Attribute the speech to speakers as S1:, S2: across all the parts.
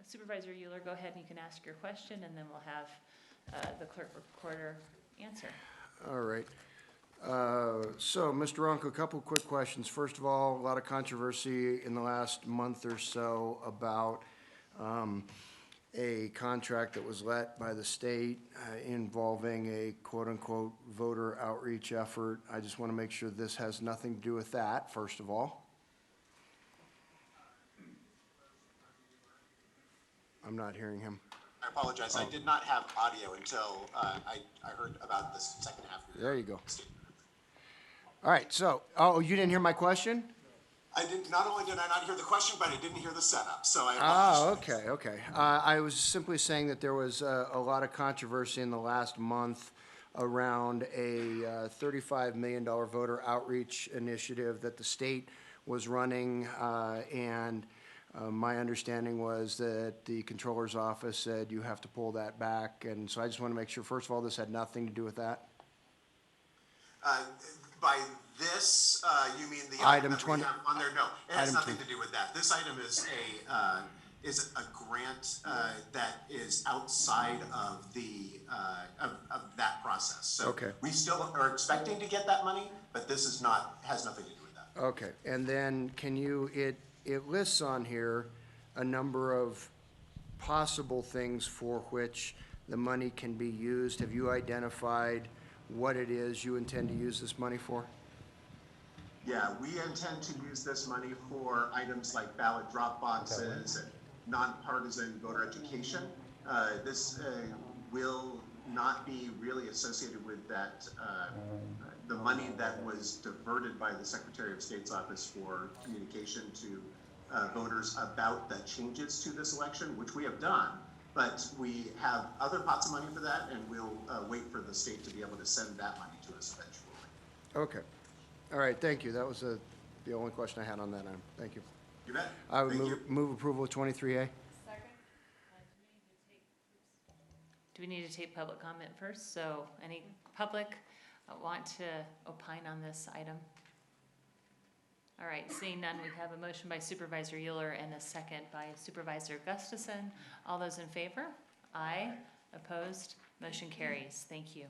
S1: Supervisor Euler, go ahead and you can ask your question, and then we'll have the clerk recorder answer.
S2: All right. So, Mr. Ronco, a couple of quick questions. First of all, a lot of controversy in the last month or so about a contract that was let by the state involving a quote-unquote voter outreach effort. I just want to make sure this has nothing to do with that, first of all. I'm not hearing him.
S3: I apologize. I did not have audio until I heard about the second half of your
S2: There you go.
S3: statement.
S2: All right, so, oh, you didn't hear my question?
S3: I did. Not only did I not hear the question, but I didn't hear the setup. So I
S2: Oh,
S3: apologize.
S2: okay. I was simply saying that there was a lot of controversy in the last month around a $35 million voter outreach initiative that the state was running, and my understanding was that the controller's office said you have to pull that back, and so I just want to make sure, first of all, this had nothing to do with that.
S3: By this, you mean the
S2: Item
S3: item that
S2: 20
S3: we have on there? No, it has
S2: Item
S3: nothing
S2: 20.
S3: to do with that. This item is a grant that is outside of the of that process. So
S2: Okay.
S3: we still are expecting to get that money, but this is not has nothing to do with that.
S2: Okay, and then can you, it lists on here a number of possible things for which the money can be used. Have you identified what it is you intend to use this money for?
S3: Yeah, we intend to use this money for items like ballot drop boxes and nonpartisan voter education. This will not be really associated with that, the money that was diverted by the Secretary of State's office for communication to voters about the changes to this election, which we have done. But we have other pots of money for that, and we'll wait for the state to be able to send that money to us eventually.
S2: Okay. All right, thank you. That was the only question I had on that item. Thank you.
S3: You bet.
S2: I would
S3: Thank you.
S2: move approval of 23A.
S1: Second. Do we need to take public comment first? So any public want to opine on this item? All right, seeing none, we have a motion by Supervisor Euler and a second by Supervisor Gustafson. All those in favor? Aye. Opposed? Motion carries. Thank you.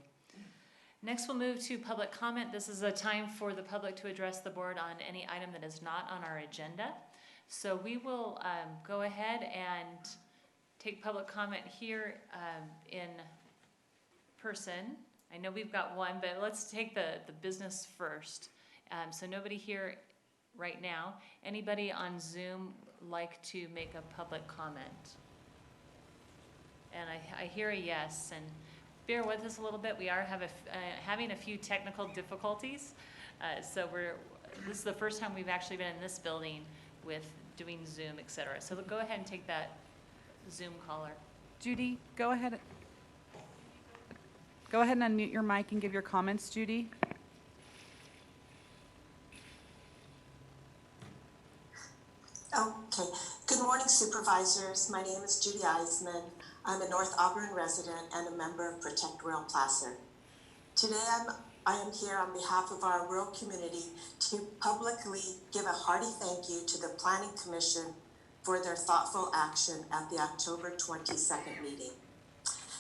S1: Next, we'll move to public comment. This is a time for the public to address the board on any item that is not on our agenda. So we will go ahead and take public comment here in person. I know we've got one, but let's take the business first. So nobody here right now. Anybody on Zoom like to make a public comment? And I hear a yes, and bear with us a little bit. We are having a few technical difficulties. So this is the first time we've actually been in this building with doing Zoom, et cetera. So go ahead and take that Zoom caller.
S4: Judy, go ahead. Go ahead and unmute your mic and give your comments, Judy.
S5: Okay. Good morning, Supervisors. My name is Judy Eisman. I'm a North Auburn resident and a member of Protect Rural Placer. Today, I am here on behalf of our rural community to publicly give a hearty thank you to the Planning Commission for their thoughtful action at the October 22nd meeting.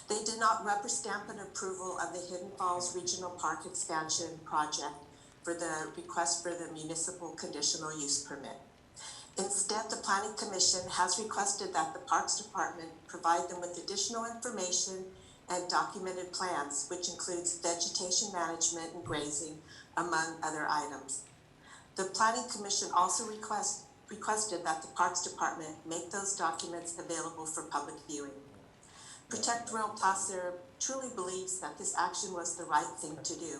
S5: They did not rubber stamp an approval of the Hidden Falls Regional Park expansion project for the request for the municipal conditional use permit. Instead, the Planning Commission has requested that the Parks Department provide them with additional information and documented plans, which includes vegetation management and grazing, among other items. The Planning Commission also requested that the Parks Department make those documents available for public viewing. Protect Rural Placer truly believes that this action was the right thing to do.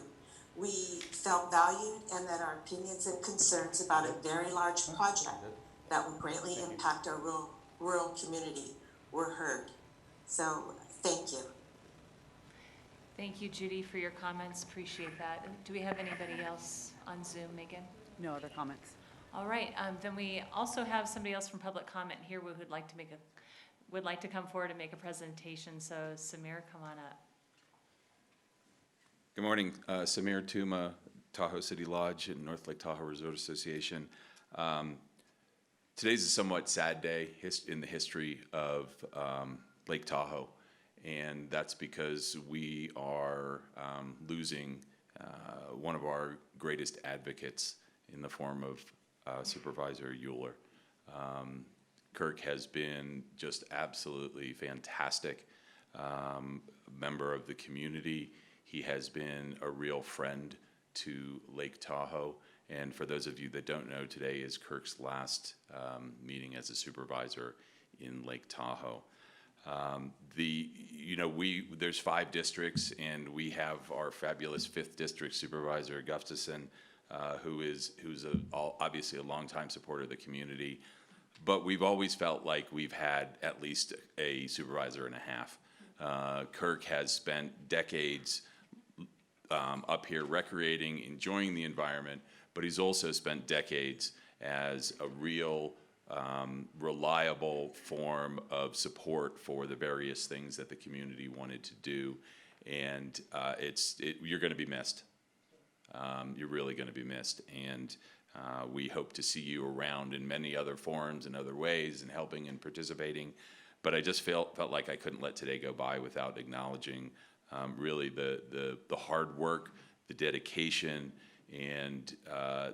S5: We felt valued and that our opinions and concerns about a very large project that would greatly impact our rural community were heard. So, thank you.
S1: Thank you, Judy, for your comments. Appreciate that. Do we have anybody else on Zoom, Megan?
S4: No other comments.
S1: All right. Then we also have somebody else from public comment here who would like to come forward and make a presentation. So, Samir, come on up.
S6: Good morning, Samir Tuma, Tahoe City Lodge and North Lake Tahoe Resort Association. Today's a somewhat sad day in the history of Lake Tahoe, and that's because we are losing one of our greatest advocates in the form of Supervisor Euler. Kirk has been just absolutely fantastic member of the community. He has been a real friend to Lake Tahoe. And for those of you that don't know, today is Kirk's last meeting as a supervisor in Lake Tahoe. There's 5 districts, and we have our fabulous 5th district supervisor, Gustafson, who's obviously a longtime supporter of the community. But we've always felt like we've had at least a supervisor and a half. Kirk has spent decades up here recreating, enjoying the environment, but he's also spent decades as a real reliable form of support for the various things that the community wanted to do. And you're going to be missed. You're really going to be missed. And we hope to see you around in many other forums and other ways and helping and participating. But I just felt like I couldn't let today go by without acknowledging really the hard work, the dedication, and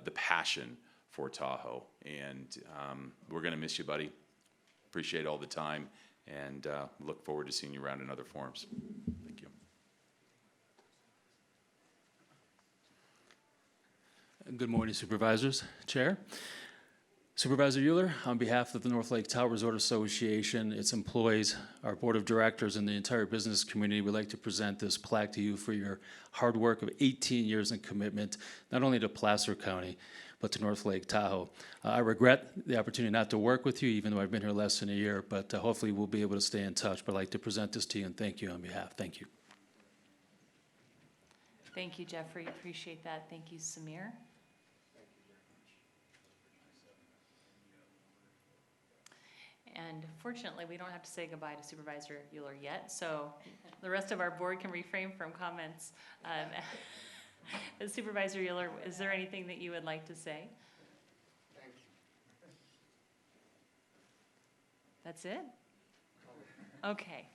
S6: the passion for Tahoe. And we're going to miss you, buddy. Appreciate all the time, and look forward to seeing you around in other forums. Thank you.
S7: Good morning, Supervisors, Chair. Supervisor Euler, on behalf of the North Lake Tahoe Resort Association, its employees, our Board of Directors, and the entire business community, we'd like to present this plaque to you for your hard work of 18 years and commitment, not only to Placer County, but to North Lake Tahoe. I regret the opportunity not to work with you, even though I've been here less than a year, but hopefully we'll be able to stay in touch. But I'd like to present this to you and thank you on behalf. Thank you.
S1: Thank you, Jeffrey. Appreciate that. Thank you, Samir. And fortunately, we don't have to say goodbye to Supervisor Euler yet, so the rest of our board can refrain from comments. Supervisor Euler, is there anything that you would like to say?
S2: Thank you.
S1: That's it? Okay.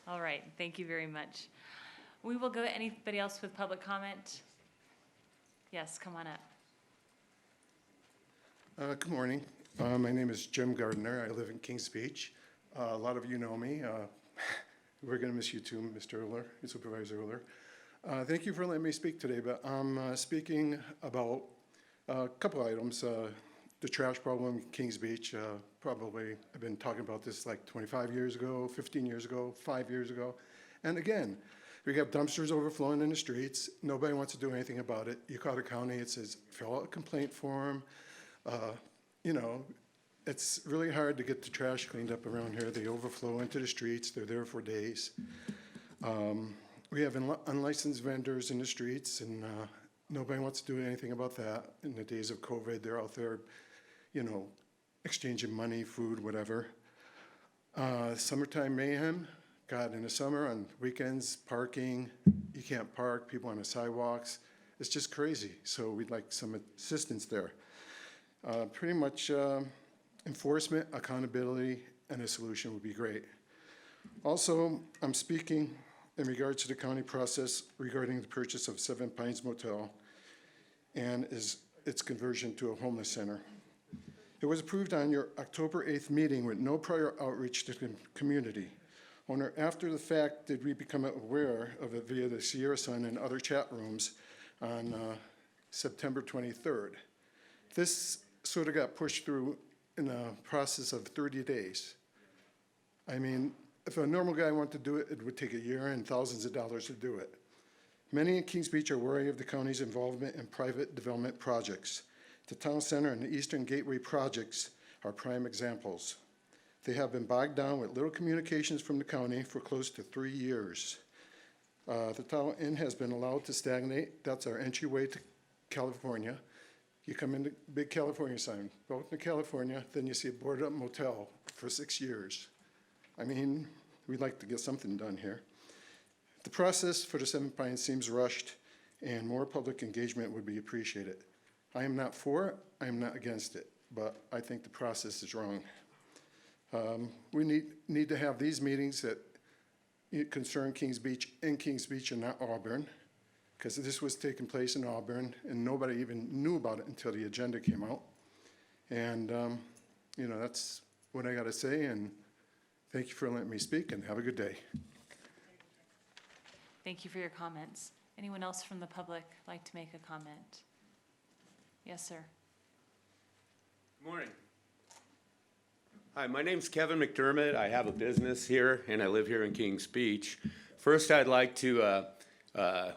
S1: All right. Thank you very much. We will go to anybody else with public comment. Yes, come on up.
S8: Good morning. My name is Jim Gardner. I live in Kings Beach. A lot of you know me. We're going to miss you too, Mr. Euler, Supervisor Euler. Thank you for letting me speak today, but I'm speaking about a couple items. The trash problem in Kings Beach, probably I've been talking about this like 25 years ago, 15 years ago, 5 years ago. And again, we have dumpsters overflowing in the streets. Nobody wants to do anything about it. Ucata County, it says fill out a complaint form. It's really hard to get the trash cleaned up around here. They overflow into the streets. They're there for days. We have unlicensed vendors in the streets, and nobody wants to do anything about that. In the days of COVID, they're out there, exchanging money, food, whatever. Summertime mayhem. God, in the summer, on weekends, parking. You can't park. People on the sidewalks. It's just crazy. So we'd like some assistance there. Pretty much enforcement, accountability, and a solution would be great. Also, I'm speaking in regards to the county process regarding the purchase of 7 Pines Motel and its conversion to a homeless center. It was approved on your October 8th meeting with no prior outreach to the community. Only after the fact did we become aware of it via the Sierra Sun and other chat rooms on September 23rd. This sort of got pushed through in a process of 30 days. I mean, if a normal guy wanted to do it, it would take a year and thousands of dollars to do it. Many in Kings Beach are wary of the county's involvement in private development projects. The town center and the Eastern Gateway projects are prime examples. They have been bogged down with little communications from the county for close to 3 years. The Tahoe Inn has been allowed to stagnate. That's our entryway to California. You come into big California sign, welcome to California, then you see a boarded up motel for 6 years. I mean, we'd like to get something done here. The process for the 7 Pines seems rushed, and more public engagement would be appreciated. I am not for it, I am not against it. but I think the process is wrong. We need to have these meetings that concern Kings Beach and not Auburn, because this was taking place in Auburn, and nobody even knew about it until the agenda came out. And, you know, that's what I got to say, and thank you for letting me speak, and have a good day.
S1: Thank you for your comments. Anyone else from the public like to make a comment? Yes, sir.
S9: Good morning. Hi, my name's Kevin McDermott. I have a business here, and I live here in Kings Beach. First, I'd like to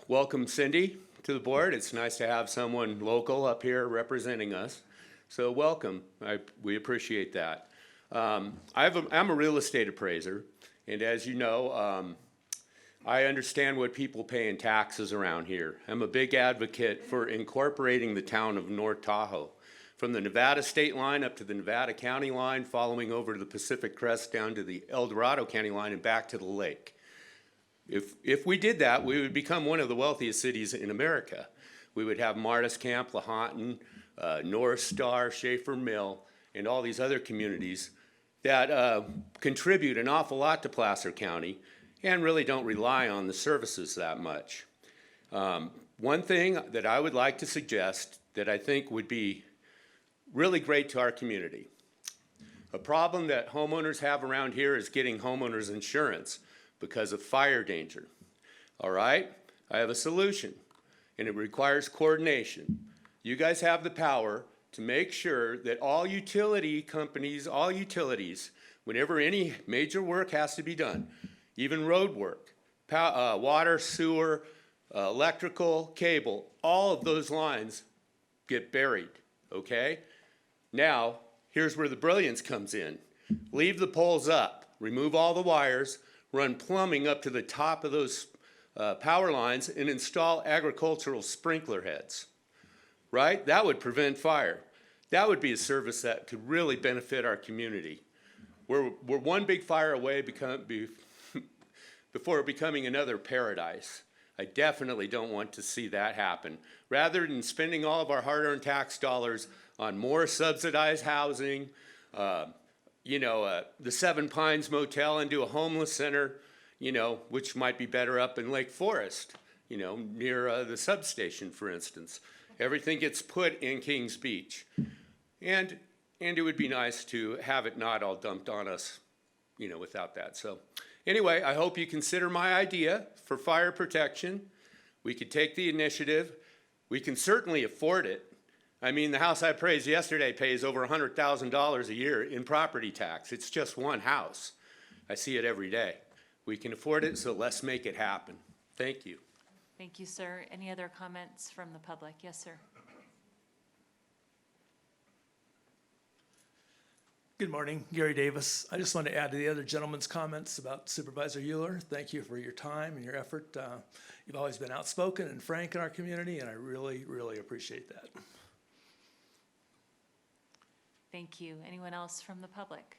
S9: welcome Cindy to the board. It's nice to have someone local up here representing us. So welcome. We appreciate that. I'm a real estate appraiser, and as you know, I understand what people pay in taxes around here. I'm a big advocate for incorporating the town of North Tahoe from the Nevada state line up to the Nevada county line, following over to the Pacific Crest down to the El Dorado county line and back to the lake. If we did that, we would become one of the wealthiest cities in America. We would have Martis Camp, Lahontan, North Star, Schaefer Mill, and all these other communities that contribute an awful lot to Placer County and really don't rely on the services that much. One thing that I would like to suggest that I think would be really great to our community. A problem that homeowners have around here is getting homeowners insurance because of fire danger. All right, I have a solution, and it requires coordination. You guys have the power to make sure that all utility companies, all utilities, whenever any major work has to be done, even road work, water, sewer, electrical, cable, all of those lines get buried, okay? Now, here's where the brilliance comes in. Leave the poles up, remove all the wires, run plumbing up to the top of those power lines, and install agricultural sprinkler heads, right? That would prevent fire. That would be a service that could really benefit our community. We're one big fire away before becoming another paradise. I definitely don't want to see that happen. Rather than spending all of our hard-earned tax dollars on more subsidized housing, the Seven Pines Motel into a homeless center, which might be better up in Lake Forest, near the substation, for instance. Everything gets put in Kings Beach. And it would be nice to have it not all dumped on us, without that. So anyway, I hope you consider my idea for fire protection. We could take the initiative. We can certainly afford it. I mean, the house I appraised yesterday pays over $100,000 a year in property tax. It's just one house. I see it every day. We can afford it, so let's make it happen. Thank you.
S1: Thank you, sir. Any other comments from the public? Yes, sir.
S10: Good morning, Gary Davis. I just want to add to the other gentleman's comments about Supervisor Euler. Thank you for your time and your effort. You've always been outspoken and frank in our community, and I really, really appreciate that.
S1: Thank you. Anyone else from the public?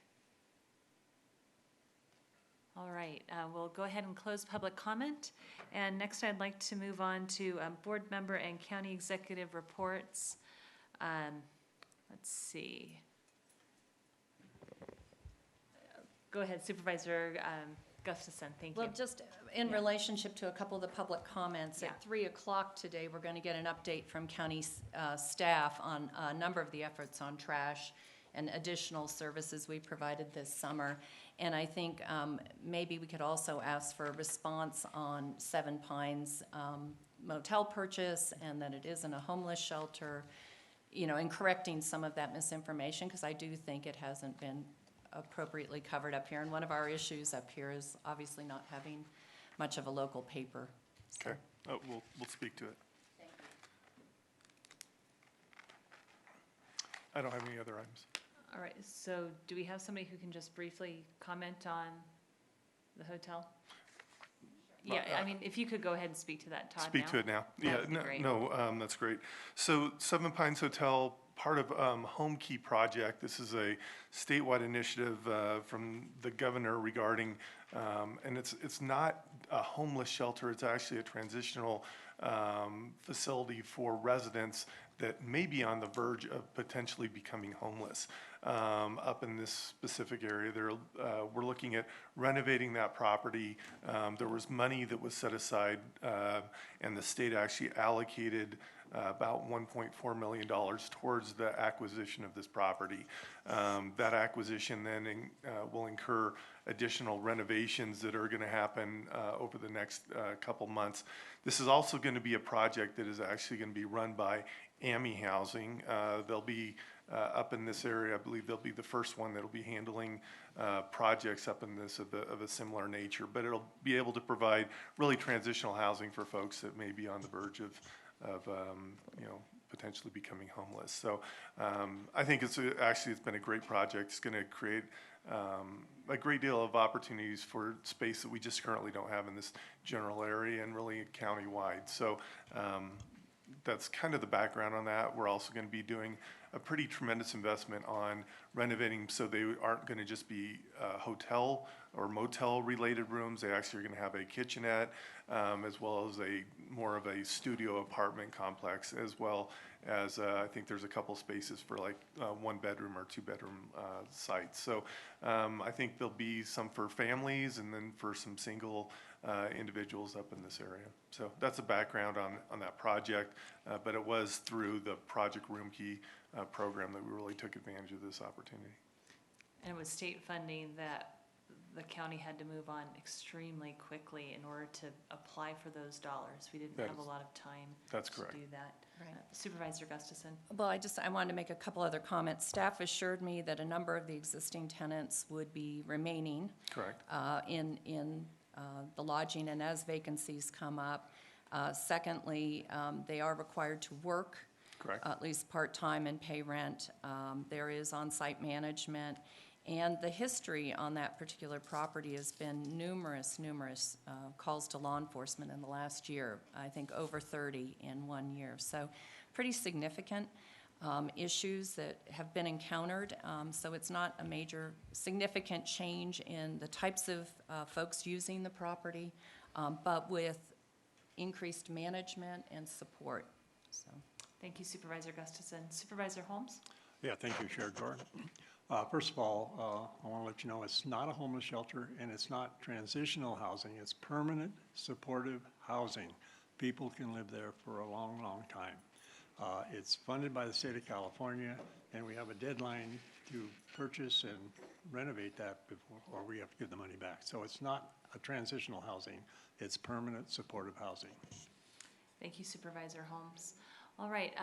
S1: All right, we'll go ahead and close public comment. And next I'd like to move on to board member and county executive reports. Let's see. Go ahead, Supervisor Gustafson, thank you.
S11: Well, just in relationship to a couple of the public comments, at 3 o'clock today, we're going to get an update from county staff on a number of the efforts on trash and additional services we provided this summer. And I think maybe we could also ask for a response on Seven Pines motel purchase, and that it isn't a homeless shelter, and correcting some of that misinformation, because I do think it hasn't been appropriately covered up here. And one of our issues up here is obviously not having much of a local paper. So.
S12: Okay, we'll speak to it.
S11: Thank you.
S12: I don't have any other items.
S1: All right, so do we have somebody who can just briefly comment on the hotel? Yeah, I mean, if you could go ahead and speak to that, Todd,
S12: Speak to it now.
S1: That would be great.
S12: That's great. So Seven Pines Hotel, part of Home Key Project. This is a statewide initiative from the governor regarding, and it's not a homeless shelter. It's actually a transitional facility for residents that may be on the verge of potentially becoming homeless. Up in this specific area, we're looking at renovating that property. There was money that was set aside, and the state actually allocated about $1.4 million towards the acquisition of this property. That acquisition then will incur additional renovations that are going to happen over the next couple months. This is also going to be a project that is actually going to be run by AMI Housing. They'll be up in this area. I believe they'll be the first one that'll be handling projects up in this of a similar nature. But it'll be able to provide really transitional housing for folks that may be on the verge of potentially becoming homeless. So I think it's been a great project. It's going to create a great deal of opportunities for space that we just currently don't have in this general area and really countywide. So that's kind of the background on that. We're also going to be doing a pretty tremendous investment on renovating, so they aren't going to just be hotel or motel related rooms. They actually are going to have a kitchenette, as well as more of a studio apartment complex, as well as I think there's a couple spaces for like 1 bedroom or 2 bedroom sites. So I think there'll be some for families and then for some single individuals up in this area. So that's a background on that project, but it was through the Project Roomkey program that we really took advantage of this opportunity.
S1: And it was state funding that the county had to move on extremely quickly in order to apply for those dollars. We didn't have a lot of time
S12: That's
S1: to
S12: correct.
S1: do that.
S11: Right.
S1: Supervisor Gustafson.
S11: Well, I wanted to make a couple other comments. Staff assured me that a number of the existing tenants would be remaining
S12: Correct.
S11: in the lodging, and as vacancies come up. Secondly, they are required to work
S12: Correct.
S11: at least part-time and pay rent. There is on-site management. And the history on that particular property has been numerous calls to law enforcement in the last year. I think over 30 in 1 year. So pretty significant issues that have been encountered. So it's not a major significant change in the types of folks using the property, but with increased management and support. So.
S1: Thank you, Supervisor Gustafson. Supervisor Holmes?
S13: Yeah, thank you, Chair Gordon. First of all, I want to let you know it's not a homeless shelter and it's not transitional housing. It's permanent supportive housing. People can live there for a long, long time. It's funded by the state of California, and we have a deadline to purchase and renovate that before, or we have to give the money back. So it's not a transitional housing. It's permanent supportive housing.
S1: Thank you, Supervisor Holmes. All right,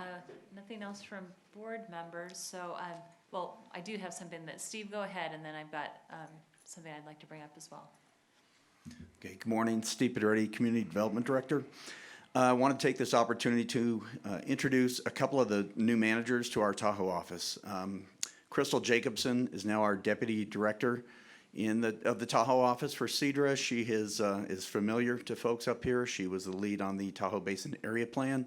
S1: nothing else from board members. So, well, I do have something that, Steve, go ahead, and then I've got something I'd like to bring up as well.
S14: Okay, good morning. Steve Pedretti, Community Development Director. I want to take this opportunity to introduce a couple of the new managers to our Tahoe office. Crystal Jacobson is now our Deputy Director of the Tahoe office for CEDRA. She is familiar to folks up here. She was the lead on the Tahoe Basin Area Plan.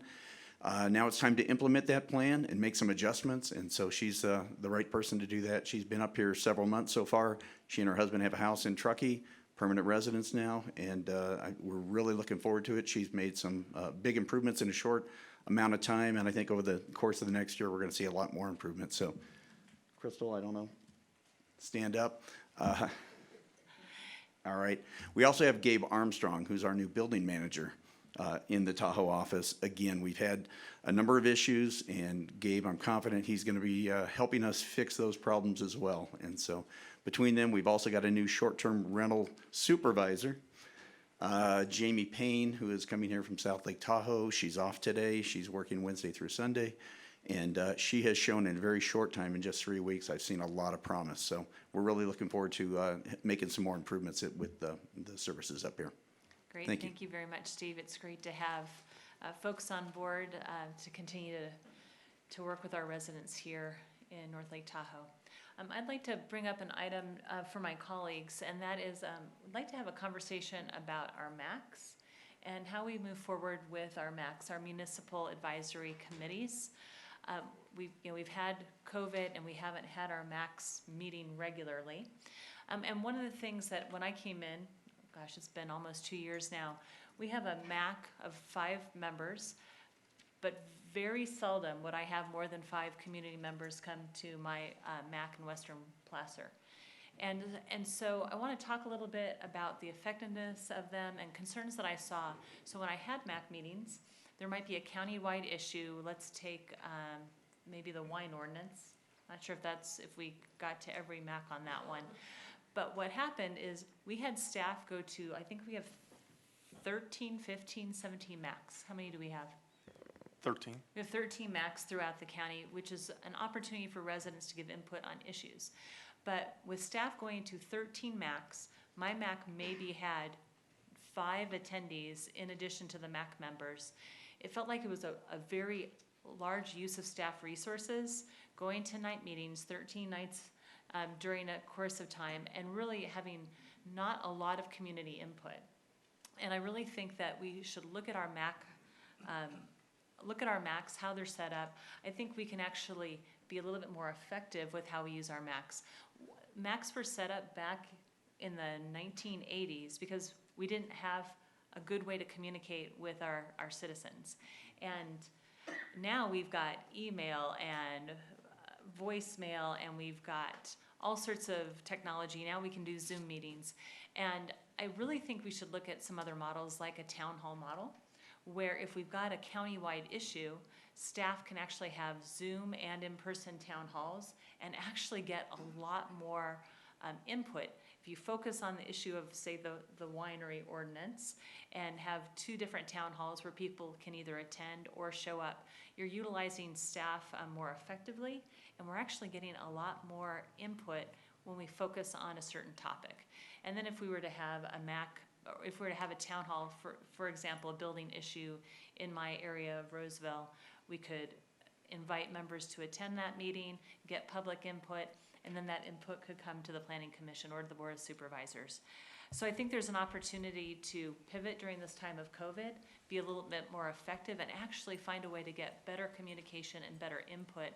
S14: Now it's time to implement that plan and make some adjustments, and so she's the right person to do that. She's been up here several months so far. She and her husband have a house in Truckee, permanent residence now, and we're really looking forward to it. She's made some big improvements in a short amount of time, and I think over the course of the next year, we're going to see a lot more improvements. So, Crystal, I don't know, stand up. All right. We also have Gabe Armstrong, who's our new building manager. In the Tahoe office. Again, we've had a number of issues, and Gabe, I'm confident he's going to be helping us fix those problems as well. And so between them, we've also got a new short-term rental supervisor, Jamie Payne, who is coming here from South Lake Tahoe. She's off today. She's working Wednesday through Sunday. And she has shown in a very short time, in just 3 weeks, I've seen a lot of promise. So we're really looking forward to making some more improvements with the services up here.
S1: Great,
S14: Thank you.
S1: very much, Steve. It's great to have folks on board to continue to work with our residents here in North Lake Tahoe. I'd like to bring up an item for my colleagues, and that is I'd like to have a conversation about our MACs and how we move forward with our MACs, our municipal advisory committees. We've had COVID and we haven't had our MACs meeting regularly. And one of the things that when I came in, gosh, it's been almost 2 years now, we have a MAC of 5 members, but very seldom would I have more than 5 community members come to my MAC in Western Placer. And so I want to talk a little bit about the effectiveness of them and concerns that I saw. So when I had MAC meetings, there might be a county-wide issue. Let's take maybe the wine ordinance. Not sure if we got to every MAC on that one. But what happened is we had staff go to, I think we have 13, 15, 17 MACs. How many do we have?
S12: 13.
S1: We have 13 MACs throughout the county, which is an opportunity for residents to give input on issues. But with staff going to 13 MACs, my MAC maybe had 5 attendees in addition to the MAC members. It felt like it was a very large use of staff resources, going to night meetings, 13 nights during a course of time, and really having not a lot of community input. And I really think that we should look at our MACs, how they're set up. I think we can actually be a little bit more effective with how we use our MACs. MACs were set up back in the 1980s because we didn't have a good way to communicate with our citizens. And now we've got email and voicemail, and we've got all sorts of technology. Now we can do Zoom meetings. And I really think we should look at some other models like a town hall model, where if we've got a county-wide issue, staff can actually have Zoom and in-person town halls and actually get a lot more input. If you focus on the issue of, say, the winery ordinance and have 2 different town halls where people can either attend or show up, you're utilizing staff more effectively, and we're actually getting a lot more input when we focus on a certain topic. And then if we were to have a MAC, or if we were to have a town hall, for example, a building issue in my area of Roseville, we could invite members to attend that meeting, get public input, and then that input could come to the Planning Commission or the Board of Supervisors. So I think there's an opportunity to pivot during this time of COVID, be a little bit more effective, and actually find a way to get better communication and better input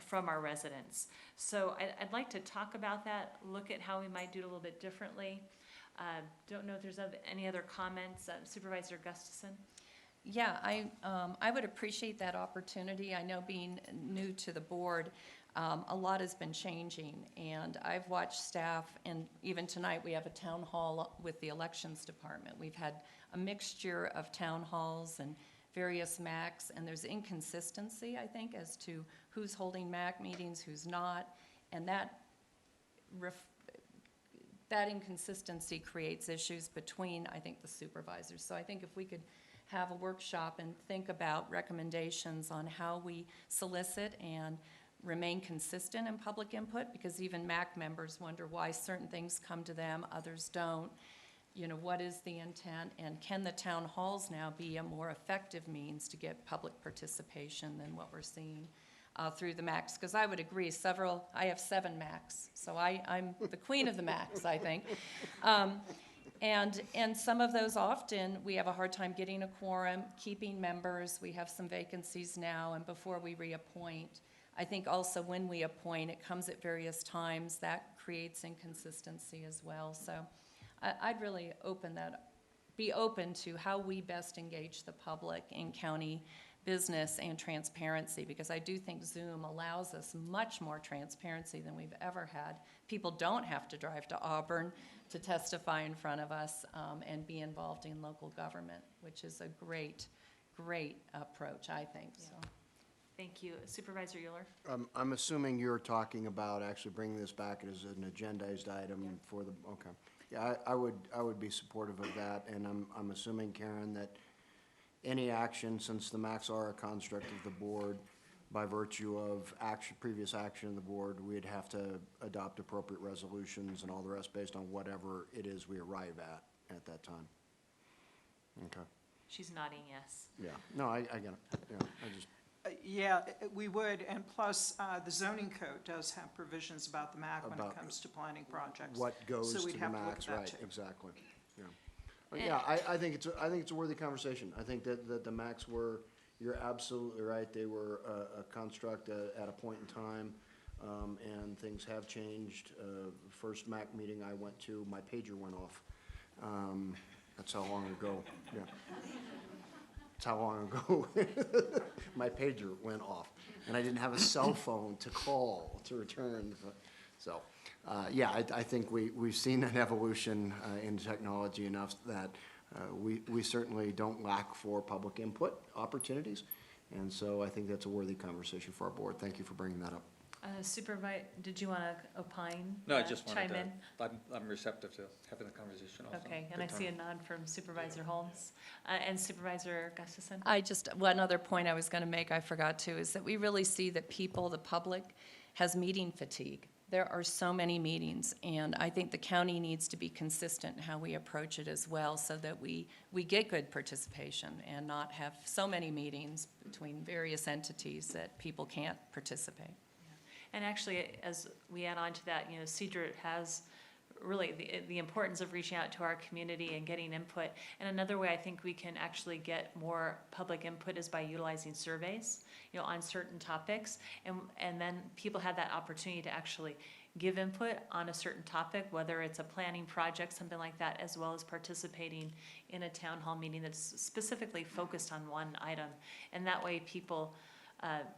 S1: from our residents. So I'd like to talk about that, look at how we might do it a little bit differently. Don't know if there's any other comments. Supervisor Gustafson?
S11: Yeah, I would appreciate that opportunity. I know being new to the board, a lot has been changing, and I've watched staff, and even tonight we have a town hall with the elections department. We've had a mixture of town halls and various MACs, and there's inconsistency, I think, as to who's holding MAC meetings, who's not, and that inconsistency creates issues between, I think, the supervisors. So I think if we could have a workshop and think about recommendations on how we solicit and remain consistent in public input, because even MAC members wonder why certain things come to them, others don't. You know, what is the intent, and can the town halls now be a more effective means to get public participation than what we're seeing through the MACs? Because I would agree, I have 7 MACs, so I'm the queen of the MACs, I think. And some of those often, we have a hard time getting a quorum, keeping members. We have some vacancies now, and before we reappoint, I think also when we appoint, it comes at various times. That creates inconsistency as well. So I'd really be open to how we best engage the public in county business and transparency, because I do think Zoom allows us much more transparency than we've ever had. People don't have to drive to Auburn to testify in front of us and be involved in local government, which is a great, great approach, I think.
S1: Yeah.
S11: So.
S1: Thank you. Supervisor Euler?
S2: I'm assuming you're talking about actually bringing this back as an agendized item for the, okay. Yeah, I would be supportive of that, and I'm assuming, Karen, that any action, since the MACs are a construct of the board, by virtue of previous action of the board, we'd have to adopt appropriate resolutions and all the rest based on whatever it is we arrive at that time. Okay.
S1: She's nodding yes.
S2: Yeah, no, I get it, yeah, I just.
S15: Yeah, we would, and plus, the zoning code does have provisions about the MAC when it comes to planning projects.
S2: What goes
S15: So
S2: to
S15: we'd
S2: the
S15: have to look
S2: max,
S15: at that
S2: right,
S15: too.
S2: exactly, yeah. But yeah, I think it's a worthy conversation. I think that the max you're absolutely right, they were a construct at a point in time, and things have changed. First MAC meeting I went to, my pager went off. That's how long ago, yeah. That's how long ago my pager went off. And I didn't have a cell phone to call to return. So, yeah, I think we've seen an evolution in technology enough that we certainly don't lack for public input opportunities. And so I think that's a worthy conversation for our board. Thank you for bringing that up.
S1: Supervisor, did you want to opine?
S16: No, I just wanted
S1: chime in?
S16: I'm receptive to having the conversation also.
S1: Okay, and I see a nod from Supervisor Holmes and Supervisor Gustafson.
S11: One other point I was going to make, I forgot to, is that we really see that people, the public, has meeting fatigue. There are so many meetings, and I think the county needs to be consistent in how we approach it as well, so that we get good participation and not have so many meetings between various entities that people can't participate.
S1: And actually, as we add on to that, CEDRA has really the importance of reaching out to our community and getting input. And another way I think we can actually get more public input is by utilizing surveys, on certain topics. And then people have that opportunity to actually give input on a certain topic, whether it's a planning project, something like that, as well as participating in a town hall meeting that's specifically focused on one item. And that way people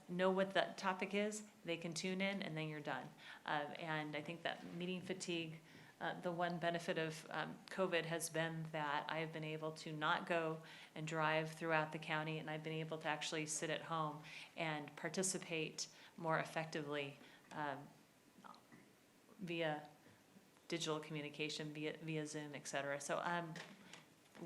S1: know what the topic is, they can tune in, and then you're done. And I think that meeting fatigue, the one benefit of COVID has been that I have been able to not go and drive throughout the county, and I've been able to actually sit at home and participate more effectively via digital communication, via Zoom, et cetera. So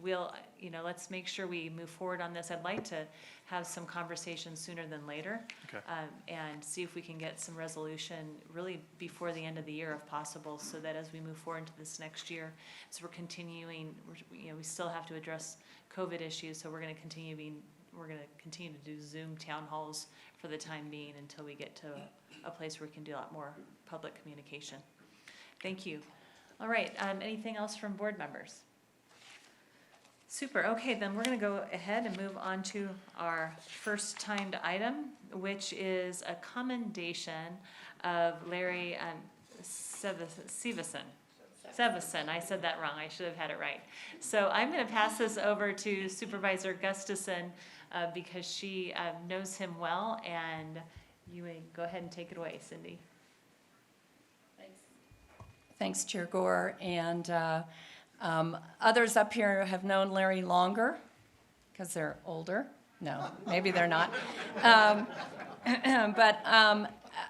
S1: we'll, let's make sure we move forward on this. I'd like to have some conversations sooner than later.
S12: Okay.
S1: And see if we can get some resolution really before the end of the year if possible, so that as we move forward into this next year, as we're continuing, we still have to address COVID issues, so we're going to continue to do Zoom town halls for the time being until we get to a place where we can do a lot more public communication. Thank you. All right, anything else from board members? Super. Okay, then we're going to go ahead and move on to our first timed item, which is a commendation of Larry Sevison. I said that wrong. I should have had it right. So I'm going to pass this over to Supervisor Gustafson because she knows him well, and you may go ahead and take it away, Cindy.
S11: Thanks, Chair Gore. And others up here have known Larry longer because they're older. No, maybe they're not. But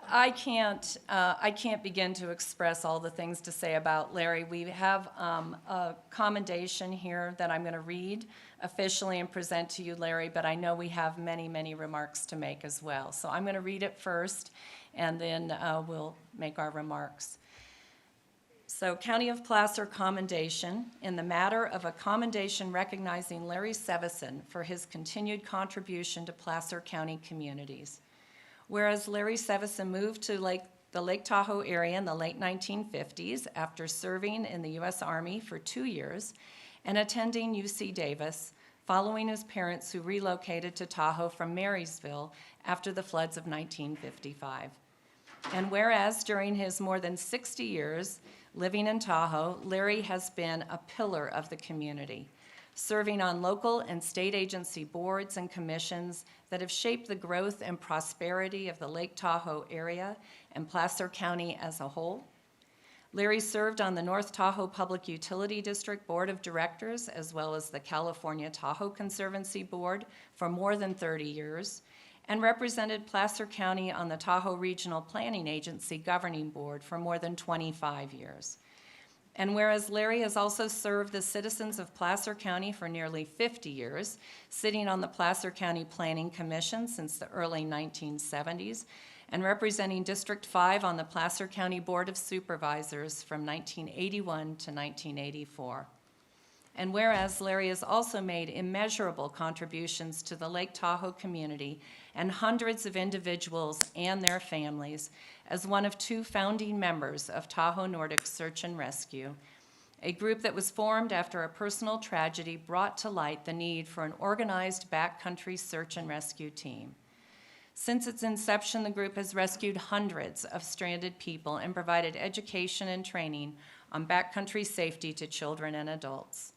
S11: I can't begin to express all the things to say about Larry. We have a commendation here that I'm going to read officially and present to you, Larry, but I know we have many, many remarks to make as well. So I'm going to read it first, and then we'll make our remarks. So, County of Placer commendation in the matter of a commendation recognizing Larry Sevison for his continued contribution to Placer County communities. Whereas Larry Sevison moved to the Lake Tahoe area in the late 1950s after serving in the U.S. Army for 2 years and attending UC Davis, following his parents who relocated to Tahoe from Marysville after the floods of 1955. And whereas during his more than 60 years living in Tahoe, Larry has been a pillar of the community, serving on local and state agency boards and commissions that have shaped the growth and prosperity of the Lake Tahoe area and Placer County as a whole. Larry served on the North Tahoe Public Utility District Board of Directors, as well as the California Tahoe Conservancy Board for more than 30 years, and represented Placer County on the Tahoe Regional Planning Agency Governing Board for more than 25 years. And whereas Larry has also served the citizens of Placer County for nearly 50 years, sitting on the Placer County Planning Commission since the early 1970s, and representing District 5 on the Placer County Board of Supervisors from 1981 to 1984. And whereas Larry has also made immeasurable contributions to the Lake Tahoe community and hundreds of individuals and their families as one of 2 founding members of Tahoe Nordic Search and Rescue, a group that was formed after a personal tragedy brought to light the need for an organized backcountry search and rescue team. Since its inception, the group has rescued hundreds of stranded people and provided education and training on backcountry safety to children and adults.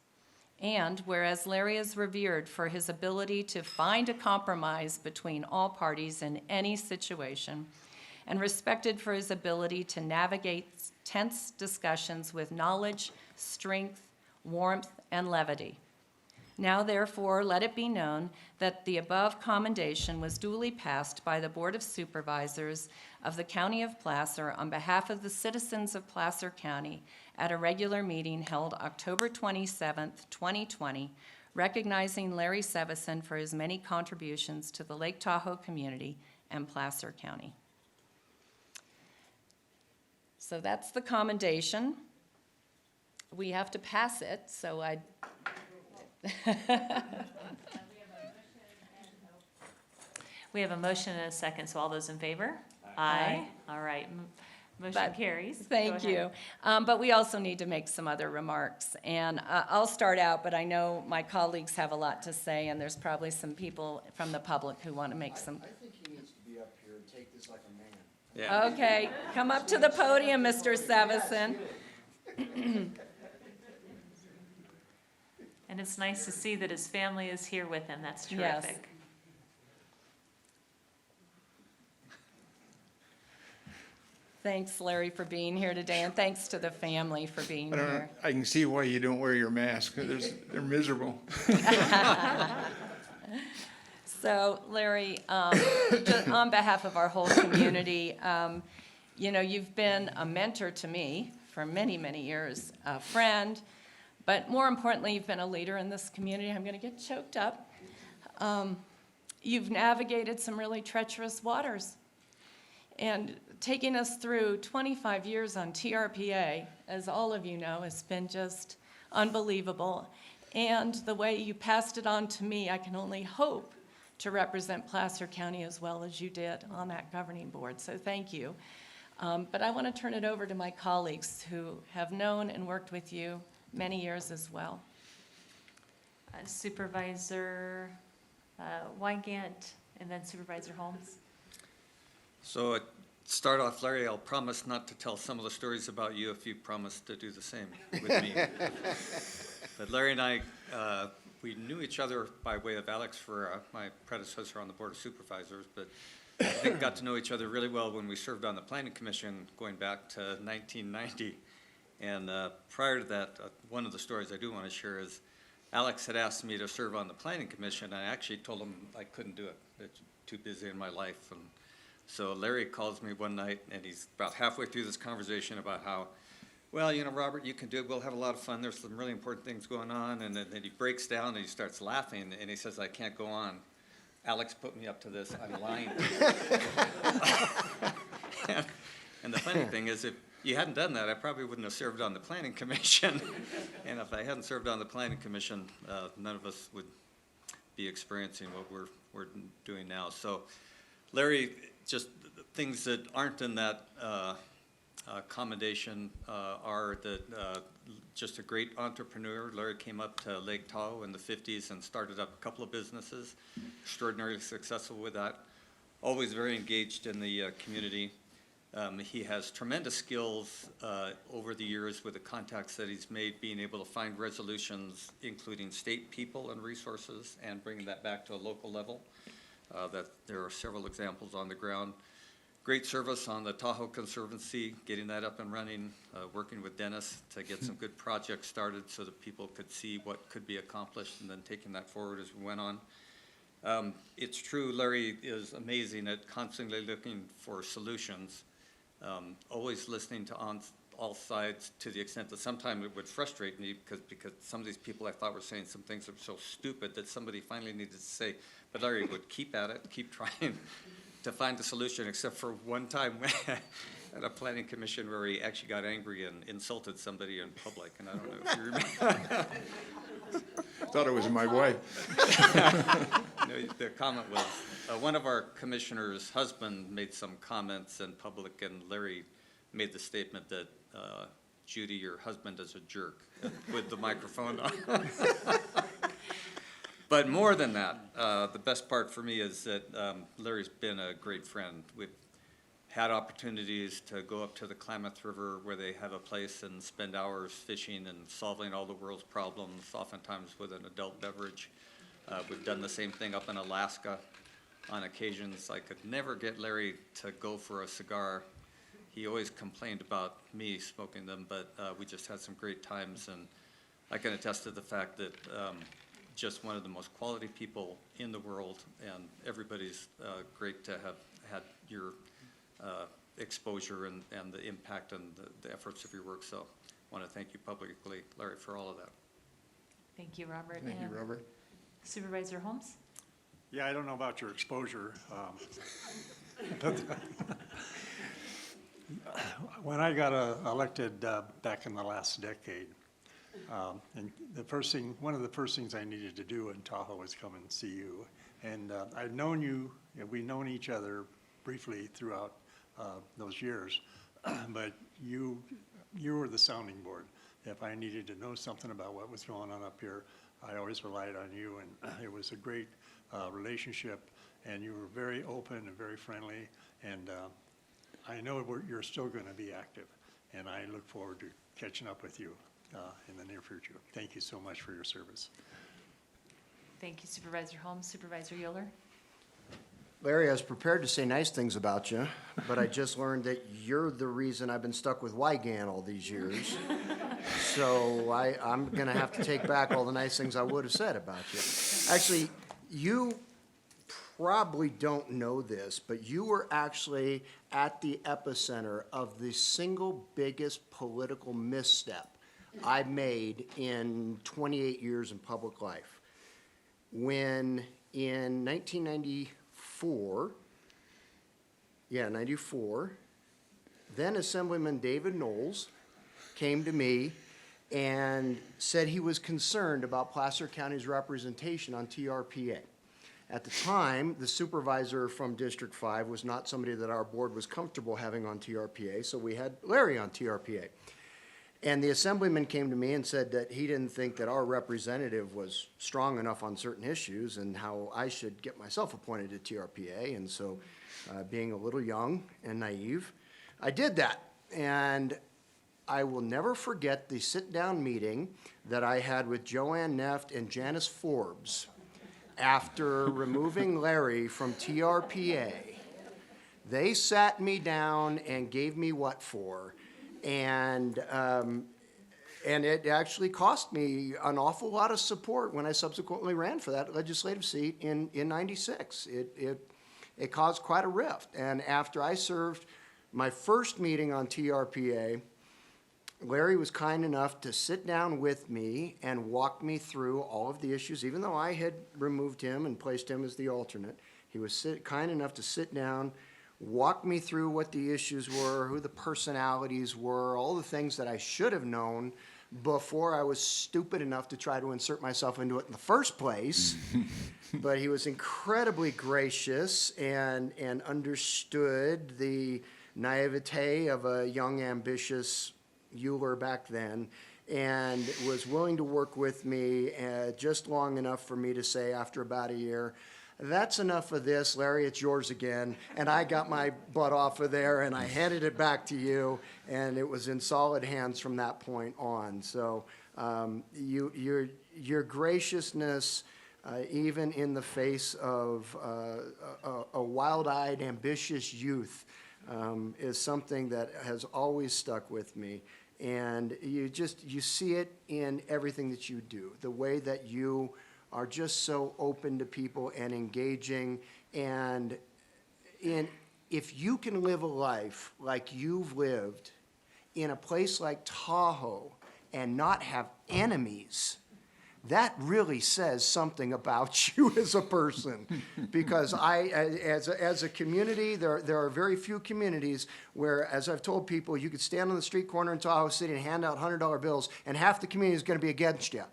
S11: And whereas Larry is revered for his ability to find a compromise between all parties in any situation, and respected for his ability to navigate tense discussions with knowledge, strength, warmth, and levity. Now therefore, let it be known that the above commendation was duly passed by the Board of Supervisors of the County of Placer on behalf of the citizens of Placer County at a regular meeting held October 27th, 2020, recognizing Larry Sevison for his many contributions to the Lake Tahoe community and Placer County. So that's the commendation. We have to pass it, so I.
S1: We have a motion and a second, so all those in favor?
S11: Aye.
S1: All right, motion carries. Go
S11: Thank
S1: ahead.
S11: you. But we also need to make some other remarks. And I'll start out, but I know my colleagues have a lot to say, and there's probably some people from the public who want to make some.
S2: I think he needs to be up here and take this like a man.
S9: Yeah.
S11: Okay, come up to the podium, Mr. Sevison.
S1: And it's nice to see that his family is here with him. That's
S11: Yes.
S1: terrific.
S11: Thanks, Larry, for being here today, and thanks to the family for being here.
S17: I can see why you don't wear your mask. They're miserable.
S11: So, Larry, just on behalf of our whole community, you've been a mentor to me for many, many years, a friend, but more importantly, you've been a leader in this community. I'm going to get choked up. You've navigated some really treacherous waters, and taking us through 25 years on TRPA, as all of you know, has been just unbelievable. And the way you passed it on to me, I can only hope to represent Placer County as well as you did on that governing board. So thank you. But I want to turn it over to my colleagues who have known and worked with you many years as well.
S1: Supervisor Wygant, and then Supervisor Holmes.
S16: So start off, Larry, I'll promise not to tell some of the stories about you if you promise to do the same with me. But Larry and I, we knew each other by way of Alex for my predecessor on the Board of Supervisors, but I think got to know each other really well when we served on the Planning Commission going back to 1990. And prior to that, one of the stories I do want to share is Alex had asked me to serve on the Planning Commission, and I actually told him I couldn't do it. It's too busy in my life. And so Larry calls me one night, and he's about halfway through this conversation about how, well, Robert, you can do it. We'll have a lot of fun. There's some really important things going on. And then he breaks down, and he starts laughing, and he says, I can't go on. Alex put me up to this. I'm lying. And the funny thing is, if you hadn't done that, I probably wouldn't have served on the Planning Commission. And if I hadn't served on the Planning Commission, none of us would be experiencing what we're doing now. So, Larry, just things that aren't in that commendation are that just a great entrepreneur. Larry came up to Lake Tahoe in the 50s and started up a couple of businesses, extraordinarily successful with that, always very engaged in the community. He has tremendous skills over the years with the contacts that he's made, being able to find resolutions, including state people and resources, and bringing that back to a local level. That there are several examples on the ground. Great service on the Tahoe Conservancy, getting that up and running, working with Dennis to get some good projects started so that people could see what could be accomplished, and then taking that forward as we went on. It's true, Larry is amazing at constantly looking for solutions, always listening to all sides, to the extent that sometimes it would frustrate me because some of these people I thought were saying some things that were so stupid that somebody finally needed to say, but Larry would keep at it, keep trying to find a solution, except for one time at a planning commission where he actually got angry and insulted somebody in public, and I don't know if you remember.
S17: Thought it was my wife.
S16: No, the comment was, one of our commissioners' husband made some comments in public, and Larry made the statement that, Judy, your husband is a jerk, with the microphone on. But more than that, the best part for me is that Larry's been a great friend. We've had opportunities to go up to the Klamath River where they have a place and spend hours fishing and solving all the world's problems, oftentimes with an adult beverage. We've done the same thing up in Alaska on occasions. I could never get Larry to go for a cigar. He always complained about me smoking them, but we just had some great times, and I can attest to the fact that just one of the most quality people in the world, and everybody's great to have had your exposure and the impact and the efforts of your work. So I want to thank you publicly, Larry, for all of that.
S1: Thank you, Robert.
S2: Thank you,
S1: And
S2: Robert.
S1: Supervisor Holmes?
S13: Yeah, I don't know about your exposure. When I got elected back in the last decade, and one of the first things I needed to do in Tahoe was come and see you. And I've known you, we've known each other briefly throughout those years, but you were the sounding board. If I needed to know something about what was going on up here, I always relied on you, and it was a great relationship, and you were very open and very friendly, and I know you're still going to be active, and I look forward to catching up with you in the near future. Thank you so much for your service.
S1: Thank you, Supervisor Holmes. Supervisor Euler?
S2: Larry, I was prepared to say nice things about you, but I just learned that you're the reason I've been stuck with Wygan all these years. So I'm going to have to take back all the nice things I would have said about you. Actually, you probably don't know this, but you were actually at the epicenter of the single biggest political misstep I made in 28 years in public life. When in 1994, then Assemblyman David Knowles came to me and said he was concerned about Placer County's representation on TRPA. At the time, the supervisor from District 5 was not somebody that our board was comfortable having on TRPA, so we had Larry on TRPA. And the assemblyman came to me and said that he didn't think that our representative was strong enough on certain issues and how I should get myself appointed to TRPA. And so, being a little young and naive, I did that. And I will never forget the sit-down meeting that I had with Joanne Neft and Janice Forbes after removing Larry from TRPA. They sat me down and gave me what for. And it actually cost me an awful lot of support when I subsequently ran for that legislative seat in 96. It caused quite a rift. And after I served my first meeting on TRPA, Larry was kind enough to sit down with me and walk me through all of the issues, even though I had removed him and placed him as the alternate. He was kind enough to sit down, walk me through what the issues were, who the personalities were, all the things that I should have known before I was stupid enough to try to insert myself into it in the first place. But he was incredibly gracious and understood the naivete of a young, ambitious Euler back then, and was willing to work with me just long enough for me to say after about a year, that's enough of this, Larry, it's yours again. And I got my butt off of there and I handed it back to you, and it was in solid hands from that point on. So your graciousness, even in the face of a wild-eyed, ambitious youth, is something that has always stuck with me. And you see it in everything that you do, the way that you are just so open to people and engaging. And if you can live a life like you've lived in a place like Tahoe and not have enemies, that really says something about you as a person. Because as a community, there are very few communities where, as I've told people, you could stand on the street corner in Tahoe City and hand out $100 bills, and half the community is going to be against you.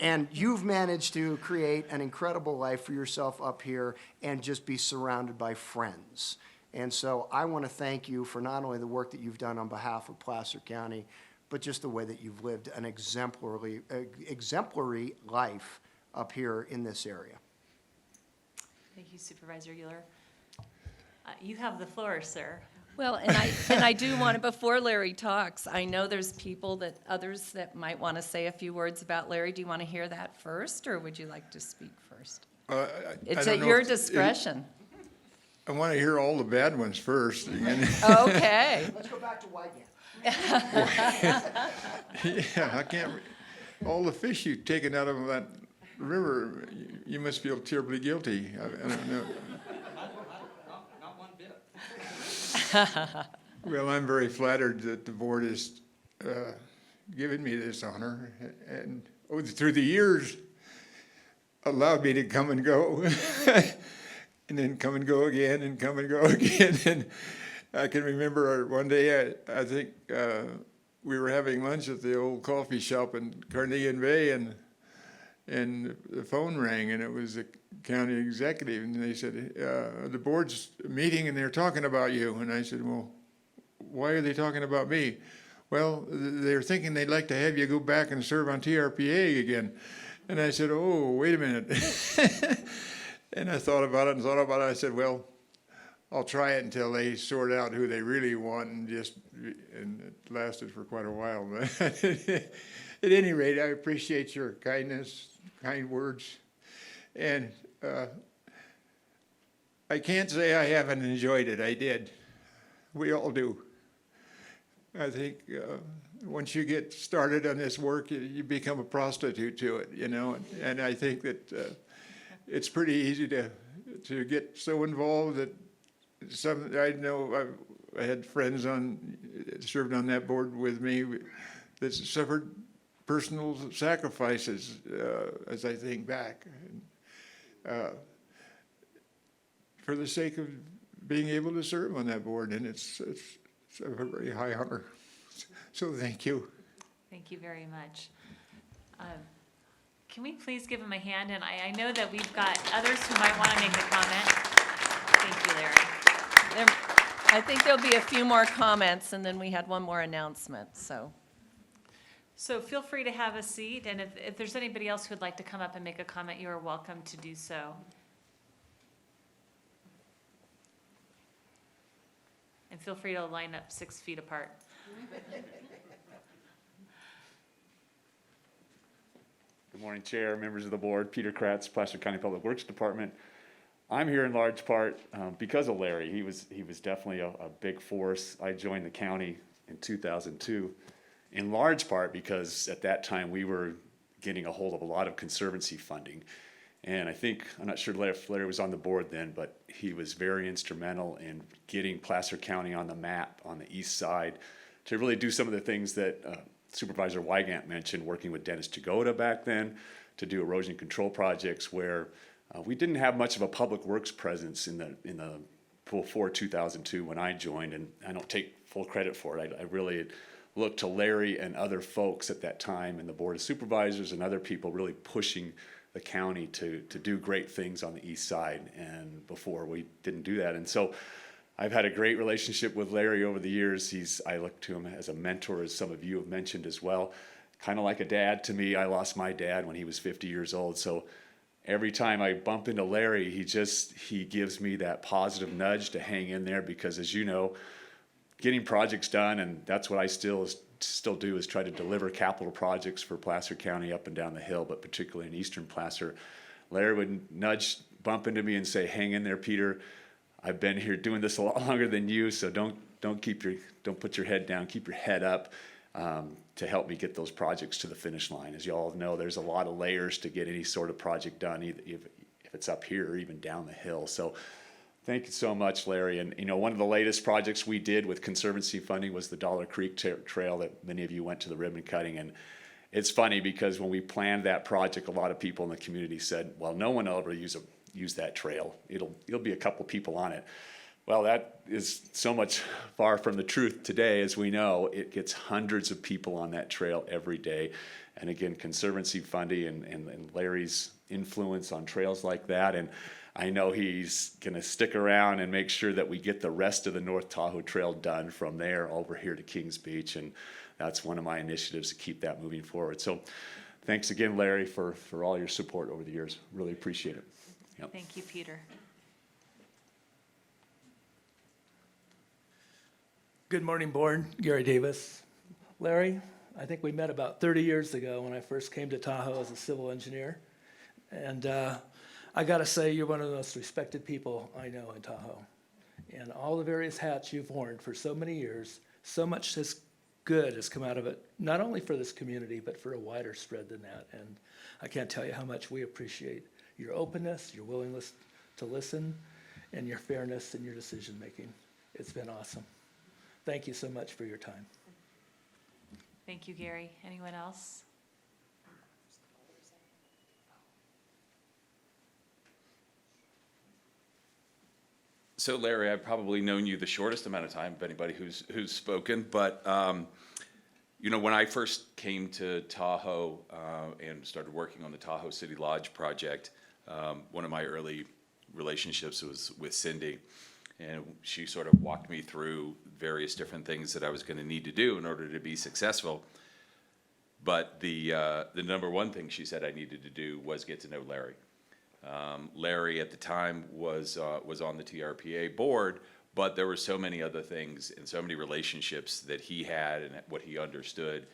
S2: And you've managed to create an incredible life for yourself up here and just be surrounded by friends. And so I want to thank you for not only the work that you've done on behalf of Placer County, but just the way that you've lived an exemplary life up here in this area.
S1: Thank you, Supervisor Euler. You have the floor, sir.
S11: Well, and I do want to, before Larry talks, I know there's others that might want to say a few words about Larry. Do you want to hear that first, or would you like to speak first? It's at your discretion.
S17: I want to hear all the bad ones first.
S11: Okay.
S2: Let's go back to Wygant.
S17: Yeah, I can't, all the fish you've taken out of that river, you must feel terribly guilty. I don't know.
S16: Not one bit.
S17: Well, I'm very flattered that the board has given me this honor, and through the years, allowed me to come and go, and then come and go again, and come and go again. And I can remember one day, I think we were having lunch at the old coffee shop in Carnegie Bay, and the phone rang, and it was the county executive, and they said, the board's meeting and they're talking about you. And I said, well, why are they talking about me? Well, they're thinking they'd like to have you go back and serve on TRPA again. And I said, oh, wait a minute. And I thought about it and thought about it. I said, well, I'll try it until they sort out who they really want, and it lasted for quite a while. But at any rate, I appreciate your kindness, kind words. And I can't say I haven't enjoyed it. I did. We all do. I think once you get started on this work, you become a prostitute to it, you know. And I think that it's pretty easy to get so involved that I know I had friends served on that board with me that suffered personal sacrifices as I think back, for the sake of being able to serve on that board, and it's a very high honor. So thank you.
S1: Thank you very much. Can we please give him a hand? And I know that we've got others who might want to make a comment. Thank you, Larry.
S11: I think there'll be a few more comments, and then we had one more announcement, so.
S1: So feel free to have a seat, and if there's anybody else who would like to come up and make a comment, you are welcome to do so. And feel free to line up 6 feet apart.
S18: Good morning, Chair, members of the board. Peter Kratz, Placer County Public Works Department. I'm here in large part because of Larry. He was definitely a big force. I joined the county in 2002, in large part because at that time we were getting a hold of a lot of conservancy funding. And I think, I'm not sure if Larry was on the board then, but he was very instrumental in getting Placer County on the map on the east side to really do some of the things that Supervisor Wygant mentioned, working with Dennis Jagoda back then to do erosion control projects where we didn't have much of a public works presence in the before 2002 when I joined, and I don't take full credit for it. I really looked to Larry and other folks at that time and the Board of Supervisors and other people really pushing the county to do great things on the east side, and before we didn't do that. And so I've had a great relationship with Larry over the years. I look to him as a mentor, as some of you have mentioned as well. Kind of like a dad to me. I lost my dad when he was 50 years old. So every time I bump into Larry, he gives me that positive nudge to hang in there, because as you know, getting projects done, and that's what I still do, is try to deliver capital projects for Placer County up and down the hill, but particularly in eastern Placer. Larry would bump into me and say, hang in there, Peter. I've been here doing this a lot longer than you, so don't put your head down, keep your head up, to help me get those projects to the finish line. As you all know, there's a lot of layers to get any sort of project done, if it's up here or even down the hill. So thank you so much, Larry. And you know, one of the latest projects we did with conservancy funding was the Dollar Creek Trail that many of you went to the ribbon cutting. And it's funny because when we planned that project, a lot of people in the community said, well, no one will ever use that trail. It'll be a couple people on it. Well, that is so much far from the truth today. As we know, it gets hundreds of people on that trail every day. And again, conservancy funding and Larry's influence on trails like that. And I know he's going to stick around and make sure that we get the rest of the North Tahoe Trail done from there over here to Kings Beach. And that's one of my initiatives to keep that moving forward. So thanks again, Larry, for all your support over the years. Really appreciate it. Yep.
S1: Thank you, Peter.
S10: Good morning, Board. Gary Davis. Larry, I think we met about 30 years ago when I first came to Tahoe as a civil engineer. And I gotta say, you're one of the most respected people I know in Tahoe. And all the various hats you've worn for so many years, so much good has come out of it, not only for this community, but for a wider spread than that. And I can't tell you how much we appreciate your openness, your willingness to listen, and your fairness in your decision-making. It's been awesome. Thank you so much for your time.
S1: Thank you, Gary. Anyone else?
S6: So Larry, I've probably known you the shortest amount of time of anybody who's spoken, but you know, when I first came to Tahoe and started working on the Tahoe City Lodge project, one of my early relationships was with Cindy, and she sort of walked me through various different things that I was going to need to do in order to be successful. But the number one thing she said I needed to do was get to know Larry. Larry at the time was on the TRPA board, but there were so many other things and so many relationships that he had and what he understood.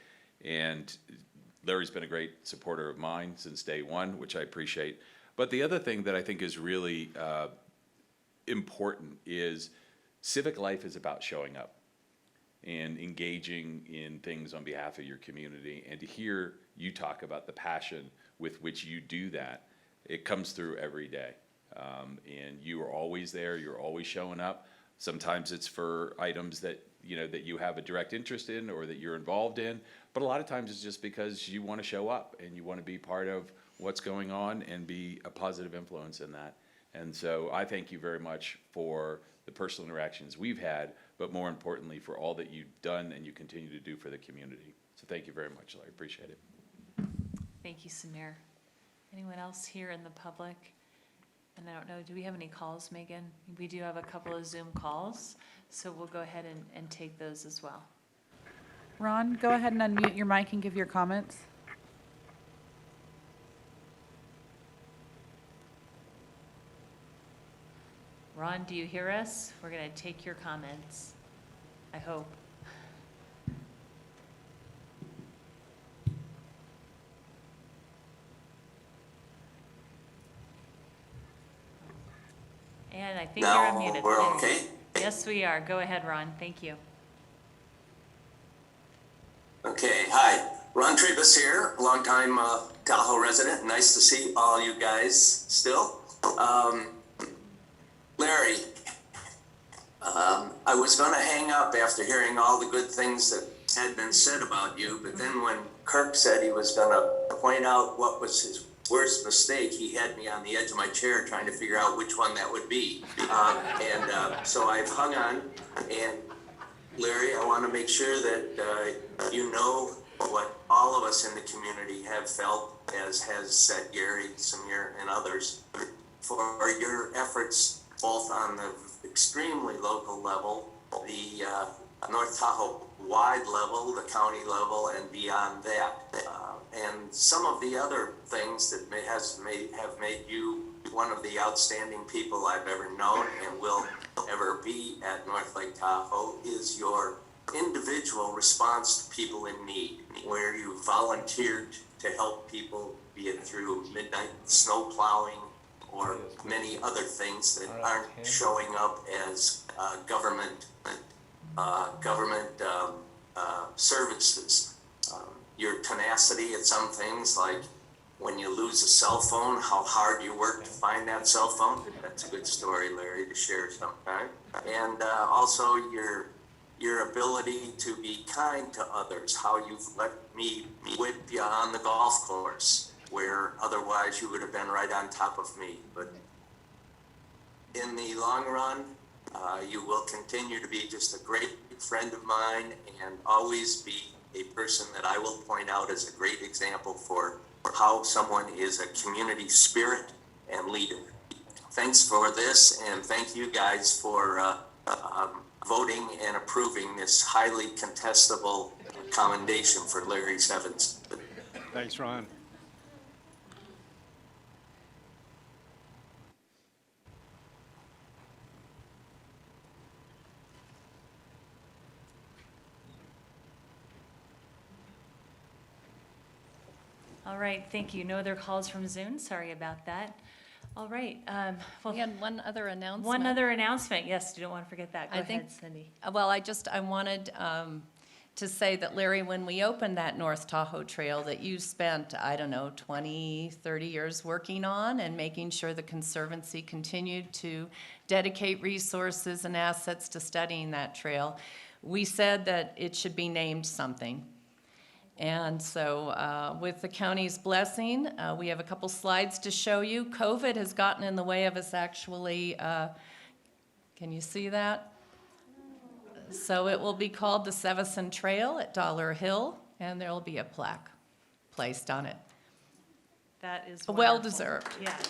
S6: And Larry's been a great supporter of mine since day one, which I appreciate. But the other thing that I think is really important is civic life is about showing up and engaging in things on behalf of your community. And to hear you talk about the passion with which you do that, it comes through every day. And you are always there, you're always showing up. Sometimes it's for items that you have a direct interest in or that you're involved in, but a lot of times it's just because you want to show up and you want to be part of what's going on and be a positive influence in that. And so I thank you very much for the personal interactions we've had, but more importantly for all that you've done and you continue to do for the community. So thank you very much, Larry. Appreciate it.
S1: Thank you, Samir. Anyone else here in the public? And I don't know, do we have any calls, Megan? We do have a couple of Zoom calls, so we'll go ahead and take those as well.
S4: Ron, go ahead and unmute your mic and give your comments.
S1: Ron, do you hear us? We're going to take your comments, I hope. And I think you're unmuted.
S19: We're okay?
S1: Yes, we are. Go ahead, Ron. Thank you.
S19: Okay, hi. Ron Trebus here, longtime Tahoe resident. Nice to see all you guys still. Larry, I was going to hang up after hearing all the good things that had been said about you, but then when Kirk said he was going to point out what was his worst mistake, he had me on the edge of my chair trying to figure out which one that would be. So I've hung on, and Larry, I want to make sure that you know what all of us in the community have felt, as has said Gary, Samir, and others, for your efforts both on the extremely local level, the North Tahoe wide level, the county level, and beyond that. And some of the other things that have made you one of the outstanding people I've ever known and will ever be at North Lake Tahoe is your individual response to people in need, where you volunteered to help people, be it through midnight snow plowing or many other things that aren't showing up as government services. Your tenacity at some things, like when you lose a cell phone, how hard you work to find that cell phone. That's a good story, Larry, to share sometime. And also your ability to be kind to others, how you've let me whip you on the golf course, where otherwise you would have been right on top of me. But in the long run, you will continue to be just a great friend of mine and always be a person that I will point out as a great example for how someone is a community spirit and leader. Thanks for this, and thank you guys for voting and approving this highly contestable commendation for Larry Sevens.
S13: Thanks, Ron.
S1: All right, thank you. No other calls from Zoom. Sorry about that. All right. Well,
S11: We had one other announcement.
S1: one other announcement. Yes, you don't want to forget that. Go
S11: I think-
S1: ahead, Cindy.
S11: Well, I wanted to say that, Larry, when we opened that North Tahoe Trail that you spent, I don't know, 20, 30 years working on and making sure the Conservancy continued to dedicate resources and assets to studying that trail, we said that it should be named something. And so with the county's blessing, we have a couple slides to show you. COVID has gotten in the way of us actually, can you see that? So it will be called the Sevison Trail at Dollar Hill, and there will be a plaque placed on it.
S1: That is
S11: Well
S1: wonderful.
S11: deserved.
S1: Yes.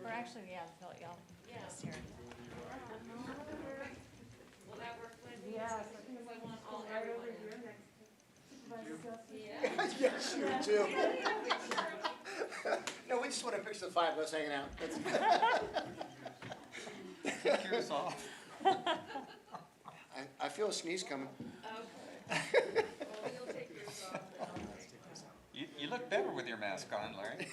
S1: Or actually, yeah, y'all. Yes. Here. Will that work, Lindsay? Yes. Because I want all everyone in.
S2: Yes, you do. No, we just want to picture the five of us hanging out.
S16: Take yours off.
S2: I feel a sneeze coming.
S11: Okay. Well, we'll take yours off.
S16: You look better with your mask on, Larry.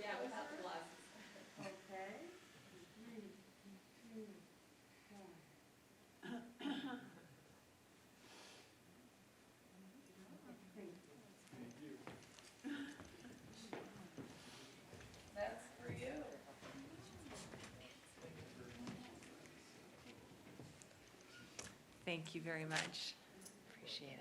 S11: Yeah, without the glasses. That's for you.
S1: Thank you very much. Appreciate it.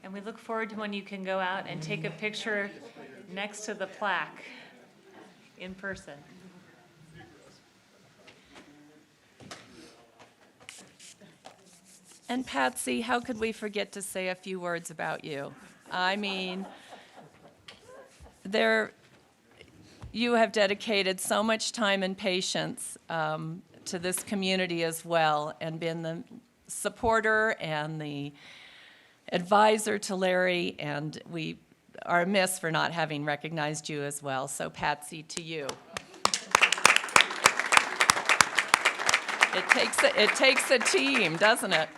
S1: And we look forward to when you can go out and take a picture next to the plaque in person.
S11: And Patsy, how could we forget to say a few words about you? I mean, you have dedicated so much time and patience to this community as well, and been the supporter and the advisor to Larry, and we are amiss for not having recognized you as well. So Patsy, to you. It takes a team, doesn't it?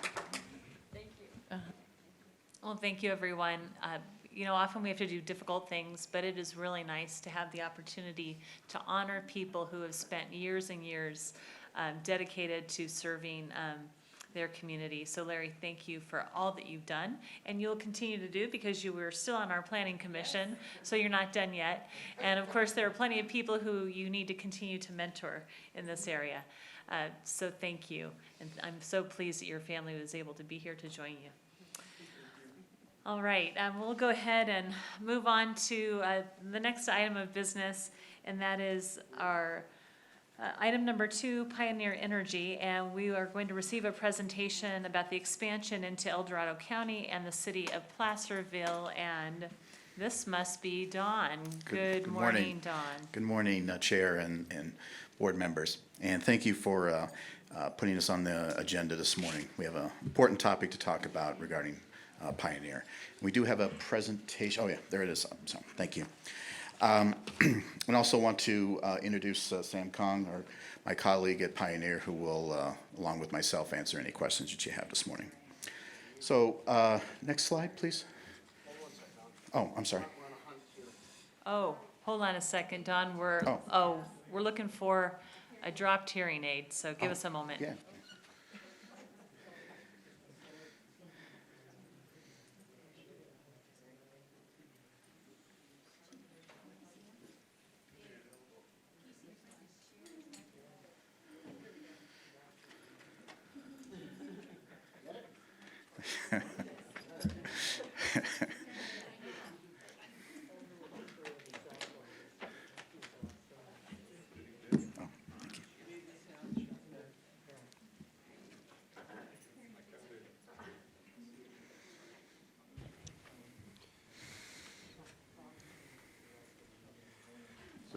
S1: Well, thank you, everyone. You know, often we have to do difficult things, but it is really nice to have the opportunity to honor people who have spent years and years dedicated to serving their community. So Larry, thank you for all that you've done, and you'll continue to do, because you were still on our planning commission, so you're not done yet. And of course, there are plenty of people who you need to continue to mentor in this area. So thank you, and I'm so pleased that your family was able to be here to join you. All right, we'll go ahead and move on to the next item of business, and that is our item number 2, Pioneer Energy, and we are going to receive a presentation about the expansion into El Dorado County and the city of Placerville, and this must be Don. Good morning, Don.
S20: Good morning, Chair and board members, and thank you for putting us on the agenda this morning. We have an important topic to talk about regarding Pioneer. We do have a presentation. Oh yeah, there it is. So, thank you. And also want to introduce Sam Kong, my colleague at Pioneer, who will, along with myself, answer any questions that you have this morning. So, next slide, please. Oh, I'm sorry.
S1: Oh, hold on a second, Don. We're looking for a dropped hearing aid, so give us a moment.
S20: Yeah.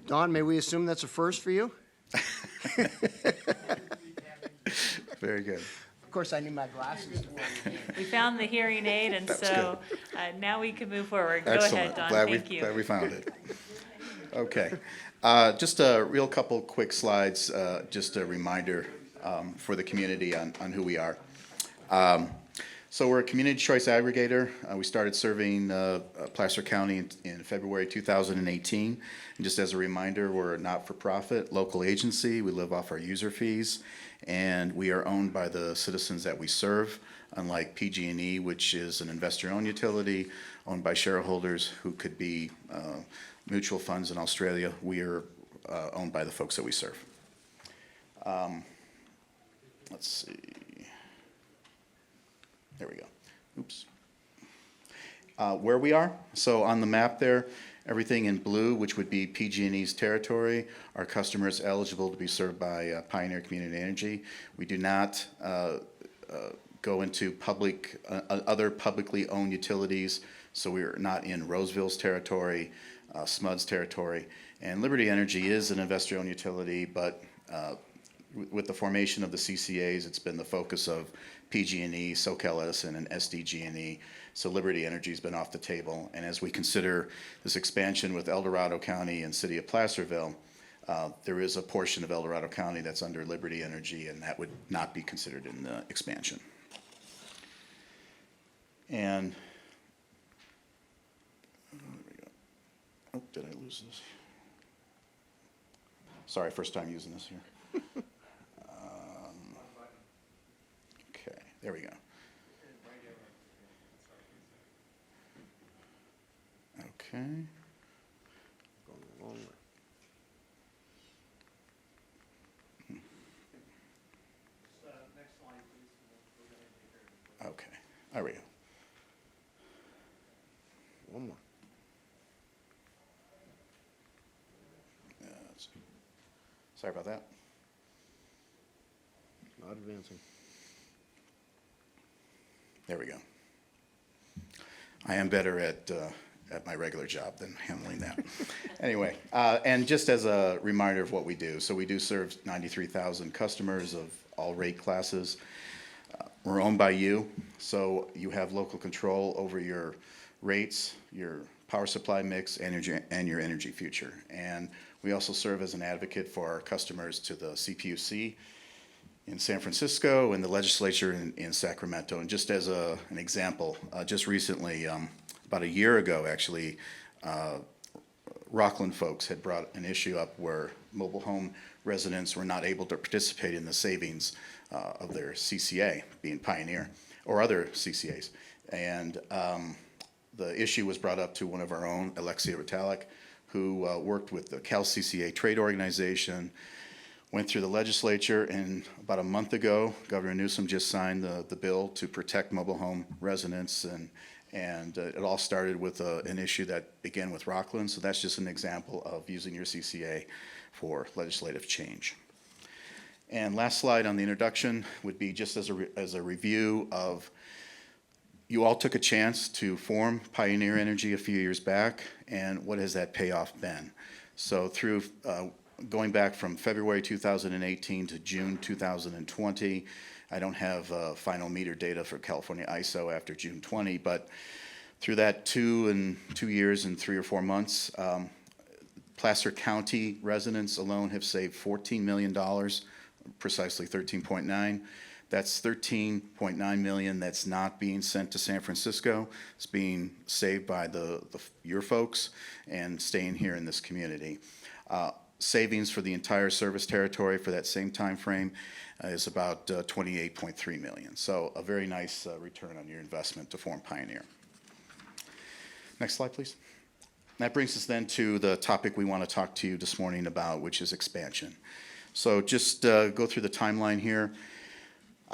S2: Don, may we assume that's a first for you?
S20: Very good.
S2: Of course, I need my glasses.
S1: We found the hearing aid, and
S20: That was
S1: so now we can move forward. Go ahead,
S20: Excellent.
S1: Don,
S20: Glad
S1: thank you.
S20: Glad we found it. Okay. Just a real couple quick slides, just a reminder for the community on who we are. So we're a community choice aggregator. We started serving Placer County in February 2018. And just as a reminder, we're a not-for-profit local agency. We live off our user fees, and we are owned by the citizens that we serve, unlike PG&E, which is an investor-owned utility owned by shareholders who could be mutual funds in Australia. We are owned by the folks that we serve. Let's see. There we go. Oops. Where we are, so on the map there, everything in blue, which would be PG&E's territory, our customers eligible to be served by Pioneer Community Energy. We do not go into other publicly owned utilities, so we are not in Roseville's territory, SMUD's territory, and Liberty Energy is an investor-owned utility, but with the formation of the CCAs, it's been the focus of PG&E, SoCal Edison, and SDG&E. So Liberty Energy's been off the table. And as we consider this expansion with El Dorado County and City of Placerville, there is a portion of El Dorado County that's under Liberty Energy, and that would not be considered in the expansion. And there we go. Oh, did I lose this? Sorry, first time using this here. Okay, there we go. Okay. Okay, there we go.
S2: One more.
S20: Let's see. Sorry about that.
S2: Not advancing.
S20: There we go. I am better at my regular job than handling that. Anyway, and just as a reminder of what we do, so we do serve 93,000 customers of all rate classes. We're owned by you, so you have local control over your rates, your power supply mix, and your energy future. And we also serve as an advocate for our customers to the CPUC in San Francisco and the legislature in Sacramento. And just as an example, just recently, about a year ago actually, Rockland folks had brought an issue up where mobile home residents were not able to participate in the savings of their CCA, being Pioneer, or other CCAs. And the issue was brought up to one of our own, Alexia Vitalik, who worked with the Cal CCA trade organization, went through the legislature, and about a month ago, Governor Newsom just signed the bill to protect mobile home residents, and it all started with an issue that began with Rockland, so that's just an example of using your CCA for legislative change. And last slide on the introduction would be just as a review of, you all took a chance to form Pioneer Energy a few years back, and what has that payoff been? So through going back from February 2018 to June 2020, I don't have final meter data for California ISO after June 20, but through that 2 years and 3 or 4 months, Placer County residents alone have saved $14 million, precisely 13.9. That's 13.9 million that's not being sent to San Francisco. It's being saved by your folks and staying here in this community. Savings for the entire service territory for that same time frame is about 28.3 million. So a very nice return on your investment to form Pioneer. Next slide, please. That brings us then to the topic we want to talk to you this morning about, which is expansion. So just go through the timeline here.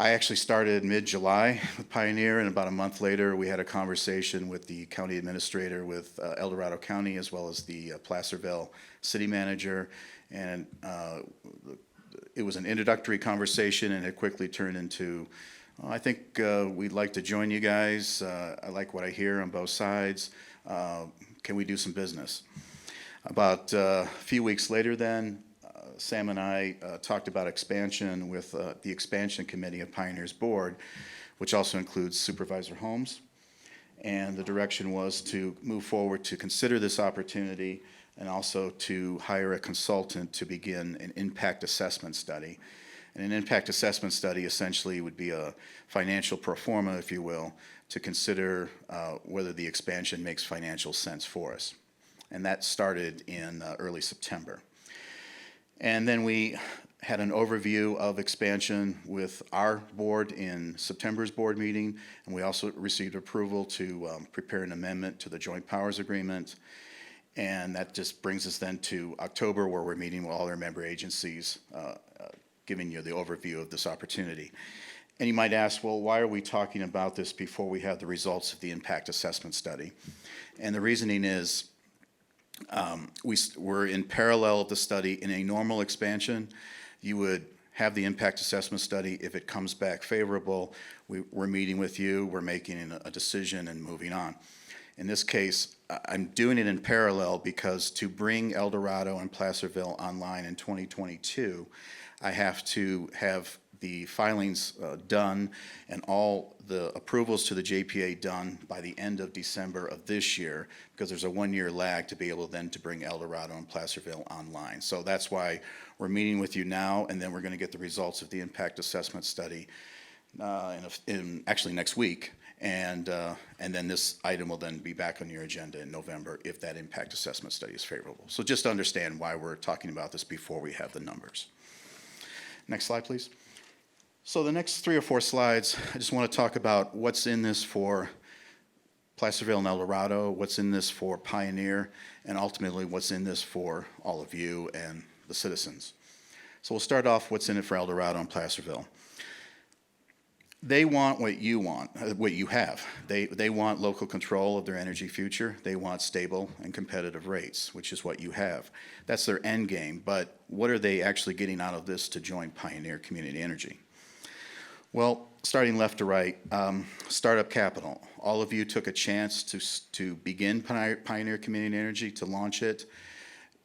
S20: I actually started mid-July with Pioneer, and about a month later, we had a conversation with the county administrator with El Dorado County, as well as the Placerville city manager, and it was an introductory conversation, and it quickly turned into, I think we'd like to join you guys. I like what I hear on both sides. Can we do some business? About a few weeks later then, Sam and I talked about expansion with the expansion committee of Pioneer's board, which also includes Supervisor Holmes. And the direction was to move forward to consider this opportunity and also to hire a consultant to begin an impact assessment study. And an impact assessment study essentially would be a financial pro forma, if you will, to consider whether the expansion makes financial sense for us. And that started in early September. And then we had an overview of expansion with our board in September's board meeting, and we also received approval to prepare an amendment to the joint powers agreement. And that just brings us then to October, where we're meeting with all our member agencies, giving you the overview of this opportunity. And you might ask, well, why are we talking about this before we have the results of the impact assessment study? And the reasoning is, we're in parallel of the study. In a normal expansion, you would have the impact assessment study. If it comes back favorable, we're meeting with you, we're making a decision and moving on. In this case, I'm doing it in parallel because to bring El Dorado and Placerville online in 2022, I have to have the filings done and all the approvals to the JPA done by the end of December of this year, because there's a one-year lag to be able then to bring El Dorado and Placerville online. So that's why we're meeting with you now, and then we're going to get the results of the impact assessment study actually next week, and then this item will then be back on your agenda in November if that impact assessment study is favorable. So just to understand why we're talking about this before we have the numbers. Next slide, please. So the next 3 or 4 slides, I just want to talk about what's in this for Placerville and El Dorado, what's in this for Pioneer, and ultimately what's in this for all of you and the citizens. So we'll start off what's in it for El Dorado and Placerville. They want what you have. They want local control of their energy future. They want stable and competitive rates, which is what you have. That's their end game, but what are they actually getting out of this to join Pioneer Community Energy? Well, starting left to right, startup capital. All of you took a chance to begin Pioneer Community Energy, to launch it.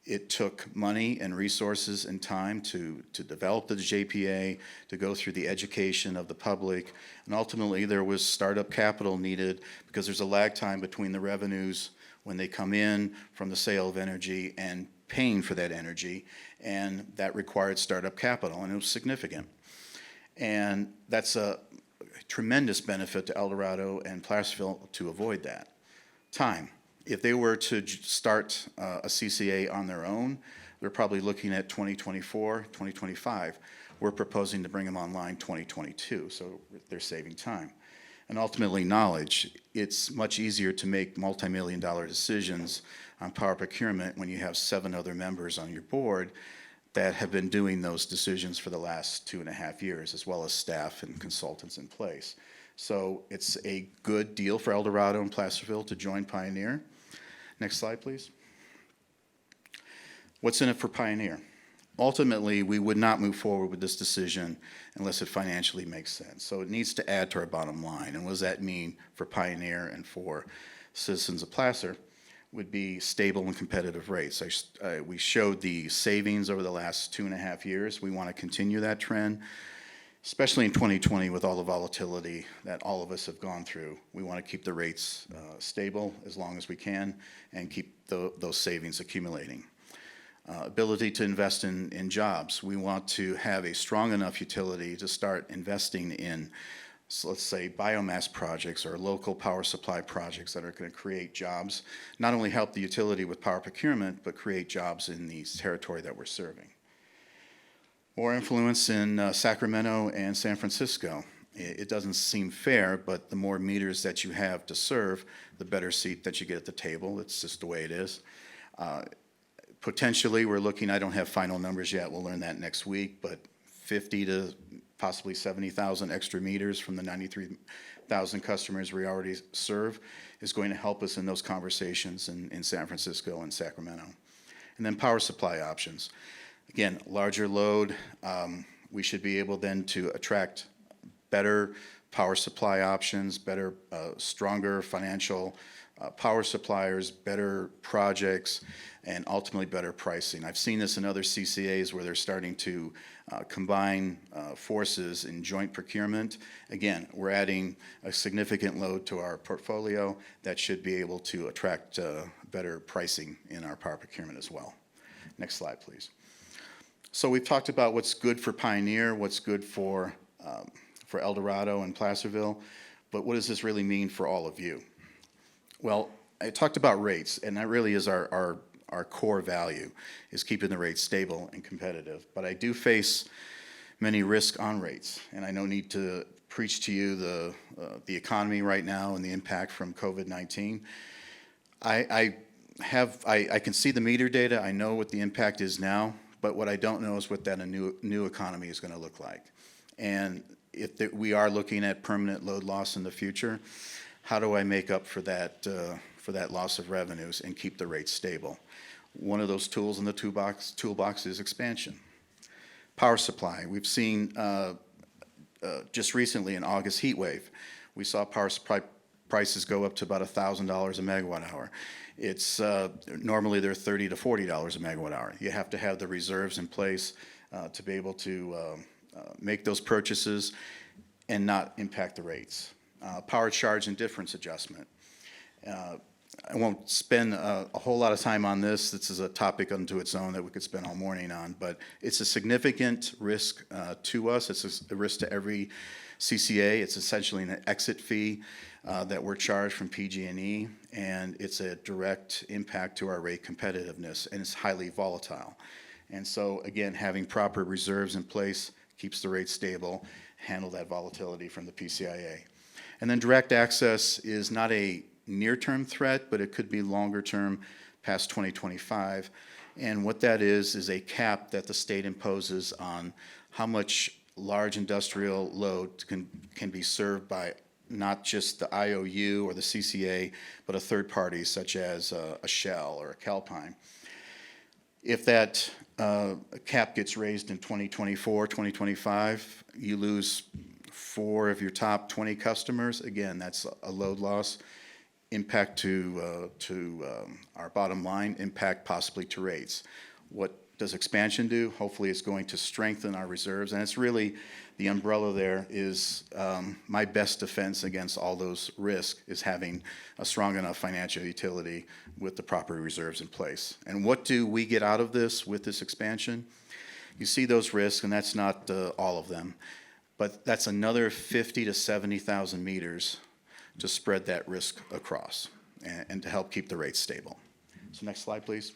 S20: It took money and resources and time to develop the JPA, to go through the education of the public, and ultimately there was startup capital needed because there's a lag time between the revenues when they come in from the sale of energy and paying for that energy, and that required startup capital, and it was significant. And that's a tremendous benefit to El Dorado and Placerville to avoid that. Time. If they were to start a CCA on their own, they're probably looking at 2024, 2025. We're proposing to bring them online 2022, so they're saving time. And ultimately, knowledge. It's much easier to make multi-million-dollar decisions on power procurement when you have 7 other members on your board that have been doing those decisions for the last 2.5 years, as well as staff and consultants in place. So it's a good deal for El Dorado and Placerville to join Pioneer. Next slide, please. What's in it for Pioneer? Ultimately, we would not move forward with this decision unless it financially makes sense. So it needs to add to our bottom line. And what does that mean for Pioneer and for citizens of Placer? Would be stable and competitive rates. We showed the savings over the last 2.5 years. We want to continue that trend, especially in 2020 with all the volatility that all of us have gone through. We want to keep the rates stable as long as we can and keep those savings accumulating. Ability to invest in jobs. We want to have a strong enough utility to start investing in, so let's say, biomass projects or local power supply projects that are going to create jobs, not only help the utility with power procurement, but create jobs in the territory that we're serving. More influence in Sacramento and San Francisco. It doesn't seem fair, but the more meters that you have to serve, the better seat that you get at the table. It's just the way it is. Potentially, we're looking, I don't have final numbers yet, we'll learn that next week, but 50 to possibly 70,000 extra meters from the 93,000 customers we already serve is going to help us in those conversations in San Francisco and Sacramento. And then power supply options. Again, larger load, we should be able then to attract better power supply options, better, stronger financial power suppliers, better projects, and ultimately better pricing. I've seen this in other CCAs where they're starting to combine forces in joint procurement. Again, we're adding a significant load to our portfolio that should be able to attract better pricing in our power procurement as well. Next slide, please. So we've talked about what's good for Pioneer, what's good for El Dorado and Placerville, but what does this really mean for all of you? Well, I talked about rates, and that really is our core value, is keeping the rates stable and competitive. But I do face many risks on rates, and I don't need to preach to you the economy right now and the impact from COVID-19. I can see the meter data. I know what the impact is now, but what I don't know is what that new economy is going to look like. And if we are looking at permanent load loss in the future, how do I make up for that loss of revenues and keep the rates stable? One of those tools in the toolbox is expansion. Power supply. We've seen just recently an August heat wave, we saw power supply prices go up to about $1,000 a megawatt hour. It's normally they're $30 to $40 a megawatt hour. You have to have the reserves in place to be able to make those purchases and not impact the rates. Power charge and difference adjustment. I won't spend a whole lot of time on this. This is a topic unto its own that we could spend all morning on, but it's a significant risk to us. It's a risk to every CCA. It's essentially an exit fee that we're charged from PG&E, and it's a direct impact to our rate competitiveness, and it's highly volatile. And so, again, having proper reserves in place keeps the rate stable, handle that volatility from the PCIA. And then direct access is not a near-term threat, but it could be longer-term, past 2025. And what that is a cap that the state imposes on how much large industrial load can be served by not just the IOU or the CCA, but a third party such as a Shell or a Calpine. If that cap gets raised in 2024, 2025, you lose 4 of your top 20 customers. Again, that's a load loss. Impact to our bottom line, impact possibly to rates. What does expansion do? Hopefully it's going to strengthen our reserves, and it's really, the umbrella there is my best defense against all those risks is having a strong enough financial utility with the proper reserves in place. And what do we get out of this with this expansion? You see those risks, and that's not all of them, but that's another 50 to 70,000 meters to spread that risk across and to help keep the rates stable. So next slide, please.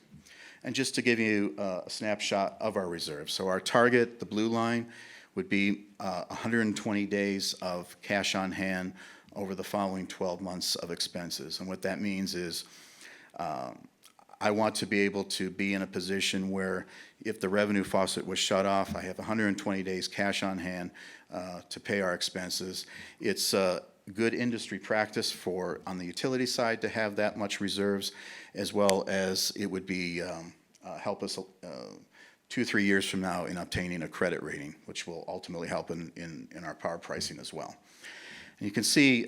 S20: And just to give you a snapshot of our reserves. So our target, the blue line, would be 120 days of cash on hand over the following 12 months of expenses. And what that means is I want to be able to be in a position where if the revenue faucet was shut off, I have 120 days cash on hand to pay our expenses. It's good industry practice for on the utility side to have that much reserves, as well as it would be help us 2-3 years from now in obtaining a credit rating, which will ultimately help in our power pricing as well. And you can see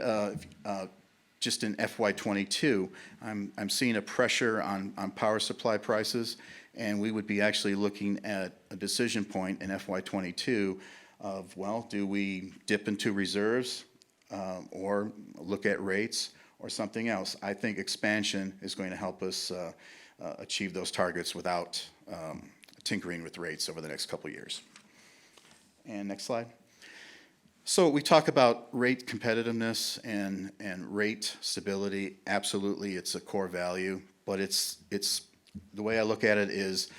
S20: just in FY22, I'm seeing a pressure on power supply prices, and we would be actually looking at a decision point in FY22 of, well, do we dip into reserves or look at rates or something else? I think expansion is going to help us achieve those targets without tinkering with rates over the next couple of years. And next slide. So we talk about rate competitiveness and rate stability. Absolutely, it's a core value, but it's the way I look at it is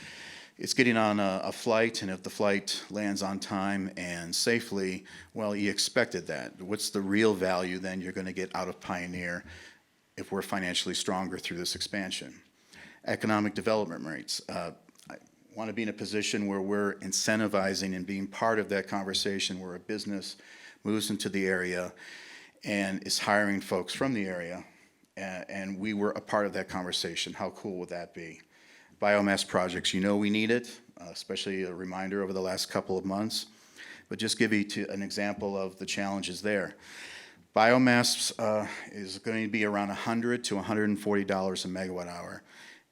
S20: it's getting on a flight, and if the flight lands on time and safely, well, you expected that. What's the real value then you're going to get out of Pioneer if we're financially stronger through this expansion? Economic development rates. want to be in a position where we're incentivizing and being part of that conversation where a business moves into the area and is hiring folks from the area, and we were a part of that conversation. How cool would that be? Biomass projects, you know we need it, especially a reminder over the last couple of months. But just give you an example of the challenges there. Biomass is going to be around $100 to $140 a megawatt hour.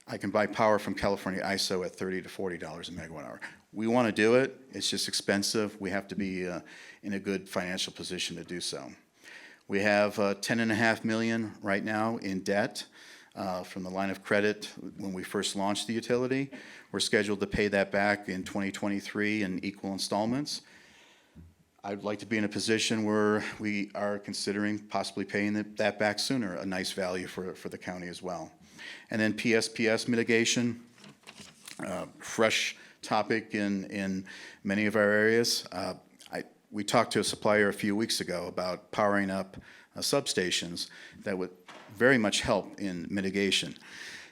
S20: I can buy power from California ISO at $30 to $40 a megawatt hour. We want to do it. It's just expensive. We have to be in a good financial position to do so. We have $10.5 million right now in debt from the line of credit when we first launched the utility. We're scheduled to pay that back in 2023 in equal installments. I'd like to be in a position where we are considering possibly paying that back sooner, a nice value for the county as well. And then PSPS mitigation, fresh topic in many of our areas. We talked to a supplier a few weeks ago about powering up substations that would very much help in mitigation.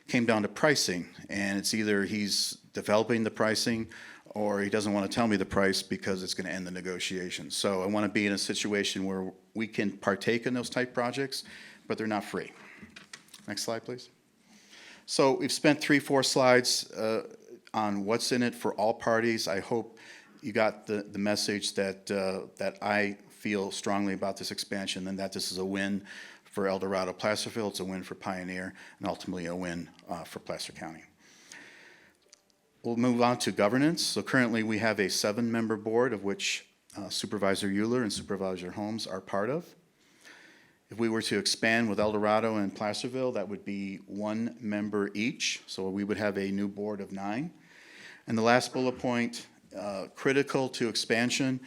S20: Came down to pricing, and it's either he's developing the pricing or he doesn't want to tell me the price because it's going to end the negotiation. So I want to be in a situation where we can partake in those type projects, but they're not free. Next slide, please. So we've spent 3-4 slides on what's in it for all parties. I hope you got the message that I feel strongly about this expansion, and that this is a win for El Dorado Placerville, it's a win for Pioneer, and ultimately a win for Placer County. We'll move on to governance. So currently we have a 7-member board, of which Supervisor Euler and Supervisor Holmes are part of. If we were to expand with El Dorado and Placerville, that would be 1 member each, so we would have a new board of 9. And the last bullet point, critical to expansion,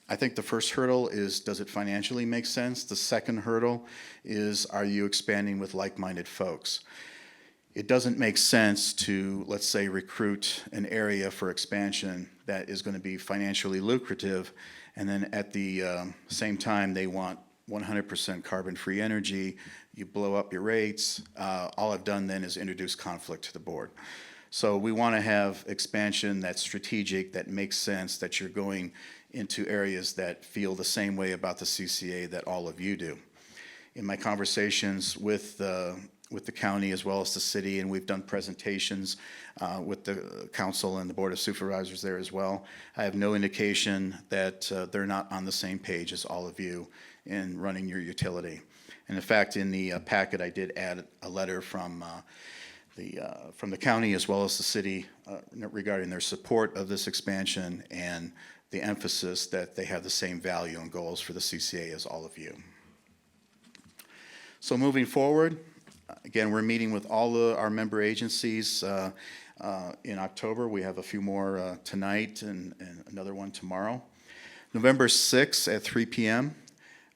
S20: I think the first hurdle is, does it financially make sense? The second hurdle is, are you expanding with like-minded folks? It doesn't make sense to, let's say, recruit an area for expansion that is going to be financially lucrative, and then at the same time they want 100% carbon-free energy, you blow up your rates. All I've done then is introduce conflict to the board. So we want to have expansion that's strategic, that makes sense, that you're going into areas that feel the same way about the CCA that all of you do. In my conversations with the county as well as the city, and we've done presentations with the council and the Board of Supervisors there as well, I have no indication that they're not on the same page as all of you in running your utility. And in fact, in the packet, I did add a letter from the county as well as the city regarding their support of this expansion and the emphasis that they have the same value and goals for the CCA as all of you. So moving forward, again, we're meeting with all our member agencies in October. We have a few more tonight and another one tomorrow. November 6th at 3 p.m.,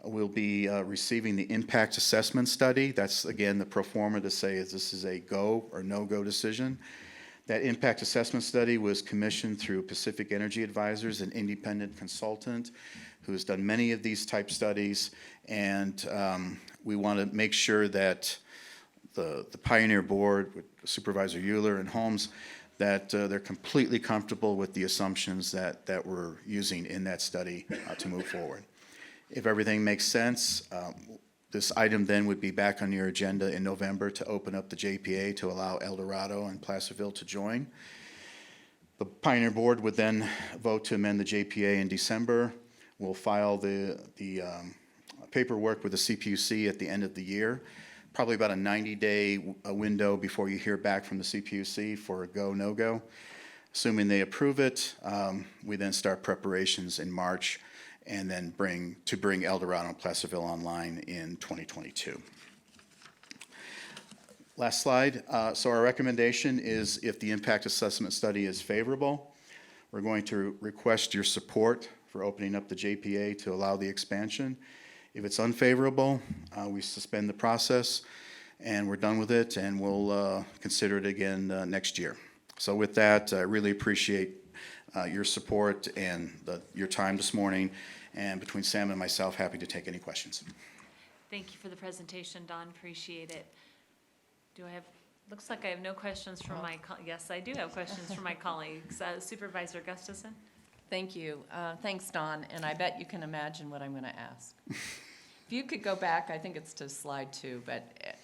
S20: we'll be receiving the impact assessment study. That's, again, the pro forma to say if this is a go or no-go decision. That impact assessment study was commissioned through Pacific Energy Advisors, an independent consultant who has done many of these type studies, and we want to make sure that the Pioneer Board with Supervisor Euler and Holmes, that they're completely comfortable with the assumptions that we're using in that study to move forward. If everything makes sense, this item then would be back on your agenda in November to open up the JPA to allow El Dorado and Placerville to join. The Pioneer Board would then vote to amend the JPA in December. We'll file the paperwork with the CPUC at the end of the year. Probably about a 90-day window before you hear back from the CPUC for a go, no-go. Assuming they approve it, we then start preparations in March and then bring El Dorado and Placerville online in 2022. Last slide. So our recommendation is, if the impact assessment study is favorable, we're going to request your support for opening up the JPA to allow the expansion. If it's unfavorable, we suspend the process and we're done with it, and we'll consider it again next year. So with that, I really appreciate your support and your time this morning. And between Sam and myself, happy to take any questions.
S1: Thank you for the presentation, Don. Appreciate it. Do I have Looks like I have no questions from my, yes, I do have questions from my colleagues. Supervisor Gustafson?
S11: Thank you. Thanks, Don, and I bet you can imagine what I'm going to ask. If you could go back, I think it's to slide 2, but,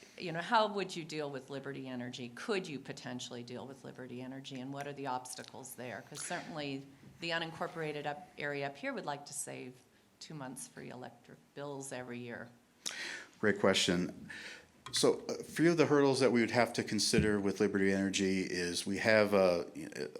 S11: how would you deal with Liberty Energy? Could you potentially deal with Liberty Energy, and what are the obstacles there? Because certainly the unincorporated area up here would like to save 2 months free electric bills every year.
S20: Great question. So a few of the hurdles that we would have to consider with Liberty Energy is we have a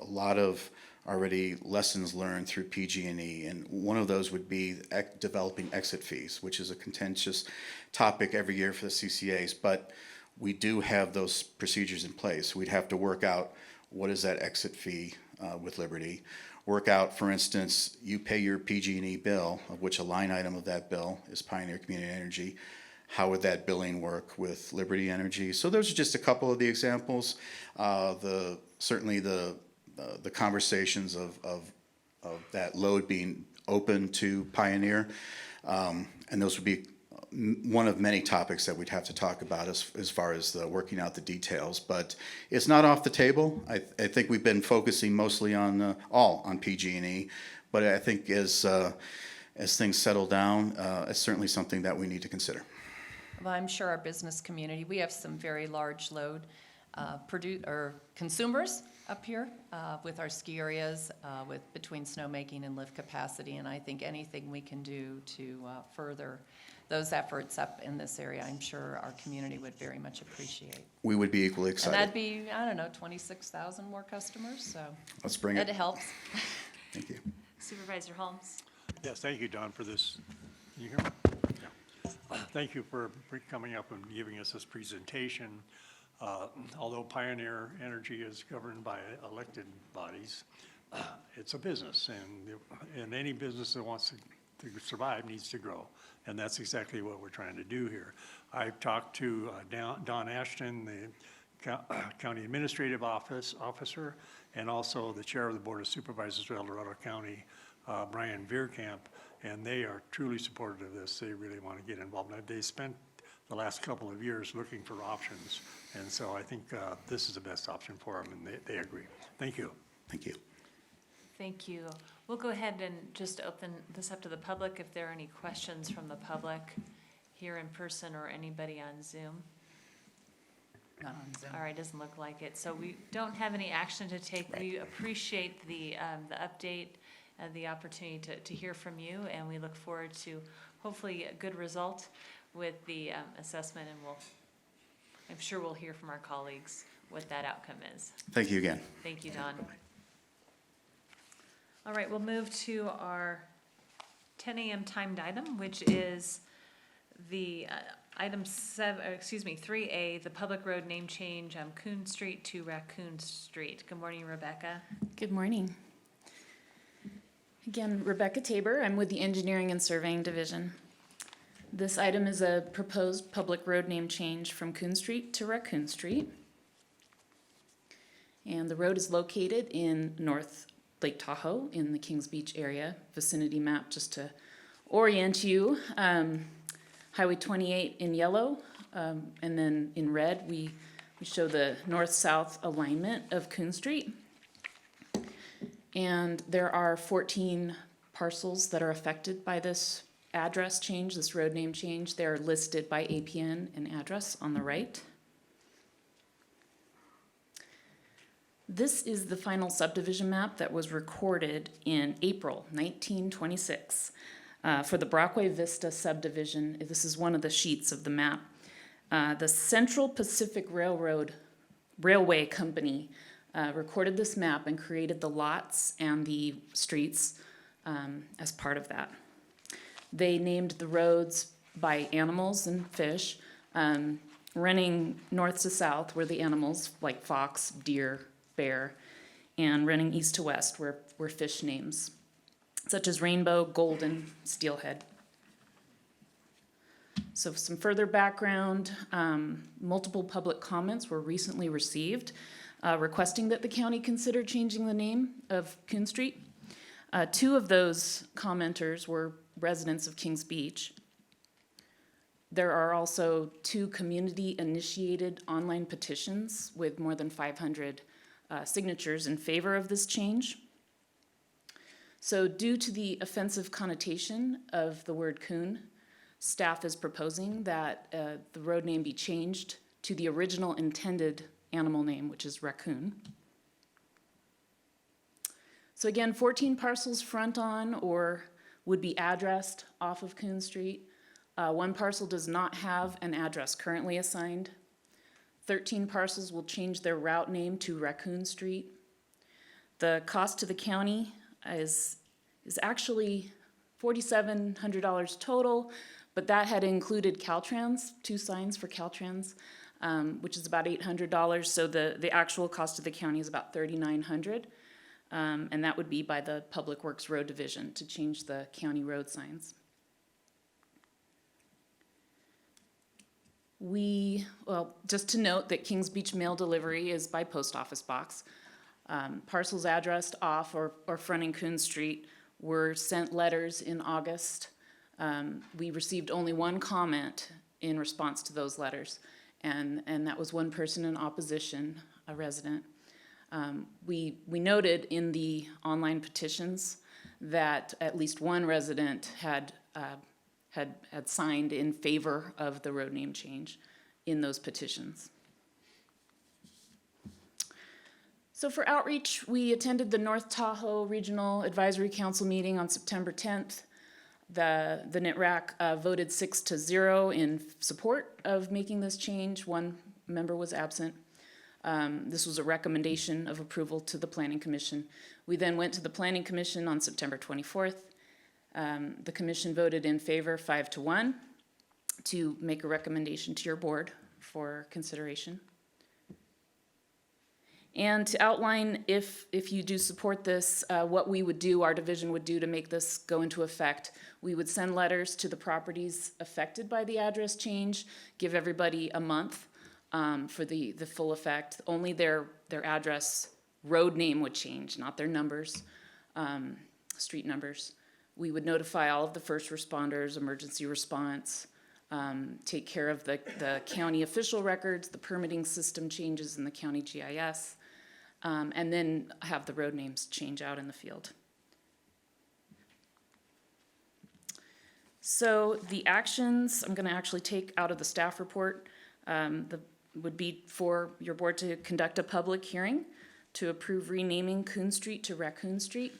S20: lot of already lessons learned through PG&E, and one of those would be developing exit fees, which is a contentious topic every year for the CCAs, but we do have those procedures in place. We'd have to work out what is that exit fee with Liberty, work out, for instance, you pay your PG&E bill, of which a line item of that bill is Pioneer Community Energy. How would that billing work with Liberty Energy? So those are just a couple of the examples. Certainly the conversations of that load being open to Pioneer, and those would be one of many topics that we'd have to talk about as far as working out the details. But it's not off the table. I think we've been focusing mostly on PG&E, but I think as things settle down, it's certainly something that we need to consider.
S11: Well, I'm sure our business community, we have some very large load consumers up here with our ski areas, between snowmaking and lift capacity, and I think anything we can do to further those efforts up in this area, I'm sure our community would very much appreciate.
S20: We would be equally excited.
S11: And that'd be, 26,000 more customers, so.
S20: Let's bring it.
S11: It helps.
S20: Thank you.
S1: Supervisor Holmes?
S13: Yes, thank you, Don, for this. Can you hear me? Yeah. Thank you for coming up and giving us this presentation. Although Pioneer Energy is governed by elected bodies, it's a business, and any business that wants to survive needs to grow, and that's exactly what we're trying to do here. I've talked to Don Ashton, the County Administrative Officer, and also the Chair of the Board of Supervisors of El Dorado County, Brian Veerkamp, and they are truly supportive of this. They really want to get involved. They spent the last couple of years looking for options, and so I think this is the best option for them, and they agree. Thank you.
S20: Thank you.
S1: Thank you. We'll go ahead and just open this up to the public if there are any questions from the public here in person or anybody on Zoom.
S11: Not on Zoom.
S1: All right, doesn't look like it. So we don't have any action to take. We appreciate the update and the opportunity to hear from you, and we look forward to hopefully a good result with the assessment, and I'm sure we'll hear from our colleagues what that outcome is.
S20: Thank you again.
S1: Thank you, Don. All right, we'll move to our 10 a.m. timed item, which is the item 3A, the public road name change on Coon Street to Raccoon Street. Good morning, Rebecca.
S21: Good morning. Again, Rebecca Tabor. I'm with the Engineering and Surveying Division. This item is a proposed public road name change from Coon Street to Raccoon Street. And the road is located in North Lake Tahoe in the Kings Beach area. Vicinity map, just to orient you. Highway 28 in yellow, and then in red, we show the north-south alignment of Coon Street. And there are 14 parcels that are affected by this address change, this road name change. They're listed by APN and address on the right. This is the final subdivision map that was recorded in April 1926 for the Brockway Vista subdivision. This is one of the sheets of the map. The Central Pacific Railway Company recorded this map and created the lots and the streets as part of that. They named the roads by animals and fish. Running north to south were the animals like fox, deer, bear, and running east to west were fish names, such as rainbow, golden, steelhead. So some further background, multiple public comments were recently received requesting that the county consider changing the name of Coon Street. Two of those commenters were residents of Kings Beach. There are also 2 community-initiated online petitions with more than 500 signatures in favor of this change. So due to the offensive connotation of the word coon, staff is proposing that the road name be changed to the original intended animal name, which is raccoon. So again, 14 parcels front on or would be addressed off of Coon Street. 1 parcel does not have an address currently assigned. 13 parcels will change their route name to Raccoon Street. The cost to the county is actually $4,700 total, but that had included Caltrans, 2 signs for Caltrans, which is about $800. So the actual cost to the county is about $3,900. And that would be by the Public Works Road Division to change the county road signs. Just to note that Kings Beach mail delivery is by post office box. Parcels addressed off or fronting Coon Street were sent letters in August. We received only 1 comment in response to those letters, and that was 1 person in opposition, a resident. We noted in the online petitions that at least 1 resident had signed in favor of the road name change in those petitions. So for outreach, we attended the North Tahoe Regional Advisory Council meeting on September 10th. The NITRAC voted 6-0 in support of making this change. 1 member was absent. This was a recommendation of approval to the Planning Commission. We then went to the Planning Commission on September 24th. The commission voted in favor 5-1 to make a recommendation to your board for consideration. And to outline, if you do support this, what we would do, our division would do to make this go into effect, we would send letters to the properties affected by the address change, give everybody a month for the full effect. Only their address road name would change, not their numbers, street numbers. We would notify all of the first responders, emergency response, take care of the county official records, the permitting system changes in the county GIS, and then have the road names change out in the field. So the actions I'm going to actually take out of the staff report would be for your board to conduct a public hearing to approve renaming Coon Street to Raccoon Street,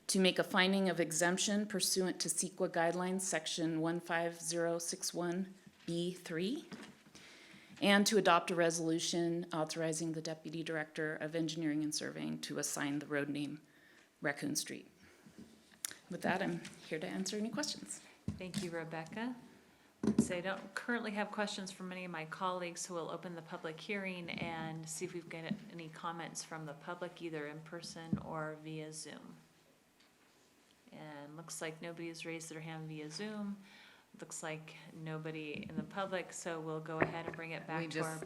S21: to make a finding of exemption pursuant to CEQA guidelines section 15061B3, and to adopt a resolution authorizing the Deputy Director of Engineering and Surveying to assign the road name Raccoon Street. With that, I'm here to answer any questions.
S1: Thank you, Rebecca. So I don't currently have questions from any of my colleagues, so we'll open the public hearing and see if we've got any comments from the public, either in person or via Zoom. And looks like nobody has raised their hand via Zoom. Looks like nobody in the public, so we'll go ahead and bring it back to our...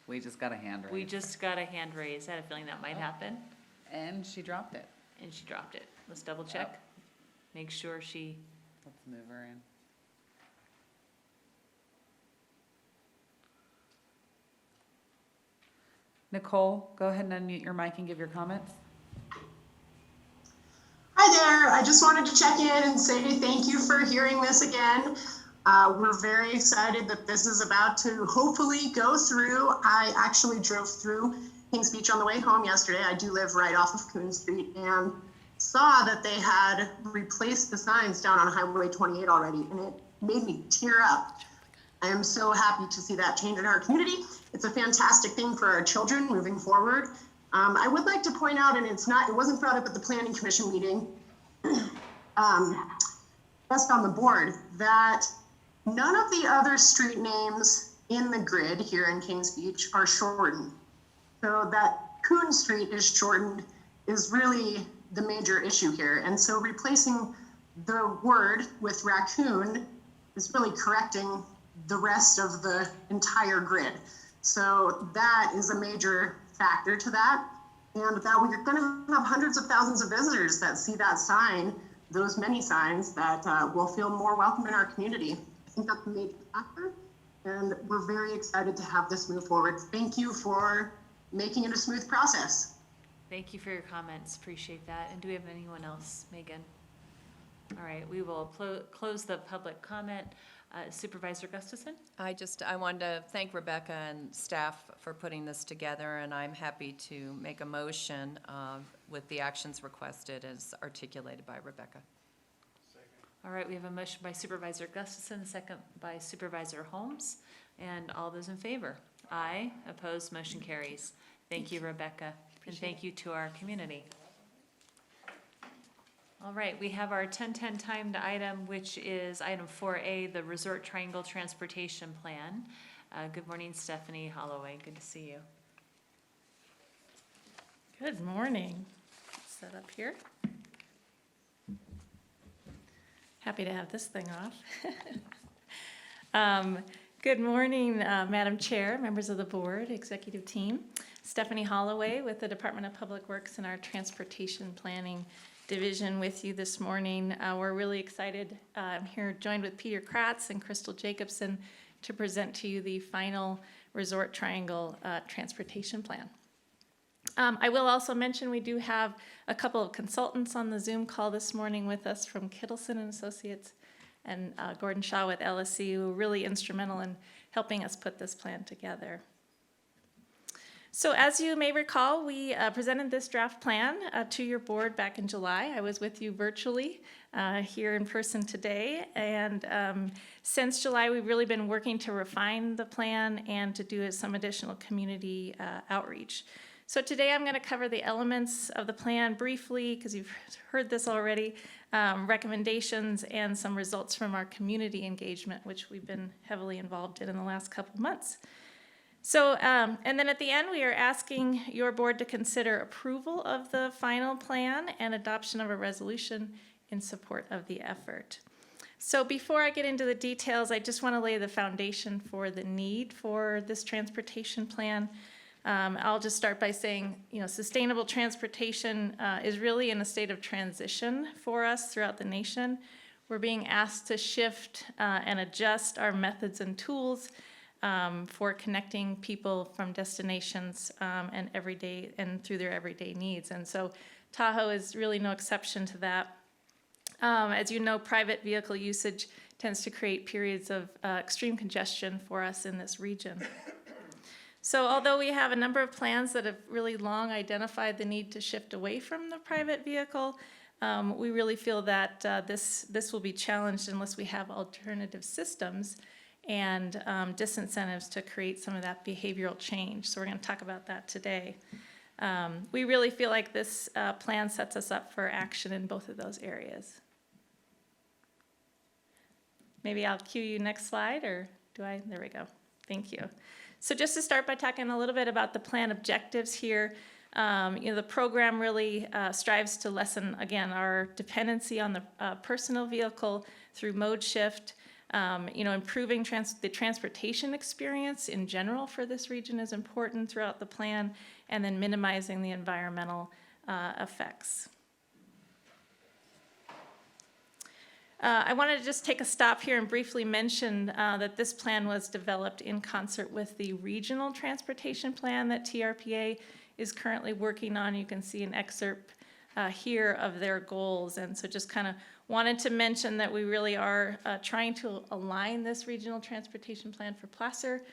S3: We just got a hand raise.
S1: We just got a hand raise. I had a feeling that might happen.
S3: And she dropped it.
S1: And she dropped it. Let's double check. Make sure she...
S3: Let's move her in.
S4: Nicole, go ahead and unmute your mic and give your comments.
S22: Hi there. I just wanted to check in and say thank you for hearing this again. We're very excited that this is about to hopefully go through. I actually drove through Kings Beach on the way home yesterday. I do live right off of Coon Street and saw that they had replaced the signs down on Highway 28 already, and it made me tear up. I am so happy to see that change in our community. It's a fantastic thing for our children moving forward. I would like to point out, and it wasn't brought up at the Planning Commission meeting, just on the board, that none of the other street names in the grid here in Kings Beach are shortened. So that Coon Street is shortened is really the major issue here. And so replacing the word with raccoon is really correcting the rest of the entire grid. So that is a major factor to that. And that we're going to have hundreds of thousands of visitors that see that sign, those many signs, that will feel more welcome in our community. I think that's a major factor. And we're very excited to have this move forward. Thank you for making it a smooth process.
S1: Thank you for your comments, appreciate that. And do we have anyone else, Megan? All right, we will close the public comment. Supervisor Gustafson?
S11: I wanted to thank Rebecca and staff for putting this together, and I'm happy to make a motion with the actions requested as articulated by Rebecca.
S1: All right, we have a motion by Supervisor Gustafson, a second by Supervisor Holmes, and all those in favor? Aye, opposed, motion carries. Thank you, Rebecca, and thank you to our community. All right, we have our 10-10 timed item, which is item 4A, the Resort Triangle Transportation Plan. Good morning, Stephanie Holloway, good to see you.
S5: Good morning. Set up here. Happy to have this thing off. Good morning, Madam Chair, members of the board, executive team. Stephanie Holloway with the Department of Public Works and our Transportation Planning Division with you this morning. We're really excited. I'm here joined with Peter Kratz and Crystal Jacobson to present to you the final Resort Triangle Transportation Plan. I will also mention we do have a couple of consultants on the Zoom call this morning with us from Kittleson and Associates and Gordon Shaw with LSC, who were really instrumental in helping us put this plan together. So as you may recall, we presented this draft plan to your board back in July. I was with you virtually here in person today. And since July, we've really been working to refine the plan and to do some additional community outreach. So today I'm going to cover the elements of the plan briefly, because you've heard this already, recommendations and some results from our community engagement, which we've been heavily involved in the last couple of months. So, and then at the end, we are asking your board to consider approval of the final plan and adoption of a resolution in support of the effort. So before I get into the details, I just want to lay the foundation for the need for this transportation plan. I'll just start by saying, sustainable transportation is really in a state of transition for us throughout the nation. We're being asked to shift and adjust our methods and tools for connecting people from destinations and everyday and through their everyday needs. And so Tahoe is really no exception to that. As you know, private vehicle usage tends to create periods of extreme congestion for us in this region. So although we have a number of plans that have really long identified the need to shift away from the private vehicle, we really feel that this will be challenged unless we have alternative systems and disincentives to create some of that behavioral change. So we're going to talk about that today. We really feel like this plan sets us up for action in both of those areas. Maybe I'll cue you next slide, or do I? There we go. Thank you. So just to start by talking a little bit about the plan objectives here, the program really strives to lessen, again, our dependency on the personal vehicle through mode shift. Improving the transportation experience in general for this region is important throughout the plan, and then minimizing the environmental effects. I wanted to just take a stop here and briefly mention that this plan was developed in concert with the regional transportation plan that TRPA is currently working on. You can see an excerpt here of their goals, and so just kind of wanted to mention that we really are trying to align this regional transportation plan for Placer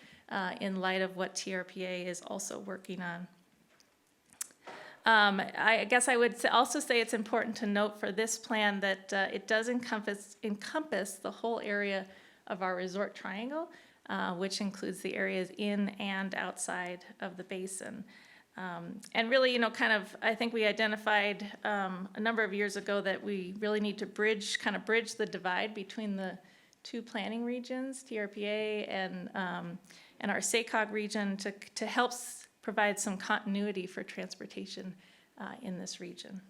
S5: in light of what TRPA is also working on. I guess I would also say it's important to note for this plan that it does encompass the whole area of our resort triangle, which includes the areas in and outside of the basin. And really, I think we identified a number of years ago that we really need to bridge the divide between the two planning regions, TRPA and our SACOG region, to help provide some continuity for transportation in this region.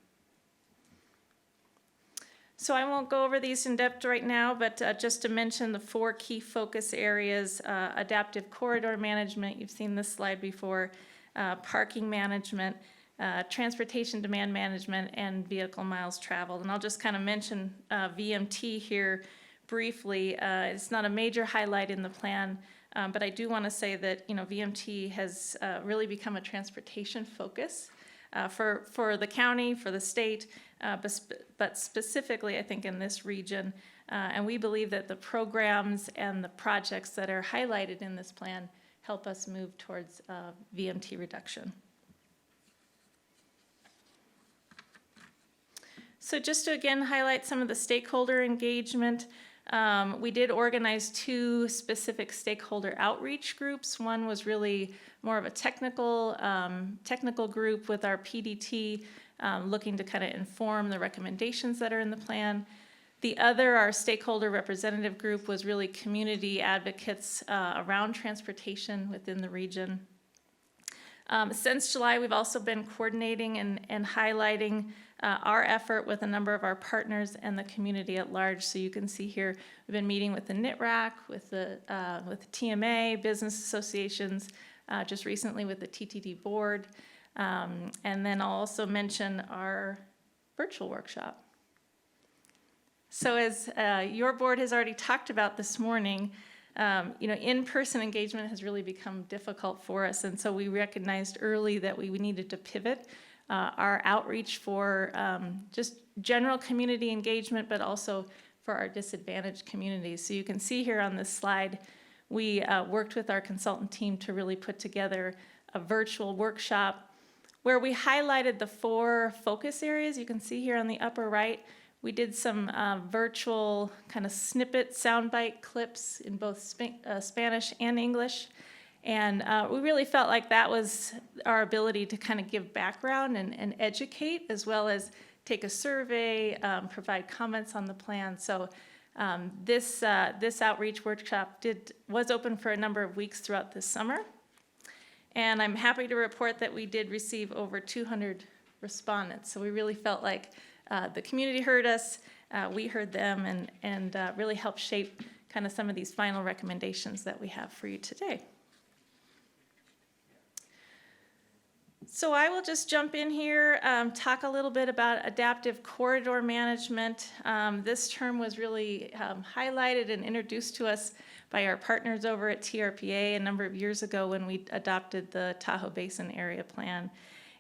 S5: So I won't go over these in depth right now, but just to mention the 4 key focus areas: adaptive corridor management, you've seen this slide before, parking management, transportation demand management, and vehicle miles traveled. And I'll just kind of mention VMT here briefly. It's not a major highlight in the plan, but I do want to say that, VMT has really become a transportation focus for the county, for the state, but specifically, I think, in this region. And we believe that the programs and the projects that are highlighted in this plan help us move towards VMT reduction. So just to again highlight some of the stakeholder engagement, we did organize 2 specific stakeholder outreach groups. One was really more of a technical group with our PDT looking to kind of inform the recommendations that are in the plan. The other, our stakeholder representative group, was really community advocates around transportation within the region. Since July, we've also been coordinating and highlighting our effort with a number of our partners and the community at large. So you can see here, we've been meeting with the NITRAC, with the TMA, business associations, just recently with the TTD board. And then I'll also mention our virtual workshop. So as your board has already talked about this morning, in-person engagement has really become difficult for us. And so we recognized early that we needed to pivot our outreach for just general community engagement, but also for our disadvantaged communities. So you can see here on this slide, we worked with our consultant team to really put together a virtual workshop where we highlighted the 4 focus areas. You can see here on the upper right, we did some virtual kind of snippet soundbite clips in both Spanish and English. And we really felt like that was our ability to kind of give background and educate, as well as take a survey, provide comments on the plan. So this outreach workshop was open for a number of weeks throughout this summer. And I'm happy to report that we did receive over 200 respondents. So we really felt like the community heard us, we heard them, and really helped shape kind of some of these final recommendations that we have for you today. So I will just jump in here, talk a little bit about adaptive corridor management. This term was really highlighted and introduced to us by our partners over at TRPA a number of years ago when we adopted the Tahoe Basin Area Plan.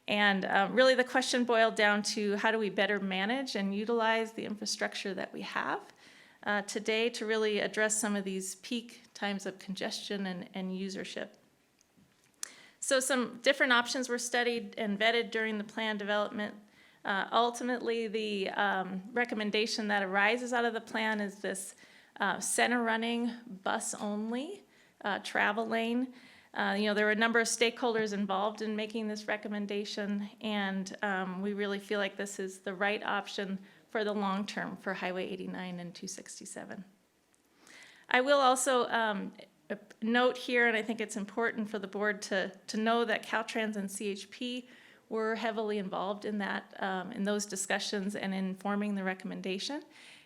S5: And really the question boiled down to how do we better manage and utilize the infrastructure that we have today to really address some of these peak times of congestion and usership. So some different options were studied and vetted during the plan development. Ultimately, the recommendation that arises out of the plan is this center running, bus only travel lane. There were a number of stakeholders involved in making this recommendation, and we really feel like this is the right option for the long term for Highway 89 and 267. I will also note here, and I think it's important for the board to know that Caltrans and CHP were heavily involved in in those discussions and in forming the recommendation.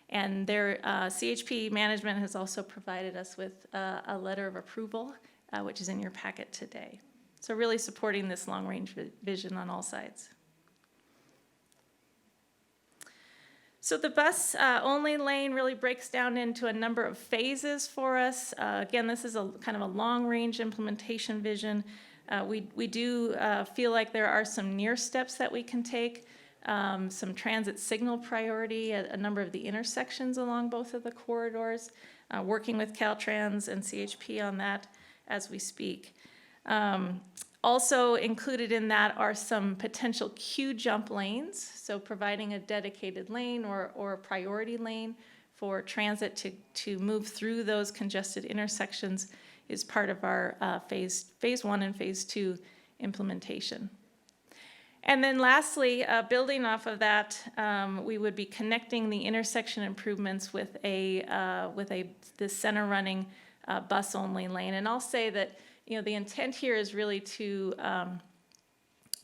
S5: And their CHP management has also provided us with a letter of approval, which is in your packet today. So really supporting this long-range vision on all sides. So the bus only lane really breaks down into a number of phases for us. Again, this is a kind of a long-range implementation vision. We do feel like there are some near steps that we can take, some transit signal priority at a number of the intersections along both of the corridors, working with Caltrans and CHP on that as we speak. Also included in that are some potential queue jump lanes, so providing a dedicated lane or a priority lane for transit to move through those congested intersections is part of our phase 1 and phase 2 implementation. And then lastly, building off of that, we would be connecting the intersection improvements with this center running bus only lane. And I'll say that the intent here is really to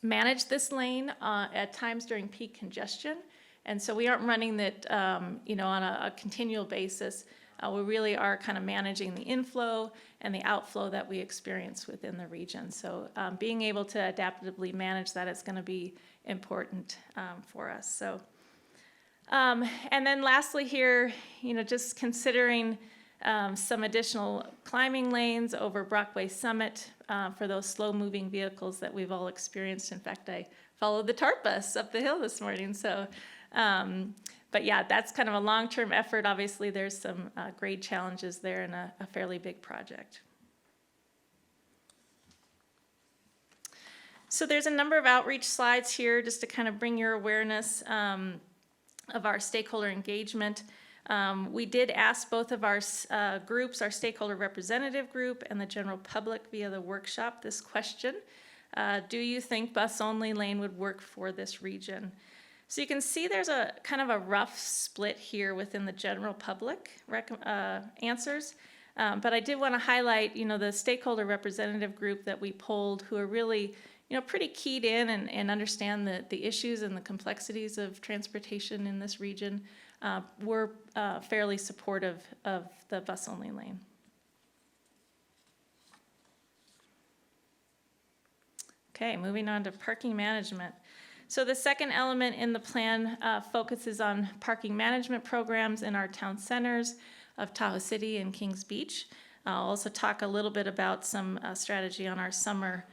S5: manage this lane at times during peak congestion. And so we aren't running that on a continual basis. We really are kind of managing the inflow and the outflow that we experience within the region. So being able to adaptively manage that is going to be important for us. So And then lastly here, just considering some additional climbing lanes over Brockway Summit for those slow-moving vehicles that we've all experienced. In fact, I followed the TARP bus up the hill this morning. So, but yeah, that's kind of a long-term effort. Obviously, there's some grade challenges there and a fairly big project. So there's a number of outreach slides here just to kind of bring your awareness of our stakeholder engagement. We did ask both of our groups, our stakeholder representative group and the general public via the workshop, this question. Do you think bus-only lane would work for this region? So you can see there's a kind of a rough split here within the general public answers. But I did want to highlight, the stakeholder representative group that we polled, who are really, pretty keyed in and understand the issues and the complexities of transportation in this region. Were fairly supportive of the bus-only lane. Okay, moving on to parking management. So the second element in the plan focuses on parking management programs in our town centers of Tahoe City and Kings Beach. I'll also talk a little bit about some strategy on our summer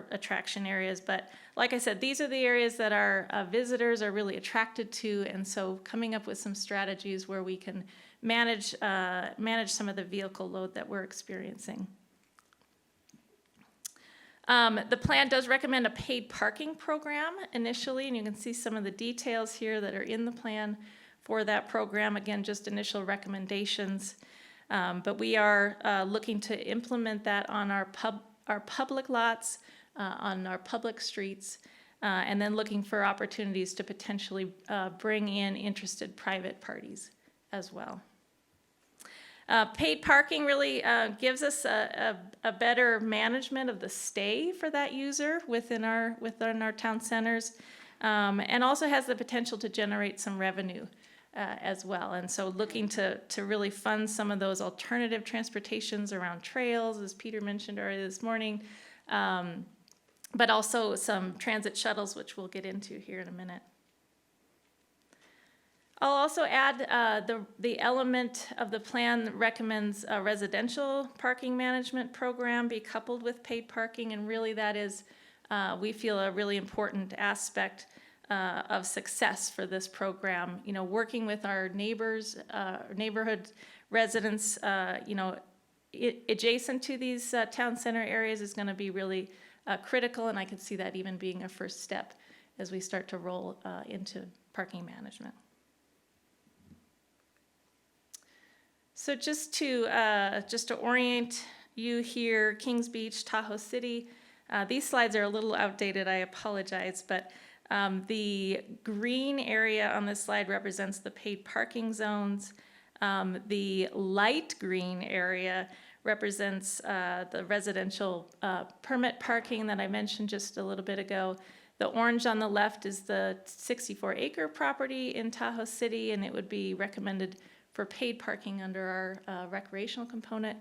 S5: attraction areas. But like I said, these are the areas that our visitors are really attracted to, and so coming up with some strategies where we can manage some of the vehicle load that we're experiencing. The plan does recommend a paid parking program initially, and you can see some of the details here that are in the plan for that program. Again, just initial recommendations. But we are looking to implement that on our public lots, on our public streets, and then looking for opportunities to potentially bring in interested private parties as well. Paid parking really gives us a better management of the stay for that user within our town centers, and also has the potential to generate some revenue as well. And so looking to really fund some of those alternative transportations around trails, as Peter mentioned earlier this morning, but also some transit shuttles, which we'll get into here in a minute. I'll also add the element of the plan that recommends a residential parking management program be coupled with paid parking, and really that is, we feel, a really important aspect of success for this program. Working with our neighbors, neighborhood residents, adjacent to these town center areas is going to be really critical, and I could see that even being a first step as we start to roll into parking management. So just to orient you here, Kings Beach, Tahoe City. These slides are a little outdated, I apologize, but the green area on this slide represents the paid parking zones. The light green area represents the residential permit parking that I mentioned just a little bit ago. The orange on the left is the 64-acre property in Tahoe City, and it would be recommended for paid parking under our recreational component.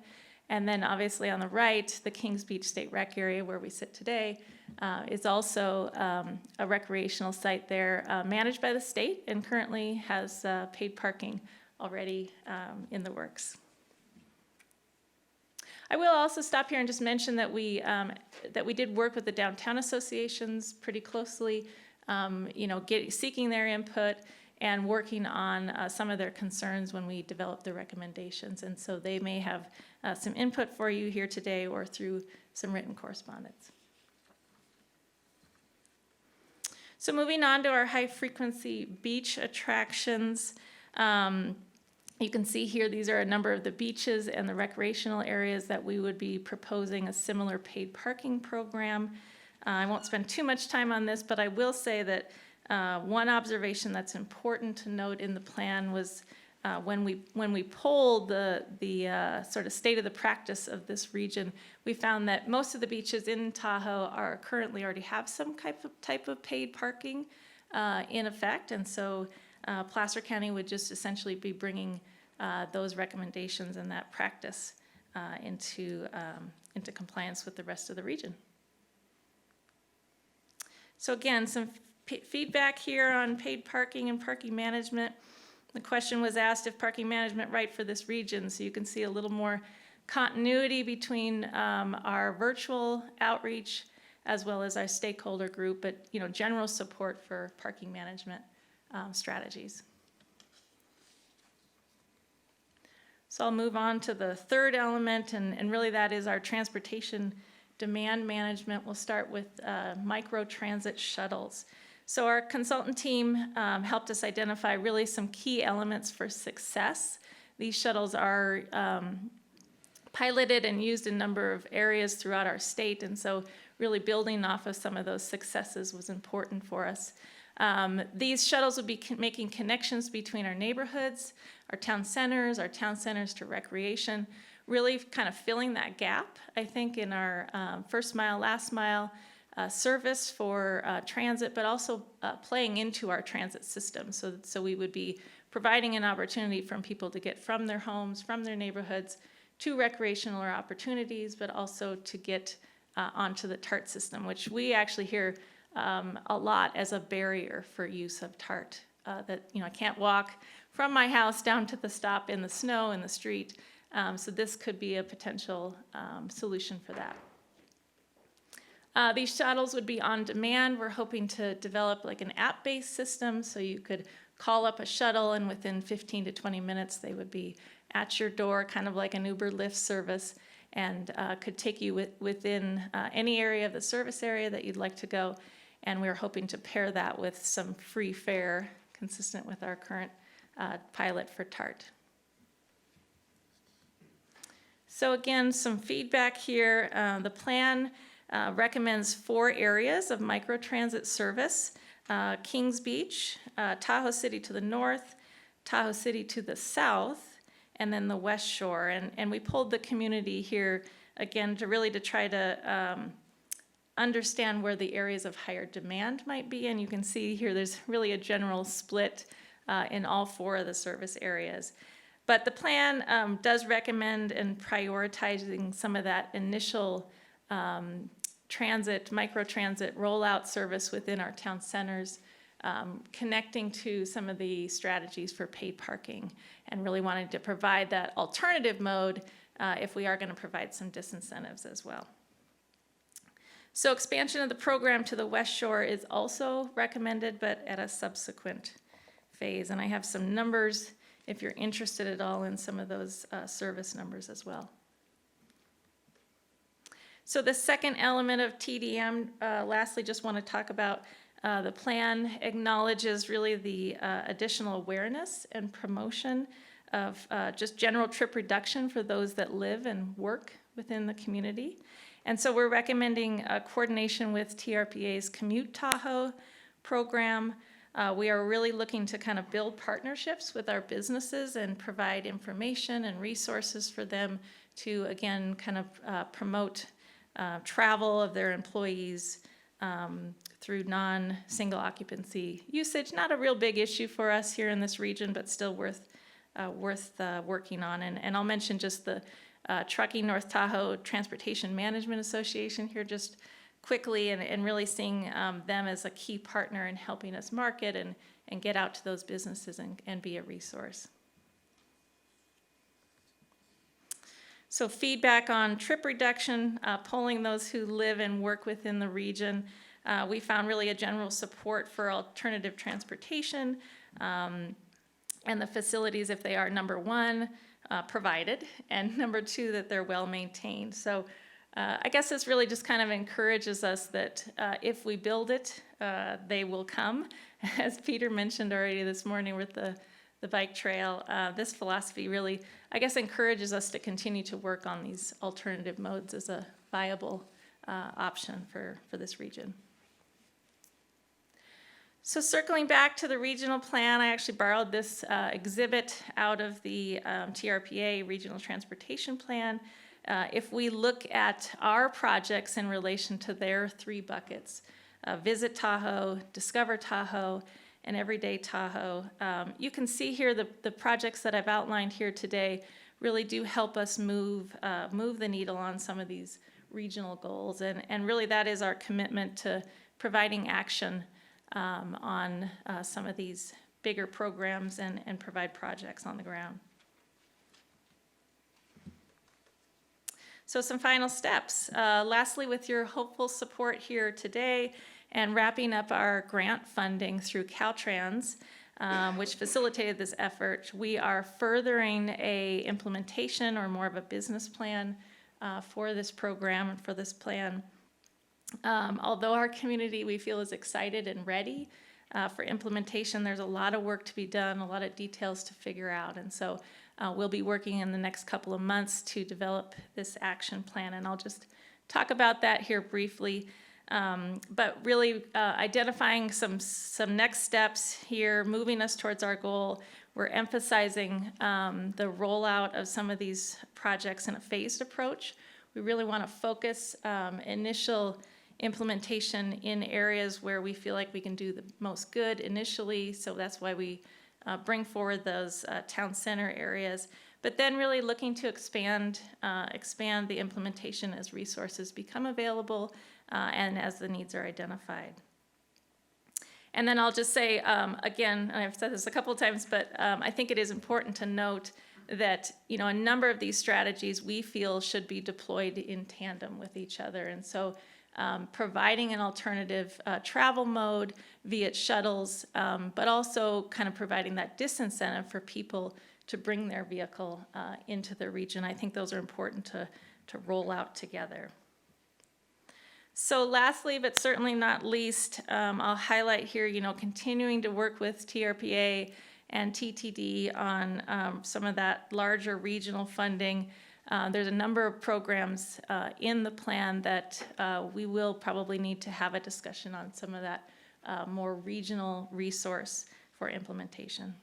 S5: And then obviously on the right, the Kings Beach State Rec area where we sit today is also a recreational site there managed by the state and currently has paid parking already in the works. I will also stop here and just mention that we did work with the downtown associations pretty closely, seeking their input and working on some of their concerns when we developed the recommendations. And so they may have some input for you here today or through some written correspondence. So moving on to our high-frequency beach attractions. You can see here, these are a number of the beaches and the recreational areas that we would be proposing a similar paid parking program. I won't spend too much time on this, but I will say that one observation that's important to note in the plan was when we polled the sort of state of the practice of this region, we found that most of the beaches in Tahoe are currently already have some type of paid parking in effect, and so Placer County would just essentially be bringing those recommendations and that practice into compliance with the rest of the region. So again, some feedback here on paid parking and parking management. The question was asked if parking management right for this region, so you can see a little more continuity between our virtual outreach as well as our stakeholder group, but general support for parking management strategies. So I'll move on to the third element, and really that is our transportation demand management. We'll start with micro-transit shuttles. So our consultant team helped us identify really some key elements for success. These shuttles are piloted and used in a number of areas throughout our state, and so really building off of some of those successes was important for us. These shuttles would be making connections between our neighborhoods, our town centers to recreation, really kind of filling that gap, I think, in our first mile, last mile service for transit, but also playing into our transit system. So we would be providing an opportunity for people to get from their homes, from their neighborhoods, to recreational opportunities, but also to get onto the TART system, which we actually hear a lot as a barrier for use of TART. That I can't walk from my house down to the stop in the snow in the street. So this could be a potential solution for that. These shuttles would be on demand. We're hoping to develop like an app-based system, so you could call up a shuttle and within 15 to 20 minutes they would be at your door, kind of like an Uber Lyft service, and could take you within any area of the service area that you'd like to go. And we're hoping to pair that with some free fare consistent with our current pilot for TART. So again, some feedback here. The plan recommends 4 areas of microtransit service: Kings Beach, Tahoe City to the north, Tahoe City to the south, and then the West Shore. And we pulled the community here again to try to understand where the areas of higher demand might be. And you can see here there's really a general split in all 4 of the service areas. But the plan does recommend and prioritizing some of that initial microtransit rollout service within our town centers, connecting to some of the strategies for paid parking, and really wanting to provide that alternative mode if we are going to provide some disincentives as well. So expansion of the program to the West Shore is also recommended, but at a subsequent phase. And I have some numbers if you're interested at all in some of those service numbers as well. So the second element of TDM, lastly, just want to talk about the plan acknowledges really the additional awareness and promotion of just general trip reduction for those that live and work within the community. And so we're recommending coordination with TRPA's Commute Tahoe program. We are really looking to kind of build partnerships with our businesses and provide information and resources for them to, again, kind of promote travel of their employees through non-single occupancy usage. Not a real big issue for us here in this region, but still worth working on. And I'll mention just the Trucking North Tahoe Transportation Management Association here just quickly, and really seeing them as a key partner in helping us market and get out to those businesses and be a resource. So feedback on trip reduction, polling those who live and work within the region. We found really a general support for alternative transportation and the facilities, if they are, number 1, provided, and number 2, that they're well maintained. So I guess this really just kind of encourages us that if we build it, they will come. As Peter mentioned already this morning with the bike trail, this philosophy really, I guess, encourages us to continue to work on these alternative modes as a viable option for this region. So circling back to the regional plan, I actually borrowed this exhibit out of the TRPA Regional Transportation Plan. If we look at our projects in relation to their 3 buckets, Visit Tahoe, Discover Tahoe, and Everyday Tahoe, you can see here the projects that I've outlined here today really do help us move the needle on some of these regional goals. And really that is our commitment to providing action on some of these bigger programs and provide projects on the ground. So some final steps. Lastly, with your hopeful support here today and wrapping up our grant funding through Caltrans, which facilitated this effort, we are furthering a implementation or more of a business plan for this program and for this plan. Although our community, we feel, is excited and ready for implementation, there's a lot of work to be done, a lot of details to figure out. And so we'll be working in the next couple of months to develop this action plan. And I'll just talk about that here briefly. But really identifying some next steps here, moving us towards our goal. We're emphasizing the rollout of some of these projects in a phased approach. We really want to focus initial implementation in areas where we feel like we can do the most good initially. So that's why we bring forward those town center areas. But then really looking to expand the implementation as resources become available and as the needs are identified. And then I'll just say, again, and I've said this a couple of times, but I think it is important to note that, you know, a number of these strategies we feel should be deployed in tandem with each other. And so providing an alternative travel mode via shuttles, but also kind of providing that disincentive for people to bring their vehicle into the region. I think those are important to roll out together. So lastly, but certainly not least, I'll highlight here, you know, continuing to work with TRPA and TTD on some of that larger regional funding. There's a number of programs in the plan that we will probably need to have a discussion on some of that more regional resource for implementation.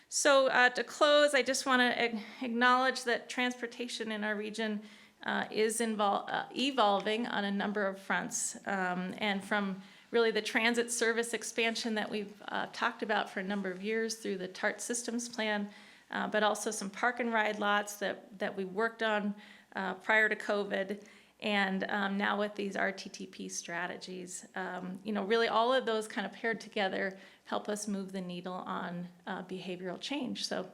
S5: So to close, I just want to acknowledge that transportation in our region is evolving on a number of fronts, and from really the transit service expansion that we've talked about for a number of years through the TART systems plan, but also some park and ride lots that we worked on prior to COVID, and now with these RTTP strategies. You know, really all of those kind of paired together help us move the needle on behavioral change. So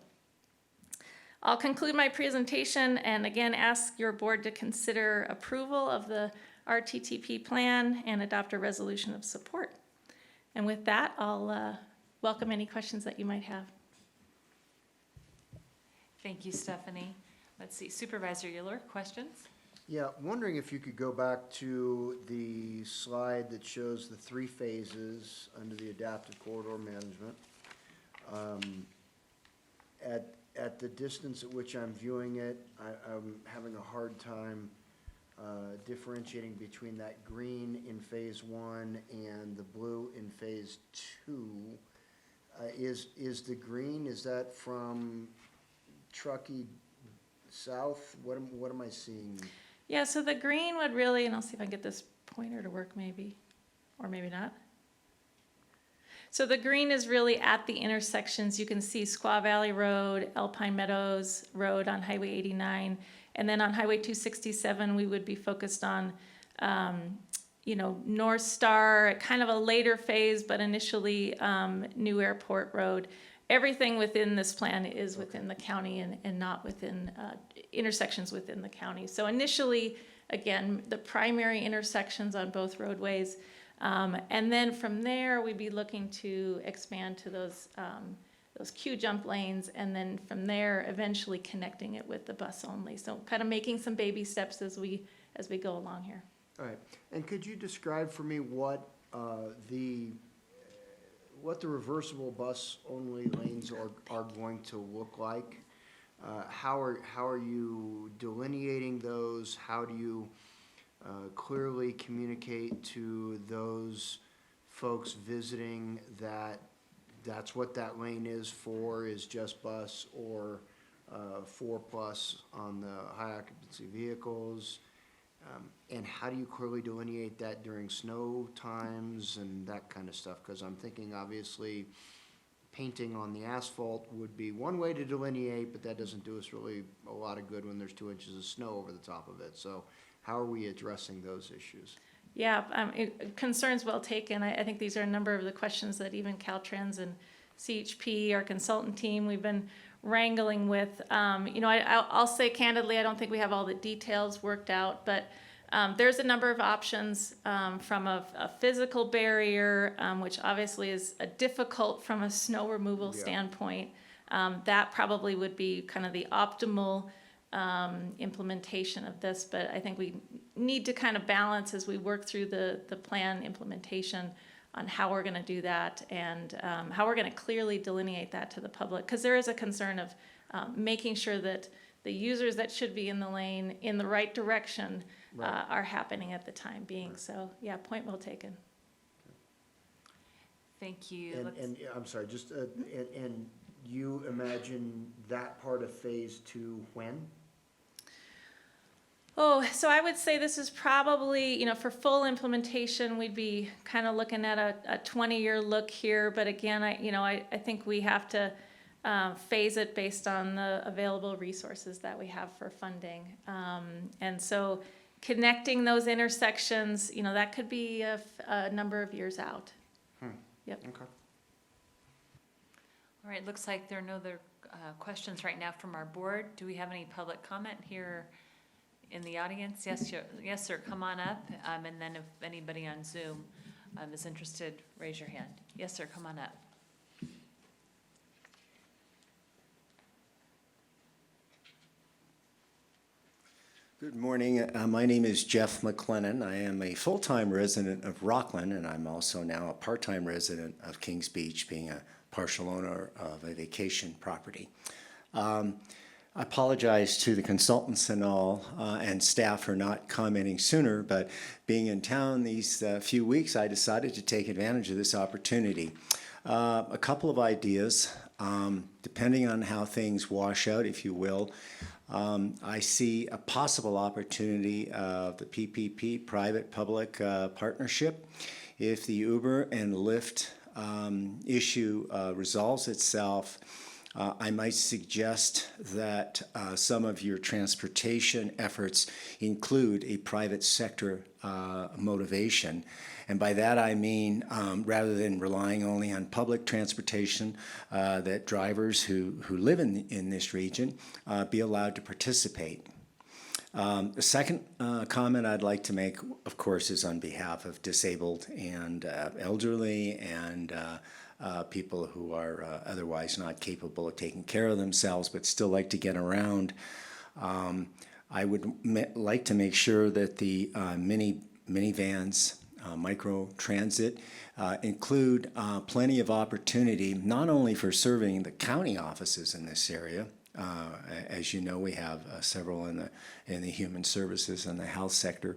S5: I'll conclude my presentation and again ask your board to consider approval of the RTTP plan and adopt a resolution of support. And with that, I'll welcome any questions that you might have.
S1: Thank you, Stephanie. Let's see, Supervisor Euler, questions?
S2: Yeah, wondering if you could go back to the slide that shows the 3 phases under the adaptive corridor management. At the distance at which I'm viewing it, I'm having a hard time differentiating between that green in phase 1 and the blue in phase 2. Is the green, is that from Truckee south? What am I seeing?
S5: Yeah, so the green would really, and I'll see if I can get this pointer to work maybe, or maybe not. So the green is really at the intersections. You can see Squaw Valley Road, Alpine Meadows Road on Highway 89, and then on Highway 267 we would be focused on, you know, North Star, kind of a later phase, but initially New Airport Road. Everything within this plan is within the county and not within intersections within the county. So initially, again, the primary intersections on both roadways. And then from there, we'd be looking to expand to those queue jump lanes, and then from there, eventually connecting it with the bus only. So kind of making some baby steps as we go along here.
S2: All right, and could you describe for me what the reversible bus only lanes are going to look like? How are you delineating those? How do you clearly communicate to those folks visiting that that's what that lane is for, is just bus, or 4+ on the high occupancy vehicles? And how do you clearly delineate that during snow times and that kind of stuff? Because I'm thinking obviously painting on the asphalt would be one way to delineate, but that doesn't do us really a lot of good when there's 2 inches of snow over the top of it. So how are we addressing those issues?
S5: Yeah, concerns well taken. I think these are a number of the questions that even Caltrans and CHP, our consultant team, we've been wrangling with. I'll say candidly, I don't think we have all the details worked out, but there's a number of options from a physical barrier, which obviously is difficult from a snow removal standpoint. That probably would be kind of the optimal implementation of this, but I think we need to kind of balance as we work through the plan implementation on how we're going to do that and how we're going to clearly delineate that to the public, because there is a concern of making sure that the users that should be in the lane in the right direction are happening at the time being. So yeah, point well taken.
S1: Thank you.
S2: And I'm sorry, just, and you imagine that part of phase 2 when?
S5: Oh, so I would say this is probably, for full implementation, we'd be kind of looking at a 20-year look here. But again, I think we have to phase it based on the available resources that we have for funding. And so connecting those intersections, that could be a number of years out. Yep.
S2: Okay.
S1: All right, looks like there are no other questions right now from our board. Do we have any public comment here in the audience? Yes, sir, come on up. And then if anybody on Zoom is interested, raise your hand. Yes, sir, come on up.
S7: Good morning. My name is Jeff McLennan. I am a full-time resident of Rockland, and I'm also now a part-time resident of Kings Beach, being a partial owner of a vacation property. I apologize to the consultants and all and staff for not commenting sooner, but being in town these few weeks, I decided to take advantage of this opportunity. A couple of ideas, depending on how things wash out, if you will. I see a possible opportunity of the PPP, private-public partnership. If the Uber and Lyft issue resolves itself, I might suggest that some of your transportation efforts include a private sector motivation. And by that I mean, rather than relying only on public transportation, that drivers who live in this region be allowed to participate. The second comment I'd like to make, of course, is on behalf of disabled and elderly and people who are otherwise not capable of taking care of themselves but still like to get around. I would like to make sure that the minivans, micro transit, include plenty of opportunity not only for serving the county offices in this area. As you know, we have several in the human services and the health sector,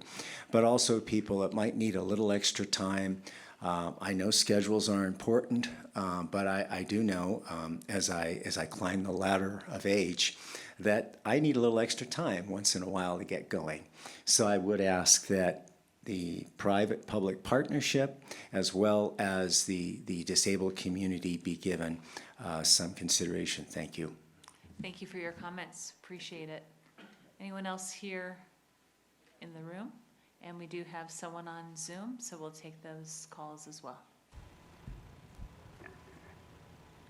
S7: but also people that might need a little extra time. I know schedules are important, but I do know as I climb the ladder of age that I need a little extra time once in a while to get going. So I would ask that the private-public partnership as well as the disabled community be given some consideration. Thank you.
S1: Thank you for your comments. Appreciate it. Anyone else here in the room? And we do have someone on Zoom, so we'll take those calls as well.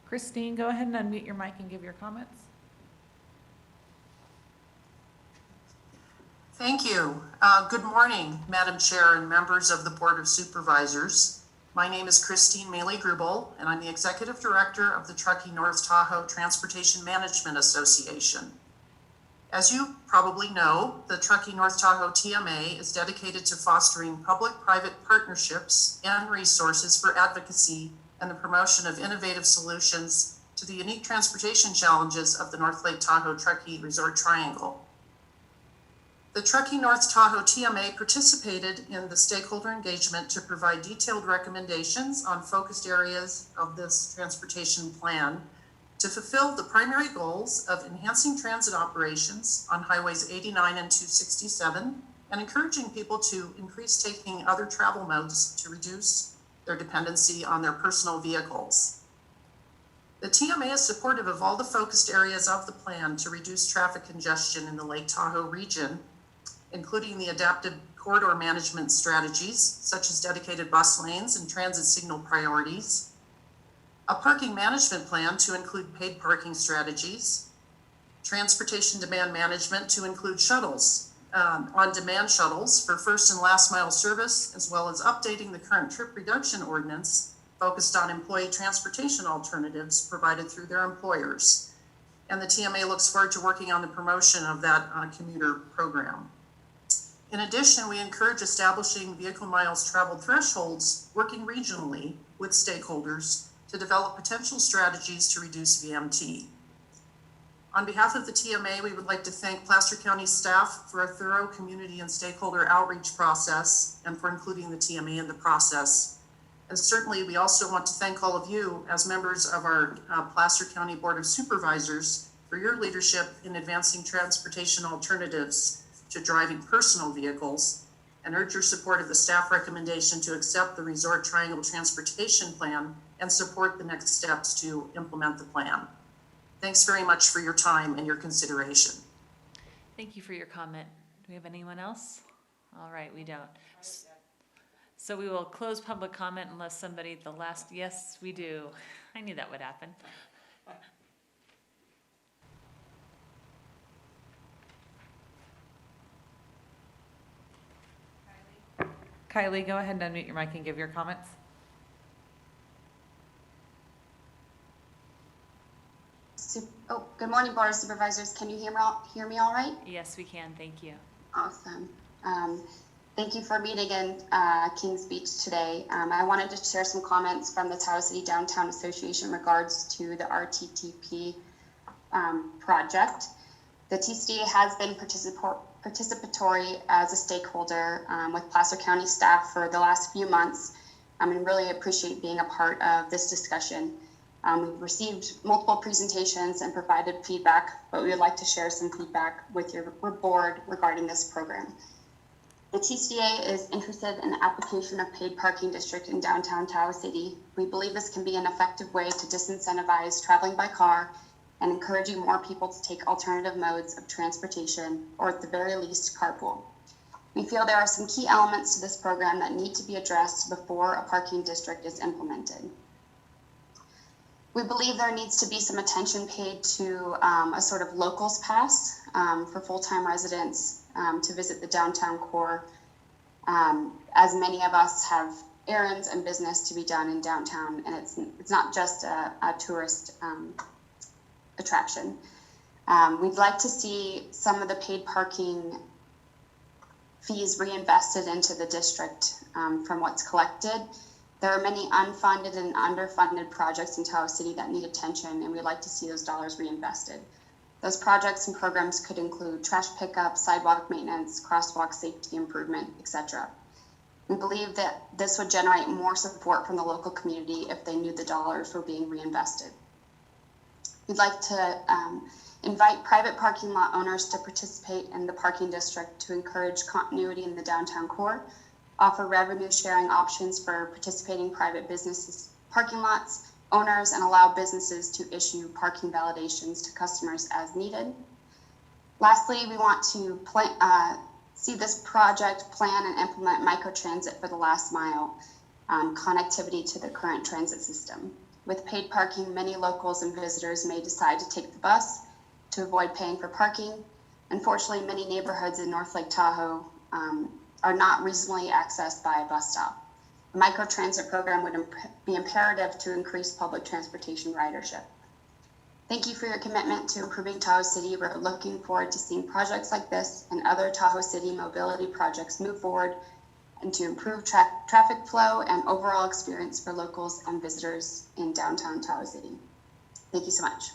S4: Christine, go ahead and unmute your mic and give your comments.
S22: Thank you. Good morning, Madam Chair and members of the Board of Supervisors. My name is Christine Maley-Grubel, and I'm the Executive Director of the Truckee North Tahoe Transportation Management Association. As you probably know, the Truckee North Tahoe TMA is dedicated to fostering public-private partnerships and resources for advocacy and the promotion of innovative solutions to the unique transportation challenges of the North Lake Tahoe Truckee Resort Triangle. The Truckee North Tahoe TMA participated in the stakeholder engagement to provide detailed recommendations on focused areas of this transportation plan to fulfill the primary goals of enhancing transit operations on highways 89 and 267 and encouraging people to increase taking other travel modes to reduce their dependency on their personal vehicles. The TMA is supportive of all the focused areas of the plan to reduce traffic congestion in the Lake Tahoe region, including the adaptive
S8: corridor management strategies, such as dedicated bus lanes and transit signal priorities, a parking management plan to include paid parking strategies, transportation demand management to include shuttles, on-demand shuttles for first and last mile service, as well as updating the current trip reduction ordinance focused on employee transportation alternatives provided through their employers. And the TMA looks forward to working on the promotion of that commuter program. In addition, we encourage establishing vehicle miles traveled thresholds, working regionally with stakeholders to develop potential strategies to reduce VMT. On behalf of the TMA, we would like to thank Placer County staff for a thorough community and stakeholder outreach process and for including the TMA in the process. And certainly, we also want to thank all of you as members of our Placer County Board of Supervisors for your leadership in advancing transportation alternatives to driving personal vehicles, and urge your support of the staff recommendation to accept the Resort Triangle Transportation Plan and support the next steps to implement the plan. Thanks very much for your time and your consideration.
S1: Thank you for your comment. Do we have anyone else? All right, we don't. So we will close public comment unless somebody, yes, we do. I knew that would happen.
S4: Kylie, go ahead and unmute your mic and give your comments.
S14: Good morning, Board of Supervisors. Can you hear me all right?
S1: Yes, we can. Thank you.
S14: Awesome. Thank you for meeting in Kings Beach today. I wanted to share some comments from the Tahoe City Downtown Association in regards to the RTTP project. The TCDA has been participatory as a stakeholder with Placer County staff for the last few months. And really appreciate being a part of this discussion. We've received multiple presentations and provided feedback, but we would like to share some feedback with your board regarding this program. The TCDA is interested in the application of paid parking district in downtown Tahoe City. We believe this can be an effective way to disincentivize traveling by car and encouraging more people to take alternative modes of transportation, or at the very least, carpool. We feel there are some key elements to this program that need to be addressed before a parking district is implemented. We believe there needs to be some attention paid to a sort of locals pass for full-time residents to visit the downtown core, as many of us have errands and business to be done in downtown, and it's not just a tourist attraction. We'd like to see some of the paid parking fees reinvested into the district from what's collected. There are many unfunded and underfunded projects in Tahoe City that need attention, and we'd like to see those dollars reinvested. Those projects and programs could include trash pickup, sidewalk maintenance, crosswalk safety improvement, etc. We believe that this would generate more support from the local community if they knew the dollars were being reinvested. We'd like to invite private parking lot owners to participate in the parking district to encourage continuity in the downtown core, offer revenue sharing options for participating private businesses, parking lots, owners, and allow businesses to issue parking validations to customers as needed. Lastly, we want to see this project plan and implement microtransit for the last mile connectivity to the current transit system. With paid parking, many locals and visitors may decide to take the bus to avoid paying for parking. Unfortunately, many neighborhoods in North Lake Tahoe are not reasonably accessed by a bus stop. A microtransit program would be imperative to increase public transportation ridership. Thank you for your commitment to improving Tahoe City. We're looking forward to seeing projects like this and other Tahoe City mobility projects move forward and to improve traffic flow and overall experience for locals and visitors in downtown Tahoe City. Thank you so much.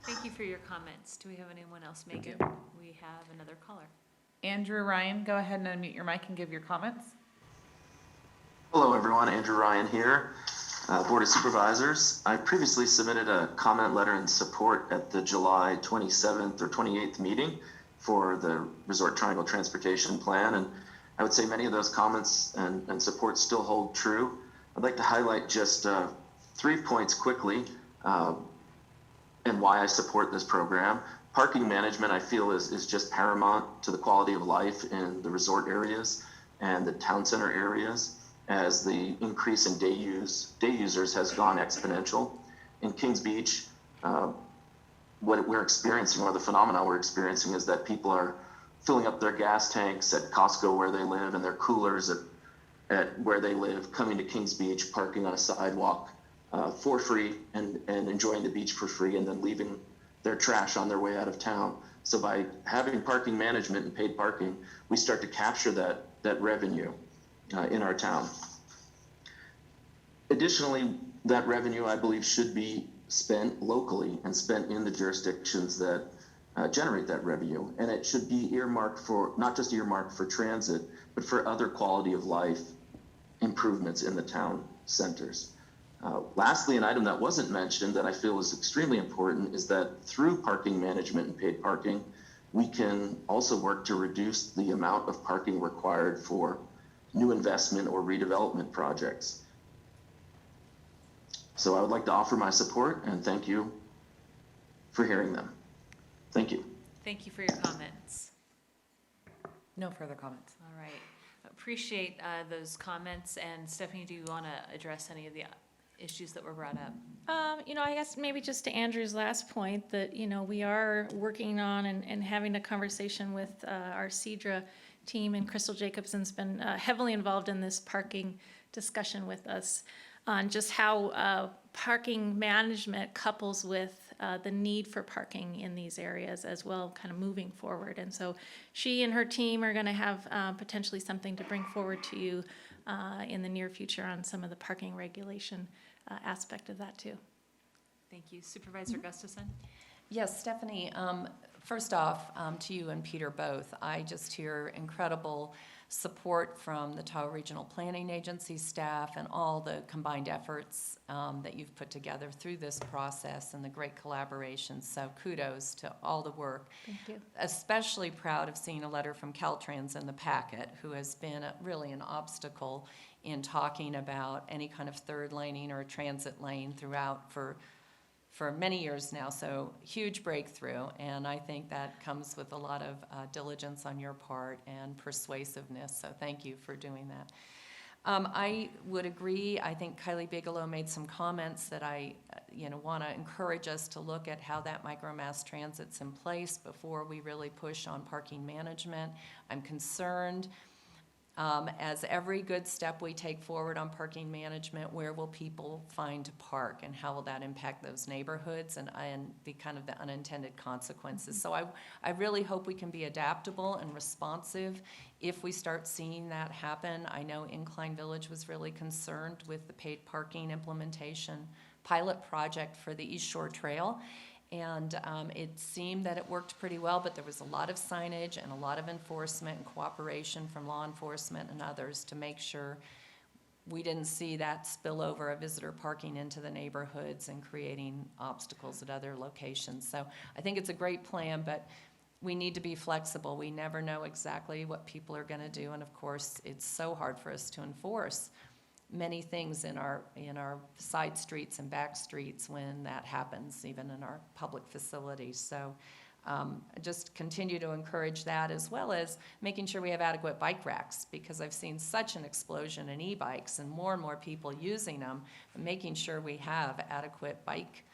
S1: Thank you for your comments. Do we have anyone else make it? We have another caller.
S4: Andrew Ryan, go ahead and unmute your mic and give your comments.
S23: Hello everyone, Andrew Ryan here, Board of Supervisors. I previously submitted a comment letter in support at the July 27th or 28th meeting for the Resort Triangle Transportation Plan, and I would say many of those comments and support still hold true. I'd like to highlight just 3 points quickly and why I support this program. Parking management, I feel, is just paramount to the quality of life in the resort areas. and the town center areas as the increase in day users has gone exponential. In Kings Beach, what we're experiencing, or the phenomena we're experiencing, is that people are filling up their gas tanks at Costco where they live and their coolers at where they live, coming to Kings Beach, parking on a sidewalk for free and enjoying the beach for free, and then leaving their trash on their way out of town. So by having parking management and paid parking, we start to capture that revenue in our town. Additionally, that revenue, I believe, should be spent locally and spent in the jurisdictions that generate that revenue. And it should be earmarked for, not just earmarked for transit, but for other quality of life improvements in the town centers. Lastly, an item that wasn't mentioned that I feel is extremely important is that through parking management and paid parking, we can also work to reduce the amount of parking required for new investment or redevelopment projects. So I would like to offer my support and thank you for hearing them. Thank you.
S1: Thank you for your comments.
S3: No further comments.
S1: All right. Appreciate those comments. And Stephanie, do you want to address any of the issues that were brought up?
S5: I guess maybe just to Andrew's last point that, we are working on and having a conversation with our CEDRA team, and Crystal Jacobson's been heavily involved in this parking discussion with us on just how parking management couples with the need for parking in these areas as well, kind of moving forward. And so she and her team are going to have potentially something to bring forward to you in the near future on some of the parking regulation aspect of that too.
S1: Thank you. Supervisor Gustafson?
S11: Yes, Stephanie, first off, to you and Peter both, I just hear incredible support from the Tahoe Regional Planning Agency staff and all the combined efforts that you've put together through this process and the great collaboration. So kudos to all the work.
S5: Thank you.
S11: Especially proud of seeing a letter from Caltrans in the packet, who has been really an obstacle in talking about any kind of third laning or transit lane throughout for many years now. So huge breakthrough, and I think that comes with a lot of diligence on your part and persuasiveness. So thank you for doing that. I would agree. I think Kylie Bigelow made some comments that I want to encourage us to look at how that micromass transit's in place before we really push on parking management. I'm concerned, as every good step we take forward on parking management, where will people find to park, and how will that impact those neighborhoods and the kind of the unintended consequences. So I really hope we can be adaptable and responsive if we start seeing that happen. I know Incline Village was really concerned with the paid parking implementation pilot project for the East Shore Trail. And it seemed that it worked pretty well, but there was a lot of signage and a lot of enforcement and cooperation from law enforcement and others to make sure we didn't see that spillover of visitor parking into the neighborhoods and creating obstacles at other locations. So I think it's a great plan, but we need to be flexible. We never know exactly what people are going to do, and of course, it's so hard for us to enforce many things in our side streets and back streets when that happens, even in our public facilities. So just continue to encourage that, as well as making sure we have adequate bike racks, because I've seen such an explosion in e-bikes and more people using them, and making sure we have adequate bike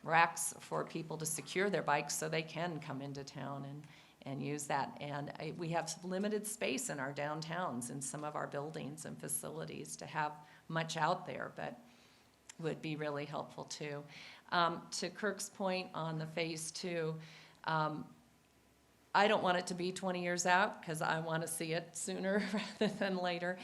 S11: racks for people to secure their bikes so they can come into town and use that. And we have limited space in our downtowns in some of our buildings and facilities to have much out there, but would be really helpful too. To Kirk's point on the phase 2, I don't want it to be 20 years out, because I want to see it sooner rather than later.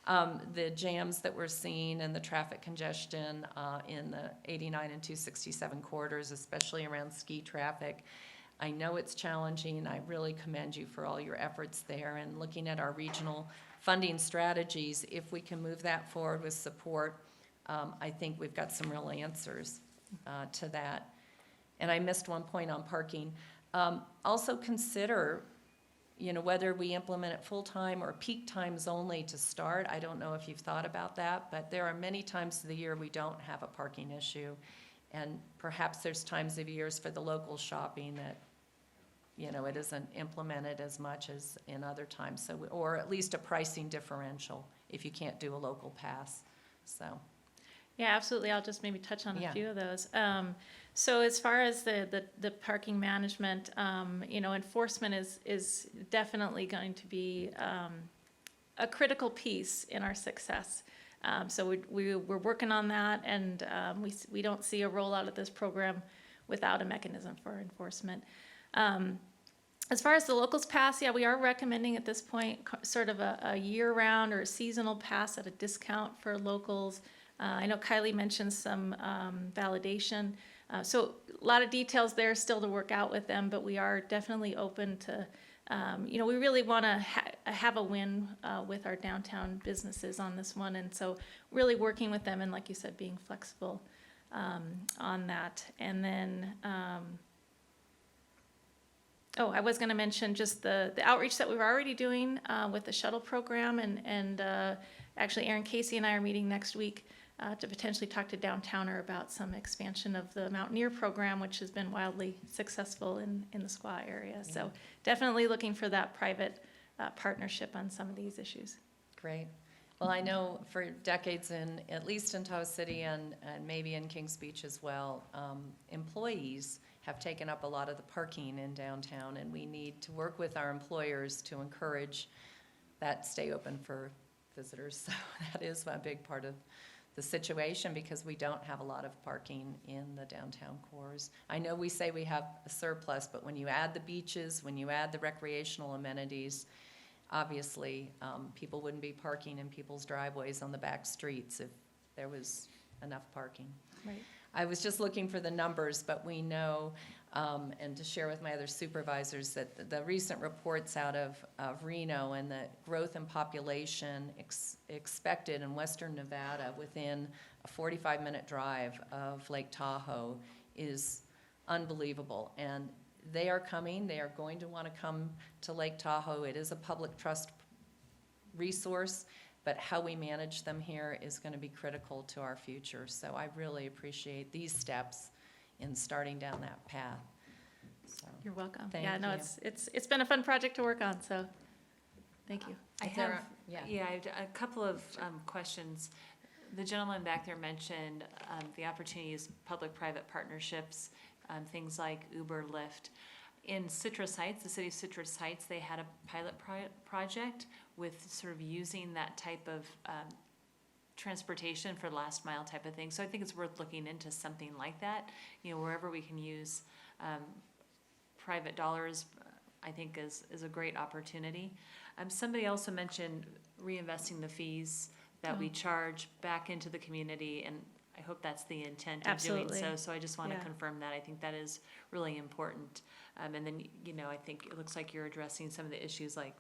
S11: The jams that we're seeing and the traffic congestion in the 89 and 267 corridors, especially around ski traffic, I know it's challenging. I really commend you for all your efforts there, and looking at our regional funding strategies. If we can move that forward with support, I think we've got some real answers to that. And I missed one point on parking. Also consider, whether we implement it full-time or peak times only to start. I don't know if you've thought about that, but there are many times of the year we don't have a parking issue. And perhaps there's times of years for the local shopping that, it isn't implemented as much as in other times, so, or at least a pricing differential if you can't do a local pass, so.
S5: Yeah, absolutely. I'll just maybe touch on a
S11: Yeah.
S5: few of those. So as far as the parking management, enforcement is definitely going to be a critical piece in our success. So we're working on that, and we don't see a rollout of this program without a mechanism for enforcement. As far as the locals pass, yeah, we are recommending at this point sort of a year-round or a seasonal pass at a discount for locals. I know Kylie mentioned some validation. So a lot of details there still to work out with them, but we are definitely open to, we really want to have a win with our downtown businesses on this one. And so really working with them and, like you said, being flexible on that. And then, I was going to mention just the outreach that we were already doing with the shuttle program. And actually, Aaron Casey and I are meeting next week to potentially talk to Downtowner about some expansion of the Mountaineer program, which has been wildly successful in the Squaw area. Yeah. So definitely looking for that private partnership on some of these issues.
S11: Great. Well, I know for decades at least in Tahoe City and maybe in Kings Beach as well, employees have taken up a lot of the parking in downtown, and we need to work with our employers to encourage that stay open for visitors. So that is a big part of the situation, because we don't have a lot of parking in the downtown cores. I know we say we have a surplus, but when you add the beaches, when you add the recreational amenities, obviously people wouldn't be parking in people's driveways on the back streets if there was enough parking.
S5: Right.
S11: I was just looking for the numbers, but we know, and to share with my other supervisors, that the recent reports out of Reno and the growth in population expected in western Nevada within a 45-minute drive of Lake Tahoe is unbelievable. And they are coming. They are going to want to come to Lake Tahoe. It is a public trust resource, but how we manage them here is going to be critical to our future. So I really appreciate these steps in starting down that path. So,
S5: you're welcome.
S11: Thank
S5: yeah, no,
S11: you.
S5: It's been a fun project to work on, so thank you.
S1: I have a couple of questions. The gentleman back there mentioned the opportunity to use public-private partnerships, things like Uber, Lyft. In Citrus Heights, the city of Citrus Heights, they had a pilot project with sort of using that type of transportation for last mile type of thing. So I think it's worth looking into something like that. Wherever we can use private dollars, I think is a great opportunity. Somebody also mentioned reinvesting the fees that we charge back into the community, and I hope that's the intent of doing so. So I just want to confirm that. I think that is really important. And then, I think it looks like you're addressing some of the issues, like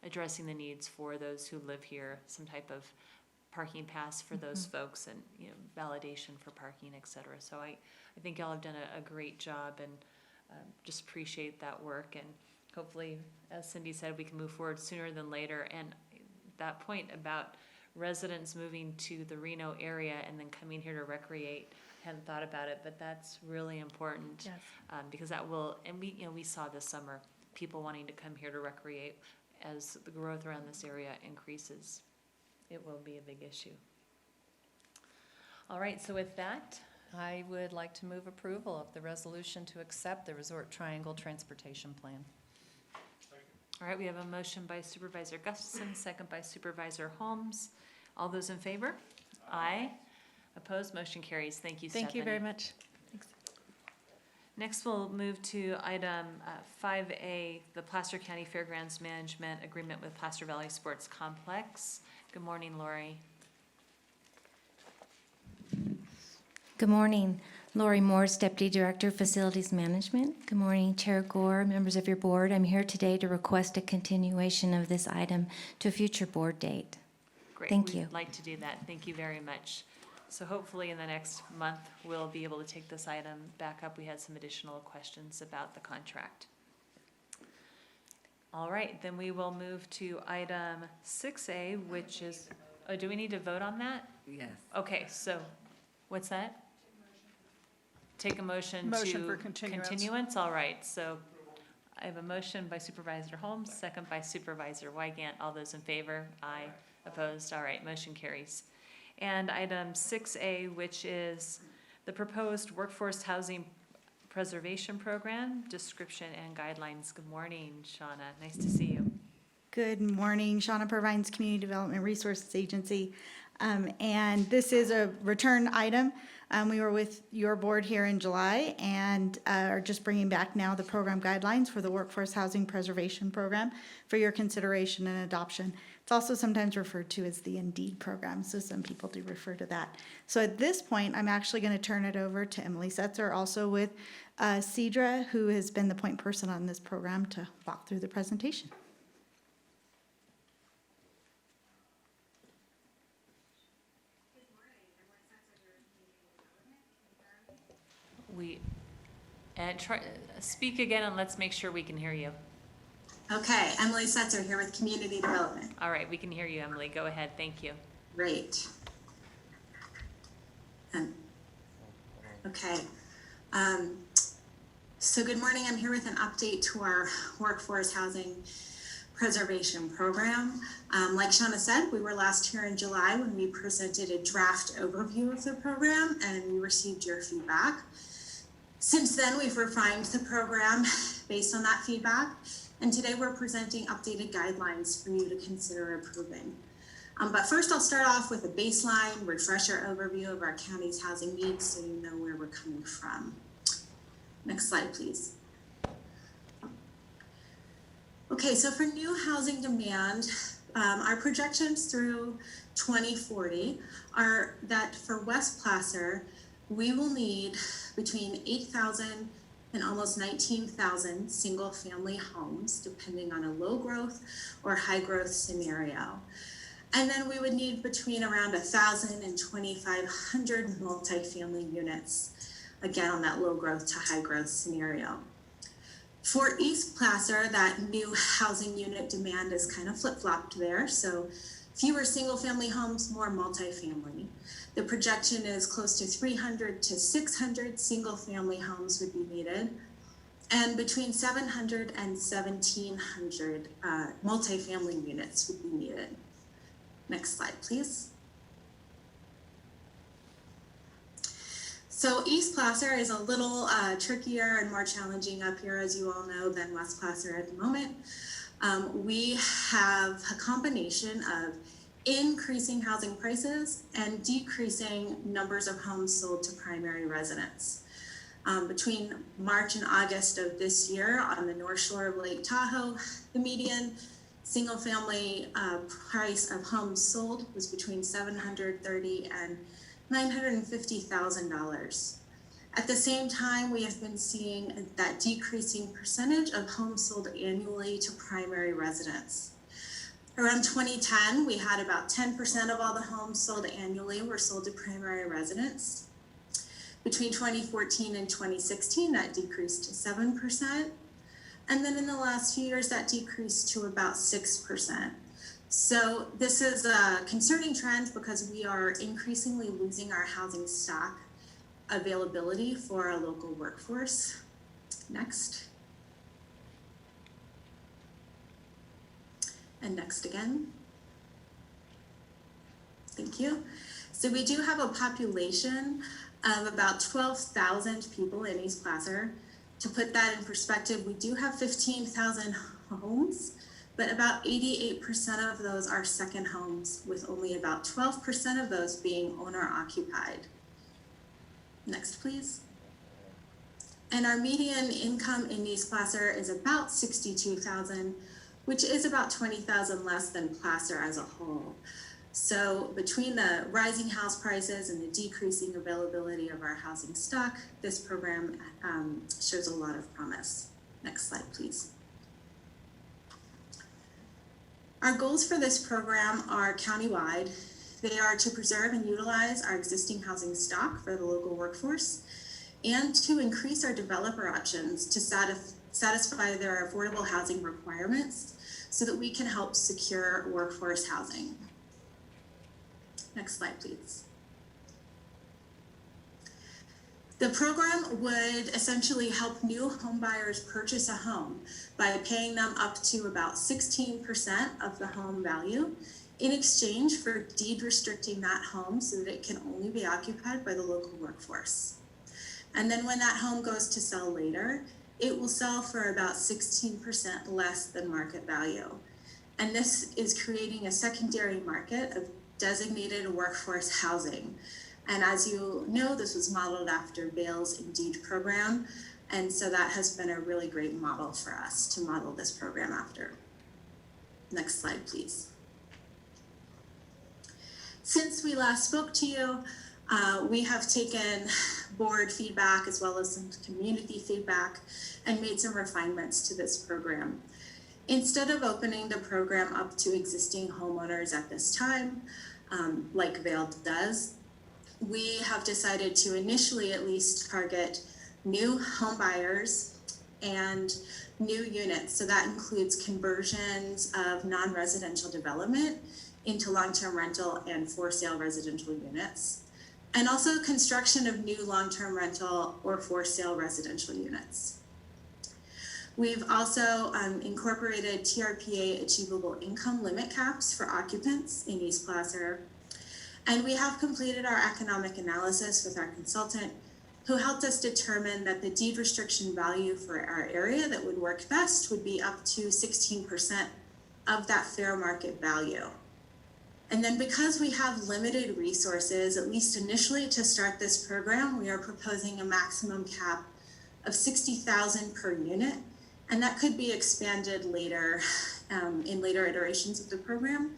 S1: addressing the needs for those who live here, some type of parking pass for those folks, and validation for parking, et cetera. So I think y'all have done a great job, and just appreciate that work. And hopefully, as Cindy said, we can move forward sooner than later. And that point about residents moving to the Reno area and then coming here to recreate, I hadn't thought about it, but that's really important.
S5: Yes.
S1: Because that will, and we saw this summer, people wanting to come here to recreate. As the growth around this area increases, it will be a big issue. All right, so with that,
S11: I would like to move approval of the resolution to accept the Resort Triangle Transportation Plan.
S1: all right, we have a motion by Supervisor Gustafson, second by Supervisor Holmes. All those in favor? Aye. Opposed? Motion carries. Thank you, Stephanie.
S5: Thank you very much. Thanks.
S1: Next, we'll move to item 5A, the Placer County Fairgrounds Management Agreement with Placer Valley Sports Complex. Good morning, Lori.
S9: Good morning. Lori Morse, Deputy Director, Facilities Management. Good morning, Chair Gore, members of your board. I'm here today to request a continuation of this item to a future board date.
S1: Great.
S9: Thank you.
S1: We'd like to do that. Thank you very much. So hopefully in the next month, we'll be able to take this item back up. We had some additional questions about the contract. All right, then we will move to item 6A, which is, oh, do we need to vote on that?
S3: Yes.
S1: Okay, so what's that? Take a motion
S4: Motion
S1: to
S4: for continuance.
S1: All right, so I have a motion by Supervisor Holmes, second by Supervisor Wygant. All those in favor? Aye. Opposed? All right, motion carries. And item 6A, which is the proposed workforce housing preservation program, description and guidelines. Good morning, Shauna. Nice to see you.
S12: Good morning, Shauna Purvines, Community Development Resources Agency. And this is a return item. We were with your board here in July and are just bringing back now the program guidelines for the Workforce Housing Preservation Program for your consideration and adoption. It's also sometimes referred to as the Indeed program, so some people do refer to that. So at this point, I'm actually going to turn it over to Emily Setzer, also with Cedra, who has been the point person on this program, to walk through the presentation.
S1: Speak again and let's make sure we can hear you.
S15: Okay, Emily Setzer here with Community Development.
S1: All right, we can hear you, Emily. Go ahead. Thank you.
S15: Great. Okay. So good morning. I'm here with an update to our workforce housing preservation program. Like Shauna said, we were last here in July when we presented a draft overview of the program and we received your feedback. Since then, we've refined the program based on that feedback, and today we're presenting updated guidelines for you to consider approving. But first, I'll start off with a baseline refresher overview of our county's housing needs so you know where we're coming from. Next slide, please. Okay, so for new housing demand, our projections through 2040 are that for West Placer, we will need between 8,000 and almost 19,000 single-family homes, depending on a low growth or high growth scenario. And then we would need between around 1,000 and 2,500 multifamily units, again on that low growth to high growth scenario. For East Placer, that new housing unit demand is kind of flip-flopped there. So fewer single-family homes, more multifamily. The projection is close to 300 to 600 single-family homes would be needed, and between 700 and 1,700 multifamily units would be needed. Next slide, please. So East Placer is a little trickier and more challenging up here, as you all know, than West Placer at the moment. We have a combination of increasing housing prices and decreasing numbers of homes sold to primary residents. Between March and August of this year on the North Shore of Lake Tahoe, the median single family price of homes sold was between $730,000 and $950,000. At the same time, we have been seeing that decreasing percentage of homes sold annually to primary residents. Around 2010, we had about 10% of all the homes sold annually were sold to primary residents. Between 2014 and 2016, that decreased to 7%. And then in the last few years, that decreased to about 6%. So this is a concerning trend because we are increasingly losing our housing stock availability for our local workforce. Next. And next again. Thank you. So we do have a population of about 12,000 people in East Placer. To put that in perspective, we do have 15,000 homes, but about 88% of those are second homes, with only about 12% of those being owner occupied. Next, please. And our median income in East Placer is about $62,000, which is about $20,000 less than Placer as a whole. So between the rising house prices and the decreasing availability of our housing stock, this program shows a lot of promise. Next slide, please. Our goals for this program are countywide. They are to preserve and utilize our existing housing stock for the local workforce and to increase our developer options to satisfy their affordable housing requirements so that we can help secure workforce housing. Next slide, please. The program would essentially help new home buyers purchase a home by paying them up to about 16% of the home value in exchange for deed restricting that home so that it can only be occupied by the local workforce. And then when that home goes to sell later, it will sell for about 16% less than market value. And this is creating a secondary market of designated workforce housing. And as you know, this was modeled after Vail's Indeed program. And so that has been a really great model for us to model this program after. Next slide, please. Since we last spoke to you, we have taken board feedback as well as some community feedback and made some refinements to this program. Instead of opening the program up to existing homeowners at this time, like Vail does, we have decided to initially at least target new home buyers and new units. So that includes conversions of non-residential development into long-term rental and for sale residential units, and also construction of new long-term rental or for sale residential units. We've also incorporated TRPA achievable income limit caps for occupants in East Placer. And we have completed our economic analysis with our consultant, who helped us determine that the deed restriction value for our area that would work best would be up to 16% of that fair market value. And then because we have limited resources, at least initially to start this program, we are proposing a maximum cap of $60,000 per unit. And that could be expanded later in later iterations of the program,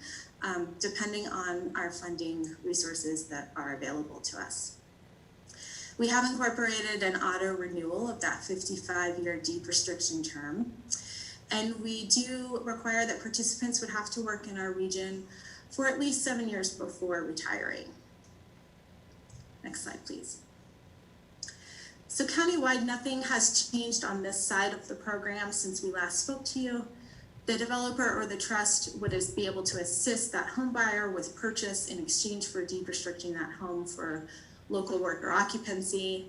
S15: depending on our funding resources that are available to us. We have incorporated an auto renewal of that 55-year deed restriction term. And we do require that participants would have to work in our region for at least 7 years before retiring. Next slide, please. So countywide, nothing has changed on this side of the program since we last spoke to you. The developer or the trust would be able to assist that home buyer with purchase in exchange for deed restricting that home for local worker occupancy.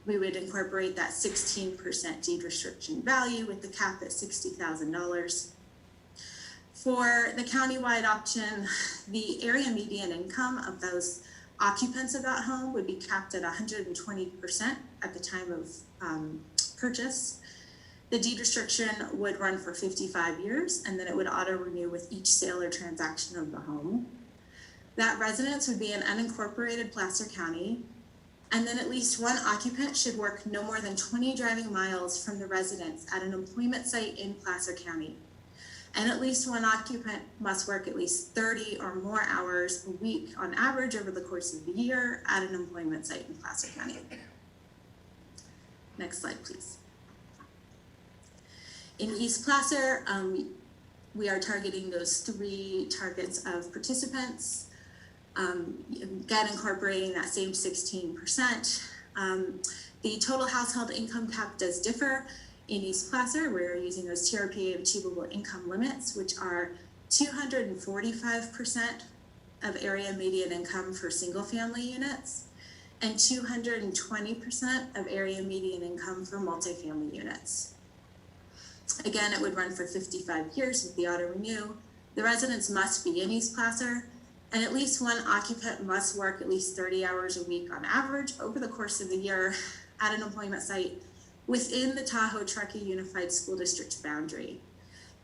S15: We would incorporate that 16% deed restriction value with the cap at $60,000. For the countywide option, the area median income of those occupants of that home would be capped at 120% at the time of purchase. The deed restriction would run for 55 years, and then it would auto-renew with each sale or transaction of the home. That residence would be in unincorporated Placer County, and then at least one occupant should work no more than 20 driving miles from the residence at an employment site in Placer County. And at least one occupant must work at least 30 or more hours a week on average over the course of the year at an employment site in Placer County. Next slide, please. In East Placer, we are targeting those 3 targets of participants, again incorporating that same 16%. The total household income cap does differ. In East Placer, we're using those TRPA achievable income limits, which are 245% of area median income for single family units and 220% of area median income for multifamily units. Again, it would run for 55 years with the auto renew. The residents must be in East Placer, and at least one occupant must work at least 30 hours a week on average over the course of the year at an employment site within the Tahoe Truckee Unified School District boundary.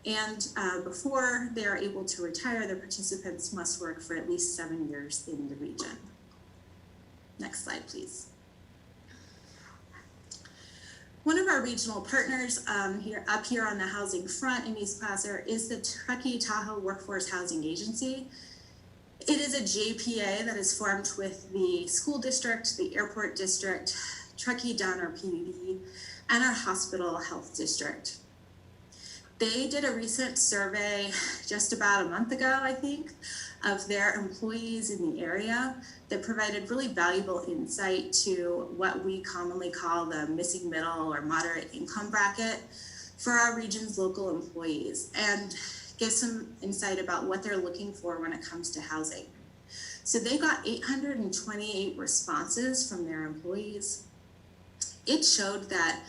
S15: And before they are able to retire, the participants must work for at least 7 years in the region. Next slide, please. One of our regional partners up here on the housing front in East Placer is the Truckee Tahoe Workforce Housing Agency. It is a JPA that is formed with the school district, the airport district, Truckee Downer PUD, and our hospital health district. They did a recent survey just about a month ago, I think, of their employees in the area that provided really valuable insight to what we commonly call the missing middle or moderate income bracket for our region's local employees, and give some insight about what they're looking for when it comes to housing. So they got 828 responses from their employees. It showed that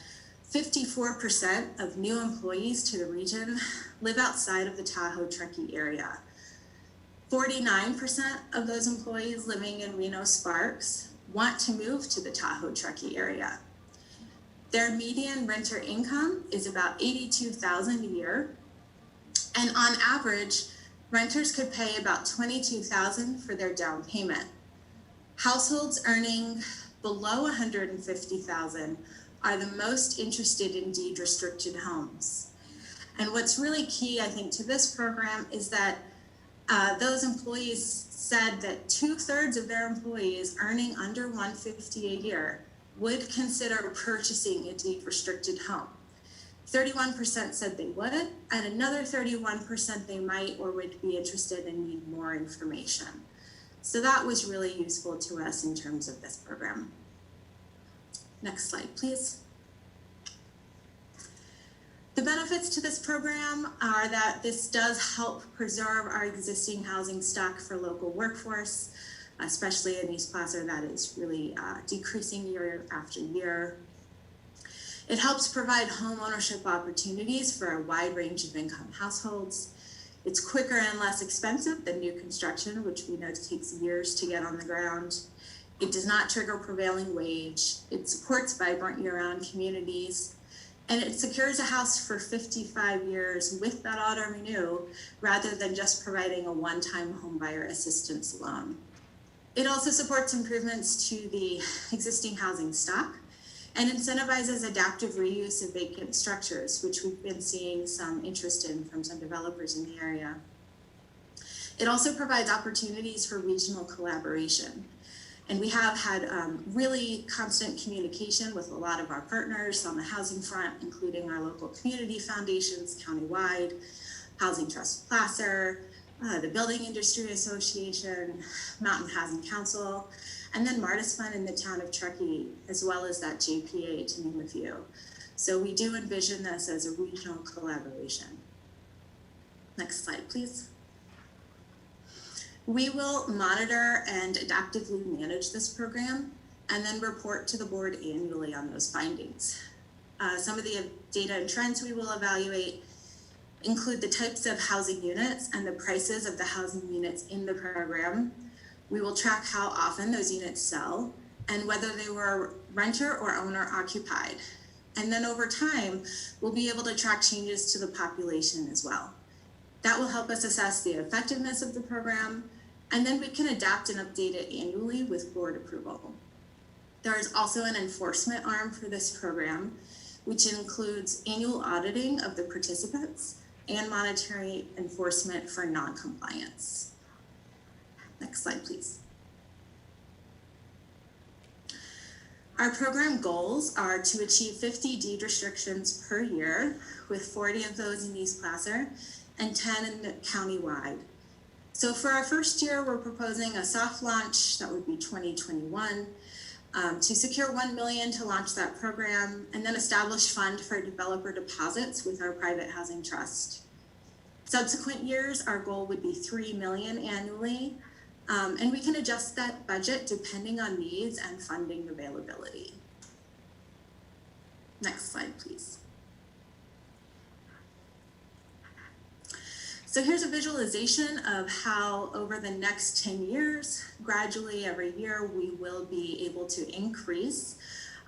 S15: 54% of new employees to the region live outside of the Tahoe Truckee area. 49% of those employees living in Reno Sparks want to move to the Tahoe Truckee area. Their median renter income is about $82,000 a year, and on average, renters could pay about $22,000 for their down payment. Households earning below $150,000 are the most interested in deed-restricted homes. And what's really key, I think, to this program is that those employees said that 2/3 of their employees earning under $150,000 a year would consider purchasing a deed-restricted home. 31% said they would, and another 31% they might or would be interested and need more information. So that was really useful to us in terms of this program. Next slide, please. The benefits to this program are that this does help preserve our existing housing stock for local workforce, especially in East Placer that is really decreasing year after year. It helps provide home ownership opportunities for a wide range of income households. It's quicker and less expensive than new construction, which we know takes years to get on the ground. It does not trigger prevailing wage. It supports vibrant year-round communities. And it secures a house for 55 years with that auto renew rather than just providing a one-time homebuyer assistance loan. It also supports improvements to the existing housing stock and incentivizes adaptive reuse of vacant structures, which we've been seeing some interest in from some developers in the area. It also provides opportunities for regional collaboration. And we have had really constant communication with a lot of our partners on the housing front, including our local community foundations countywide, Housing Trust Placer, the Building Industry Association, Mountain Housing Council, and then Martis Fund in the town of Truckee, as well as that JPA, to name a few. So we do envision this as a regional collaboration. Next slide, please. We will monitor and adaptively manage this program and then report to the board annually on those findings. Some of the data and trends we will evaluate include the types of housing units and the prices of the housing units in the program. We will track how often those units sell and whether they were renter or owner occupied. And then over time, we'll be able to track changes to the population as well. That will help us assess the effectiveness of the program, and then we can adapt and update it annually with board approval. There is also an enforcement arm for this program, which includes annual auditing of the participants and monetary enforcement for non-compliance. Next slide, please. Our program goals are to achieve 50 deed restrictions per year, with 40 of those in East Placer and 10 in the countywide. So for our first year, we're proposing a soft launch, that would be 2021, to secure $1 million to launch that program, and then establish fund for developer deposits with our private housing trust. Subsequent years, our goal would be $3 million annually, and we can adjust that budget depending on needs and funding availability. Next slide, please. So here's a visualization of how over the next 10 years, gradually every year, we will be able to increase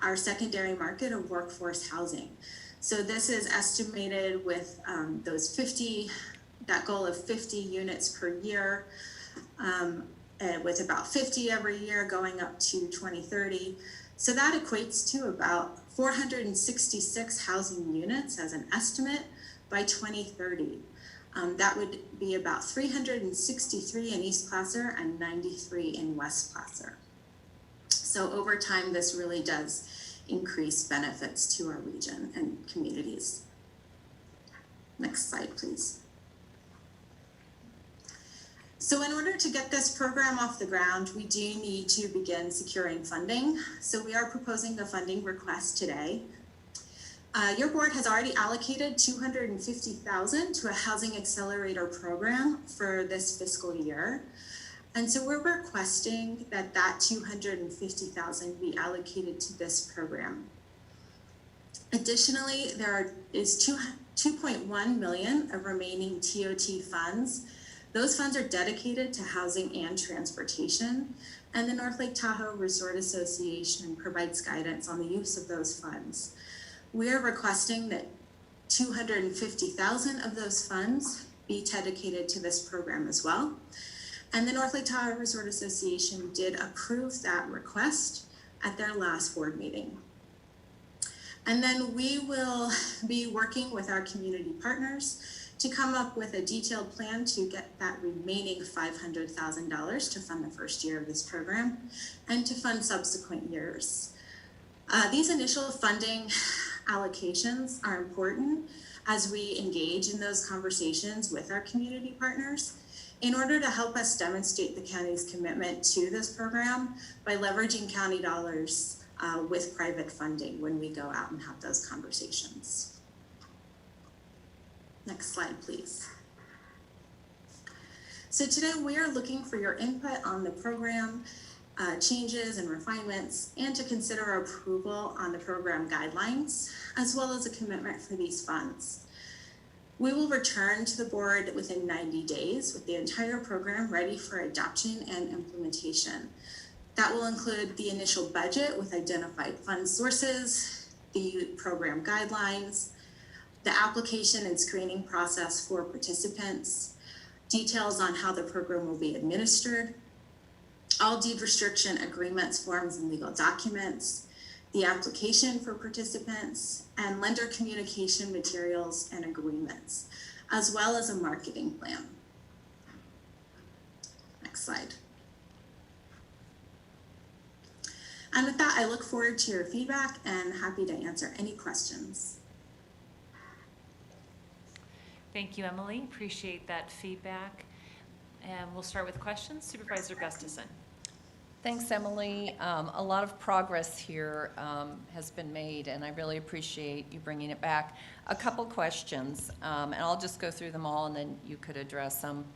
S15: our secondary market of workforce housing. So this is estimated with that goal of 50 units per year, with about 50 every year going up to 2030. So that equates to about 466 housing units as an estimate by 2030. That would be about 363 in East Placer and 93 in West Placer. So over time, this really does increase benefits to our region and communities. Next slide, please. So in order to get this program off the ground, we do need to begin securing funding. So we are proposing a funding request today. Your board has already allocated $250,000 to a housing accelerator program for this fiscal year. And so we're requesting that $250,000 be allocated to this program. Additionally, there is $2.1 million of remaining TOT funds. Those funds are dedicated to housing and transportation, and the North Lake Tahoe Resort Association provides guidance on the use of those funds. We are requesting that $250,000 of those funds be dedicated to this program as well. And the North Lake Tahoe Resort Association did approve that request at their last board meeting. And then we will be working with our community partners to come up with a detailed plan to get that remaining $500,000 to fund the first year of this program and to fund subsequent years. These initial funding allocations are important as we engage in those conversations with our community partners in order to help us demonstrate the county's commitment to this program by leveraging county dollars with private funding when we go out and have those conversations. Next slide, please. So today we are looking for your input on the program changes and refinements, and to consider approval on the program guidelines, as well as a commitment for these funds. We will return to the board within 90 days with the entire program ready for adoption and implementation. That will include the initial budget with identified fund sources, the program guidelines, the application and screening process for participants, details on how the program will be administered, all deed restriction agreements, forms, and legal documents, the application for participants, and lender communication materials and agreements, as well as a marketing plan. Next slide. And with that, I look forward to your feedback and happy to answer any questions.
S1: Thank you, Emily. Appreciate that feedback. And we'll start with questions. Supervisor Gustafson.
S11: Thanks, Emily. A lot of progress here has been made, and I really appreciate you bringing it back. A couple questions, and I'll just go through them all, and then you could address them.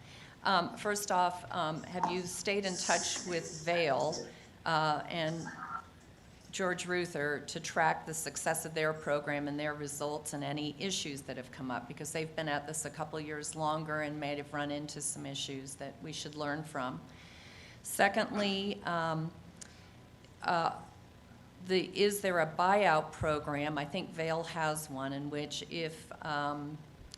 S11: First off, have you stayed in touch with Vail and George Ruther to track the success of their program and their results and any issues that have come up? Because they've been at this a couple years longer and may have run into some issues that we should learn from. Secondly, is there a buyout program? I think Vail has one in which if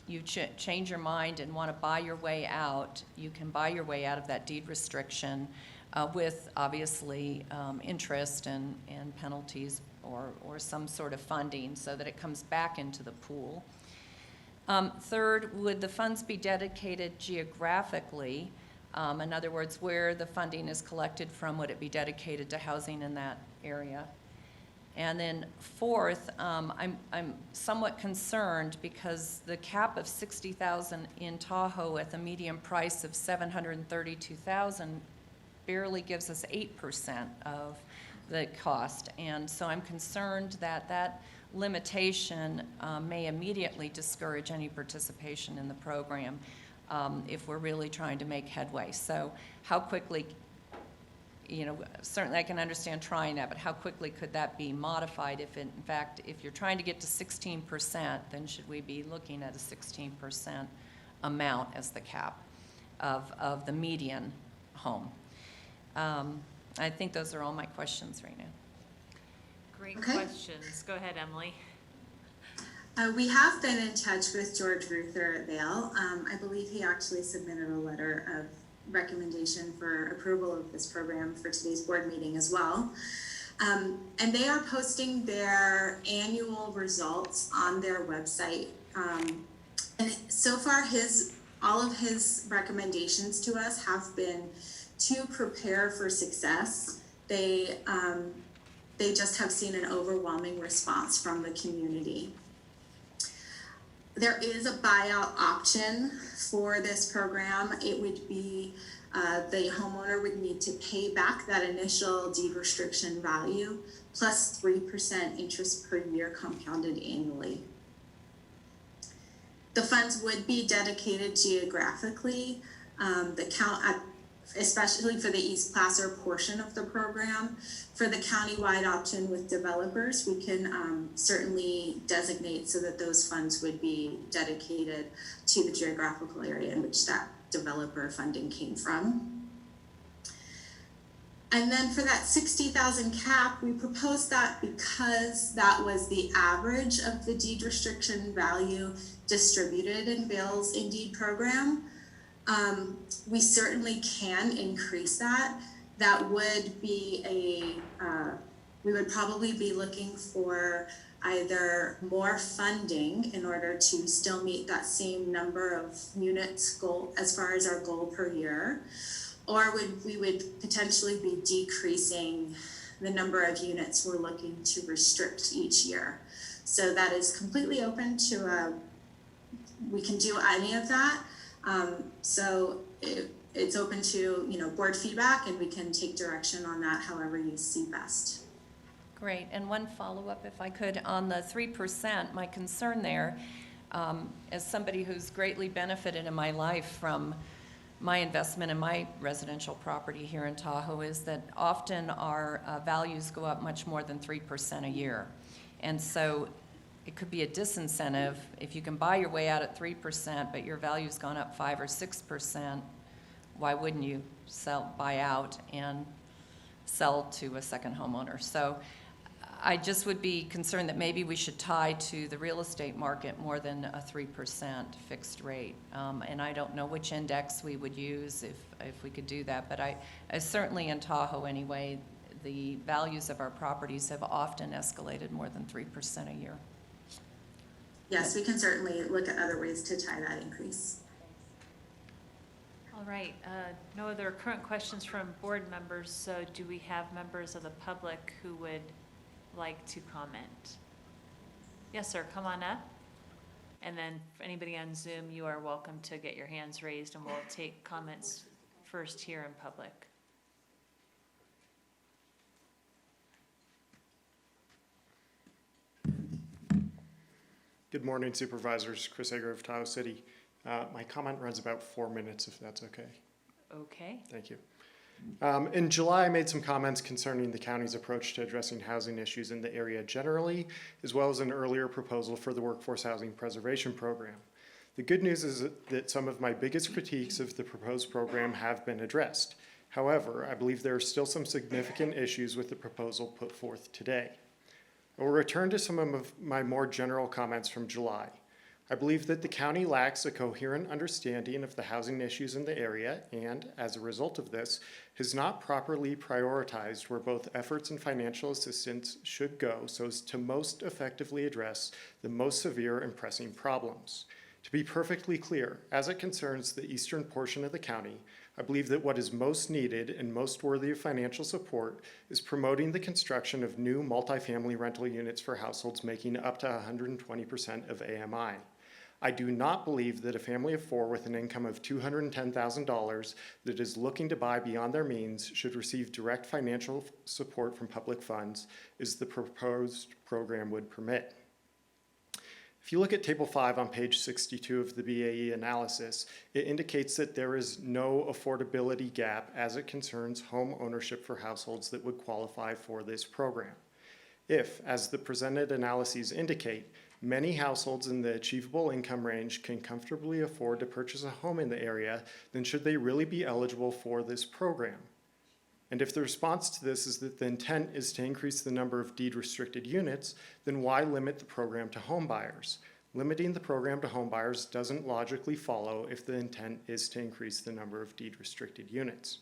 S11: you change your mind and want to buy your way out, you can buy your way out of that deed restriction with obviously interest and penalties or some sort of funding so that it comes back into the pool. Third, would the funds be dedicated geographically? In other words, where the funding is collected from, would it be dedicated to housing in that area? And then fourth, I'm somewhat concerned because the cap of $60,000 in Tahoe at the median price of $732,000 barely gives us 8% of the cost. And so I'm concerned that that limitation may immediately discourage any participation in the program if we're really trying to make headway. So how quickly, certainly I can understand trying that, but how quickly could that be modified if in fact, if you're trying to get to 16%, then should we be looking at a 16% amount as the cap of the median home? I think those are all my questions right now.
S1: Great questions. Go ahead, Emily.
S15: We have been in touch with George Ruther at Vail. I believe he actually submitted a letter of recommendation for approval of this program for today's board meeting as well. And they are posting their annual results on their website. And so far, all of his recommendations to us have been to prepare for success. They just have seen an overwhelming response from the community. There is a buyout option for this program. It would be the homeowner would need to pay back that initial deed restriction value plus 3% interest per year compounded annually. The funds would be dedicated geographically. especially for the East Placer portion of the program. For the countywide option with developers, we can certainly designate so that those funds would be dedicated to the geographical area in which that developer funding came from. And then for that 60,000 cap, we proposed that because that was the average of the deed restriction value distributed in Bill's Indeed program. We certainly can increase that. That would be we would probably be looking for either more funding in order to still meet that same number of units goal as far as our goal per year, or we would potentially be decreasing the number of units we're looking to restrict each year. So that is completely open to we can do any of that. So it's open to board feedback, and we can take direction on that however you see best.
S11: Great, and one follow-up if I could on the 3%, my concern there, as somebody who's greatly benefited in my life from my investment in my residential property here in Tahoe, is that often our values go up much more than 3% a year. And so it could be a disincentive if you can buy your way out at 3%, but your value's gone up 5 or 6%. Why wouldn't you buy out and sell to a second homeowner? So I just would be concerned that maybe we should tie to the real estate market more than a 3% fixed rate. And I don't know which index we would use if we could do that, but I certainly in Tahoe anyway, the values of our properties have often escalated more than 3% a year.
S15: Yes, we can certainly look at other ways to tie that increase.
S1: All right, no other current questions from board members, so do we have members of the public who would like to comment? Yes, sir, come on up. And then for anybody on Zoom, you are welcome to get your hands raised, and we'll take comments first here in public.
S10: Good morning, Supervisors. Chris Ager of Tahoe City. My comment runs about 4 minutes, if that's okay.
S1: Okay.
S10: Thank you. In July, I made some comments concerning the county's approach to addressing housing issues in the area generally, as well as an earlier proposal for the Workforce Housing Preservation Program. The good news is that some of my biggest critiques of the proposed program have been addressed. However, I believe there are still some significant issues with the proposal put forth today. I will return to some of my more general comments from July. I believe that the county lacks a coherent understanding of the housing issues in the area and, as a result of this, has not properly prioritized where both efforts and financial assistance should go so as to most effectively address the most severe and pressing problems. To be perfectly clear, as it concerns the eastern portion of the county, I believe that what is most needed and most worthy of financial support is promoting the construction of new multifamily rental units for households making up to 120% of AMI. I do not believe that a family of 4 with an income of $210,000 that is looking to buy beyond their means should receive direct financial support from public funds, as the proposed program would permit. If you look at Table 5 on page 62 of the BAE analysis, it indicates that there is no affordability gap as it concerns home ownership for households that would qualify for this program. If, as the presented analyses indicate, many households in the achievable income range can comfortably afford to purchase a home in the area, then should they really be eligible for this program? And if the response to this is that the intent is to increase the number of deed-restricted units, then why limit the program to home buyers? Limiting the program to home buyers doesn't logically follow if the intent is to increase the number of deed-restricted units.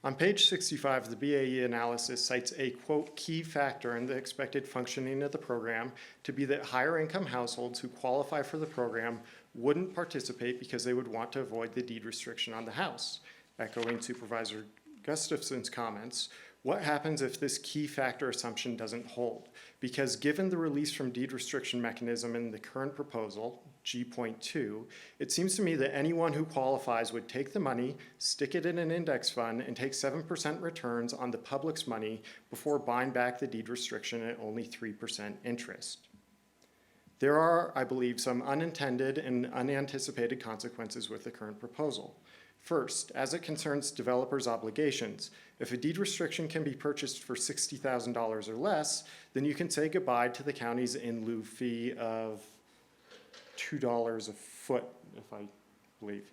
S10: On page 65, the BAE analysis cites a, quote, key factor in the expected functioning of the program to be that higher income households who qualify for the program wouldn't participate because they would want to avoid the deed restriction on the house. Echoing Supervisor Gustafson's comments, what happens if this key factor assumption doesn't hold? Because given the release from deed restriction mechanism in the current proposal, G.2, it seems to me that anyone who qualifies would take the money, stick it in an index fund, and take 7% returns on the public's money before buying back the deed restriction at only 3% interest. There are, I believe, some unintended and unanticipated consequences with the current proposal. First, as it concerns developers' obligations, if a deed restriction can be purchased for $60,000 or less, then you can say goodbye to the county's in lieu fee of $2 a foot, if I believe.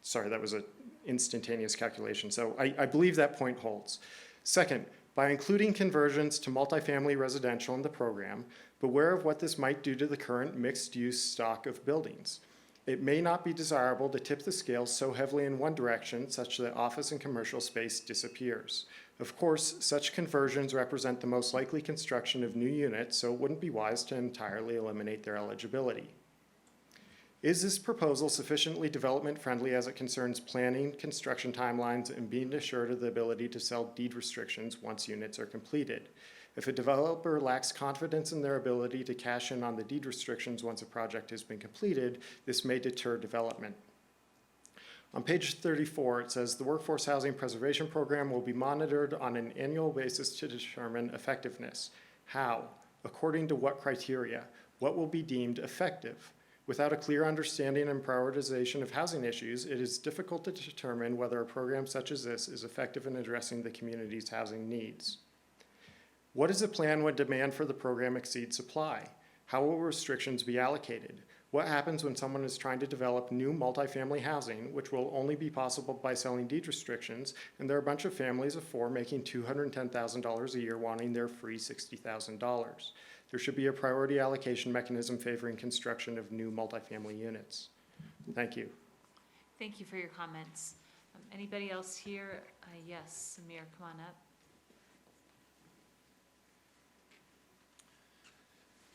S10: Sorry, that was an instantaneous calculation. So I believe that point holds. Second, by including conversions to multifamily residential in the program, beware of what this might do to the current mixed-use stock of buildings. It may not be desirable to tip the scales so heavily in one direction such that office and commercial space disappears. Of course, such conversions represent the most likely construction of new units, so it wouldn't be wise to entirely eliminate their eligibility. Is this proposal sufficiently development-friendly as it concerns planning, construction timelines, and being assured of the ability to sell deed restrictions once units are completed? If a developer lacks confidence in their ability to cash in on the deed restrictions once a project has been completed, this may deter development. On page 34, it says the Workforce Housing Preservation Program will be monitored on an annual basis to determine effectiveness. How? According to what criteria? What will be deemed effective? Without a clear understanding and prioritization of housing issues, it is difficult to determine whether a program such as this is effective in addressing the community's housing needs. What is the plan when demand for the program exceeds supply? How will restrictions be allocated? What happens when someone is trying to develop new multifamily housing, which will only be possible by selling deed restrictions, and there are a bunch of families of four making $210,000 a year wanting their free $60,000? There should be a priority allocation mechanism favoring construction of new multifamily units. Thank you.
S1: Thank you for your comments. Anybody else here? Yes, Samir, come on up.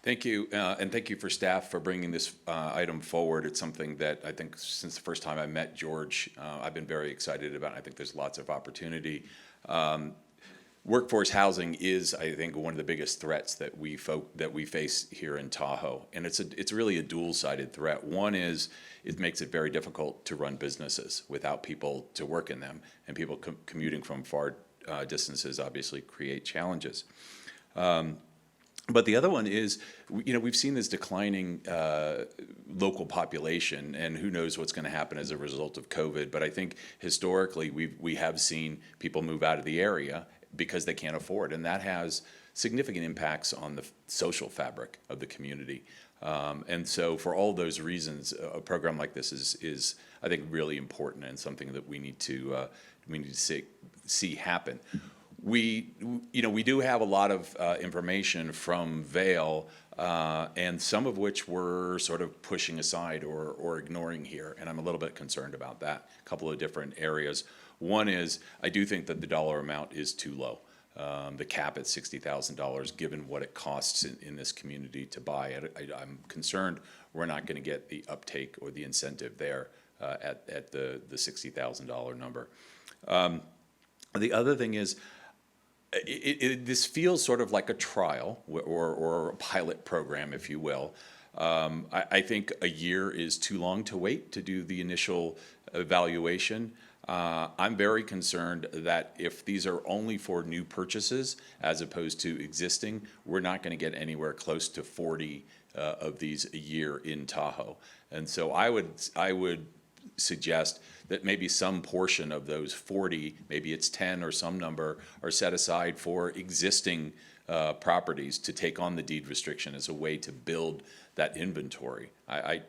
S6: Thank you, and thank you for staff for bringing this item forward. It's something that I think since the first time I met George, I've been very excited about. I think there's lots of opportunity. Workforce housing is, I think, one of the biggest threats that we face here in Tahoe, and it's really a dual-sided threat. One is it makes it very difficult to run businesses without people to work in them, and people commuting from far distances obviously create challenges. But the other one is, we've seen this declining local population, and who knows what's going to happen as a result of COVID. But I think historically we have seen people move out of the area because they can't afford, and that has significant impacts on the social fabric of the community. And so for all those reasons, a program like this is I think, really important and something that we need to see happen. We do have a lot of information from Vail, and some of which we're sort of pushing aside or ignoring here, and I'm a little bit concerned about that. A couple of different areas. One is, I do think that the dollar amount is too low. The cap at $60,000, given what it costs in this community to buy. I'm concerned we're not going to get the uptake or the incentive there at the $60,000 number. The other thing is, this feels sort of like a trial or a pilot program, if you will. I think a year is too long to wait to do the initial evaluation. I'm very concerned that if these are only for new purchases as opposed to existing, we're not going to get anywhere close to 40 of these a year in Tahoe. And so I would suggest that maybe some portion of those 40, maybe it's 10 or some number, are set aside for existing properties to take on the deed restriction as a way to build that inventory. And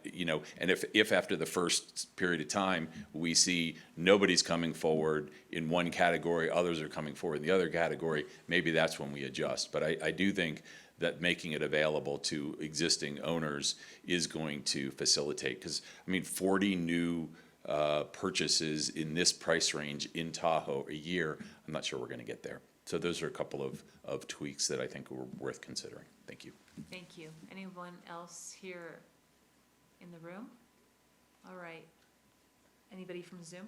S6: if after the first period of time we see nobody's coming forward in one category, others are coming forward in the other category, maybe that's when we adjust. But I do think that making it available to existing owners is going to facilitate, because 40 new purchases in this price range in Tahoe a year, I'm not sure we're going to get there. So those are a couple of tweaks that I think are worth considering. Thank you.
S1: Thank you. Anyone else here in the room? All right. Anybody from Zoom?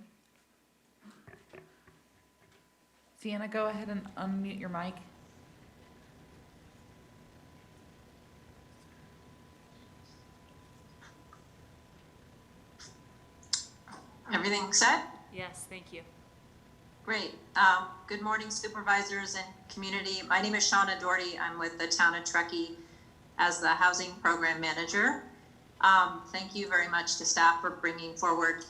S4: Sienna, go ahead and unmute your mic.
S17: Everything set?
S1: Yes, thank you.
S17: Great. Good morning, supervisors and community. My name is Shauna Doherty. I'm with the town of Truckee. as the Housing Program Manager. Thank you very much to staff for bringing forward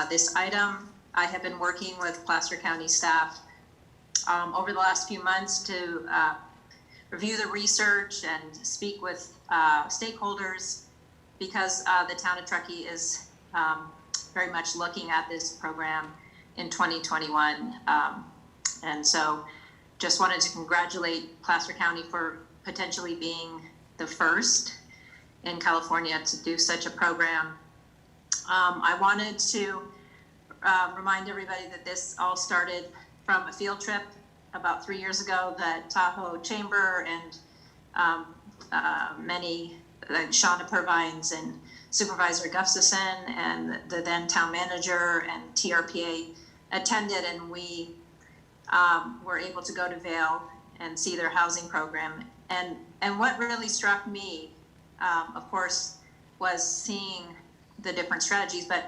S17: this item. I have been working with Placer County staff over the last few months to review the research and speak with stakeholders because the town of Truckee is very much looking at this program in 2021. And so just wanted to congratulate Placer County for potentially being the first in California to do such a program. I wanted to remind everybody that this all started from a field trip about 3 years ago that Tahoe Chamber and many, like Shauna Purvines and Supervisor Gustafson and the then town manager and TRPA attended, and we were able to go to Vail and see their housing program. And what really struck me, of course, was seeing the different strategies, but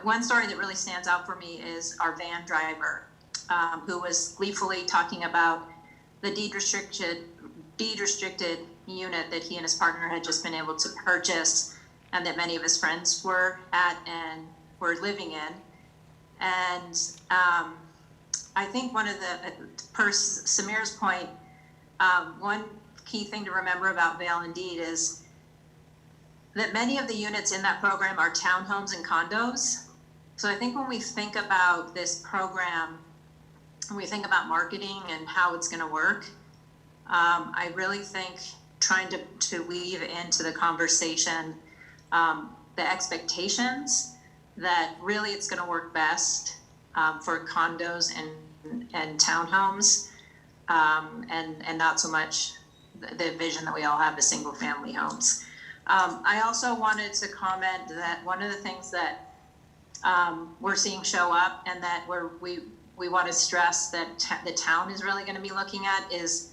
S17: one story that really stands out for me is our van driver, who was gleefully talking about the deed restricted unit that he and his partner had just been able to purchase and that many of his friends were at and were living in. And I think one of the, per Samir's point, one key thing to remember about Vail indeed is that many of the units in that program are townhomes and condos. So I think when we think about this program, when we think about marketing and how it's going to work, I really think trying to weave into the conversation the expectations that really it's going to work best for condos and townhomes, and not so much the vision that we all have as single family homes. I also wanted to comment that one of the things that we're seeing show up and that we want to stress that the town is really going to be looking at is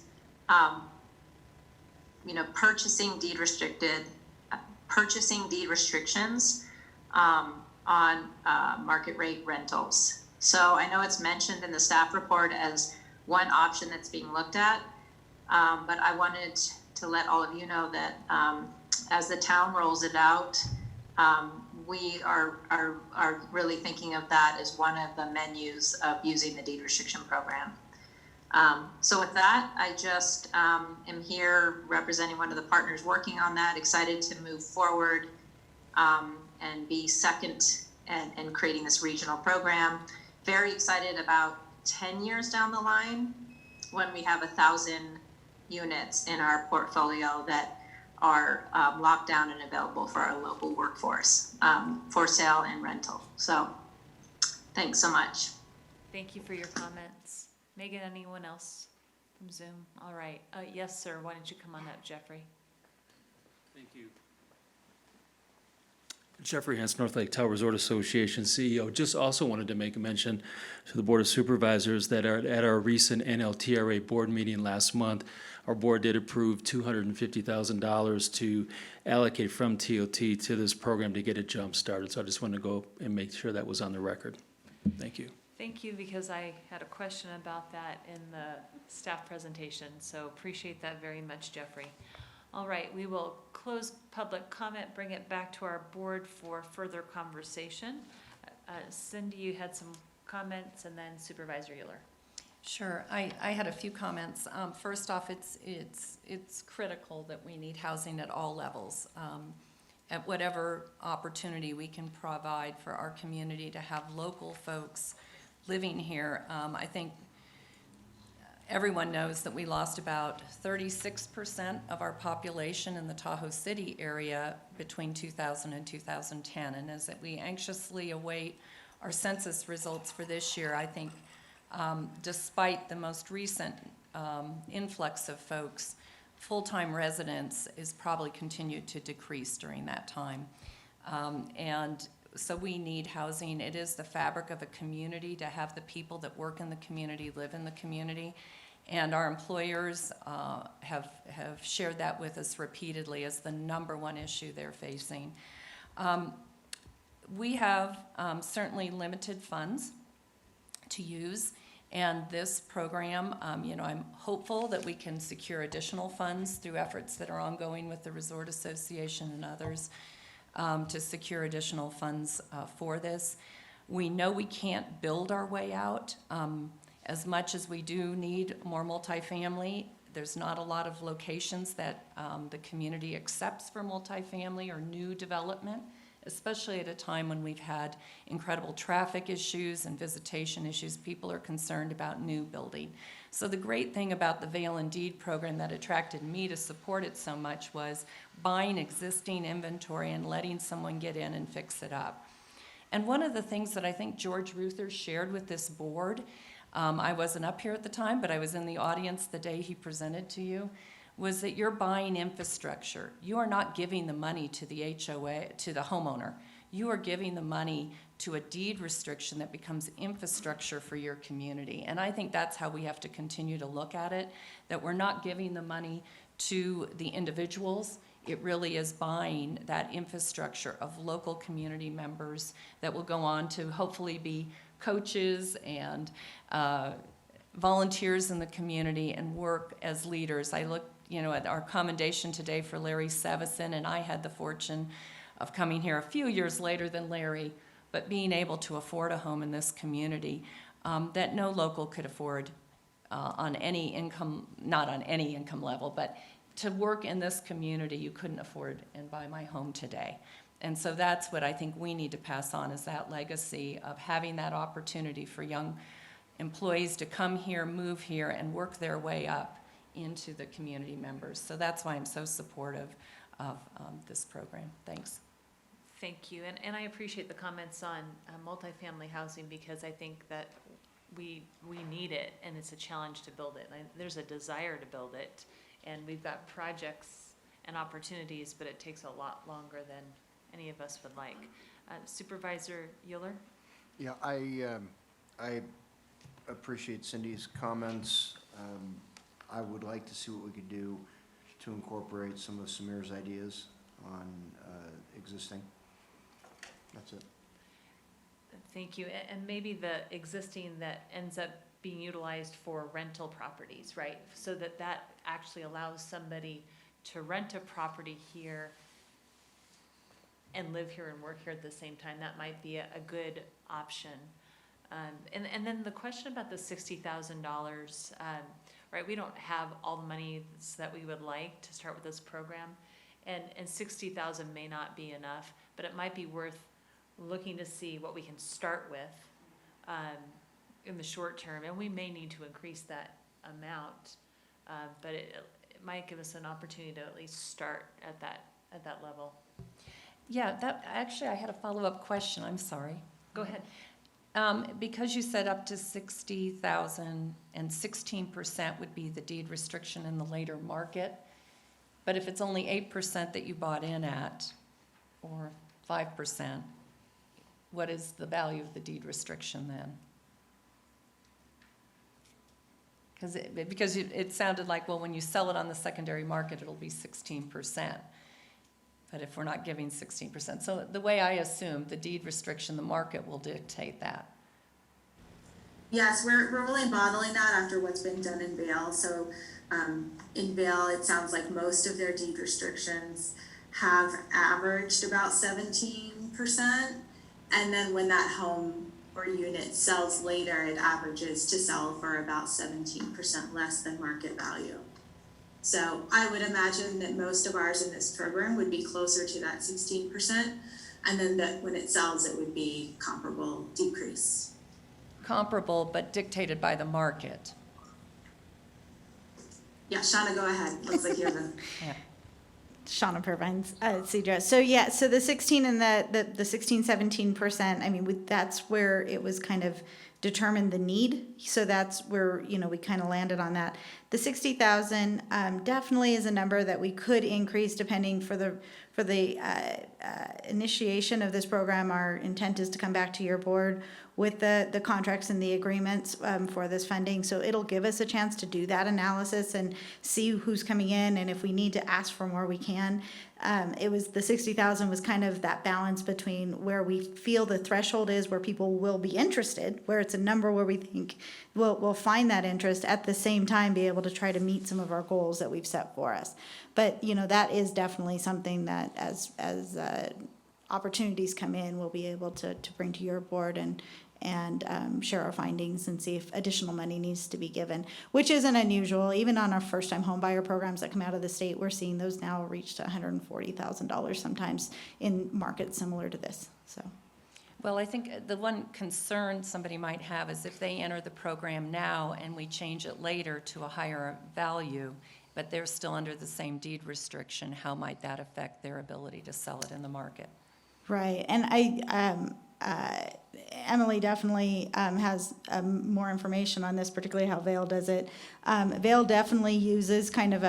S17: purchasing deed restrictions on market rate rentals. So I know it's mentioned in the staff report as one option that's being looked at, but I wanted to let all of you know that as the town rolls it out, we are really thinking of that as one of the menus of using the deed restriction program. So with that, I just am here representing one of the partners working on that, excited to move forward and be second in creating this regional program. Very excited about 10 years down the line when we have 1,000 units in our portfolio that are locked down and available for our local workforce for sale and rental. So thanks so much.
S1: Thank you for your comments. Megan, anyone else from Zoom? All right. Yes, sir. Why don't you come on up, Jeffrey?
S16: Thank you. Jeffrey Hance, North Lake Tahoe Resort Association CEO. Just also wanted to make a mention to the Board of Supervisors that at our recent NLTRA board meeting last month, our board did approve $250,000 to allocate from TOT to this program to get it jump started. So I just wanted to go and make sure that was on the record. Thank you.
S1: Thank you, because I had a question about that in the staff presentation. So appreciate that very much, Jeffrey. All right, we will close public comment, bring it back to our board for further conversation. Cindy, you had some comments, and then Supervisor Euler.
S11: Sure, I had a few comments. First off, it's critical that we need housing at all levels. At whatever opportunity we can provide for our community to have local folks living here. I think everyone knows that we lost about 36% of our population in the Tahoe City area between 2000 and 2010. And as we anxiously await our census results for this year, I think despite the most recent influx of folks, full-time residents is probably continued to decrease during that time. And so we need housing. It is the fabric of a community to have the people that work in the community live in the community. And our employers have shared that with us repeatedly as the #1 issue they're facing. We have certainly limited funds to use, And this program, I'm hopeful that we can secure additional funds through efforts that are ongoing with the Resort Association and others to secure additional funds for this. We know we can't build our way out. As much as we do need more multifamily, there's not a lot of locations that the community accepts for multifamily or new development, especially at a time when we've had incredible traffic issues and visitation issues. People are concerned about new building. So the great thing about the Veil and Deed program that attracted me to support it so much was buying existing inventory and letting someone get in and fix it up. And one of the things that I think George Ruther shared with this board, I wasn't up here at the time, but I was in the audience the day he presented to you, was that you're buying infrastructure. You are not giving the money to the HOA, to the homeowner. You are giving the money to a deed restriction that becomes infrastructure for your community. And I think that's how we have to continue to look at it, that we're not giving the money to the individuals. It really is buying that infrastructure of local community members that will go on to hopefully be coaches and volunteers in the community and work as leaders. I looked, at our commendation today for Larry Savison, and I had the fortune of coming here a few years later than Larry, but being able to afford a home in this community that no local could afford on any income, not on any income level, but to work in this community, you couldn't afford and buy my home today. And so that's what I think we need to pass on, is that legacy of having that opportunity for young employees to come here, move here, and work their way up into the community members. So that's why I'm so supportive of this program. Thanks.
S1: Thank you, and I appreciate the comments on multifamily housing, because I think that we need it, and it's a challenge to build it. There's a desire to build it, and we've got projects and opportunities, but it takes a lot longer than any of us would like. Supervisor Euler?
S2: Yeah, I appreciate Cindy's comments. I would like to see what we could do to incorporate some of Samir's ideas on existing. That's it.
S1: Thank you. And maybe the existing that ends up being utilized for rental properties, right? So that actually allows somebody to rent a property here and live here and work here at the same time. That might be a good option. And then the question about the $60,000, right? We don't have all the money that we would like to start with this program, and $60,000 may not be enough, but it might be worth looking to see what we can start with in the short term, and we may need to increase that amount, but it might give us an opportunity to at least start at that level.
S11: Yeah, actually I had a follow-up question. I'm sorry.
S1: Go ahead.
S11: Because you said up to 60,000 and 16% would be the deed restriction in the later market, but if it's only 8% that you bought in at, or 5%, what is the value of the deed restriction then? Because it sounded like, well, when you sell it on the secondary market, it'll be 16%. But if we're not giving 16%, so the way I assume the deed restriction, the market will dictate that.
S15: Yes, we're really modeling that after what's been done in Vail. So in Vail, it sounds like most of their deed restrictions have averaged about 17%. And then when that home or unit sells later, it averages to sell for about 17% less than market value. So I would imagine that most of ours in this program would be closer to that 16%, and then that when it sells, it would be comparable decrease.
S11: Comparable, but dictated by the market.
S15: Yeah, Shauna, go ahead. Looks like you're the...
S11: Yeah.
S12: Shauna Purvines, Cedra. So yeah, so the 16 and the 16, 17%, I mean, that's where it was kind of determined the need. So that's where, we kind of landed on that. The 60,000 definitely is a number that we could increase depending for the initiation of this program. Our intent is to come back to your board with the contracts and the agreements for this funding. So it'll give us a chance to do that analysis and see who's coming in, and if we need to ask for more, we can. it was, the 60,000 was kind of that balance between where we feel the threshold is, where people will be interested, where it's a number where we think we'll find that interest, at the same time be able to try to meet some of our goals that we've set for us. But, that is definitely something that as opportunities come in, we'll be able to bring to your board and share our findings and see if additional money needs to be given, which isn't unusual. Even on our first-time home buyer programs that come out of the state, we're seeing those now reach to $140,000 sometimes in markets similar to this, so.
S11: Well, I think the one concern somebody might have is if they enter the program now and we change it later to a higher value, but they're still under the same deed restriction, how might that affect their ability to sell it in the market?
S12: Right, and Emily definitely has more information on this, particularly how Vail does it. Vail definitely uses kind of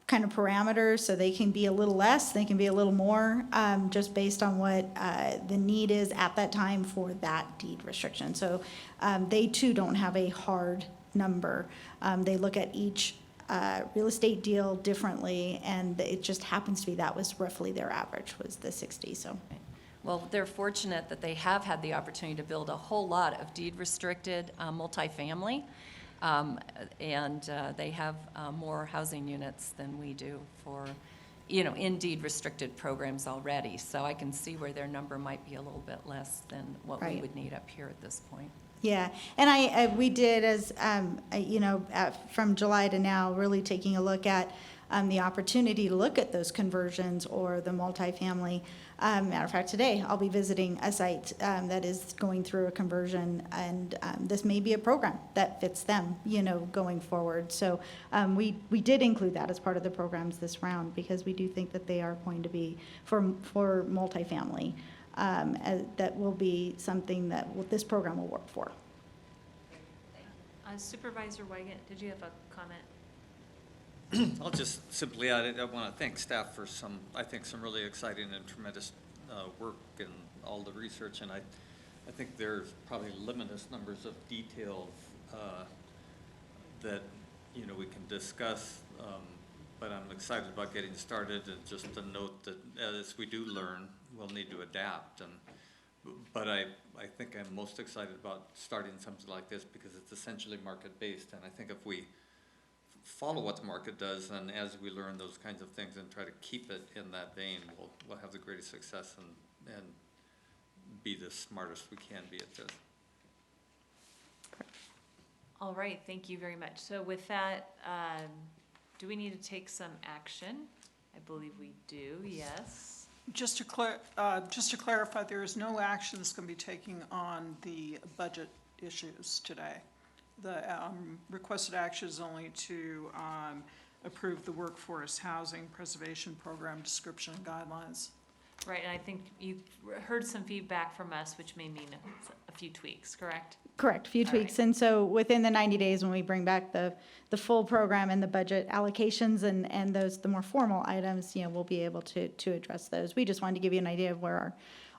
S12: parameters, so they can be a little less, they can be a little more, just based on what the need is at that time for that deed restriction. So they too don't have a hard number. They look at each real estate deal differently, and it just happens to be that was roughly their average, was the 60. So.
S11: Well, they're fortunate that they have had the opportunity to build a whole lot of deed-restricted multifamily, and they have more housing units than we do for, in deed-restricted programs already. So I can see where their number might be a little bit less than what we would need up here at this point.
S12: Yeah, and we did, as from July to now, really taking a look at the opportunity to look at those conversions or the multifamily. Matter of fact, today I'll be visiting a site that is going through a conversion, and this may be a program that fits them, going forward. So we did include that as part of the programs this round, because we do think that they are going to be for multifamily. That will be something that this program will work for.
S1: Supervisor Wygant, did you have a comment?
S13: I'll just simply add, I want to thank staff for some really exciting and tremendous work and all the research, and I think there's probably limitless numbers of details that we can discuss, but I'm excited about getting started, and just to note that as we do learn, we'll need to adapt. But I think I'm most excited about starting something like this because it's essentially market-based, and I think if we follow what the market does, and as we learn those kinds of things and try to keep it in that vein, we'll have the greatest success and be the smartest we can be at this.
S1: All right, thank you very much. So with that, do we need to take some action? I believe we do, yes.
S18: Just to clarify, there is no action that's going to be taken on the budget issues today. The requested action is only to approve the workforce housing preservation program description and guidelines.
S1: Right, and I think you heard some feedback from us, which may mean a few tweaks, correct?
S12: Correct, a few tweaks. And so within the 90 days, when we bring back the full program and the budget allocations and the more formal items, we'll be able to address those. We just wanted to give you an idea of where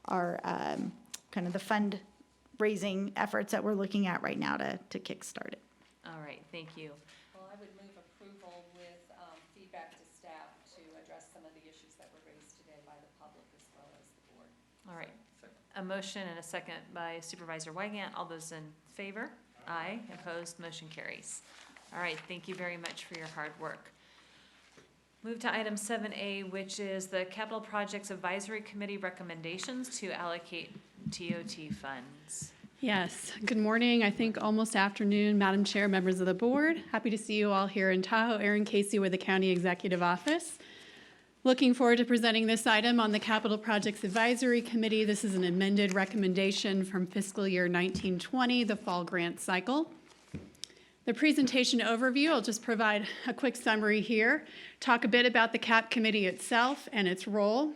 S12: our kind of the fundraising efforts that we're looking at right now to kickstart it.
S1: All right, thank you.
S11: Well, I would move approval with feedback to staff to address some of the issues that were raised today by the public as well as the board.
S1: All right, a motion and a second by Supervisor Wygant. All those in favor? Aye. Opposed? Motion carries. All right, thank you very much for your hard work. Move to item 7A, which is the Capital Projects Advisory Committee recommendations to allocate TOT funds.
S19: Yes, good morning. I think almost afternoon, Madam Chair, members of the board. Happy to see you all here in Tahoe. Erin Casey with the County Executive Office. Looking forward to presenting this item on the Capital Projects Advisory Committee. This is an amended recommendation from fiscal year 1920, the fall grant cycle. The presentation overview, I'll just provide a quick summary here, talk a bit about the CAP committee itself and its role,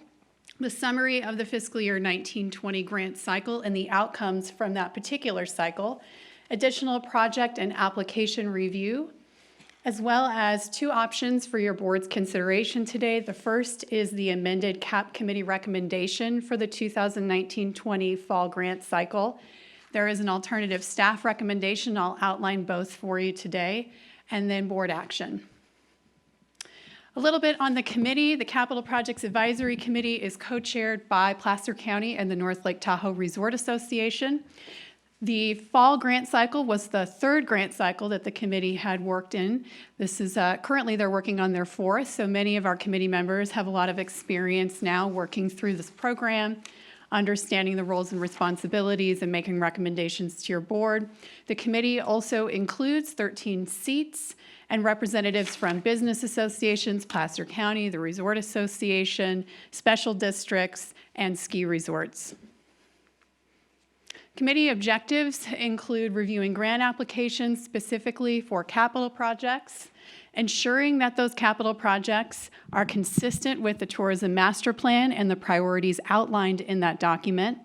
S19: the summary of the fiscal year 1920 grant cycle and the outcomes from that particular cycle, additional project and application review, as well as two options for your board's consideration today. The first is the amended CAP committee recommendation for the 2019-20 fall grant cycle. There is an alternative staff recommendation. I'll outline both for you today, and then board action. A little bit on the committee. The Capital Projects Advisory Committee is co-chaired by Placer County and the North Lake Tahoe Resort Association. The fall grant cycle was the third grant cycle that the committee had worked in. This is currently they're working on their fourth, so many of our committee members have a lot of experience now working through this program, understanding the roles and responsibilities, and making recommendations to your board. The committee also includes 13 seats and representatives from business associations, Placer County, the Resort Association, special districts, and ski resorts. Committee objectives include reviewing grant applications specifically for capital projects, ensuring that those capital projects are consistent with the tourism master plan and the priorities outlined in that document,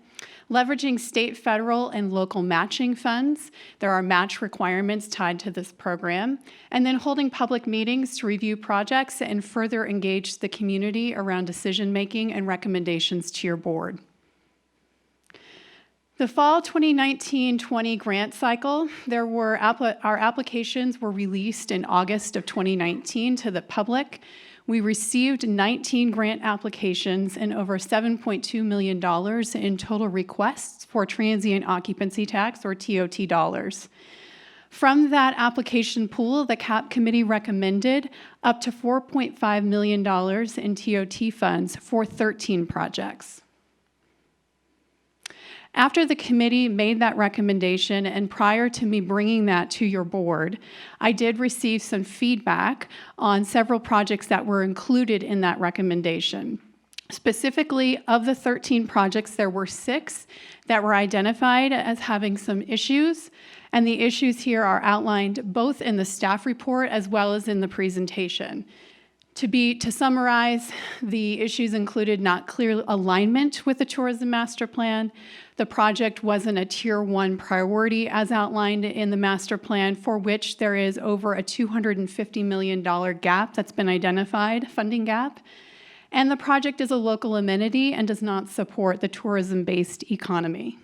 S19: leveraging state, federal, and local matching funds. There are match requirements tied to this program, and then holding public meetings to review projects and further engage the community around decision-making and recommendations to your board. The fall 2019-20 grant cycle, our applications were released in August of 2019 to the public. We received 19 grant applications and over $7.2 million in total requests for transient occupancy tax, or TOT dollars. From that application pool, the CAP committee recommended up to $4.5 million in TOT funds for 13 projects. After the committee made that recommendation and prior to me bringing that to your board, I did receive some feedback on several projects that were included in that recommendation. Specifically, of the 13 projects, there were 6 that were identified as having some issues, and the issues here are outlined both in the staff report as well as in the presentation. To summarize, the issues included not clear alignment with the tourism master plan. The project wasn't a tier 1 priority as outlined in the master plan, for which there is over a $250 million gap that's been identified, funding gap. And the project is a local amenity and does not support the tourism-based economy.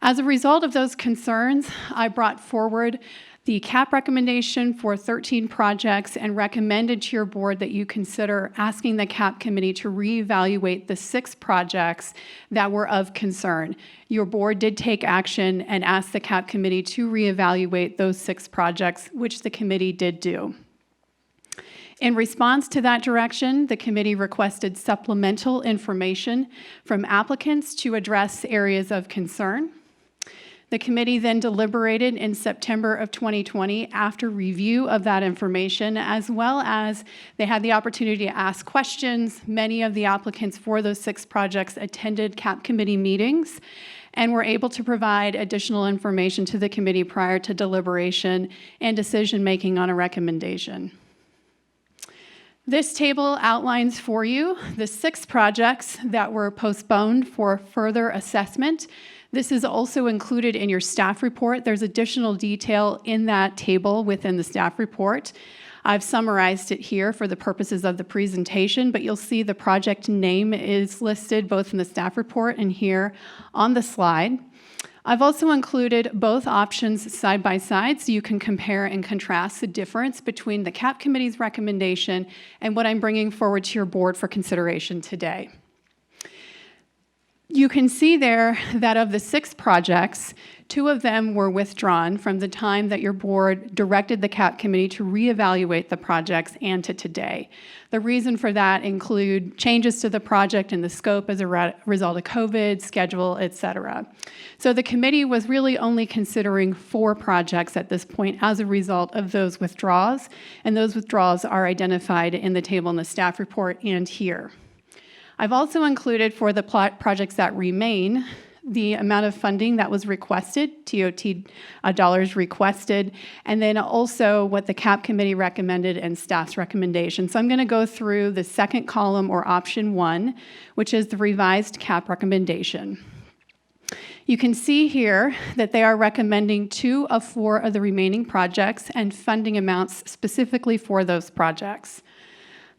S19: As a result of those concerns, I brought forward the CAP recommendation for 13 projects and recommended to your board that you consider asking the CAP committee to reevaluate the 6 projects that were of concern. Your board did take action and asked the CAP committee to reevaluate those 6 projects, which the committee did do. In response to that direction, the committee requested supplemental information from applicants to address areas of concern. The committee then deliberated in September of 2020 after review of that information, as well as they had the opportunity to ask questions. Many of the applicants for those 6 projects attended CAP committee meetings and were able to provide additional information to the committee prior to deliberation and decision-making on a recommendation. This table outlines for you the 6 projects that were postponed for further assessment. This is also included in your staff report. There's additional detail in that table within the staff report. I've summarized it here for the purposes of the presentation, but you'll see the project name is listed both in the staff report and here on the slide. I've also included both options side by side so you can compare and contrast the difference between the CAP committee's recommendation and what I'm bringing forward to your board for consideration today. You can see there that of the 6 projects, 2 of them were withdrawn from the time that your board directed the CAP committee to reevaluate the projects and to today. The reason for that include changes to the project and the scope as a result of COVID, schedule, etc. So the committee was really only considering 4 projects at this point as a result of those withdrawals, and those withdrawals are identified in the table in the staff report and here. I've also included for the projects that remain the amount of funding that was requested, TOT dollars requested, and then also what the CAP committee recommended and staff's recommendation. So I'm going to go through the second column, or option 1, which is the revised CAP recommendation. You can see here that they are recommending 2 of 4 of the remaining projects and funding amounts specifically for those projects.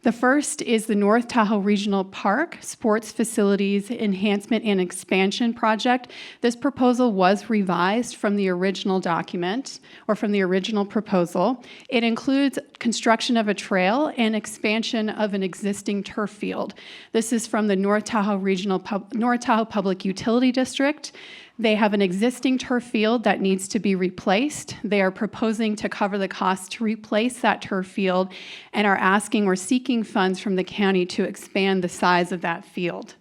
S19: The first is the North Tahoe Regional Park Sports Facilities Enhancement and Expansion Project. This proposal was revised from the original document, or from the original proposal. It includes construction of a trail and expansion of an existing turf field. This is from the North Tahoe Public Utility District. They have an existing turf field that needs to be replaced. They are proposing to cover the cost to replace that turf field and are asking or seeking funds from the county to expand the size of that field.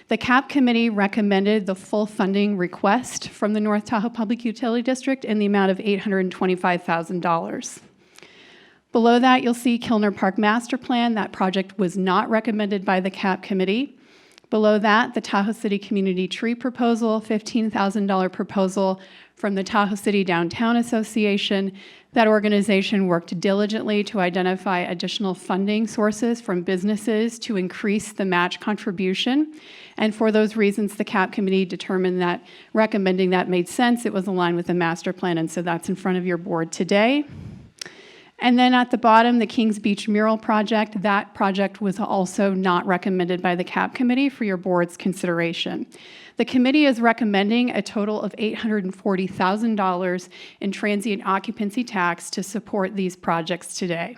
S19: The CAP committee recommended the full funding request from the North Tahoe Public Utility District in the amount of $825,000. Below that, you'll see Kilner Park Master Plan. That project was not recommended by the CAP committee. Below that, the Tahoe City Community Tree Proposal, $15,000 proposal from the Tahoe City Downtown Association. That organization worked diligently to identify additional funding sources from businesses to increase the match contribution. And for those reasons, the CAP committee determined that recommending that made sense. It was aligned with the master plan, and so that's in front of your board today. And then at the bottom, the Kings Beach Mural Project. That project was also not recommended by the CAP committee for your board's consideration. The committee is recommending a total of $840,000 in transient occupancy tax to support these projects today.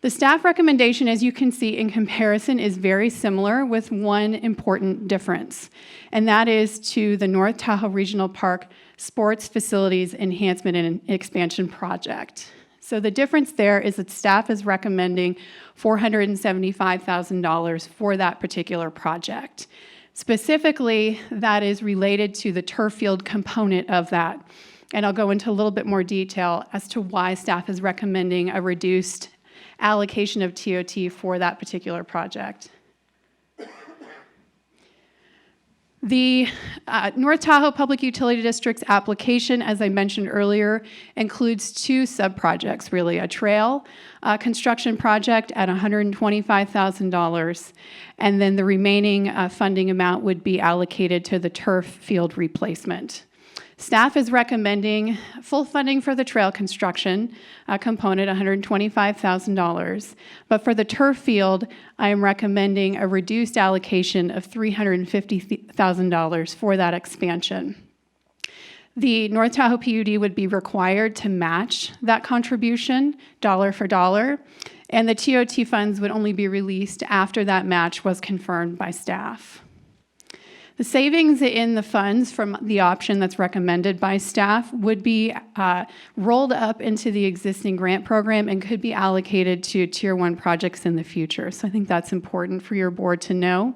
S19: The staff recommendation, as you can see in comparison, is very similar with one important difference, and that is to the North Tahoe Regional Park Sports Facilities Enhancement and Expansion Project. So the difference there is that staff is recommending $475,000 for that particular project. Specifically, that is related to the turf field component of that. And I'll go into a little bit more detail as to why staff is recommending a reduced allocation of TOT for that particular project. The North Tahoe Public Utility District's application, as I mentioned earlier, includes two sub-projects, really, a trail construction project at $125,000, and then the remaining funding amount would be allocated to the turf field replacement. Staff is recommending full funding for the trail construction component, $125,000. But for the turf field, I am recommending a reduced allocation of $350,000 for that expansion. The North Tahoe PUD would be required to match that contribution dollar for dollar, and the TOT funds would only be released after that match was confirmed by staff. The savings in the funds from the option that's recommended by staff would be rolled up into the existing grant program and could be allocated to Tier 1 projects in the future. So I think that's important for your board to know.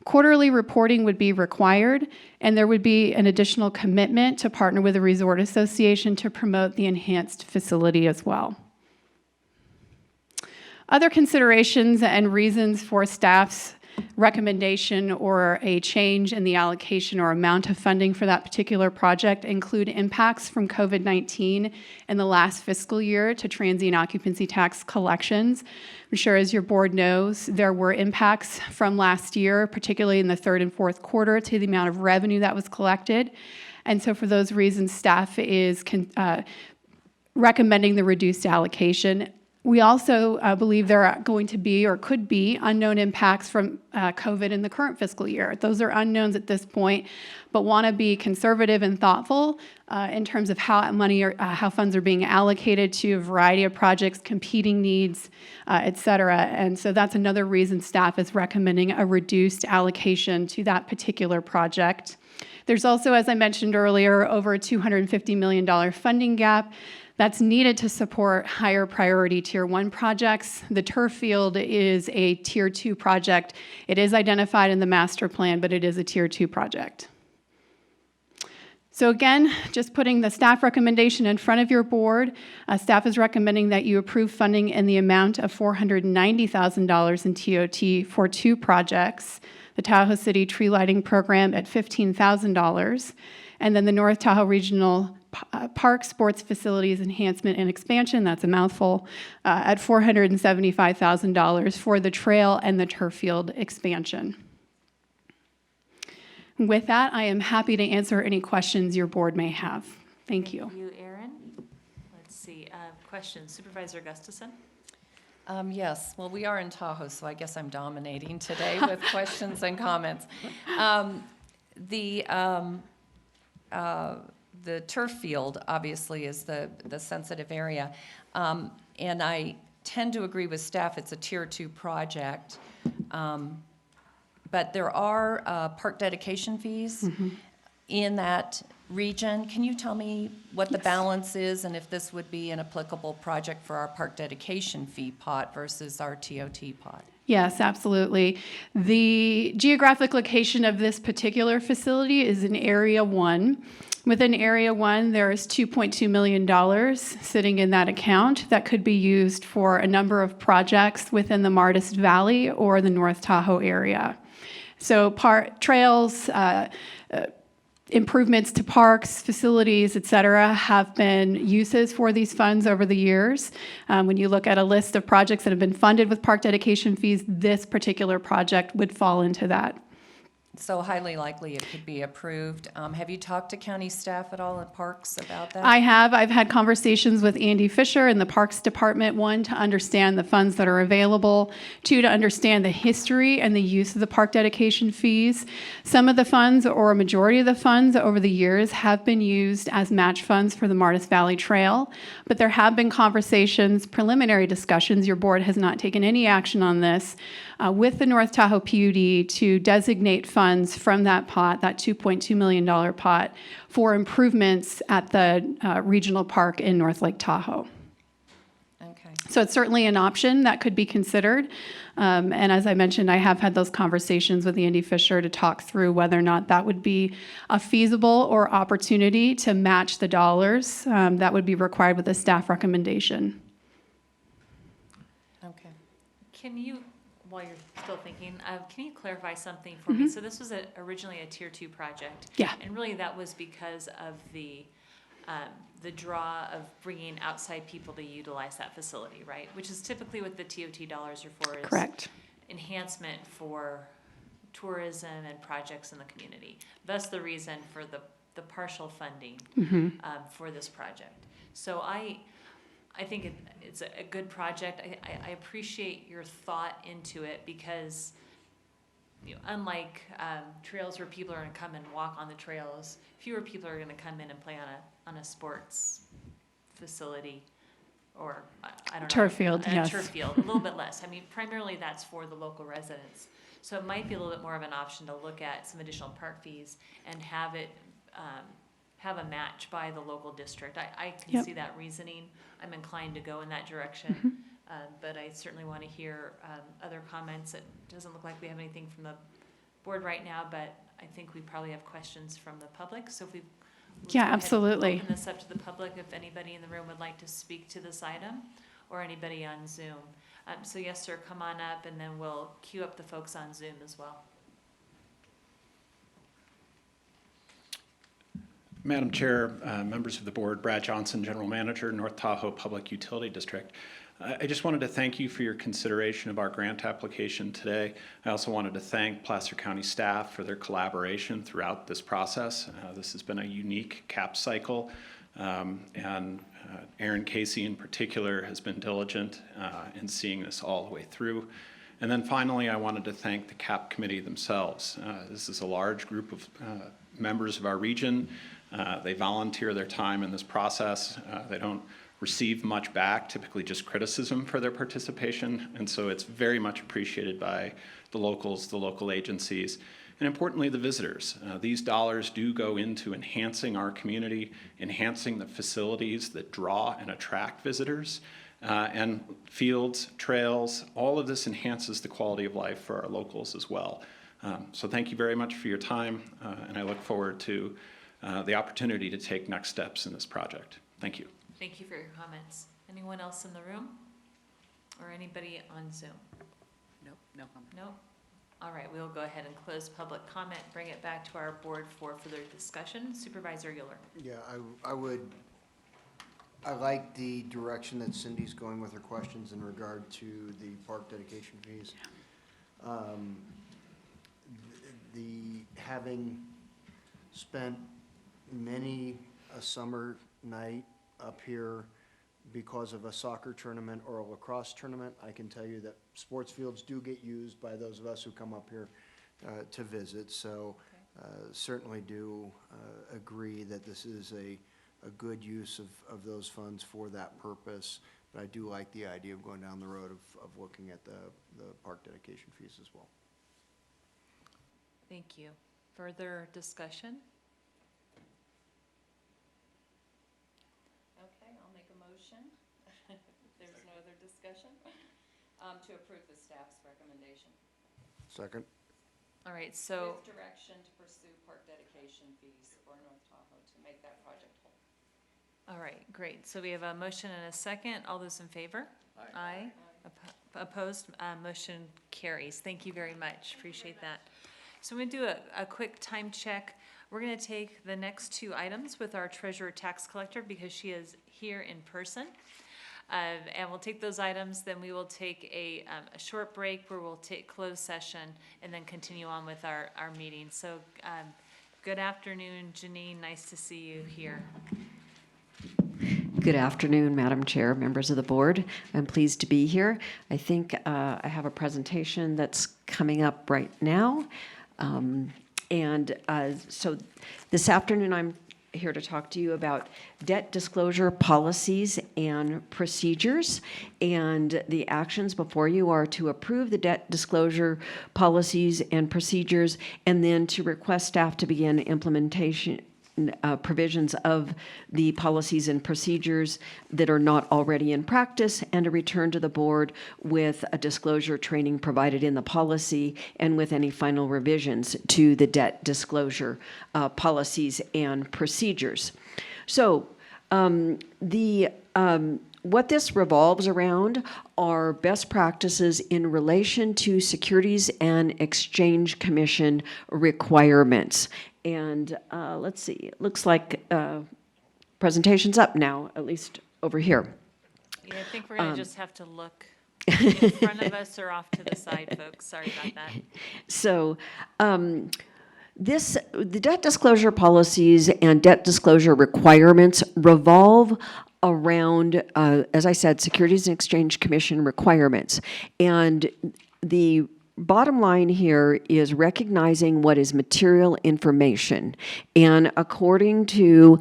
S19: Quarterly reporting would be required, and there would be an additional commitment to partner with the Resort Association to promote the enhanced facility as well. Other considerations and reasons for staff's recommendation or a change in the allocation or amount of funding for that particular project include impacts from COVID-19 in the last fiscal year to transient occupancy tax collections. I'm sure, as your board knows, there were impacts from last year, particularly in the third and fourth quarter, to the amount of revenue that was collected. And so for those reasons, staff is recommending the reduced allocation. We also believe there are going to be or could be unknown impacts from COVID in the current fiscal year. Those are unknowns at this point, but want to be conservative and thoughtful in terms of how how funds are being allocated to a variety of projects, competing needs, et cetera. And so that's another reason staff is recommending a reduced allocation to that particular project. There's also, as I mentioned earlier, over a $250 million funding gap that's needed to support higher priority Tier 1 projects. The turf field is a Tier 2 project. It is identified in the master plan, but it is a Tier 2 project. So again, just putting the staff recommendation in front of your board, staff is recommending that you approve funding in the amount of $490,000 in TOT for two projects, the Tahoe City Tree Lighting Program at $15,000, and then the North Tahoe Regional Park Sports Facilities Enhancement and Expansion, that's a mouthful, at $475,000 for the trail and the turf field expansion. With that, I am happy to answer any questions your board may have. Thank you.
S1: Thank you, Erin. Let's see, questions. Supervisor Gustafson?
S11: Yes, well, we are in Tahoe, so I guess I'm dominating today with questions and comments. The turf field, obviously, is the sensitive area. And I tend to agree with staff, it's a Tier 2 project. But there are park dedication fees in that region. Can you tell me what the balance is and if this would be an applicable project for our park dedication fee pot versus our TOT pot?
S19: Yes, absolutely. The geographic location of this particular facility is in Area 1. Within Area 1, there is $2.2 million sitting in that account that could be used for a number of projects within the Martis Valley or the North Tahoe area. So trails, improvements to parks, facilities, et cetera, have been uses for these funds over the years. When you look at a list of projects that have been funded with park dedication fees, this particular project would fall into that.
S11: So highly likely it could be approved. Have you talked to county staff at all in parks about that?
S19: I have. I've had conversations with Andy Fisher in the Parks Department, one, to understand the funds that are available, two, to understand the history and the use of the park dedication fees. Some of the funds, or a majority of the funds over the years, have been used as match funds for the Martis Valley Trail, but there have been conversations, preliminary discussions, your board has not taken any action on this, with the North Tahoe PUD to designate funds from that pot, that $2.2 million pot, for improvements at the regional park in North Lake Tahoe.
S11: Okay.
S19: So it's certainly an option that could be considered. And as I mentioned, I have had those conversations with Andy Fisher to talk through whether or not that would be a feasible or opportunity to match the dollars that would be required with a staff recommendation.
S11: Okay.
S1: Can you, while you're still thinking, can you clarify something for me? So this was originally a Tier 2 project.
S19: Yeah.
S1: And really that was because of the draw of bringing outside people to utilize that facility, right? Which is typically what the TOT dollars are for. Is
S19: Correct.
S1: enhancement for tourism and projects in the community. Thus the reason for the partial funding for this project. So I think it's a good project. I appreciate your thought into it because, you know, unlike trails where people are going to come and walk on the trails, fewer people are going to come in and play on a sports facility or I don't know.
S19: Turf field, yes.
S1: Turf field, a little bit less. I mean, primarily that's for the local residents. So it might be a little bit more of an option to look at some additional park fees and have it have a match by the local district. I can see that reasoning. I'm inclined to go in that direction, but I certainly want to hear other comments. It doesn't look like we have anything from the board right now, but I think we probably have questions from the public. So if we let's go ahead and
S19: absolutely.
S1: open this up to the public, if anybody in the room would like to speak to this item, or anybody on Zoom. So yes, sir, come on up, and then we'll queue up the folks on Zoom as well.
S7: Madam Chair, members of the board, Brad Johnson, General Manager, North Tahoe Public Utility District. I just wanted to thank you for your consideration of our grant application today. I also wanted to thank Placer County staff for their collaboration throughout this process. This has been a unique CAP cycle, and Aaron Casey in particular has been diligent in seeing this all the way through. And then finally, I wanted to thank the CAP committee themselves. This is a large group of members of our region. They volunteer their time in this process. They don't receive much back, typically just criticism for their participation, and so it's very much appreciated by the locals, the local agencies, and importantly, the visitors. These dollars do go into enhancing our community, enhancing the facilities that draw and attract visitors, and fields, trails, all of this enhances the quality of life for our locals as well. So thank you very much for your time, and I look forward to the opportunity to take next steps in this project. Thank you.
S1: Thank you for your comments. Anyone else in the room? Or anybody on Zoom?
S3: Nope, no comment.
S1: Nope. All right, we'll go ahead and close public comment, bring it back to our board for further discussion. Supervisor Euler.
S2: Yeah, I like the direction that Cindy's going with her questions in regard to the park dedication fees. Having spent many a summer night up here because of a soccer tournament or a lacrosse tournament, I can tell you that sports fields do get used by those of us who come up here to visit. So certainly do agree that this is a good use of those funds for that purpose. But I do like the idea of going down the road of looking at the park dedication fees as well.
S1: Thank you. Further discussion?
S11: Okay, I'll make a motion, if there's no other discussion, to approve the staff's recommendation.
S2: Second?
S1: All right, so,
S11: With direction to pursue park dedication fees for North Tahoe to make that project whole.
S1: all right, great. So we have a motion and a second. All those in favor? Aye. Opposed? Motion carries. Thank you very much. Appreciate that. So I'm going to do a quick time check. We're going to take the next two items with our treasurer tax collector because she is here in person. And we'll take those items, then we will take a short break where we'll take closed session and then continue on with our meeting. So good afternoon, Janine. Nice to see you here.
S20: Good afternoon, Madam Chair, members of the board. I'm pleased to be here. I think I have a presentation that's coming up right now. So this afternoon, I'm here to talk to you about debt disclosure policies and procedures. And the actions before you are to approve the debt disclosure policies and procedures, and then to request staff to begin implementation provisions of the policies and procedures that are not already in practice, and to return to the board with a disclosure training provided in the policy and with any final revisions to the debt disclosure policies and procedures. So what this revolves around are best practices in relation to Securities and Exchange Commission requirements. And let's see, it looks like presentation's up now, at least over here.
S1: Yeah, I think we're going to just have to look in front of us or off to the side, folks. Sorry about that.
S20: So the debt disclosure policies and debt disclosure requirements revolve around, as I said, Securities and Exchange Commission requirements. And the bottom line here is recognizing what is material information. And according to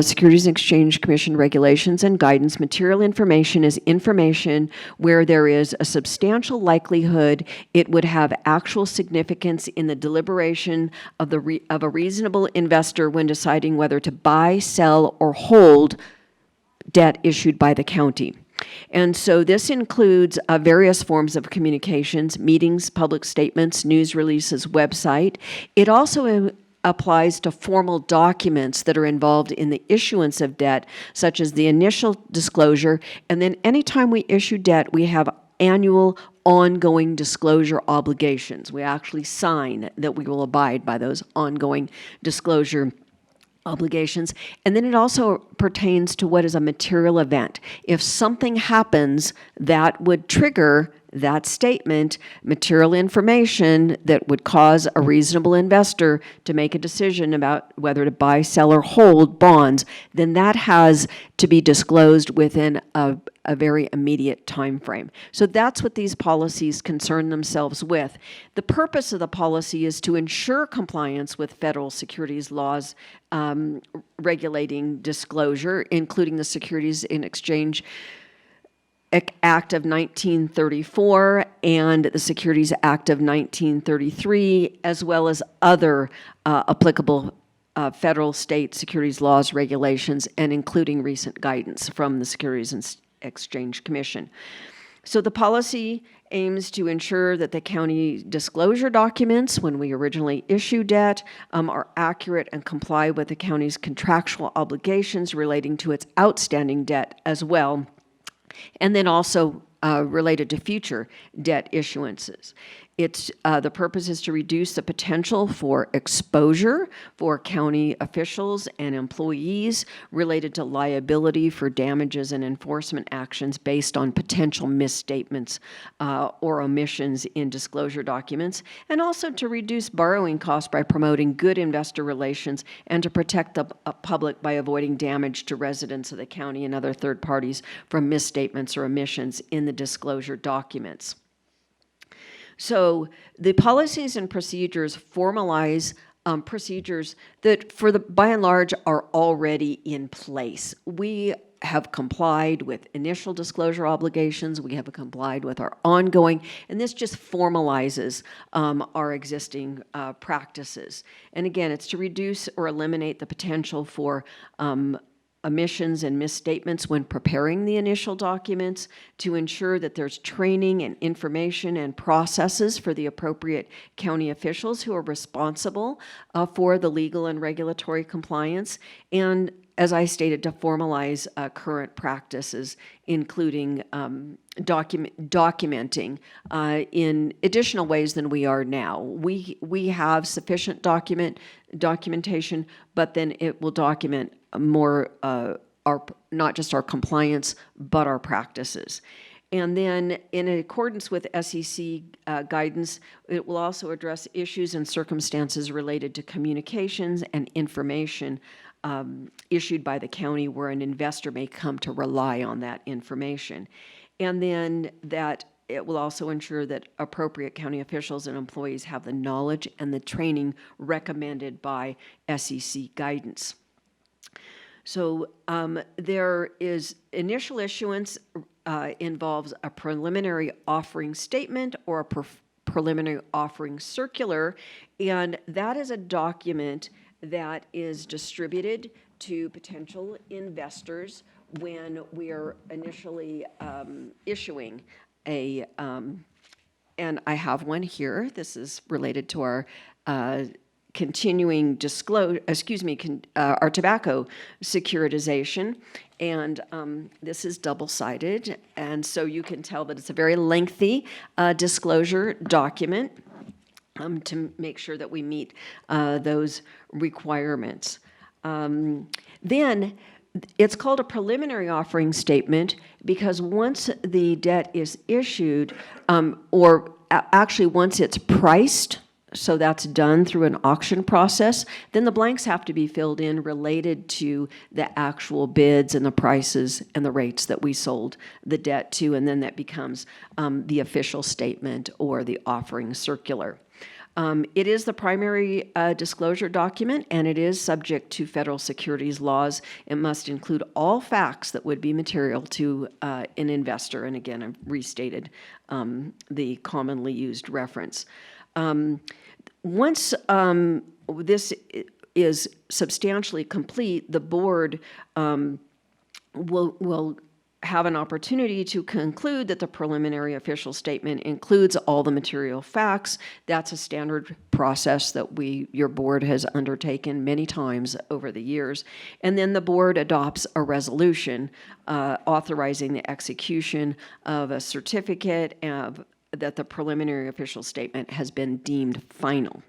S20: Securities and Exchange Commission regulations and guidance, material information is information where there is a substantial likelihood it would have actual significance in the deliberation of a reasonable investor when deciding whether to buy, sell, or hold debt issued by the county. And so this includes various forms of communications, meetings, public statements, news releases, website. It also applies to formal documents that are involved in the issuance of debt, such as the initial disclosure, and then anytime we issue debt, we have annual ongoing disclosure obligations. We actually sign that we will abide by those ongoing disclosure obligations. And then it also pertains to what is a material event. If something happens that would trigger that statement, material information that would cause a reasonable investor to make a decision about whether to buy, sell, or hold bonds, then that has to be disclosed within a very immediate time frame. So that's what these policies concern themselves with. The purpose of the policy is to ensure compliance with federal securities laws regulating disclosure, including the Securities and Exchange Act of 1934 and the Securities Act of 1933, as well as other applicable federal, state securities laws, regulations, and including recent guidance from the Securities and Exchange Commission. So the policy aims to ensure that the county disclosure documents, when we originally issue debt, are accurate and comply with the county's contractual obligations relating to its outstanding debt as well, and then also related to future debt issuances. The purpose is to reduce the potential for exposure for county officials and employees related to liability for damages and enforcement actions based on potential misstatements or omissions in disclosure documents, and also to reduce borrowing costs by promoting good investor relations and to protect the public by avoiding damage to residents of the county and other third parties from misstatements or omissions in the disclosure documents. So the policies and procedures formalize procedures that, by and large, are already in place. We have complied with initial disclosure obligations. We have complied with our ongoing, and this just formalizes our existing practices. And again, it's to reduce or eliminate the potential for omissions and misstatements when preparing the initial documents, to ensure that there's training and information and processes for the appropriate county officials who are responsible for the legal and regulatory compliance, and as I stated, to formalize current practices, including documenting in additional ways than we are now. We have sufficient documentation, but then it will document more not just our compliance, but our practices. And then, in accordance with SEC guidance, it will also address issues and circumstances related to communications and information issued by the county where an investor may come to rely on that information. And then that it will also ensure that appropriate county officials and employees have the knowledge and the training recommended by SEC guidance. So there is initial issuance involves a preliminary offering statement or a preliminary offering circular, and that is a document that is distributed to potential investors when we are initially issuing a, and I have one here. This is related to our continuing disclosure, our tobacco securitization. And this is double-sided, and so you can tell that it's a very lengthy disclosure document to make sure that we meet those requirements. Then it's called a preliminary offering statement because once the debt is issued, or actually once it's priced, so that's done through an auction process, then the blanks have to be filled in related to the actual bids and the prices and the rates that we sold the debt to, and then that becomes the official statement or the offering circular. It is the primary disclosure document, and it is subject to federal securities laws. It must include all facts that would be material to an investor, and again, I've restated the commonly used reference. Once this is substantially complete, the board will have an opportunity to conclude that the preliminary official statement includes all the material facts. That's a standard process that your board has undertaken many times over the years. And then the board adopts a resolution authorizing the execution of a certificate that the preliminary official statement has been deemed final.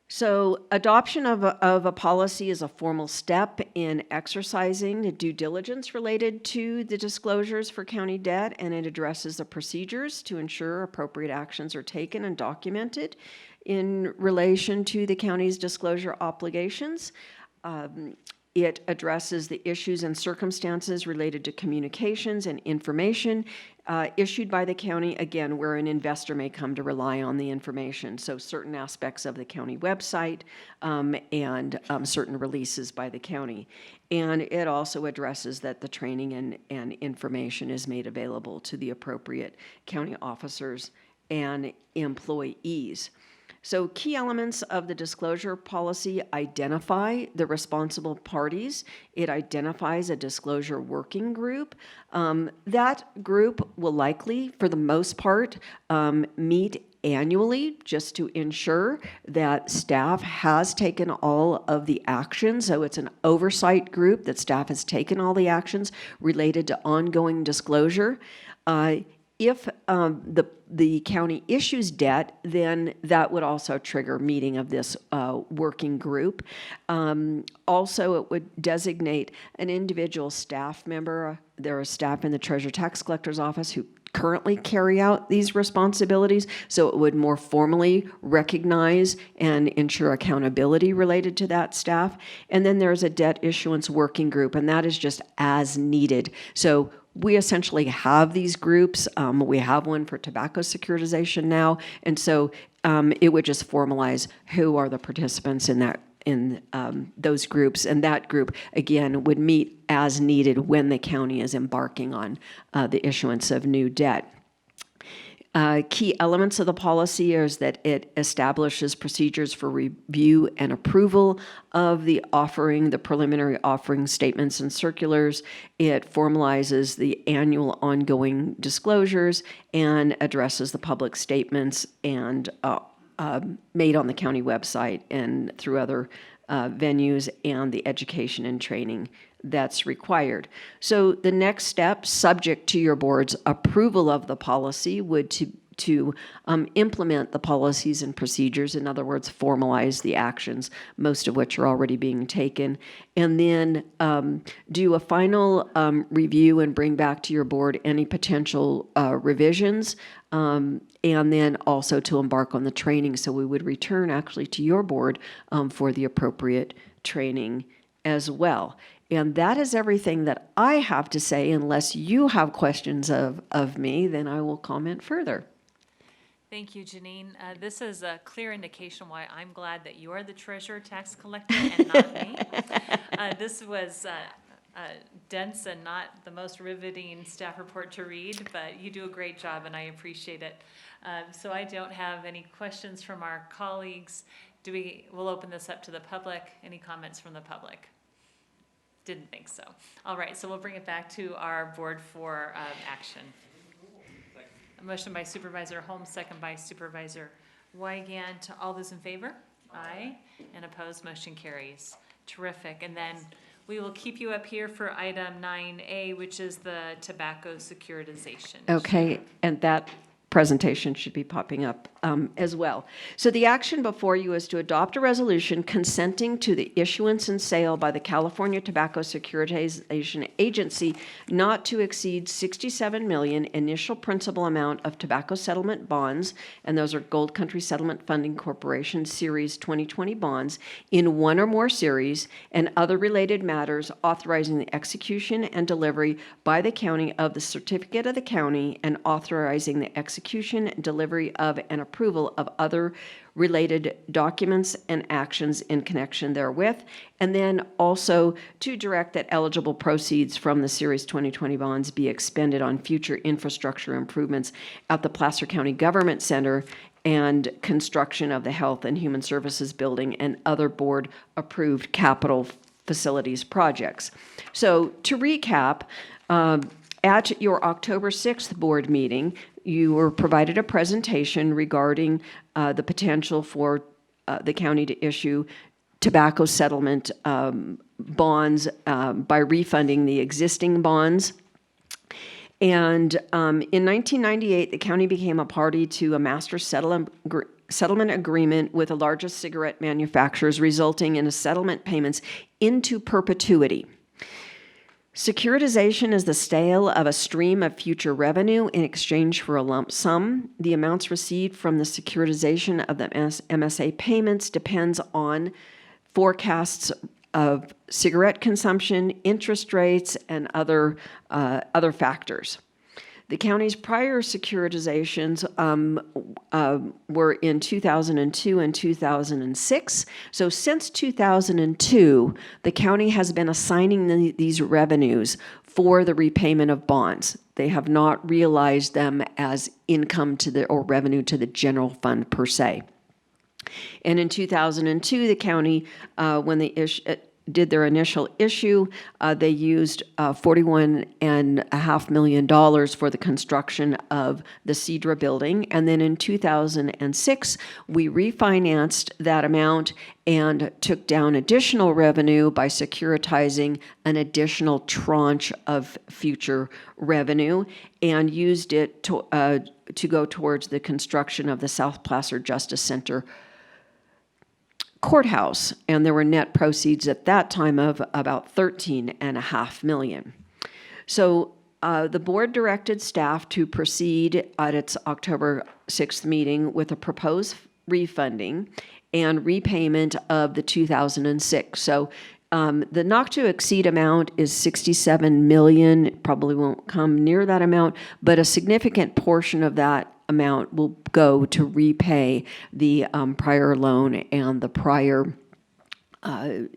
S20: So adoption of a policy is a formal step in exercising the due diligence related to the disclosures for county debt, and it addresses the procedures to ensure appropriate actions are taken and documented in relation to the county's disclosure obligations. It addresses the issues and circumstances related to communications and information issued by the county, again, where an investor may come to rely on the information. So certain aspects of the county website and certain releases by the county. And it also addresses that the training and information is made available to the appropriate county officers and employees. So key elements of the disclosure policy identify the responsible parties. It identifies a disclosure working group. That group will likely, for the most part, meet annually just to ensure that staff has taken all of the actions. So it's an oversight group that staff has taken all the actions related to ongoing disclosure. If the county issues debt, then that would also trigger meeting of this working group. Also, it would designate an individual staff member. There are staff in the Treasurer Tax Collector's Office who currently carry out these responsibilities, so it would more formally recognize and ensure accountability related to that staff. And then there's a debt issuance working group, and that is just as needed. So we essentially have these groups. We have one for tobacco securitization now, and so it would just formalize who are the participants in in those groups. And that group, again, would meet as needed when the county is embarking on the issuance of new debt. Key elements of the policy is that it establishes procedures for review and approval of the preliminary offering statements and circulars. It formalizes the annual ongoing disclosures and addresses the public statements and made on the county website and through other venues, and the education and training that's required. So the next step, subject to your board's approval of the policy, would to implement the policies and procedures, in other words, formalize the actions, most of which are already being taken, and then do a final review and bring back to your board any potential revisions, and then also to embark on the training. So we would return actually to your board for the appropriate training as well. And that is everything that I have to say. Unless you have questions of me, then I will comment further.
S1: Thank you, Janine. This is a clear indication why I'm glad that you are the treasurer tax collector and not me. This was dense and not the most riveting staff report to read, but you do a great job and I appreciate it. So I don't have any questions from our colleagues. We'll open this up to the public. Any comments from the public? Didn't think so. All right, so we'll bring it back to our board for action. A motion by Supervisor Holmes, second by Supervisor Wygant. All those in favor? Aye. And opposed, motion carries. Terrific. And then we will keep you up here for item 9A, which is the tobacco securitization.
S20: Okay, and that presentation should be popping up as well. So the action before you is to adopt a resolution consenting to the issuance and sale by the California Tobacco Securitization Agency not to exceed $67 million initial principal amount of tobacco settlement bonds, and those are Gold Country Settlement Funding Corporation Series 2020 bonds, in one or more series, and other related matters, authorizing the execution and delivery by the county of the certificate of the county, and authorizing the execution, delivery of, and approval of other related documents and actions in connection therewith, and then also to direct that eligible proceeds from the Series 2020 bonds be expended on future infrastructure improvements at the Placer County Government Center and construction of the Health and Human Services Building and other board-approved capital facilities projects. So to recap, at your October 6th board meeting, you were provided a presentation regarding the potential for the county to issue tobacco settlement bonds by refunding the existing bonds. And in 1998, the county became a party to a master settlement agreement with the largest cigarette manufacturers, resulting in a settlement payments into perpetuity. Securitization is the sale of a stream of future revenue in exchange for a lump sum. The amounts received from the securitization of the MSA payments depends on forecasts of cigarette consumption, interest rates, and other factors. The county's prior securitizations were in 2002 and 2006. So since 2002, the county has been assigning these revenues for the repayment of bonds. They have not realized them as income or revenue to the general fund per se. And in 2002, the county, when they did their initial issue, they used $41.5 million for the construction of the Cedra building. And then in 2006, we refinanced that amount and took down additional revenue by securitizing an additional tranche of future revenue and used it to go towards the construction of the South Placer Justice Center courthouse, and there were net proceeds at that time of about $13.5 million. So the board directed staff to proceed at its October 6th meeting with a proposed refunding and repayment of the 2006. So the not to exceed amount is $67 million. It probably won't come near that amount, but a significant portion of that amount will go to repay the prior loan and the prior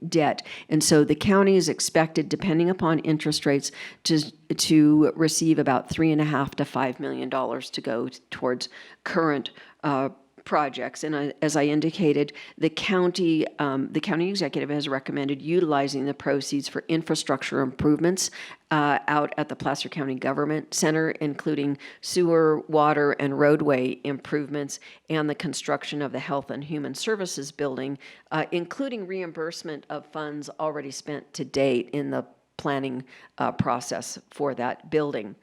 S20: debt. And so the county is expected, depending upon interest rates, to receive about $3.5 to $5 million to go towards current projects. And as I indicated, the county executive has recommended utilizing the proceeds for infrastructure improvements out at the Placer County Government Center, including sewer, water, and roadway improvements, and the construction of the Health and Human Services building, including reimbursement of funds already spent to date in the planning process for that building.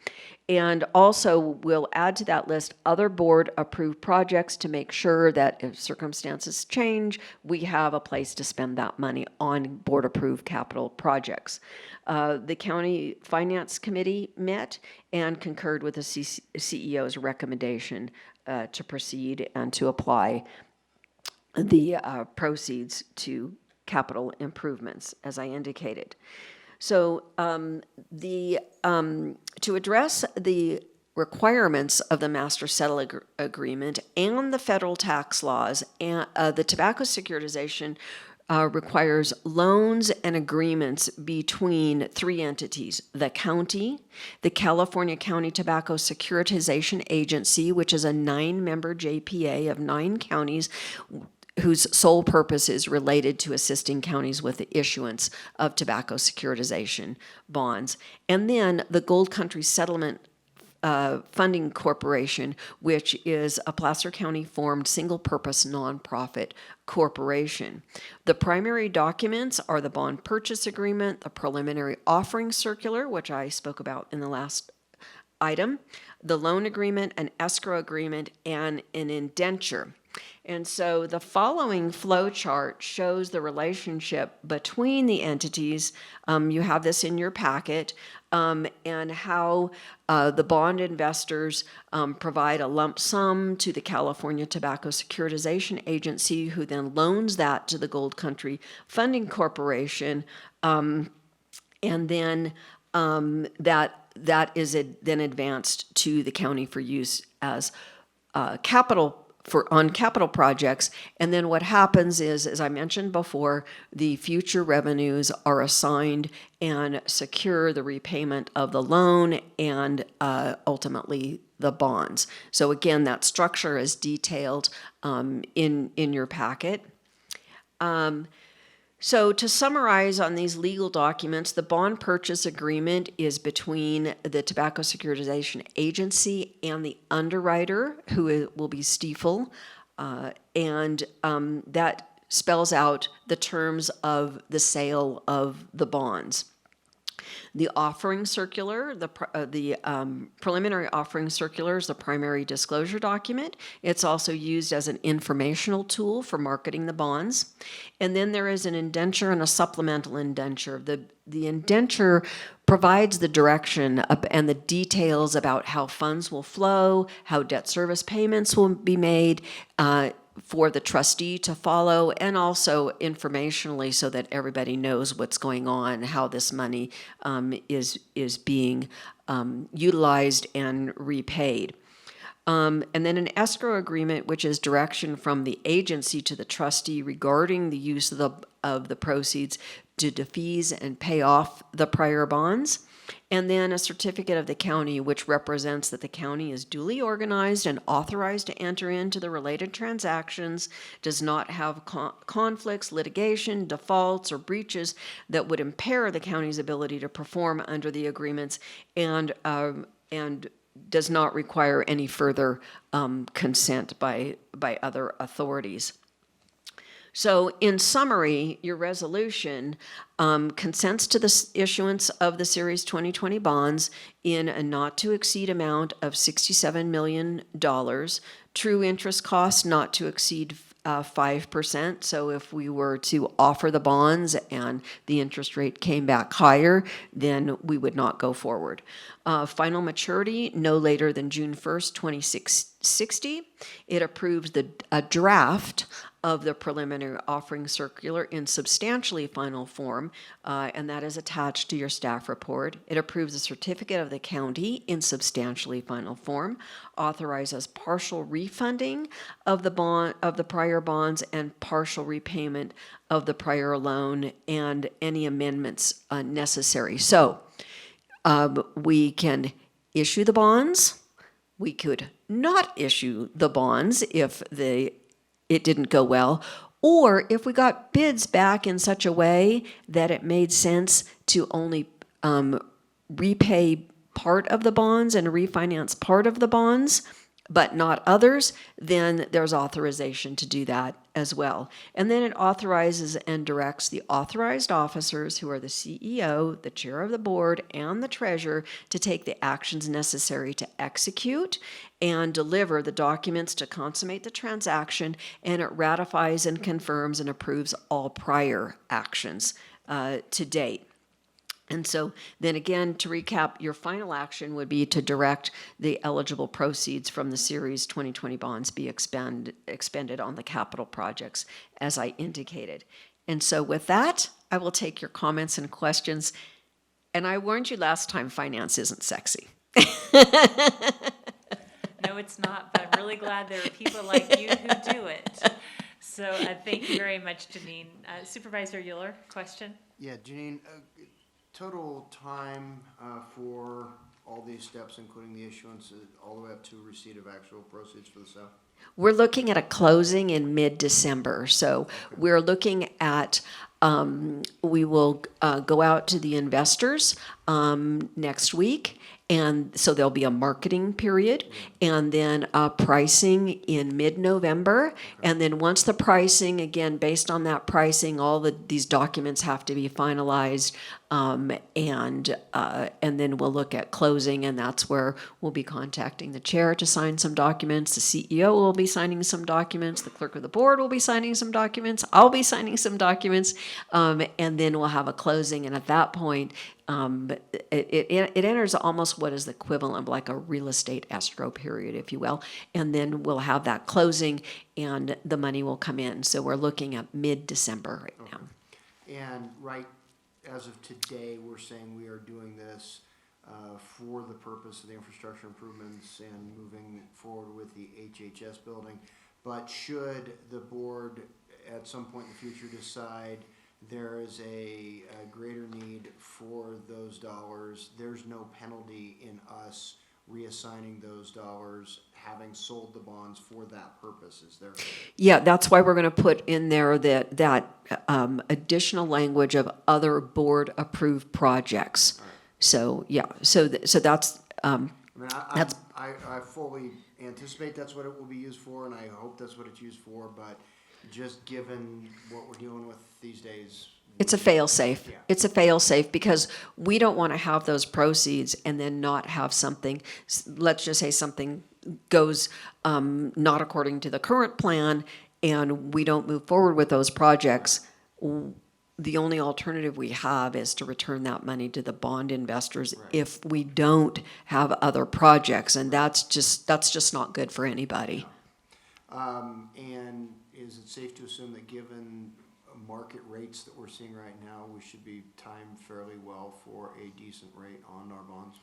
S20: And also, we'll add to that list other board-approved projects to make sure that if circumstances change, we have a place to spend that money on board-approved capital projects. The County Finance Committee met and concurred with the CEO's recommendation to proceed and to apply the proceeds to capital improvements, as I indicated. So to address the requirements of the Master Settle Agreement and the federal tax laws, and the tobacco securitization requires loans and agreements between three entities: the county, the California County Tobacco Securitization Agency, which is a 9-member JPA of 9 counties, whose sole purpose is related to assisting counties with the issuance of tobacco securitization bonds. And then the Gold Country Settlement Funding Corporation, which is a Placer County-formed single-purpose nonprofit corporation. The primary documents are the bond purchase agreement, the preliminary offering circular, which I spoke about in the last item, the loan agreement, an escrow agreement, and an indenture. And so the following flow chart shows the relationship between the entities. You have this in your packet, and how the bond investors provide a lump sum to the California Tobacco Securitization Agency, who then loans that to the Gold Country Funding Corporation, and then that is then advanced to the county for use as capital on capital projects. And then what happens is, as I mentioned before, the future revenues are assigned and secure the repayment of the loan and ultimately the bonds. So again, that structure is detailed in your packet. So to summarize on these legal documents, the bond purchase agreement is between the Tobacco Securitization Agency and the underwriter, who will be Stiefel, and that spells out the terms of the sale of the bonds. The offering circular, the preliminary offering circular is the primary disclosure document. It's also used as an informational tool for marketing the bonds. And then there is an indenture and a supplemental indenture. The indenture provides the direction and the details about how funds will flow, how debt service payments will be made, for the trustee to follow, and also informationally so that everybody knows what's going on, how this money is being utilized and repaid. And then an escrow agreement, which is direction from the agency to the trustee regarding the use of the proceeds to defease and pay off the prior bonds. And then a certificate of the county, which represents that the county is duly organized and authorized to enter into the related transactions, does not have conflicts, litigation, defaults, or breaches that would impair the county's ability to perform under the agreements, and does not require any further consent by other authorities. So in summary, your resolution consents to the issuance of the Series 2020 bonds in a not-to-exceed amount of $67 million, true interest costs not to exceed 5%. So if we were to offer the bonds and the interest rate came back higher, then we would not go forward. Final maturity no later than June 1st, 2060. It approves a draft of the preliminary offering circular in substantially final form, and that is attached to your staff report. It approves a certificate of the county in substantially final form, authorizes partial refunding of the prior bonds and partial repayment of the prior loan and any amendments necessary. So we can issue the bonds. We could not issue the bonds if it didn't go well, or if we got bids back in such a way that it made sense to only repay part of the bonds and refinance part of the bonds, but not others, then there's authorization to do that as well. And then it authorizes and directs the authorized officers, who are the CEO, the chair of the board, and the treasurer, to take the actions necessary to execute and deliver the documents to consummate the transaction, and it ratifies and confirms and approves all prior actions to date. And so then again, to recap, your final action would be to direct the eligible proceeds from the Series 2020 bonds be expended on the capital projects, as I indicated. And so with that, I will take your comments and questions. And I warned you last time, finance isn't sexy.
S1: No, it's not, but I'm really glad there are people like you who do it. So thank you very much, Janine. Supervisor Euler, question?
S2: Yeah, Janine, total time for all these steps, including the issuance, all the way up to receipt of actual proceeds for the sale?
S20: We're looking at a closing in mid-December. So we're looking at, we will go out to the investors next week. And so there'll be a marketing period, and then pricing in mid-November. And then once the pricing, again, based on that pricing, these documents have to be finalized. And then we'll look at closing, and that's where we'll be contacting the chair to sign some documents. The CEO will be signing some documents. The clerk of the board will be signing some documents. I'll be signing some documents. And then we'll have a closing. And at that point, it enters almost what is the equivalent of like a real estate escrow period, if you will. And then we'll have that closing, and the money will come in. So we're looking at mid-December right now.
S2: And as of today, we're saying we are doing this for the purpose of the infrastructure improvements and moving forward with the HHS building. But should the board at some point in the future decide there is a greater need for those dollars, there's no penalty in us reassigning those dollars, having sold the bonds for that purpose, is there?
S20: Yeah, that's why we're going to put in there that additional language of other board-approved projects.
S2: Right.
S20: So, yeah, so that's,
S2: I fully anticipate that's what it will be used for, and I hope that's what it's used for, but just given what we're dealing with these days.
S20: It's a fail-safe.
S2: Yeah.
S20: It's a fail-safe because we don't want to have those proceeds and then not have something, let's just say something goes not according to the current plan and we don't move forward with those projects. The only alternative we have is to return that money to the bond investors if we don't have other projects, and that's just not good for anybody.
S2: And is it safe to assume that given market rates that we're seeing right now, we should be timed fairly well for a decent rate on our bonds?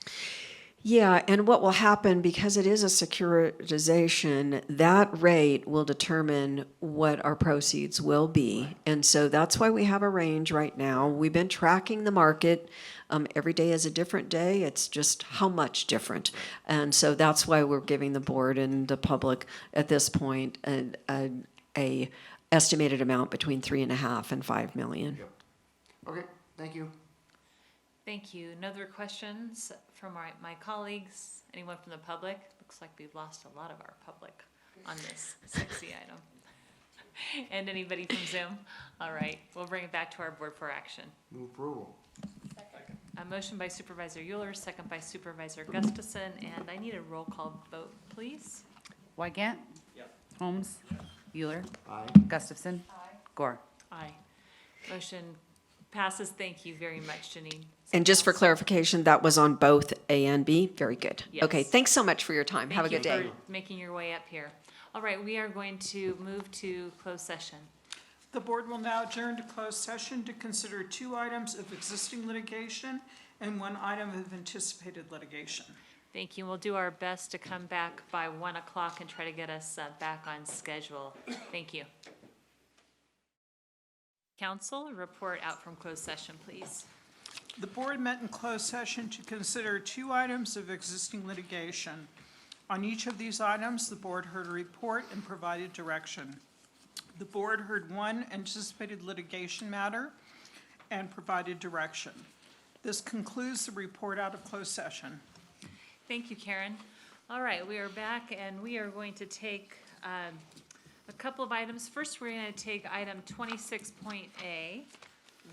S20: Yeah, and what will happen, because it is a securitization, that rate will determine what our proceeds will be. And so that's why we have a range right now. We've been tracking the market. Every day is a different day. It's just how much different. And so that's why we're giving the board and the public at this point a estimated amount between $3.5 and $5 million.
S2: Yep. Okay, thank you.
S1: Thank you. No other questions from my colleagues? Anyone from the public? Looks like we've lost a lot of our public on this sexy item. And anybody from Zoom? All right, we'll bring it back to our board for action.
S2: Move approval.
S1: A motion by Supervisor Euler, second by Supervisor Gustafson, and I need a roll call vote, please.
S3: Wygant?
S13: Yep.
S3: Holmes? Euler?
S2: Aye.
S3: Gustafson? Gore?
S1: Aye. Motion passes. Thank you very much, Janine.
S20: And just for clarification, that was on both A and B? Very good.
S1: Yes.
S20: Okay, thanks so much for your time. Have a good day.
S1: Thank you for making your way up here. All right, we are going to move to closed session.
S18: The board will now adjourn to closed session to consider 2 items of existing litigation and 1 item of anticipated litigation.
S1: Thank you. We'll do our best to come back by 1 o'clock and try to get us back on schedule. Thank you. Council, a report out from closed session, please.
S18: The board met in closed session to consider 2 items of existing litigation. On each of these items, the board heard a report and provided direction. The board heard 1 anticipated litigation matter and provided direction. This concludes the report out of closed session.
S1: Thank you, Karen. All right, we are back and we are going to take a couple of items. First, we're going to take item 26.A,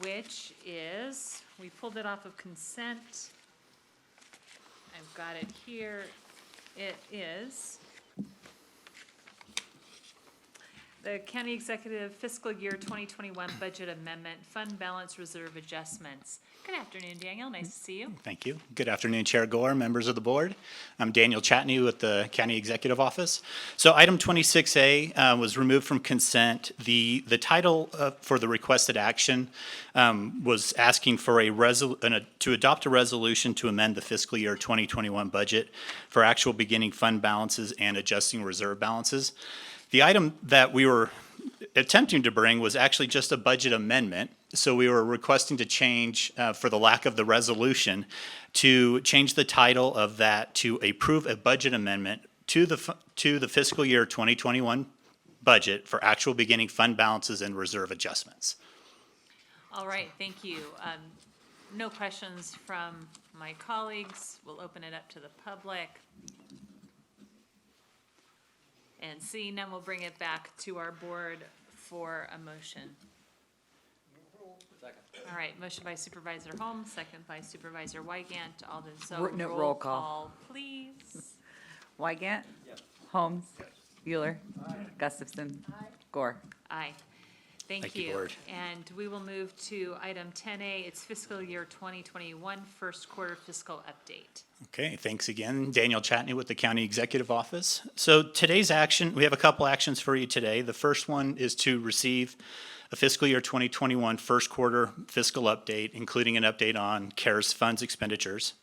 S1: which is, we pulled it off of consent. I've got it here. It is the County Executive Fiscal Year 2021 Budget Amendment, Fund Balance Reserve Adjustments. Good afternoon, Daniel. Nice to see you.
S8: Thank you. Good afternoon, Chair Gore, members of the board. I'm Daniel Chatney with the County Executive Office. So item 26A was removed from consent. The title for the requested action was asking for to adopt a resolution to amend the fiscal year 2021 budget for actual beginning fund balances and adjusting reserve balances. The item that we were attempting to bring was actually just a budget amendment. So we were requesting to change, for the lack of the resolution, to change the title of that to approve a budget amendment to the fiscal year 2021 budget for actual beginning fund balances and reserve adjustments.
S1: All right, thank you. No questions from my colleagues. We'll open it up to the public. And seeing none, we'll bring it back to our board for a motion. All right, motion by Supervisor Holmes, second by Supervisor Wygant.
S3: No, roll call.
S1: Please.
S3: Wygant. Holmes. Euler. Gustafson. Gore.
S1: Aye. Thank you.
S8: Board.
S1: And we will move to item 10A. It's fiscal year 2021 first quarter fiscal update.
S8: Okay, thanks again. Daniel Chatney with the County Executive Office. So today's action, we have a couple actions for you today. The first one is to receive a fiscal year 2021 first quarter fiscal update, including an update on CARES funds expenditures.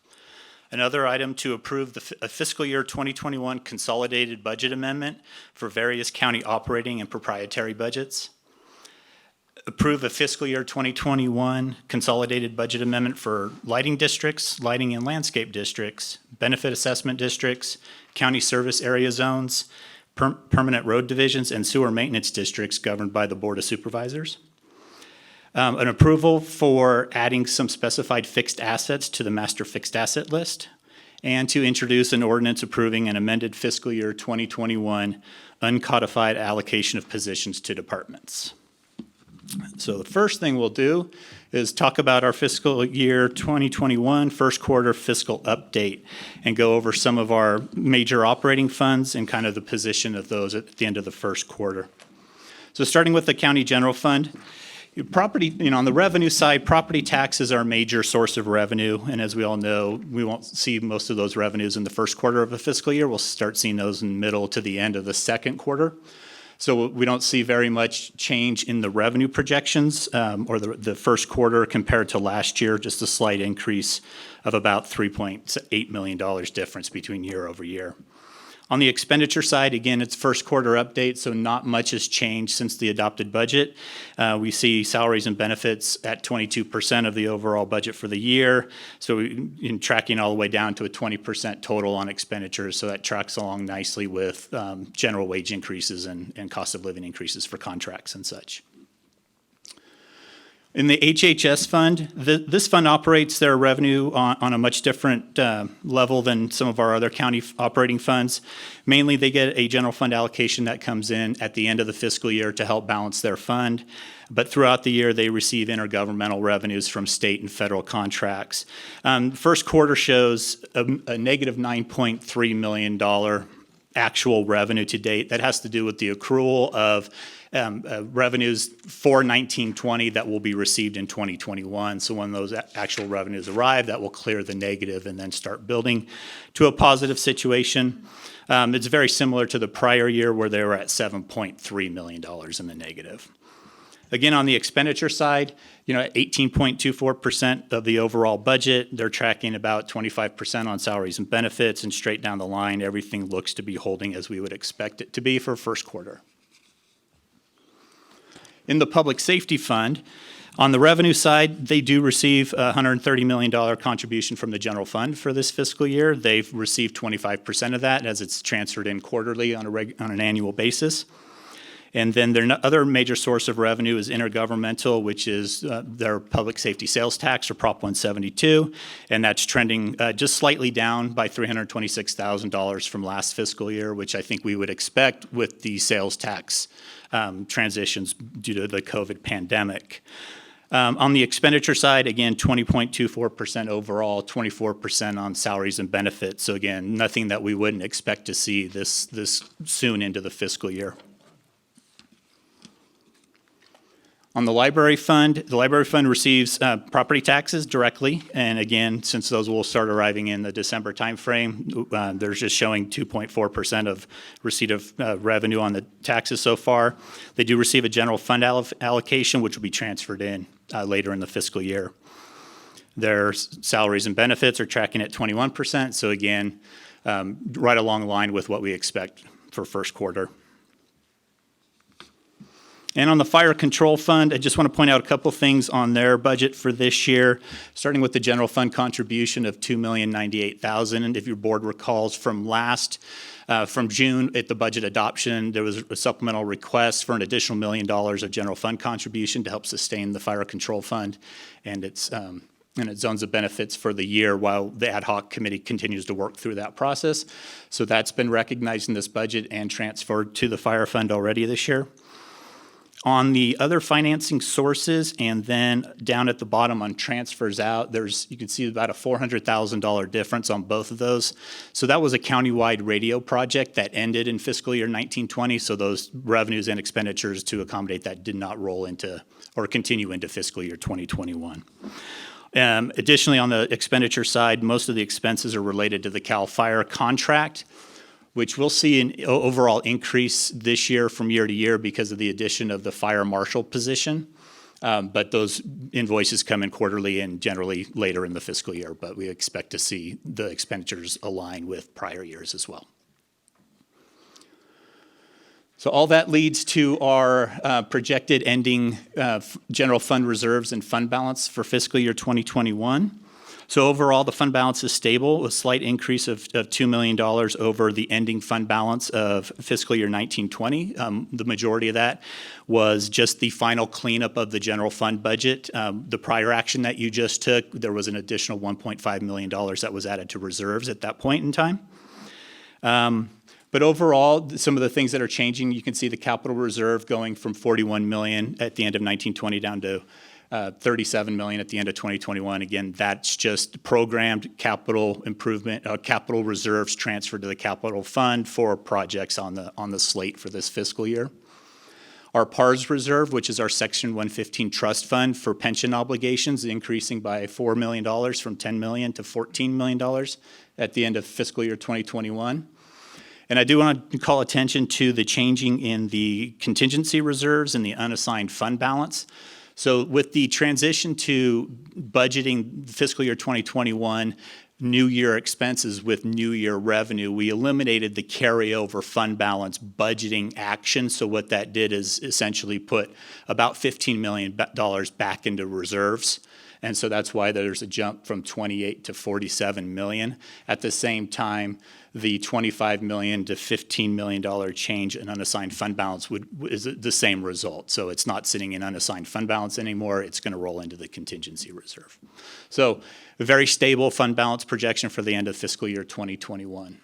S8: Another item to approve a fiscal year 2021 consolidated budget amendment for various county operating and proprietary budgets. Approve a fiscal year 2021 consolidated budget amendment for lighting districts, lighting and landscape districts, benefit assessment districts, county service area zones, permanent road divisions, and sewer maintenance districts governed by the Board of Supervisors. An approval for adding some specified fixed assets to the master fixed asset list, and to introduce an ordinance approving an amended fiscal year 2021 uncodified allocation of positions to departments. So the first thing we'll do is talk about our fiscal year 2021 first quarter fiscal update and go over some of our major operating funds and kind of the position of those at the end of the first quarter. So starting with the county general fund, property, on the revenue side, property taxes are a major source of revenue. And as we all know, we won't see most of those revenues in the first quarter of a fiscal year. We'll start seeing those in the middle to the end of the second quarter. So we don't see very much change in the revenue projections or the first quarter compared to last year, just a slight increase of about $3.8 million difference between year over year. On the expenditure side, again, it's first quarter update, so not much has changed since the adopted budget. We see salaries and benefits at 22% of the overall budget for the year. So in tracking all the way down to a 20% total on expenditures. So that tracks along nicely with general wage increases and cost of living increases for contracts and such. In the HHS fund, this fund operates their revenue on a much different level than some of our other county operating funds. Mainly, they get a general fund allocation that comes in at the end of the fiscal year to help balance their fund. But throughout the year, they receive intergovernmental revenues from state and federal contracts. First quarter shows a negative $9.3 million actual revenue to date. That has to do with the accrual of revenues for 1920 that will be received in 2021. So when those actual revenues arrive, that will clear the negative and then start building to a positive situation. It's very similar to the prior year where they were at $7.3 million in the negative. Again, on the expenditure side, at 18.24% of the overall budget, they're tracking about 25% on salaries and benefits, and straight down the line, everything looks to be holding as we would expect it to be for first quarter. In the Public Safety Fund, on the revenue side, they do receive a $130 million contribution from the general fund for this fiscal year. They've received 25% of that as it's transferred in quarterly on an annual basis. And then their other major source of revenue is intergovernmental, which is their public safety sales tax, or Prop 172, and that's trending just slightly down by $326,000 from last fiscal year, which I think we would expect with the sales tax transitions due to the COVID pandemic. On the expenditure side, again, 20.24% overall, 24% on salaries and benefits. So again, nothing that we wouldn't expect to see this soon into the fiscal year. On the library fund receives property taxes directly, and again, since those will start arriving in the December timeframe, they're just showing 2.4% of receipt of revenue on the taxes so far. They do receive a general fund allocation, which will be transferred in later in the fiscal year. Their salaries and benefits are tracking at 21%, so again, right along the line with what we expect for first quarter. And on the Fire Control Fund, I just want to point out a couple things on their budget for this year, starting with the general fund contribution of $2,098,000. And if your board recalls from June at the budget adoption, there was a supplemental request for an additional $1 million of general fund contribution to help sustain the Fire Control Fund and its zones of benefits for the year while the ad hoc committee continues to work through that process. So that's been recognized in this budget and transferred to the Fire Fund already this year. On the other financing sources, and then down at the bottom on transfers out, you can see about a $400,000 difference on both of those. So that was a countywide radio project that ended in fiscal year 1920, so those revenues and expenditures to accommodate that did not roll into or continue into fiscal year 2021. Additionally, on the expenditure side, most of the expenses are related to the CAL FIRE contract, which we'll see an overall increase this year from year to year because of the addition of the fire marshal position. But those invoices come in quarterly and generally later in the fiscal year, but we expect to see the expenditures align with prior years as well. So all that leads to our projected ending general fund reserves and fund balance for fiscal year 2021. So overall, the fund balance is stable, a slight increase of $2 million over the ending fund balance of fiscal year 1920. The majority of that was just the final cleanup of the general fund budget. The prior action that you just took, there was an additional $1.5 million that was added to reserves at that point in time. But overall, some of the things that are changing, you can see the capital reserve going from $41 million at the end of 1920 down to $37 million at the end of 2021. Again, that's just programmed capital improvement, capital reserves transferred to the capital fund for projects on the slate for this fiscal year. Our PARS reserve, which is our Section 115 trust fund for pension obligations, increasing by $4 million from $10 million to $14 million at the end of fiscal year 2021. And I do want to call attention to the changing in the contingency reserves and the unassigned fund balance. So with the transition to budgeting fiscal year 2021, new year expenses with new year revenue, we eliminated the carryover fund balance budgeting action. So what that did is essentially put about $15 million back into reserves. And so that's why there's a jump from 28 to 47 million. At the same time, the $25 million to $15 million change in unassigned fund balance is the same result. So it's not sitting in unassigned fund balance anymore. It's going to roll into the contingency reserve. So a very stable fund balance projection for the end of fiscal year 2021.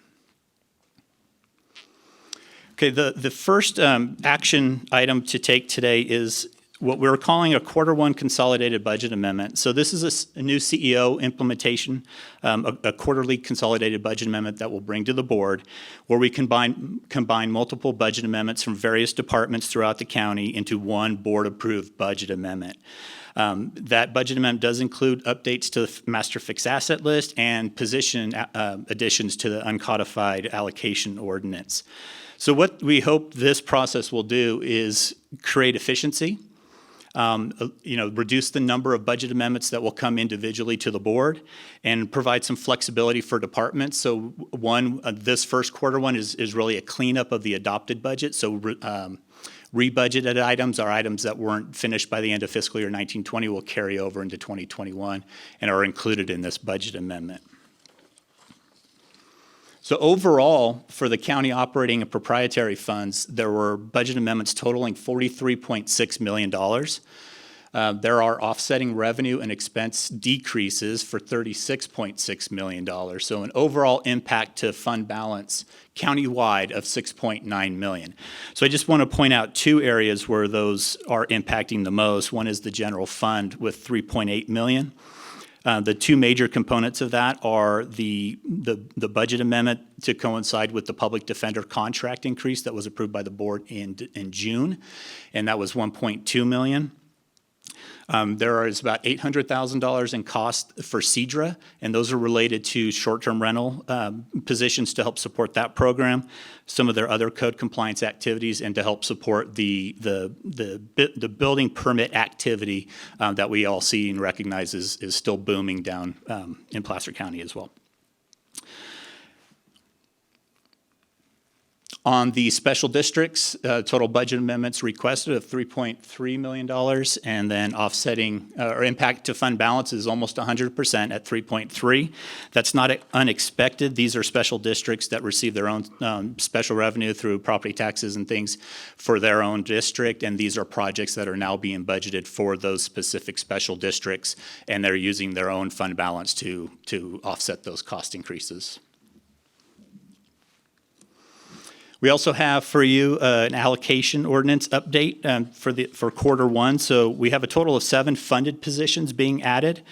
S8: Okay, the first action item to take today is what we're calling a quarter one consolidated budget amendment. So this is a new CEO implementation, a quarterly consolidated budget amendment that we'll bring to the board, where we combine multiple budget amendments from various departments throughout the county into one board-approved budget amendment. That budget amendment does include updates to the master fixed asset list and position additions to the uncodified allocation ordinance. So what we hope this process will do is create efficiency, reduce the number of budget amendments that will come individually to the board, and provide some flexibility for departments. So this first quarter one is really a cleanup of the adopted budget. So rebudgeted items are items that weren't finished by the end of fiscal year 1920 will carry over into 2021 and are included in this budget amendment. So overall, for the county operating and proprietary funds, there were budget amendments totaling $43.6 million. There are offsetting revenue and expense decreases for $36.6 million. So an overall impact to fund balance countywide of $6.9 million. So I just want to point out two areas where those are impacting the most. One is the general fund with $3.8 million. The two major components of that are the budget amendment to coincide with the public defender contract increase that was approved by the board in June, and that was $1.2 million. There is about $800,000 in cost for CEDRA, and those are related to short-term rental positions to help support that program, some of their other code compliance activities, and to help support the building permit activity that we all see and recognize is still booming down in Placer County as well. On the special districts, total budget amendments requested of $3.3 million, and then offsetting or impact to fund balance is almost 100% at 3.3. That's not unexpected. These are special districts that receive their own special revenue through property taxes and things for their own district, and these are projects that are now being budgeted for those specific special districts, and they're using their own fund balance to offset those cost increases. We also have for you an allocation ordinance update for quarter one. So we have a total of 7 funded positions being added.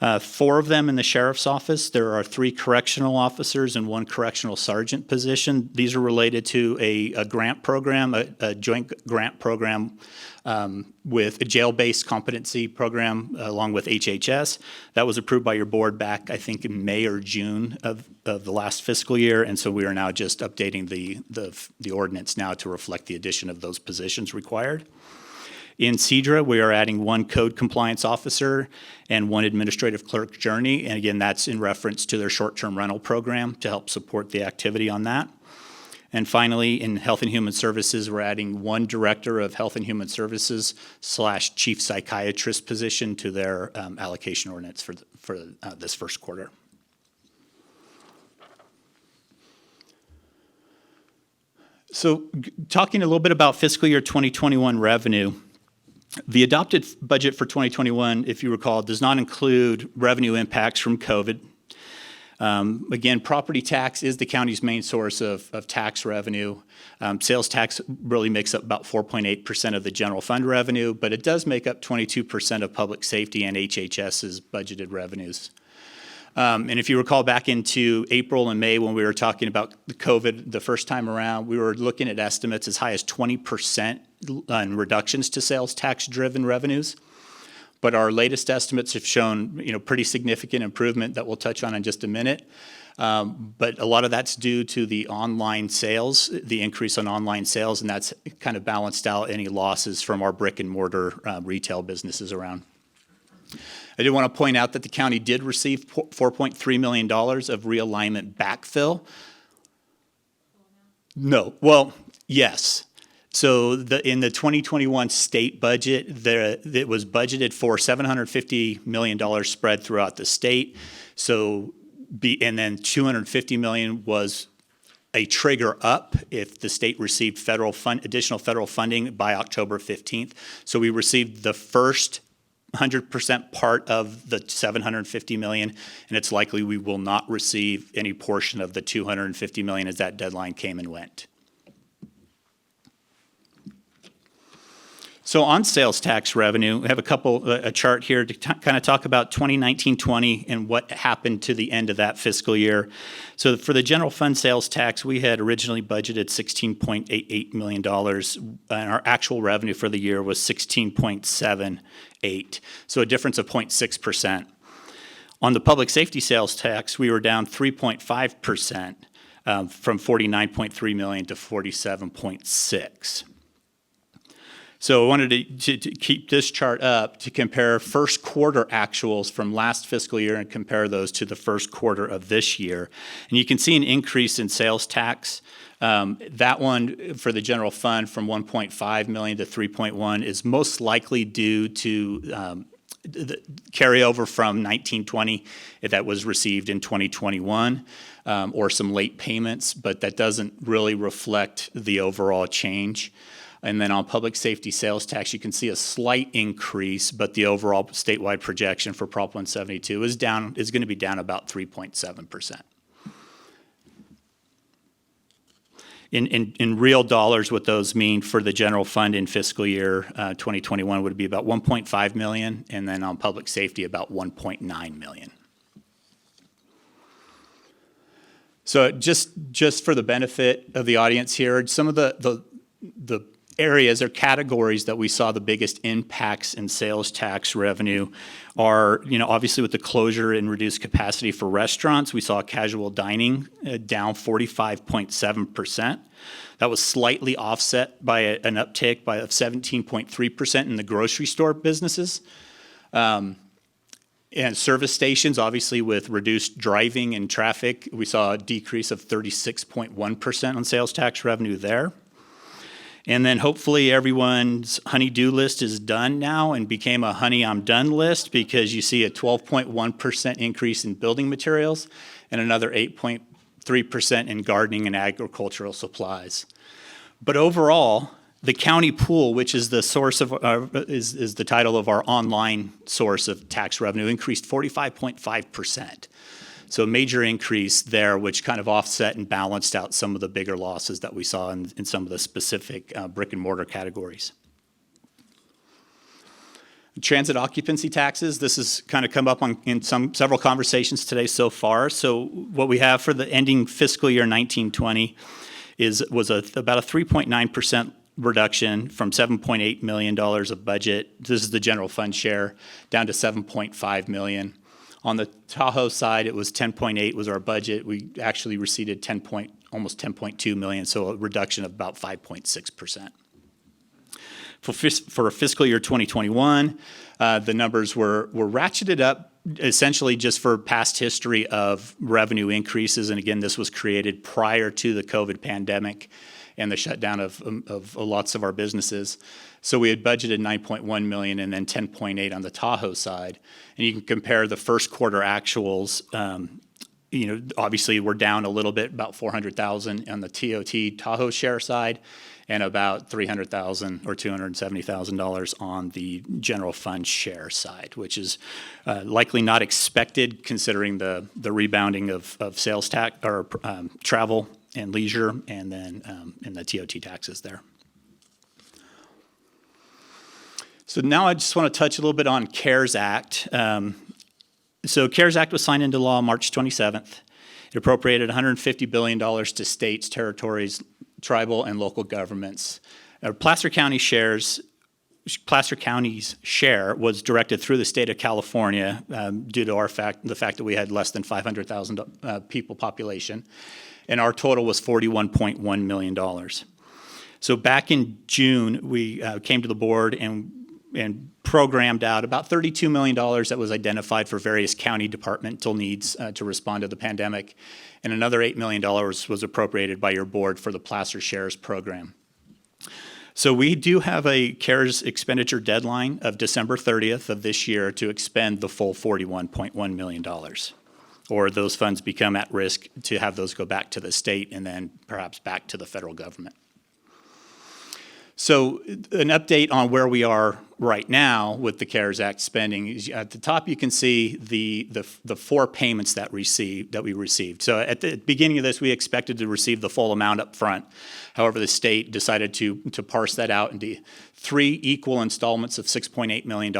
S8: 4 of them in the sheriff's office. There are 3 correctional officers and 1 correctional sergeant position. These are related to a grant program, a joint grant program with a jail-based competency program along with HHS. That was approved by your board back, I think, in May or June of the last fiscal year, and so we are now just updating the ordinance now to reflect the addition of those positions required. In CEDRA, we are adding 1 code compliance officer and 1 administrative clerk journey, and again, that's in reference to their short-term rental program to help support the activity on that. And finally, in Health and Human Services, we're adding 1 Director of Health and Human Services / Chief Psychiatrist position to their allocation ordinance for this first quarter. So talking a little bit about fiscal year 2021 revenue, the adopted budget for 2021, if you recall, does not include revenue impacts from COVID. Again, property tax is the county's main source of tax revenue. Sales tax really makes up about 4.8% of the general fund revenue, but it does make up 22% of public safety and HHS's budgeted revenues. And if you recall back into April and May when we were talking about the COVID the first time around, we were looking at estimates as high as 20% in reductions to sales tax-driven revenues. But our latest estimates have shown, pretty significant improvement that we'll touch on in just a minute. But a lot of that's due to the online sales, the increase on online sales, and that's kind of balanced out any losses from our brick and mortar retail businesses around. I did want to point out that the county did receive $4.3 million of realignment backfill. No, well, yes. So in the 2021 state budget, it was budgeted for $750 million spread throughout the state. And then $250 million was a trigger up if the state received additional federal funding by October 15th. So we received the first 100% part of the $750 million, and it's likely we will not receive any portion of the $250 million as that deadline came and went. So on sales tax revenue, we have a chart here to kind of talk about 2019-20 and what happened to the end of that fiscal year. So for the general fund sales tax, we had originally budgeted $16.88 million, and our actual revenue for the year was $16.78, so a difference of 0.6%. On the public safety sales tax, we were down 3.5%, from $49.3 million to $47.6. So I wanted to keep this chart up to compare first quarter actuals from last fiscal year and compare those to the first quarter of this year. And you can see an increase in sales tax. That one for the general fund from 1.5 million to 3.1 is most likely due to the carryover from 1920 that was received in 2021, or some late payments, but that doesn't really reflect the overall change. And then on public safety sales tax, you can see a slight increase, but the overall statewide projection for Prop 172 is going to be down about 3.7%. In real dollars, what those mean for the general fund in fiscal year 2021 would be about 1.5 million, and then on public safety about 1.9 million. So just for the benefit of the audience here, some of the areas or categories that we saw the biggest impacts in sales tax revenue are, obviously with the closure and reduced capacity for restaurants, we saw casual dining down 45.7%. That was slightly offset by an uptick of 17.3% in the grocery store businesses. And service stations, obviously with reduced driving and traffic, we saw a decrease of 36.1% on sales tax revenue there. And then hopefully everyone's honey-do list is done now and became a honey I'm done list, because you see a 12.1% increase in building materials and another 8.3% in gardening and agricultural supplies. But overall, the county pool, which is the source of is the title of our online source of tax revenue, increased 45.5%. So a major increase there, which kind of offset and balanced out some of the bigger losses that we saw in some of the specific brick and mortar categories. Transit occupancy taxes, this has kind of come up in several conversations today so far. So what we have for the ending fiscal year 1920 was about a 3.9% reduction from $7.8 million of budget. This is the general fund share, down to $7.5 million. On the Tahoe side, it was 10.8 was our budget. We actually received almost 10.2 million, so a reduction of about 5.6%. For fiscal year 2021, the numbers were ratcheted up essentially just for past history of revenue increases. And again, this was created prior to the COVID pandemic and the shutdown of lots of our businesses. So we had budgeted 9.1 million and then 10.8 on the Tahoe side. And you can compare the first quarter actuals. Obviously we're down a little bit, about 400,000 on the TOT Tahoe share side, and about 300,000 or $270,000 on the general fund share side, which is likely not expected considering the rebounding of sales tax or travel and leisure, and then in the TOT taxes there. So now I just want to touch a little bit on CARES Act. So CARES Act was signed into law March 27th. It appropriated $150 billion to states, territories, tribal, and local governments. Placer County's share was directed through the state of California due to the fact that we had less than 500,000 people population, and our total was $41.1 million. So back in June, we came to the board and programmed out about $32 million that was identified for various county departmental needs to respond to the pandemic, and another $8 million was appropriated by your board for the Placer Shares program. So we do have a CARES expenditure deadline of December 30th of this year to expend the full $41.1 million, or those funds become at risk to have those go back to the state and then perhaps back to the federal government. So an update on where we are right now with the CARES Act spending is at the top you can see the four payments that we received. So at the beginning of this, we expected to receive the full amount up front. However, the state decided to parse that out into 3 equal installments of $6.8 million,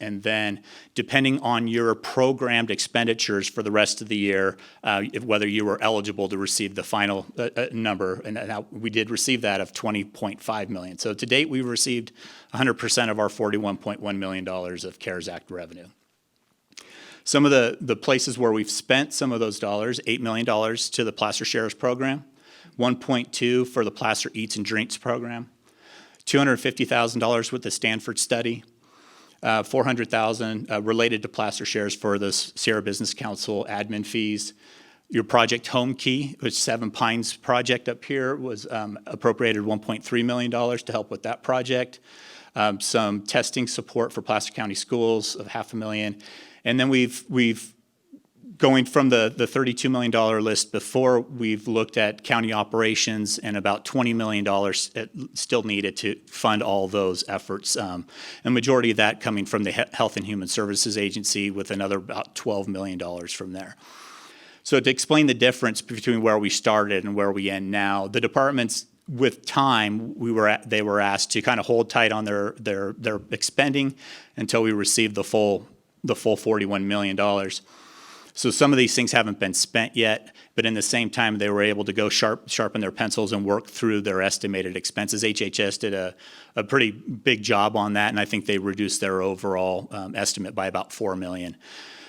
S8: and then depending on your programmed expenditures for the rest of the year, whether you were eligible to receive the final number, and now we did receive that of $20.5 million. So to date, we've received 100% of our $41.1 million of CARES Act revenue. Some of the places where we've spent some of those dollars, $8 million to the Placer Shares program, 1.2 for the Placer Eats and Drinks program, $250,000 with the Stanford study, $400,000 related to Placer Shares for the Sierra Business Council admin fees. Your Project Home Key, which Seven Pines project up here, was appropriated $1.3 million to help with that project. Some testing support for Placer County Schools of $500,000. And then we've going from the $32 million list before, we've looked at county operations and about $20 million still needed to fund all those efforts. And majority of that coming from the Health and Human Services Agency, with another about $12 million from there. So to explain the difference between where we started and where we end now, the departments, with time, they were asked to kind of hold tight on their expending until we received the full $41 million. So some of these things haven't been spent yet, but in the same time, they were able to go sharpen their pencils and work through their estimated expenses. HHS did a pretty big job on that, and I think they reduced their overall estimate by about $4 million.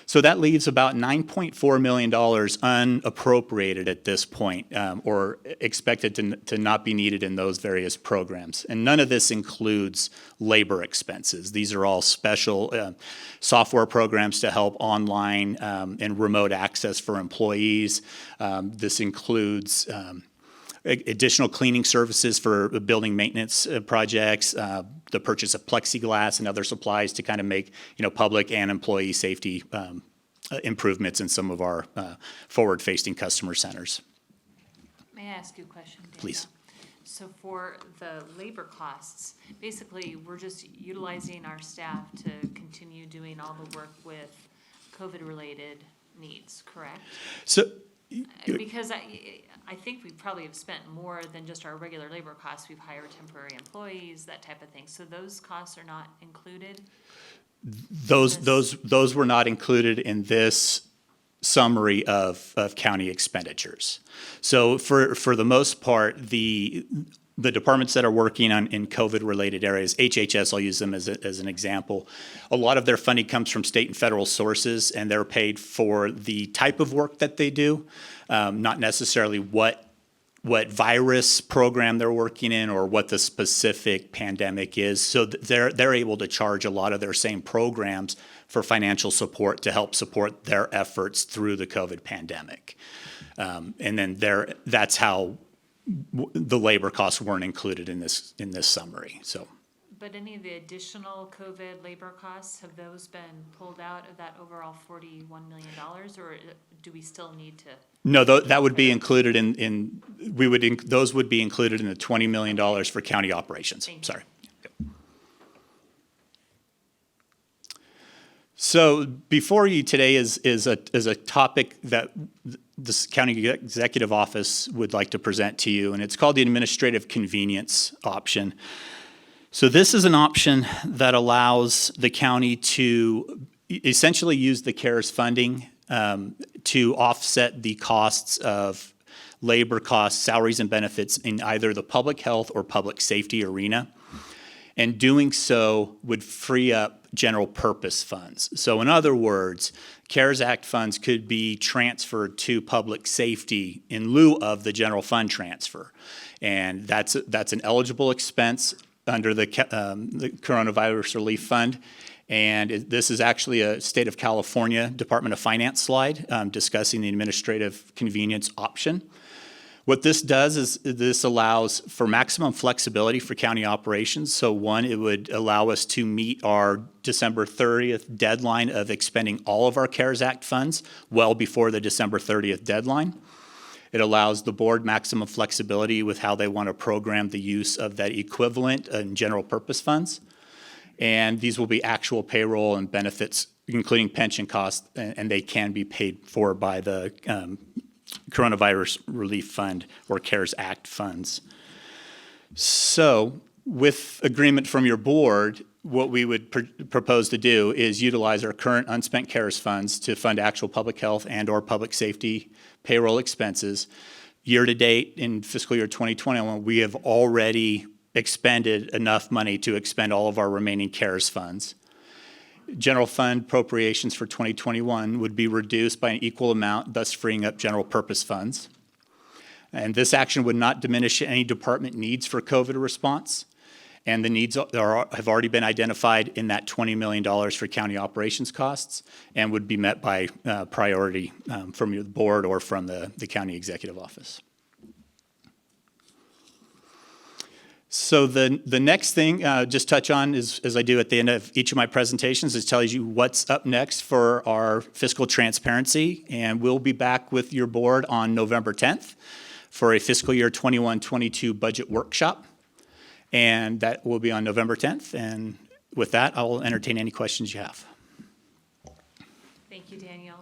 S8: So that leaves about $9.4 million unappropriated at this point, or expected to not be needed in those various programs. And none of this includes labor expenses. These are all special software programs to help online and remote access for employees. This includes additional cleaning services for building maintenance projects, the purchase of plexiglass and other supplies to kind of make public and employee safety improvements in some of our forward-facing customer centers.
S1: May I ask you a question, Daniel?
S8: Please.
S1: So for the labor costs, basically, we're just utilizing our staff to continue doing all the work with COVID-related needs, correct?
S8: So,
S1: because I think we probably have spent more than just our regular labor costs. We've hired temporary employees, that type of thing. So those costs are not included?
S8: Those were not included in this summary of county expenditures. So for the most part, the departments that are working in COVID-related areas, HHS, I'll use them as an example, a lot of their funding comes from state and federal sources, and they're paid for the type of work that they do, not necessarily what virus program they're working in or what the specific pandemic is. So they're able to charge a lot of their same programs for financial support to help support their efforts through the COVID pandemic. And then that's how the labor costs weren't included in this summary. So.
S1: But any of the additional COVID labor costs, have those been pulled out of that overall $41 million, or do we still need to?
S8: No, that would be included those would be included in the $20 million for county operations. Sorry. So before you today is a topic that the county executive office would like to present to you, and it's called the administrative convenience option. So this is an option that allows the county to essentially use the CARES funding to offset the costs of labor costs, salaries, and benefits in either the public health or public safety arena. And doing so would free up general purpose funds. So in other words, CARES Act funds could be transferred to public safety in lieu of the general fund transfer. And that's an eligible expense under the Coronavirus Relief Fund. And this is actually a state of California Department of Finance slide discussing the administrative convenience option. What this does is this allows for maximum flexibility for county operations. So one, it would allow us to meet our December 30th deadline of expending all of our CARES Act funds well before the December 30th deadline. It allows the board maximum flexibility with how they want to program the use of that equivalent and general purpose funds. And these will be actual payroll and benefits, including pension costs, and they can be paid for by the Coronavirus Relief Fund or CARES Act funds. So With agreement from your board, what we would propose to do is utilize our current unspent CARES funds to fund actual public health and/or public safety payroll expenses. Year-to-date in fiscal year 2021, we have already expended enough money to expend all of our remaining CARES funds. General fund appropriations for 2021 would be reduced by an equal amount, thus freeing up general purpose funds. And this action would not diminish any department needs for COVID response. And the needs have already been identified in that $20 million for county operations costs and would be met by priority from your board or from the county executive office. So the next thing, just touch on, is, as I do at the end of each of my presentations, is tell you what's up next for our fiscal transparency. And we'll be back with your board on November 10th for a fiscal year 21-22 budget workshop. And that will be on November 10th. And with that, I will entertain any questions you have.
S1: Thank you, Daniel.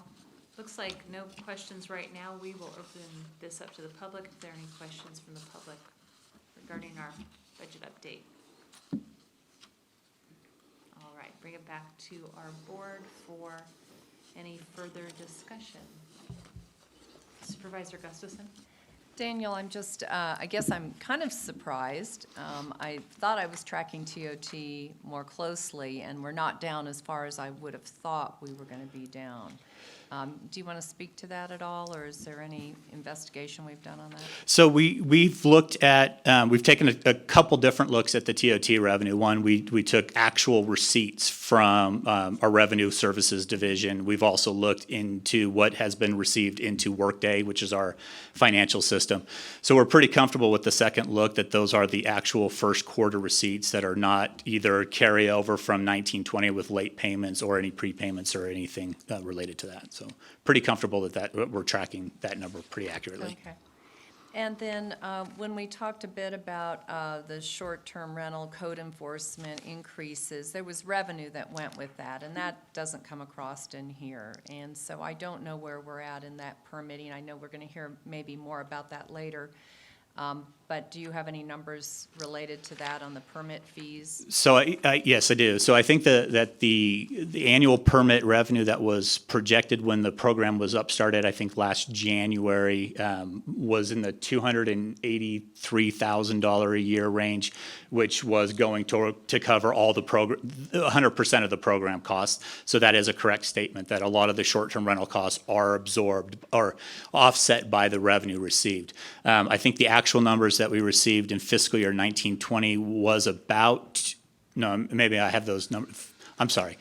S1: Looks like no questions right now. We will open this up to the public if there are any questions from the public regarding our budget update. All right, bring it back to our board for any further discussion. Supervisor Gustafson?
S11: Daniel, I'm just, I guess I'm kind of surprised. I thought I was tracking TOT more closely, and we're not down as far as I would have thought we were going to be down. Do you want to speak to that at all, or is there any investigation we've done on that?
S8: So we've looked at, we've taken a couple different looks at the TOT revenue. One, we took actual receipts from our revenue services division. We've also looked into what has been received into Workday, which is our financial system. So we're pretty comfortable with the second look that those are the actual first quarter receipts that are not either carryover from 1920 with late payments or any prepayments or anything related to that. So pretty comfortable that we're tracking that number pretty accurately.
S11: Okay. And then when we talked a bit about the short-term rental code enforcement increases, there was revenue that went with that, and that doesn't come across in here. And so I don't know where we're at in that permitting. I know we're going to hear maybe more about that later. But do you have any numbers related to that on the permit fees?
S8: So yes, I do. So I think that the annual permit revenue that was projected when the program was upstarted, I think last January, was in the $283,000 a year range, which was going to cover all the 100% of the program costs. So that is a correct statement that a lot of the short-term rental costs are absorbed or offset by the revenue received. I think the actual numbers that we received in fiscal year 1920 was about, no, maybe I have those numbers. I'm sorry.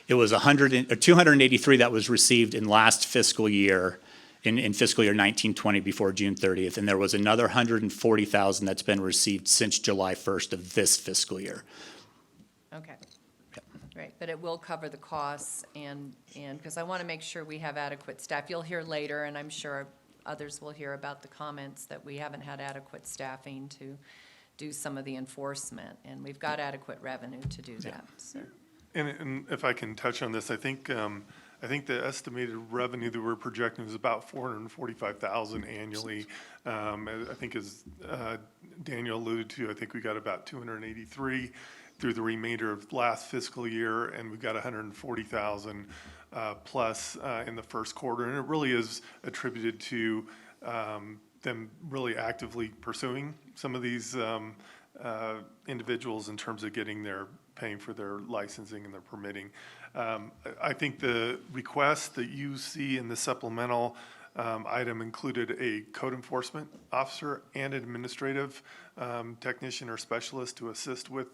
S8: It was 283 that was received in last fiscal year, in fiscal year 1920 before June 30th, and there was another 140,000 that's been received since July 1st of this fiscal year.
S11: Okay. Right, but it will cover the costs and because I want to make sure we have adequate staff. You'll hear later, and I'm sure others will hear about the comments that we haven't had adequate staffing to do some of the enforcement, and we've got adequate revenue to do that. So.
S14: And if I can touch on this, I think the estimated revenue that we're projecting is about $445,000 annually. I think as Daniel alluded to, I think we got about 283 through the remainder of last fiscal year, and we've got 140,000 plus in the first quarter, and it really is attributed to them really actively pursuing some of these individuals in terms of paying for their licensing and their permitting. I think the request that you see in the supplemental item included a code enforcement officer and an administrative technician or specialist to assist with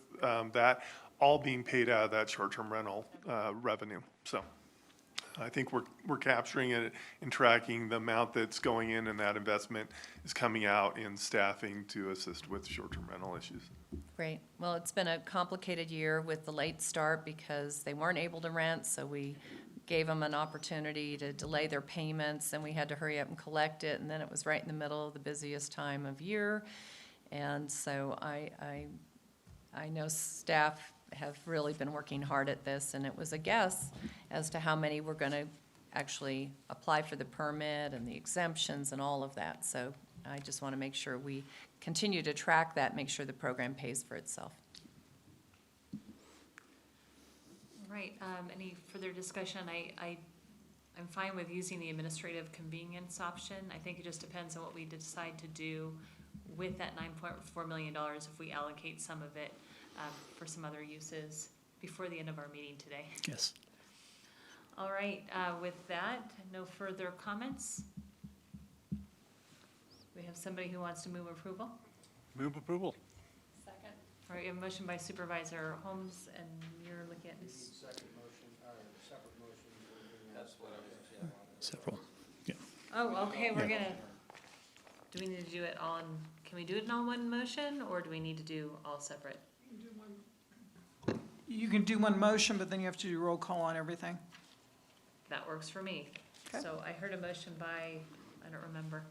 S14: that, all being paid out of that short-term rental revenue. So I think we're capturing it and tracking the amount that's going in, and that investment is coming out in staffing to assist with short-term rental issues.
S11: Great. Well, it's been a complicated year with the late start because they weren't able to rent, so we gave them an opportunity to delay their payments, and we had to hurry up and collect it, and then it was right in the middle of the busiest time of year. And so I know staff have really been working hard at this, and it was a guess as to how many were going to actually apply for the permit and the exemptions and all of that. So I just want to make sure we continue to track that, make sure the program pays for itself.
S1: All right, any further discussion? I'm fine with using the administrative convenience option. I think it just depends on what we decide to do with that $9.4 million if we allocate some of it for some other uses before the end of our meeting today.
S8: Yes.
S1: All right, with that, no further comments? We have somebody who wants to move approval?
S21: Move approval.
S1: Second. All right, we have a motion by Supervisor Holmes, and you're looking at this.
S2: Second motion, or separate motion. That's what I was,
S8: Several. Yeah.
S1: Oh, okay, we're
S8: Yeah.
S1: gonna, do we need to do it all in, can we do it in all one motion, or do we need to do all separate?
S18: You can do one motion, but then you have to do roll call on everything.
S1: That works for me.
S18: Okay.
S1: So I heard a motion by, I don't remember,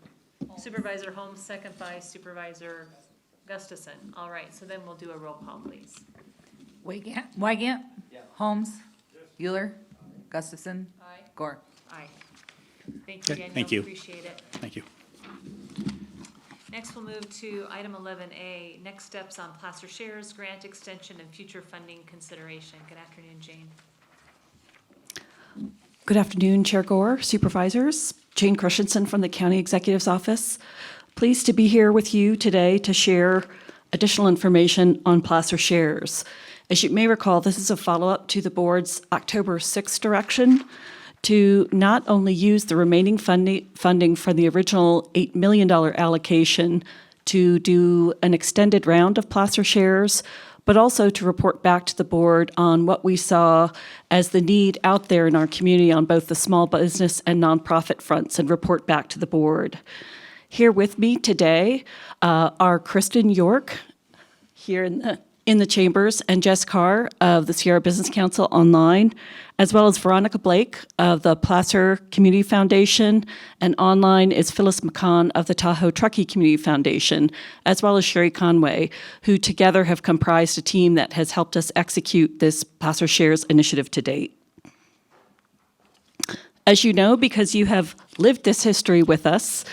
S1: Supervisor Holmes, second by Supervisor Gustafson. All right, so then we'll do a roll call, please.
S3: Wygant. Holmes. Euler. Gustafson.
S1: Aye.
S3: Gore.
S1: Aye. Thank you,
S8: Okay,
S1: Danielle.
S8: thank you.
S1: Appreciate it.
S8: Thank you.
S1: Next, we'll move to item 11A, next steps on placer shares, grant extension, and future funding consideration. Good afternoon, Jane.
S22: Good afternoon, Chair Gore, Supervisors. Jane Christensen from the County Executive's Office. Pleased to be here with you today to share additional information on placer shares. As you may recall, this is a follow-up to the board's October 6th direction to not only use the remaining funding from the original $8 million allocation to do an extended round of placer shares, but also to report back to the board on what we saw as the need out there in our community on both the small business and nonprofit fronts and report back to the board. Here with me today are Kristen York here in the chambers and Jess Carr of the Sierra Business Council online, as well as Veronica Blake of the Placer Community Foundation, and online is Phyllis McCann of the Tahoe Truckee Community Foundation, as well as Sherry Conway, who together have comprised a team that has helped us execute this Placer Shares initiative to date. As you know, because you have lived this history with us,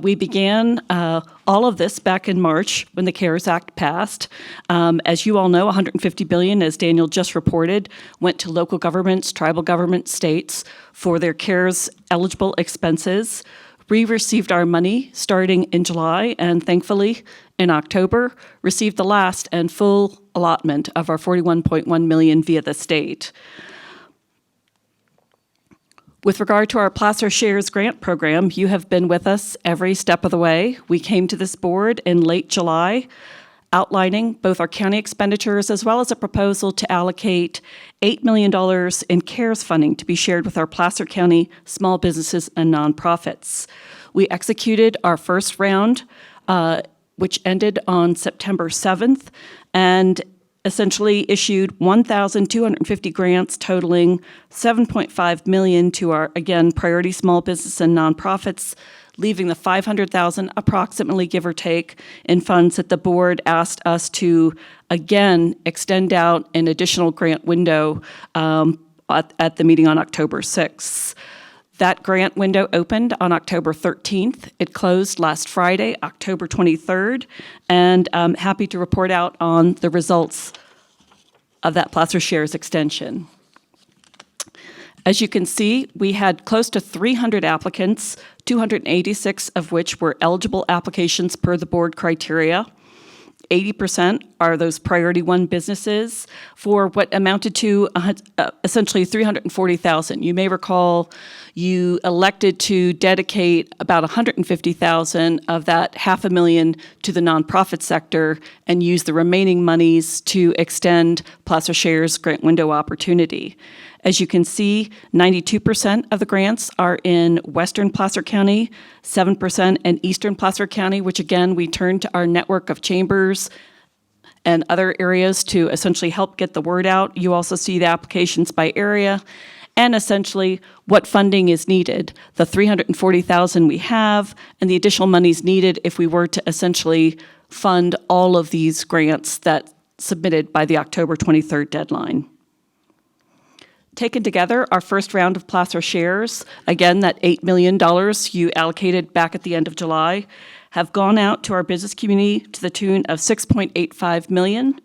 S22: we began all of this back in March when the CARES Act passed. As you all know, $150 billion, as Daniel just reported, went to local governments, tribal government, states for their CARES eligible expenses. We received our money starting in July, and thankfully in October received the last and full allotment of our $41.1 million via the state. With regard to our Placer Shares grant program, you have been with us every step of the way. We came to this board in late July, outlining both our county expenditures as well as a proposal to allocate $8 million in CARES funding to be shared with our Placer County small businesses and nonprofits. We executed our first round, which ended on September 7th, and essentially issued 1,250 grants totaling $7.5 million to our, again, priority small business and nonprofits, leaving the $500,000 approximately, give or take, in funds that the board asked us to, again, extend out an additional grant window at the meeting on October 6th. That grant window opened on October 13th. It closed last Friday, October 23rd, and I'm happy to report out on the results of that Placer Shares extension. As you can see, we had close to 300 applicants, 286 of which were eligible applications per the board criteria. 80% are those priority one businesses for what amounted to essentially $340,000. You may recall you elected to dedicate about $150,000 of that $500,000 to the nonprofit sector and use the remaining monies to extend Placer Shares grant window opportunity. As you can see, 92% of the grants are in Western Placer County, 7% in Eastern Placer County, which again, we turn to our network of chambers and other areas to essentially help get the word out. You also see the applications by area and essentially what funding is needed, the $340,000 we have and the additional monies needed if we were to essentially fund all of these grants that submitted by the October 23rd deadline. Taken together, our first round of Placer Shares, again, that $8 million you allocated back at the end of July, have gone out to our business community to the tune of $6.85 million,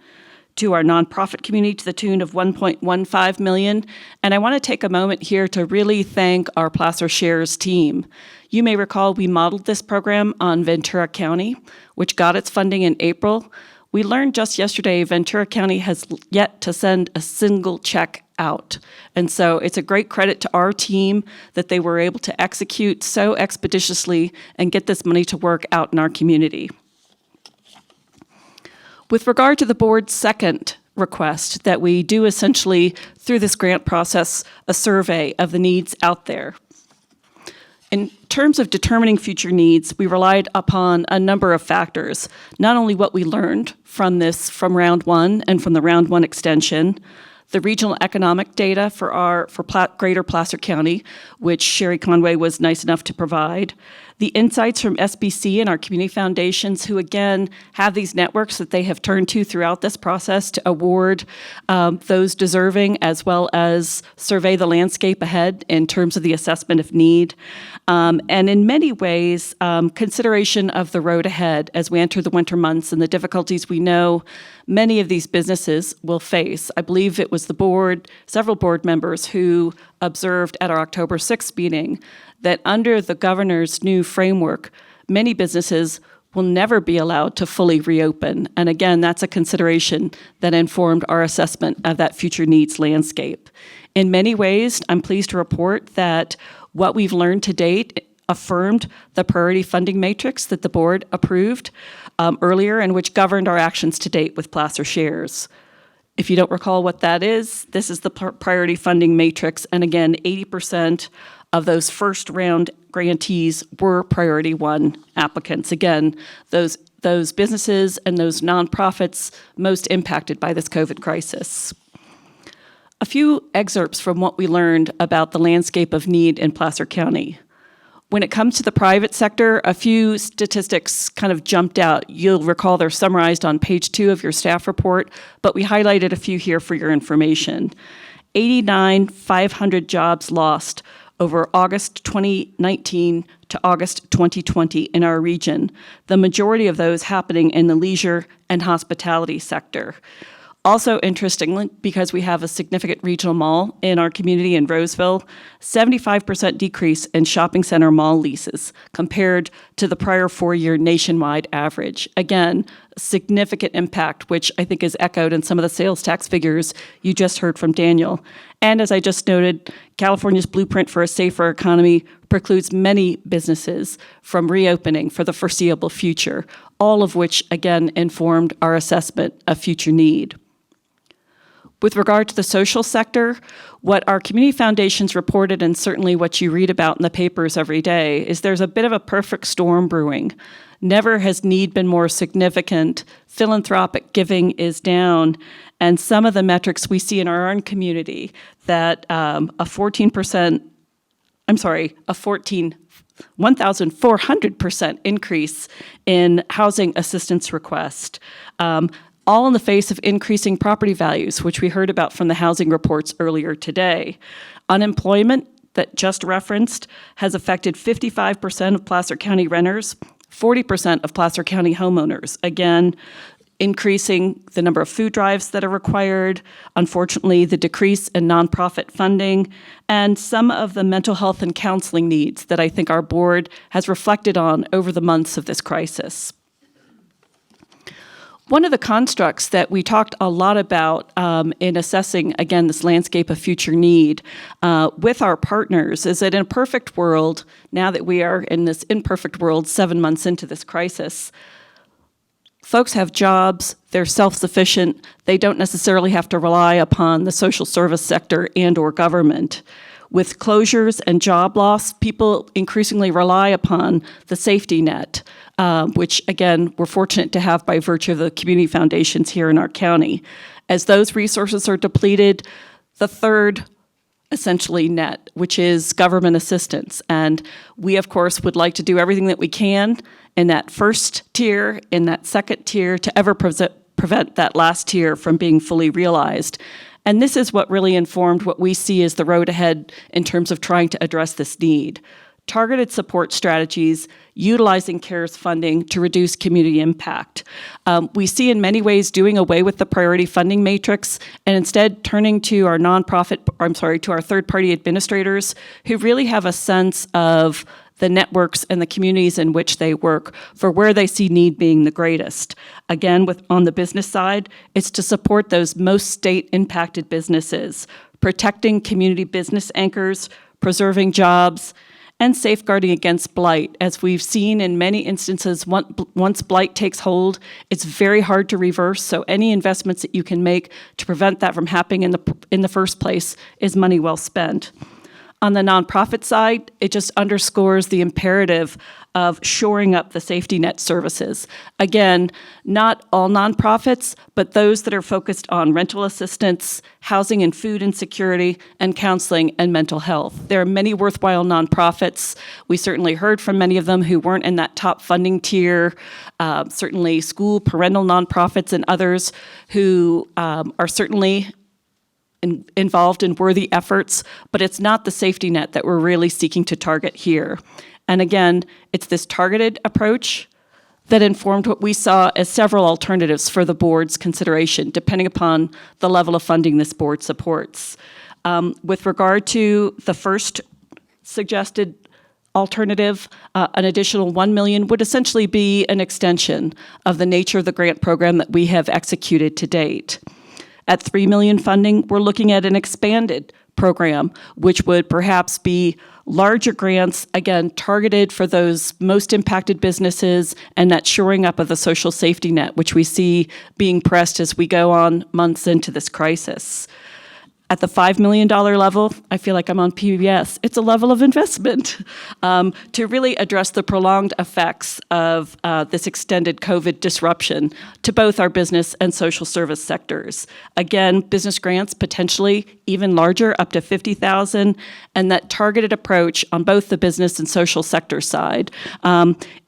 S22: to our nonprofit community to the tune of $1.15 million. And I want to take a moment here to really thank our Placer Shares team. You may recall we modeled this program on Ventura County, which got its funding in April. We learned just yesterday Ventura County has yet to send a single check out. And so it's a great credit to our team that they were able to execute so expeditiously and get this money to work out in our community. With regard to the board's second request, that we do essentially, through this grant process, a survey of the needs out there. In terms of determining future needs, we relied upon a number of factors, not only what we learned from round one and from the round one extension, the regional economic data for Greater Placer County, which Sherry Conway was nice enough to provide, the insights from SBC and our community foundations, who again have these networks that they have turned to throughout this process to award those deserving, as well as survey the landscape ahead in terms of the assessment of need. And in many ways, consideration of the road ahead as we enter the winter months and the difficulties we know many of these businesses will face. I believe it was the board, several board members who observed at our October 6th meeting that under the governor's new framework, many businesses will never be allowed to fully reopen. And again, that's a consideration that informed our assessment of that future needs landscape. In many ways, I'm pleased to report that what we've learned to date affirmed the priority funding matrix that the board approved earlier and which governed our actions to date with Placer Shares. If you don't recall what that is, this is the priority funding matrix. And again, 80% of those first round grantees were priority one applicants. Again, those businesses and those nonprofits most impacted by this COVID crisis. A few excerpts from what we learned about the landscape of need in Placer County. When it comes to the private sector, a few statistics kind of jumped out. You'll recall they're summarized on page 2 of your staff report, but we highlighted a few here for your information. 500 jobs lost over August 2019 to August 2020 in our region, the majority of those happening in the leisure and hospitality sector. Also, interestingly, because we have a significant regional mall in our community in Roseville, 75% decrease in shopping center mall leases compared to the prior 4-year nationwide average. Again, significant impact, which I think is echoed in some of the sales tax figures you just heard from Daniel. And as I just noted, California's blueprint for a safer economy precludes many businesses from reopening for the foreseeable future, all of which, again, informed our assessment of future need. With regard to the social sector, what our community foundations reported, and certainly what you read about in the papers every day, is there's a bit of a perfect storm brewing. Never has need been more significant. Philanthropic giving is down. And some of the metrics we see in our own community, that a 1,400% increase in housing assistance request. All in the face of increasing property values, which we heard about from the housing reports earlier today. Unemployment that just referenced has affected 55% of Placer County renters, 40% of Placer County homeowners. Again, increasing the number of food drives that are required, unfortunately, the decrease in nonprofit funding, and some of the mental health and counseling needs that I think our board has reflected on over the months of this crisis. One of the constructs that we talked a lot about in assessing, again, this landscape of future need with our partners is that in a perfect world, now that we are in this imperfect world 7 months into this crisis, folks have jobs, they're self-sufficient, they don't necessarily have to rely upon the social service sector and or government. With closures and job loss, people increasingly rely upon the safety net, which, again, we're fortunate to have by virtue of the community foundations here in our county. As those resources are depleted, the third, essentially, net, which is government assistance. And we, of course, would like to do everything that we can in that first tier, in that second tier, to ever prevent that last tier from being fully realized. And this is what really informed what we see as the road ahead in terms of trying to address this need. targeted support strategies, utilizing CARES funding to reduce community impact. We see in many ways doing away with the priority funding matrix and instead turning to our to our third-party administrators who really have a sense of the networks and the communities in which they work for where they see need being the greatest. Again, on the business side, it's to support those most state-impacted businesses, protecting community business anchors, preserving jobs, and safeguarding against blight. As we've seen in many instances, once blight takes hold, it's very hard to reverse, so any investments that you can make to prevent that from happening in the first place is money well spent. On the nonprofit side, it just underscores the imperative of shoring up the safety net services. Again, not all nonprofits, but those that are focused on rental assistance, housing and food insecurity, and counseling and mental health. There are many worthwhile nonprofits. We certainly heard from many of them who weren't in that top funding tier, certainly school parental nonprofits and others who are certainly involved in worthy efforts, but it's not the safety net that we're really seeking to target here. And again, it's this targeted approach that informed what we saw as several alternatives for the board's consideration, depending upon the level of funding this board supports. With regard to the first suggested alternative, an additional $1 million would essentially be an extension of the nature of the grant program that we have executed to date. At $3 million funding, we're looking at an expanded program, which would perhaps be larger grants, again, targeted for those most impacted businesses and that shoring up of the social safety net, which we see being pressed as we go on months into this crisis. At the $5 million level, I feel like I'm on PBS. It's a level of investment to really address the prolonged effects of this extended COVID disruption to both our business and social service sectors. Again, business grants potentially even larger, up to $50,000, and that targeted approach on both the business and social sector side.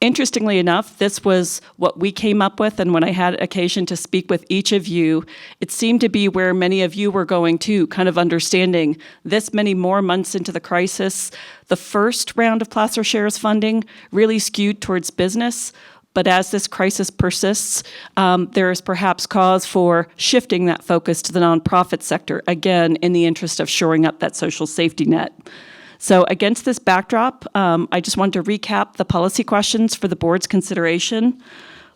S22: Interestingly enough, this was what we came up with, and when I had occasion to speak with each of you, it seemed to be where many of you were going too, kind of understanding this many more months into the crisis. The first round of Placer Shares funding really skewed towards business, but as this crisis persists, there is perhaps cause for shifting that focus to the nonprofit sector, again, in the interest of shoring up that social safety net. So against this backdrop, I just wanted to recap the policy questions for the board's consideration.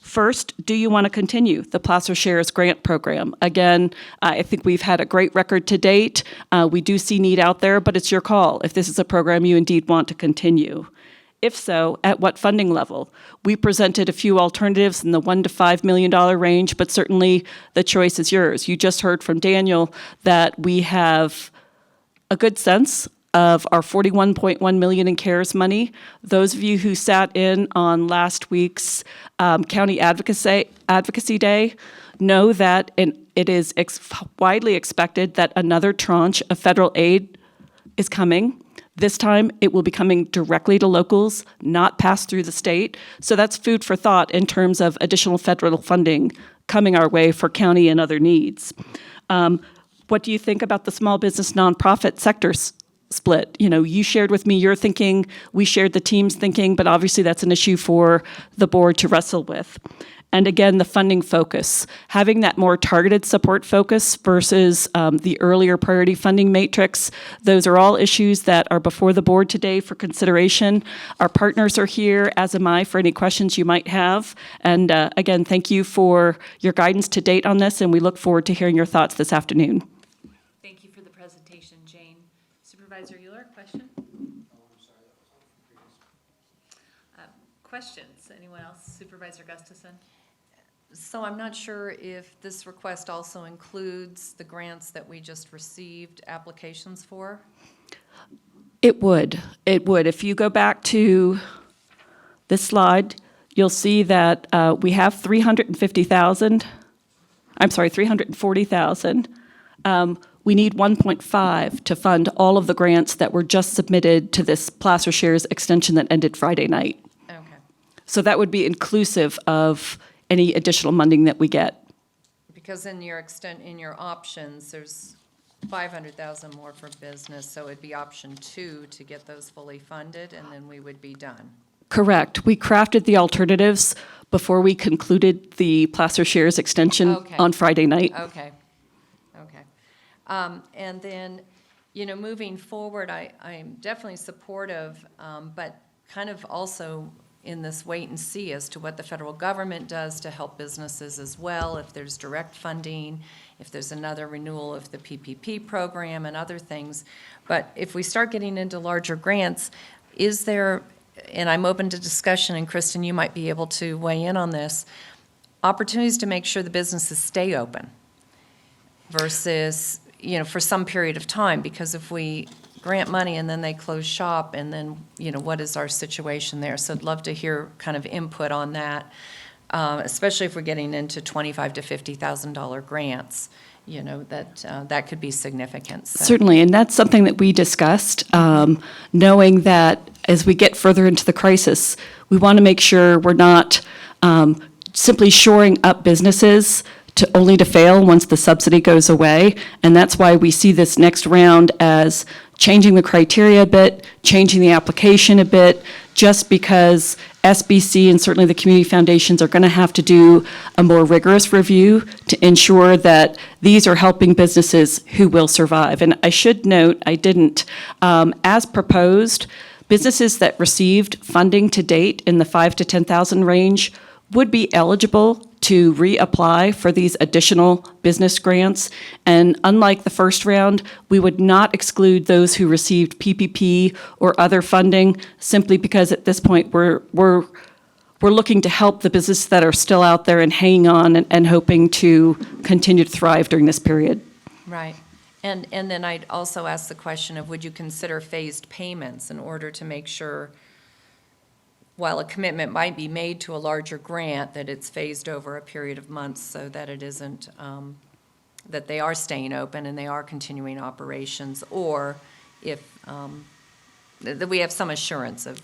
S22: First, do you want to continue the Placer Shares grant program? Again, I think we've had a great record to date. We do see need out there, but it's your call if this is a program you indeed want to continue. If so, at what funding level? We presented a few alternatives in the $1 to $5 million range, but certainly the choice is yours. You just heard from Daniel that we have a good sense of our $41.1 million in CARES money. Those of you who sat in on last week's County Advocacy Day know that it is widely expected that another tranche of federal aid is coming. This time, it will be coming directly to locals, not passed through the state. So that's food for thought in terms of additional federal funding coming our way for county and other needs. What do you think about the small business nonprofit sectors split? You know, you shared with me your thinking, we shared the team's thinking, but obviously that's an issue for the board to wrestle with. And again, the funding focus, having that more targeted support focus versus the earlier priority funding matrix. Those are all issues that are before the board today for consideration. Our partners are here, as am I, for any questions you might have. And again, thank you for your guidance to date on this, and we look forward to hearing your thoughts this afternoon.
S1: Thank you for the presentation, Jane. Supervisor Euler, question? Questions? Anyone else? Supervisor Gustafson?
S11: So I'm not sure if this request also includes the grants that we just received applications for?
S22: It would. It would. If you go back to this slide, you'll see that we have $340,000. We need 1.5 to fund all of the grants that were just submitted to this Placer Shares extension that ended Friday night.
S11: Okay.
S22: So that would be inclusive of any additional funding that we get.
S11: Because in your options, there's 500,000 more for business, so it'd be option 2 to get those fully funded, and then we would be done.
S22: Correct. We crafted the alternatives before we concluded the Placer Shares extension
S11: Okay.
S22: on Friday night.
S11: Okay, okay. And then, moving forward, I'm definitely supportive, but kind of also in this wait and see as to what the federal government does to help businesses as well, if there's direct funding, if there's another renewal of the PPP program and other things. But if we start getting into larger grants, is there, and I'm open to discussion, and Kristen, you might be able to weigh in on this, opportunities to make sure the businesses stay open versus, for some period of time, because if we grant money and then they close shop, and then, what is our situation there? So I'd love to hear kind of input on that, especially if we're getting into $25,000 to $50,000 grants, that could be significant. So.
S22: Certainly, and that's something that we discussed, knowing that as we get further into the crisis, we want to make sure we're not simply shoring up businesses only to fail once the subsidy goes away. And that's why we see this next round as changing the criteria a bit, changing the application a bit, just because SBC and certainly the community foundations are going to have to do a more rigorous review to ensure that these are helping businesses who will survive. And I should note, I didn't, as proposed, businesses that received funding to date in the 5,000 to 10,000 range would be eligible to reapply for these additional business grants. And unlike the first round, we would not exclude those who received PPP or other funding, simply because at this point we're looking to help the businesses that are still out there and hanging on and hoping to continue to thrive during this period.
S11: Right. And then I'd also ask the question of, would you consider phased payments in order to make sure, while a commitment might be made to a larger grant, that it's phased over a period of months so that it isn't, that they are staying open and they are continuing operations, or if, that we have some assurance of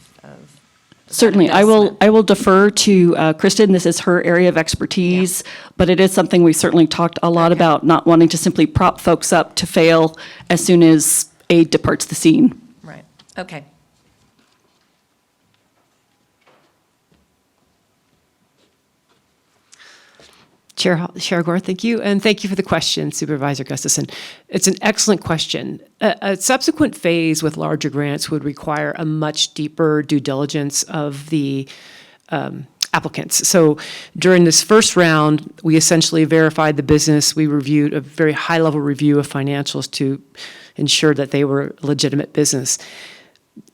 S22: Certainly, I will defer to Kristen. This is her area of expertise, but it is something we certainly talked a lot about, not wanting to simply prop folks up to fail as soon as aid departs the scene.
S11: Right, okay.
S5: Chair Gore, thank you, and thank you for the question, Supervisor Gustafson. It's an excellent question. A subsequent phase with larger grants would require a much deeper due diligence of the applicants. So during this first round, we essentially verified the business. We reviewed a very high-level review of financials to ensure that they were a legitimate business.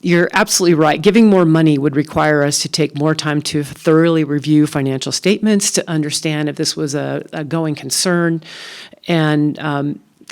S5: You're absolutely right. Giving more money would require us to take more time to thoroughly review financial statements to understand if this was a going concern, and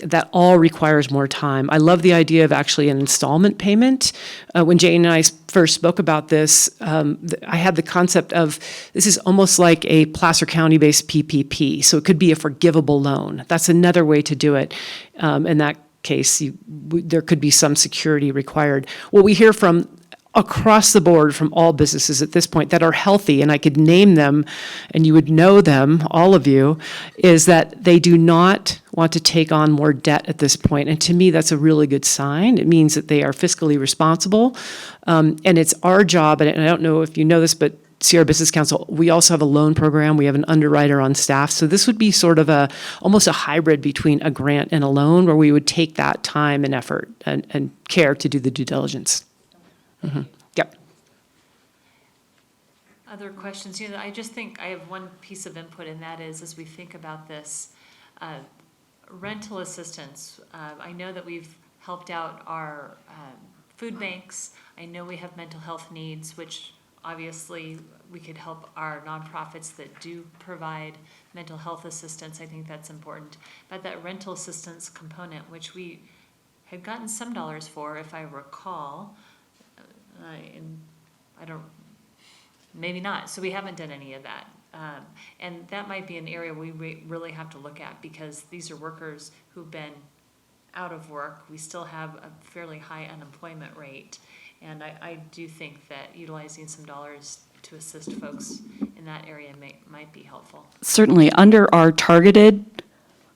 S5: that all requires more time. I love the idea of actually an installment payment. When Jane and I first spoke about this, I had the concept of this is almost like a Placer County-based PPP, so it could be a forgivable loan. That's another way to do it. In that case, there could be some security required. What we hear from across the board from all businesses at this point that are healthy, and I could name them and you would know them, all of you, is that they do not want to take on more debt at this point. And to me, that's a really good sign. It means that they are fiscally responsible. And it's our job, and I don't know if you know this, but Sierra Business Council, we also have a loan program. We have an underwriter on staff. So this would be sort of almost a hybrid between a grant and a loan, where we would take that time and effort and care to do the due diligence. Mm-hmm. Yep.
S1: Other questions? I just think I have one piece of input, and that is, as we think about this, rental assistance. I know that we've helped out our food banks. I know we have mental health needs, which obviously we could help our nonprofits that do provide mental health assistance. I think that's important. But that rental assistance component, which we had gotten some dollars for, if I recall, and I don't, maybe not. So we haven't done any of that. And that might be an area we really have to look at, because these are workers who've been out of work. We still have a fairly high unemployment rate. And I do think that utilizing some dollars to assist folks in that area might be helpful.
S22: Certainly, under our targeted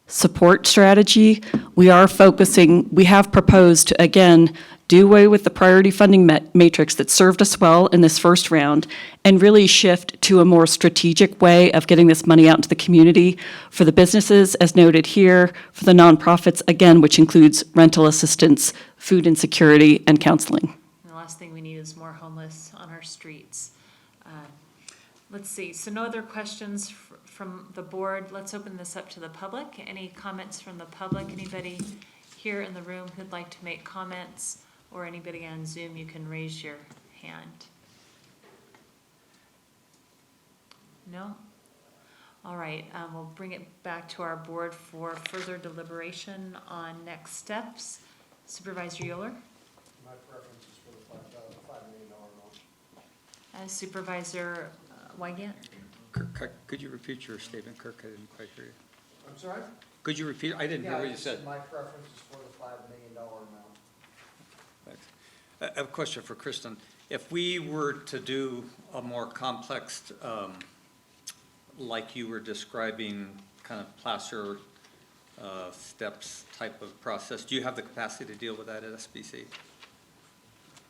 S22: support strategy, we have proposed to, again, do away with the priority funding matrix that served us well in this first round and really shift to a more strategic way of getting this money out into the community for the businesses, as noted here, for the nonprofits, again, which includes rental assistance, food insecurity, and counseling.
S1: The last thing we need is more homeless on our streets. Let's see, so no other questions from the board. Let's open this up to the public. Any comments from the public? Anybody here in the room who'd like to make comments? Or anybody on Zoom, you can raise your hand. No? All right, we'll bring it back to our board for further deliberation on next steps. Supervisor Euler?
S2: My preference is for the $5 million amount.
S1: Supervisor Wygant?
S13: Could you repeat your statement, Kirk? I didn't quite hear you.
S2: I'm sorry?
S13: Could you repeat? I didn't hear what you said.
S2: My preference is for the $5 million amount.
S13: Thanks. I have a question for Kristen. If we were to do a more complex, like you were describing, kind of placer steps type of process, do you have the capacity to deal with that at SBC?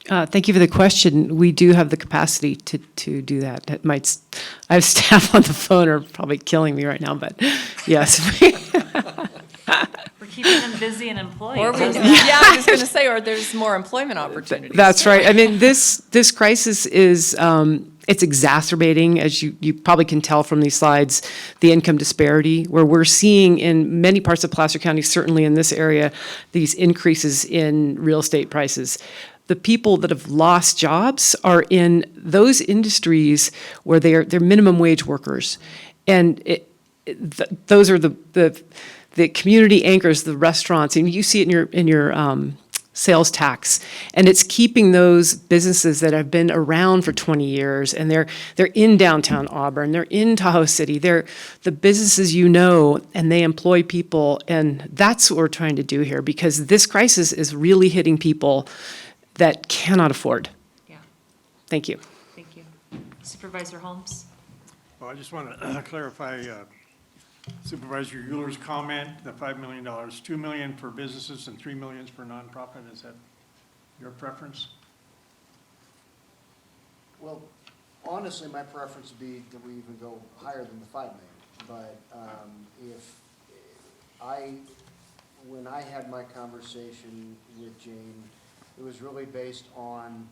S5: Thank you for the question. We do have the capacity to do that. I have staff on the phone are probably killing me right now, but yes.
S1: We're keeping them busy and employed.
S11: Or I was going to say, or there's more employment opportunities.
S5: That's right. I mean, this crisis is, it's exacerbating, as you probably can tell from these slides, the income disparity, where we're seeing in many parts of Placer County, certainly in this area, these increases in real estate prices. The people that have lost jobs are in those industries where they're minimum wage workers. And those are the community anchors, the restaurants, and you see it in your sales tax. And it's keeping those businesses that have been around for 20 years, and they're in downtown Auburn, they're in Tahoe City, they're the businesses you know, and they employ people. And that's what we're trying to do here, because this crisis is really hitting people that cannot afford.
S1: Yeah.
S5: Thank you.
S1: Thank you. Supervisor Holmes?
S9: Well, I just want to clarify Supervisor Euler's comment, the $5 million, $2 million for businesses and $3 million for nonprofit. Is that your preference?
S2: Well, honestly, my preference would be that we even go higher than the $5 million. But when I had my conversation with Jane, it was really based on,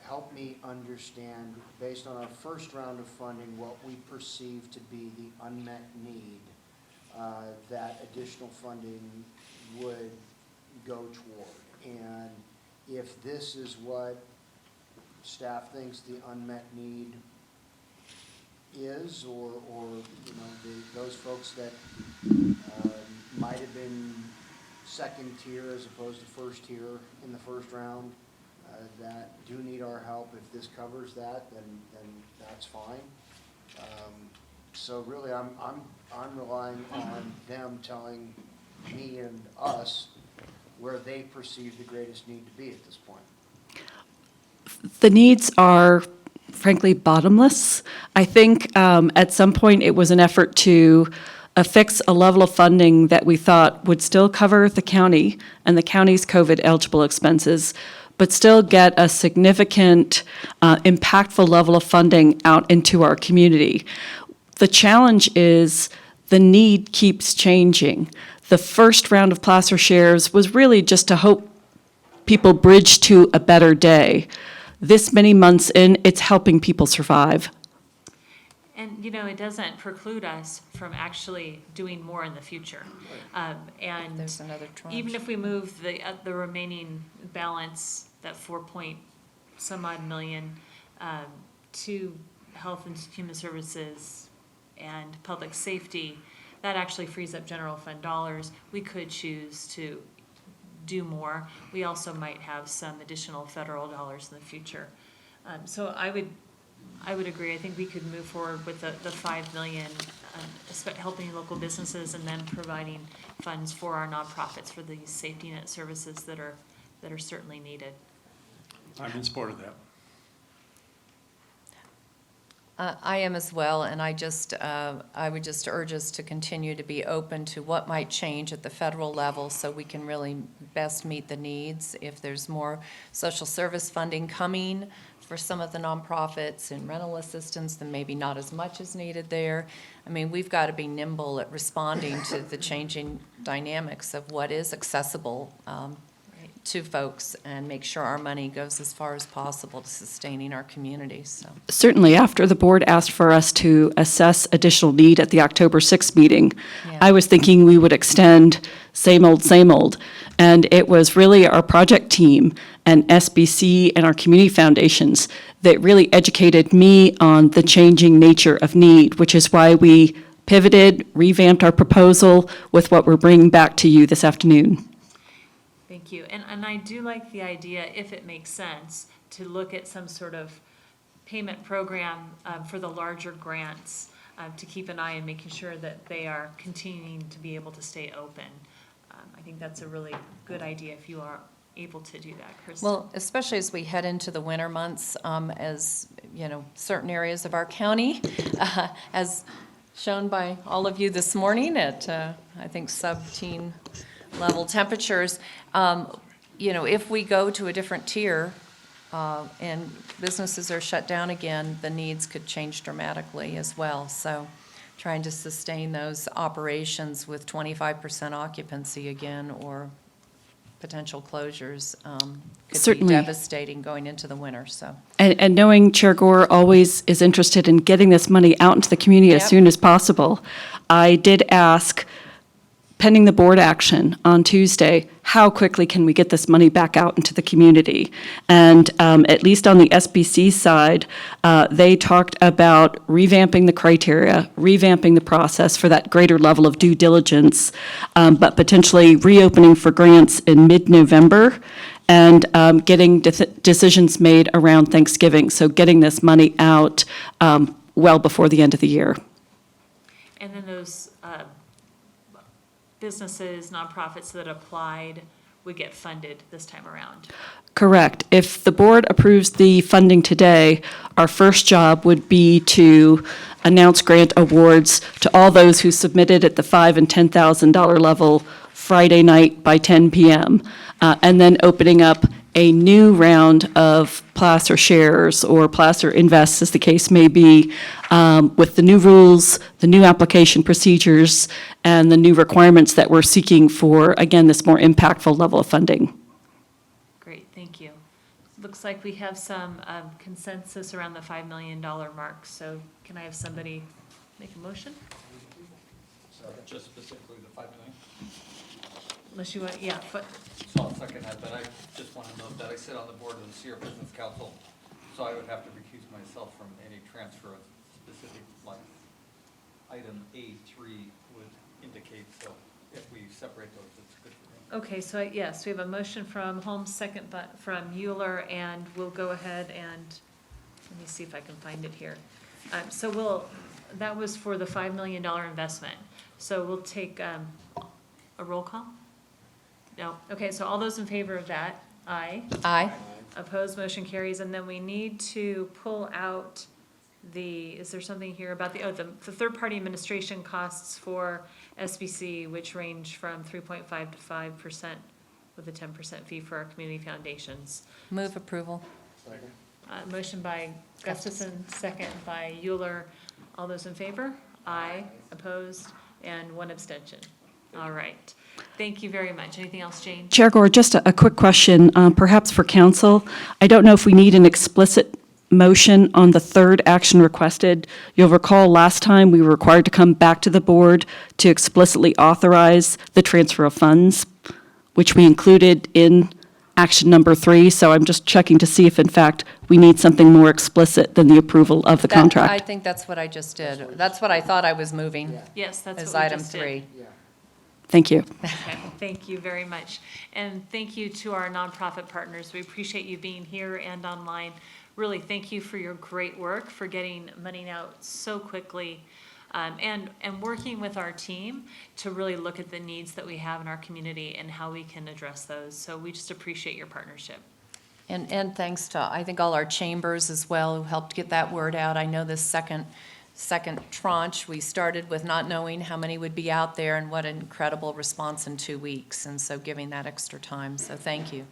S2: help me understand, based on our first round of funding, what we perceive to be the unmet need that additional funding would go toward. And if this is what staff thinks the unmet need is, or those folks that might have been second tier as opposed to first tier in the first round that do need our help, if this covers that, then that's fine. So really, I'm relying on them telling me and us where they perceive the greatest need to be at this point.
S22: The needs are frankly bottomless. I think at some point it was an effort to affix a level of funding that we thought would still cover the county and the county's COVID eligible expenses, but still get a significant, impactful level of funding out into our community. The challenge is the need keeps changing. The first round of Placer shares was really just to hope people bridge to a better day. This many months in, it's helping people survive.
S1: And, it doesn't preclude us from actually doing more in the future. And
S11: There's another tranche.
S1: even if we move the remaining balance, that 4-point-some odd million, to health and human services and public safety, that actually frees up general fund dollars. We could choose to do more. We also might have some additional federal dollars in the future. So I would agree. I think we could move forward with the $5 million, helping local businesses, and then providing funds for our nonprofits for these safety net services that are certainly needed.
S9: I'm in support of that.
S11: I am as well, and I would just urge us to continue to be open to what might change at the federal level so we can really best meet the needs. If there's more social service funding coming for some of the nonprofits and rental assistance, then maybe not as much is needed there. I mean, we've got to be nimble at responding to the changing dynamics of what is accessible to folks and make sure our money goes as far as possible to sustaining our communities. So.
S22: Certainly, after the board asked for us to assess additional need at the October 6th meeting, I was thinking we would extend same old, and it was really our project team and SBC and our community foundations that really educated me on the changing nature of need, which is why we pivoted, revamped our proposal with what we're bringing back to you this afternoon.
S1: Thank you. And I do like the idea, if it makes sense, to look at some sort of payment program for the larger grants to keep an eye on making sure that they are continuing to be able to stay open. I think that's a really good idea if you are able to do that, Kristen.
S11: Well, especially as we head into the winter months, as, you know, certain areas of our county, as shown by all of you this morning at, I think, sub-teen level temperatures, you know, if we go to a different tier and businesses are shut down again, the needs could change dramatically as well. So trying to sustain those operations with 25% occupancy again or potential closures could
S22: Certainly.
S11: be devastating going into the winter. So.
S22: And knowing Chair Gore always is interested in getting this money out into the community as soon as possible, I did ask, pending the board action on Tuesday, how quickly can we get this money back out into the community? And at least on the SBC side, they talked about revamping the criteria, revamping the process for that greater level of due diligence, but potentially reopening for grants in mid-November and getting decisions made around Thanksgiving. So getting this money out well before the end of the year.
S1: And then those businesses, nonprofits that applied would get funded this time around.
S22: Correct. If the board approves the funding today, our first job would be to announce grant awards to all those who submitted at the $5,000 and $10,000 level Friday night by 10 p.m., and then opening up a new round of Placer Shares or Placer Invests, as the case may be, with the new rules, the new application procedures, and the new requirements that we're seeking for, again, this more impactful level of funding.
S1: Great, thank you. Looks like we have some consensus around the $5 million mark, so can I have somebody make a motion?
S13: Just specifically the 5 million?
S1: Unless you want, yeah, but.
S13: So I'll second that, but I just want to note that I sit on the board of the Sierra Business Council, so I would have to recuse myself from any transfer of specific, like, item A3 would indicate, so if we separate those, it's good for me.
S1: Okay, so yes, we have a motion from Holmes, second from Euler, and we'll go ahead and, let me see if I can find it here. So that was for the $5 million investment. So we'll take a roll call? No, okay, so all those in favor of that, aye.
S11: Aye.
S1: Opposed, motion carries, and then we need to pull out is there something here about the third-party administration costs for SBC, which range from 3.5 to 5% with a 10% fee for our community foundations.
S11: Move approval.
S1: Motion by Gustafson, second by Euler. All those in favor? Aye. Opposed, and one abstention. All right. Thank you very much. Anything else, Jane?
S22: Chair Gore, just a quick question, perhaps for council. I don't know if we need an explicit motion on the third action requested. You'll recall last time we were required to come back to the board to explicitly authorize the transfer of funds, which we included in action number 3. So I'm just checking to see if, in fact, we need something more explicit than the approval of the contract.
S11: I think that's what I just did. That's what I thought I was moving.
S1: Yes, that's
S11: as
S1: what we
S11: item
S1: just
S11: 3.
S1: did.
S22: Thank you.
S1: Okay, thank you very much. And thank you to our nonprofit partners. We appreciate you being here and online. Really, thank you for your great work, for getting money out so quickly, and working with our team to really look at the needs that we have in our community and how we can address those. So we just appreciate your partnership.
S11: And thanks to, I think, all our chambers as well who helped get that word out. I know this second tranche, we started with not knowing how many would be out there, and what an incredible response in 2 weeks, and so giving that extra time, so thank you.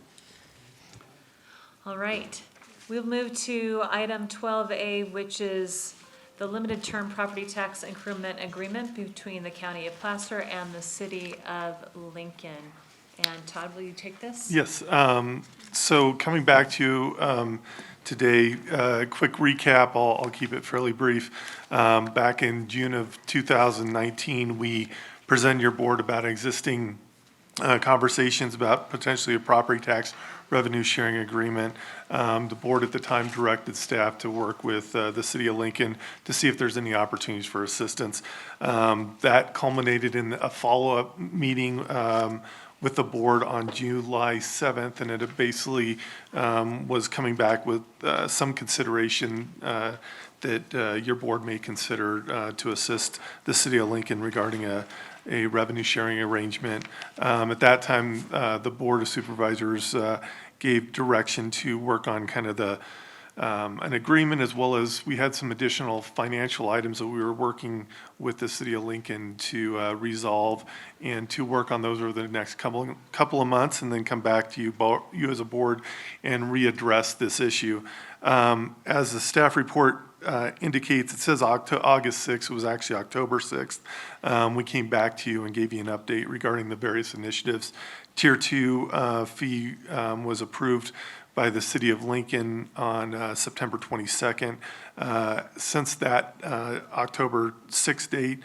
S1: All right, we'll move to item 12A, which is the limited term property tax increment agreement between the County of Placer and the City of Lincoln. And Todd, will you take this?
S14: Yes, so coming back to you today, quick recap, I'll keep it fairly brief. Back in June of 2019, we presented your board about existing conversations about potentially a property tax revenue sharing agreement. The board at the time directed staff to work with the City of Lincoln to see if there's any opportunities for assistance. That culminated in a follow-up meeting with the board on July 7th, and it basically was coming back with some consideration that your board may consider to assist the City of Lincoln regarding a revenue sharing arrangement. At that time, the Board of Supervisors gave direction to work on kind of an agreement, as well as we had some additional financial items that we were working with the City of Lincoln to resolve, and to work on those over the next couple of months, and then come back to you as a board and readdress this issue. As the staff report indicates, it says August 6th, it was actually October 6th. We came back to you and gave you an update regarding the various initiatives. Tier 2 fee was approved by the City of Lincoln on September 22nd. Since that October 6th date,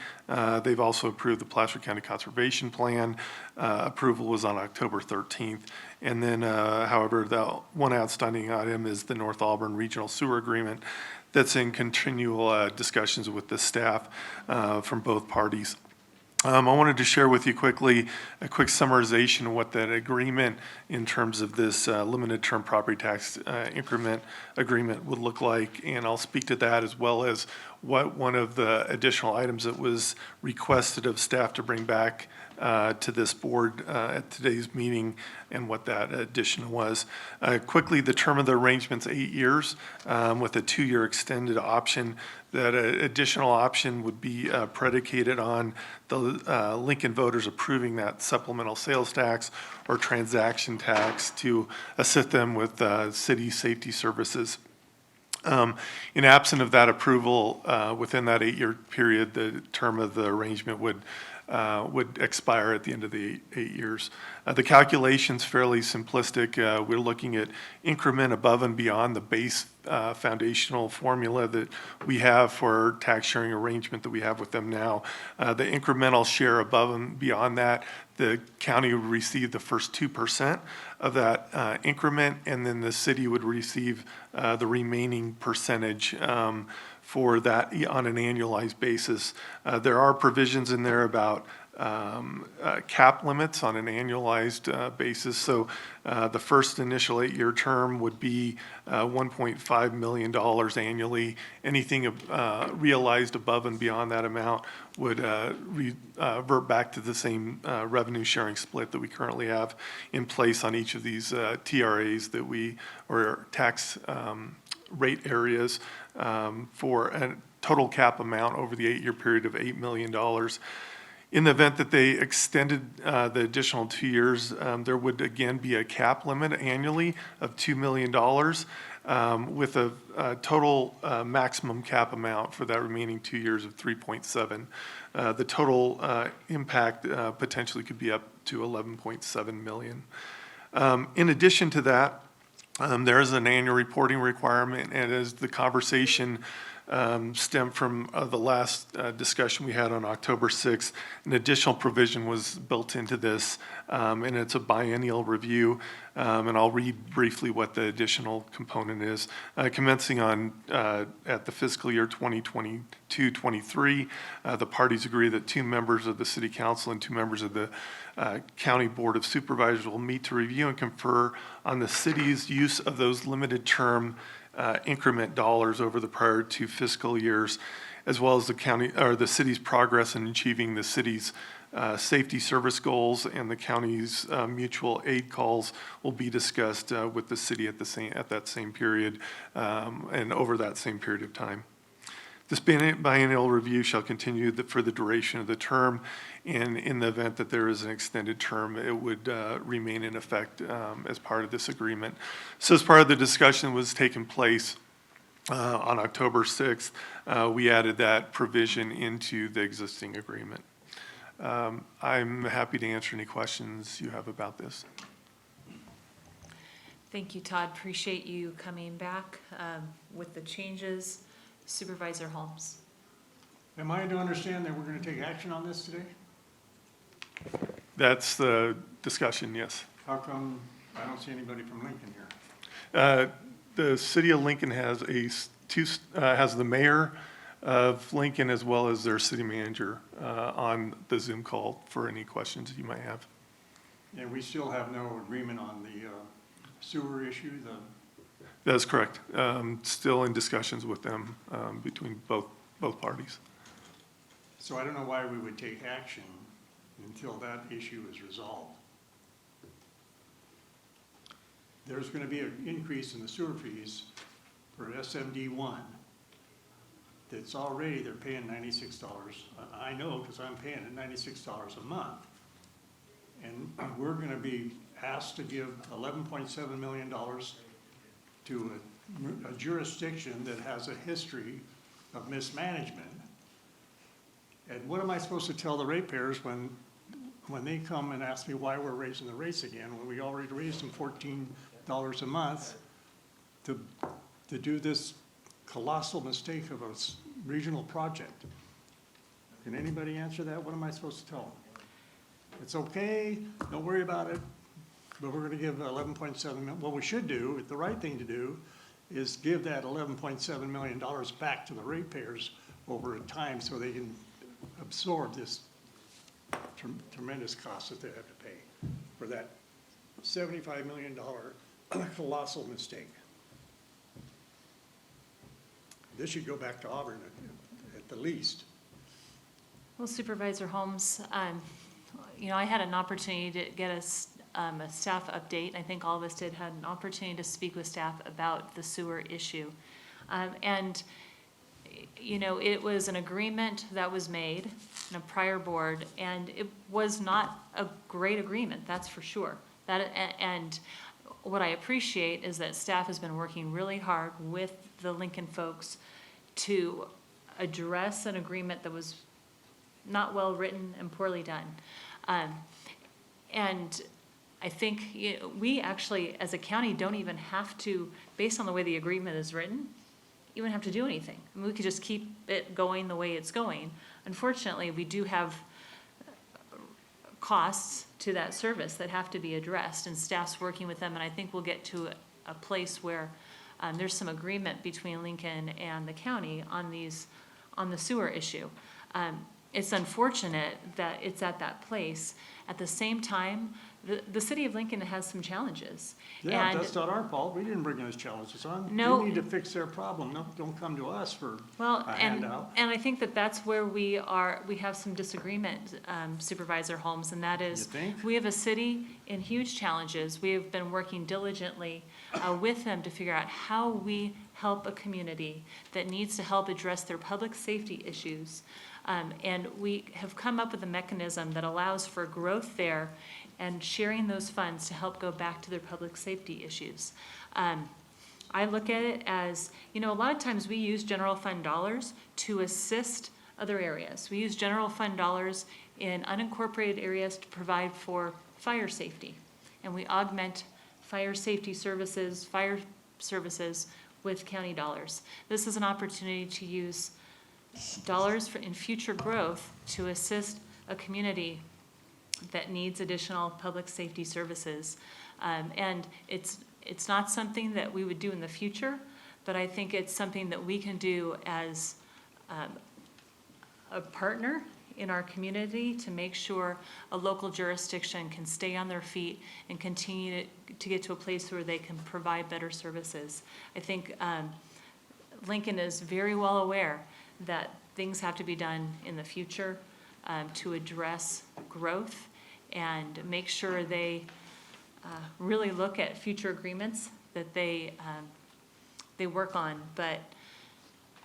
S14: they've also approved the Placer County Conservation Plan. Approval was on October 13th. And then, however, the one outstanding item is the North Auburn Regional Sewer Agreement that's in continual discussions with the staff from both parties. I wanted to share with you quickly a quick summarization of what that agreement in terms of this limited term property tax increment agreement would look like, and I'll speak to that, as well as what one of the additional items that was requested of staff to bring back to this board at today's meeting, and what that addition was. Quickly, the term of the arrangement's 8 years with a 2-year extended option. That additional option would be predicated on the Lincoln voters approving that supplemental sales tax or transaction tax to assist them with city safety services. In absence of that approval, within that 8-year period, the term of the arrangement would expire at the end of the 8 years. The calculation's fairly simplistic. We're looking at increment above and beyond the base foundational formula that we have for tax sharing arrangement that we have with them now. The incremental share above and beyond that, the county would receive the first 2% of that increment, and then the city would receive the remaining percentage for that on an annualized basis. There are provisions in there about cap limits on an annualized basis. So the first initial 8-year term would be $1.5 million annually. Anything realized above and beyond that amount would revert back to the same revenue sharing split that we currently have in place on each of these TRAs that or tax rate areas for a total cap amount over the 8-year period of $8 million. In the event that they extended the additional 2 years, there would again be a cap limit annually of $2 million with a total maximum cap amount for that remaining 2 years of 3.7. The total impact potentially could be up to 11.7 million. In addition to that, there is an annual reporting requirement, and as the conversation stemmed from the last discussion we had on October 6th, an additional provision was built into this, and it's a biennial review. And I'll read briefly what the additional component is. Commencing on at the fiscal year 2022-23, the parties agree that 2 members of the City Council and 2 members of the County Board of Supervisors will meet to review and confer on the city's use of those limited term increment dollars over the prior 2 fiscal years, as well as the county or the city's progress in achieving the city's Safety service goals and the county's mutual aid calls will be discussed with the city at that same period and over that same period of time. This biennial review shall continue for the duration of the term, and in the event that there is an extended term, it would remain in effect as part of this agreement. So as part of the discussion was taking place on October 6th, we added that provision into the existing agreement. I'm happy to answer any questions you have about this.
S1: Thank you, Todd. Appreciate you coming back with the changes. Supervisor Holmes.
S9: Am I to understand that we're going to take action on this today?
S14: That's the discussion, yes.
S9: How come I don't see anybody from Lincoln here?
S14: The city of Lincoln has has the mayor of Lincoln as well as their city manager on the Zoom call for any questions you might have.
S9: And we still have no agreement on the sewer issue,
S14: That's correct. Still in discussions with them between both parties.
S9: So I don't know why we would take action until that issue is resolved. There's going to be an increase in the sewer fees for SMD1. That's already, they're paying $96. I know because I'm paying it $96 a month. And we're going to be asked to give $11.7 million to a jurisdiction that has a history of mismanagement. And what am I supposed to tell the ratepayers when they come and ask me why we're raising the rates again, when we already raised them $14 a month to do this colossal mistake of a regional project? Can anybody answer that? What am I supposed to tell them? It's okay, don't worry about it, but we're gonna give 11.7 million. What we should do, the right thing to do, is give that $11.7 million back to the ratepayers over time so they can absorb this tremendous cost that they have to pay for that $75 million colossal mistake. This should go back to Auburn at the least.
S1: Well, Supervisor Holmes, you know, I had an opportunity to get a staff update. I think all of us had an opportunity to speak with staff about the sewer issue. And, you know, it was an agreement that was made in a prior board, and it was not a great agreement, that's for sure. And what I appreciate is that staff has been working really hard with the Lincoln folks to address an agreement that was not well written and poorly done. And I think we actually, as a county, don't even have to, based on the way the agreement is written, even have to do anything. I mean, we could just keep it going the way it's going. Unfortunately, we do have costs to that service that have to be addressed, and staff's working with them, and I think we'll get to a place where there's some agreement between Lincoln and the county on the sewer issue. It's unfortunate that it's at that place. At the same time, the city of Lincoln has some challenges.
S9: Yeah,
S1: And
S9: that's not our fault. We didn't bring those challenges on.
S1: No.
S9: You need to fix their problem. No, don't come to us for
S1: Well,
S9: a
S1: and
S9: handout.
S1: I think that that's where we have some disagreement, Supervisor Holmes, and that is,
S9: You think?
S1: we have a city in huge challenges. We have been working diligently with them to figure out how we help a community that needs to help address their public safety issues. And we have come up with a mechanism that allows for growth there and sharing those funds to help go back to their public safety issues. I look at it as, you know, a lot of times we use general fund dollars to assist other areas. We use general fund dollars in unincorporated areas to provide for fire safety. And we augment fire safety services, fire services with county dollars. This is an opportunity to use dollars in future growth to assist a community that needs additional public safety services. And it's not something that we would do in the future, but I think it's something that we can do as a partner in our community to make sure a local jurisdiction can stay on their feet and continue to get to a place where they can provide better services. I think Lincoln is very well aware that things have to be done in the future. to address growth and make sure they really look at future agreements that they work on. But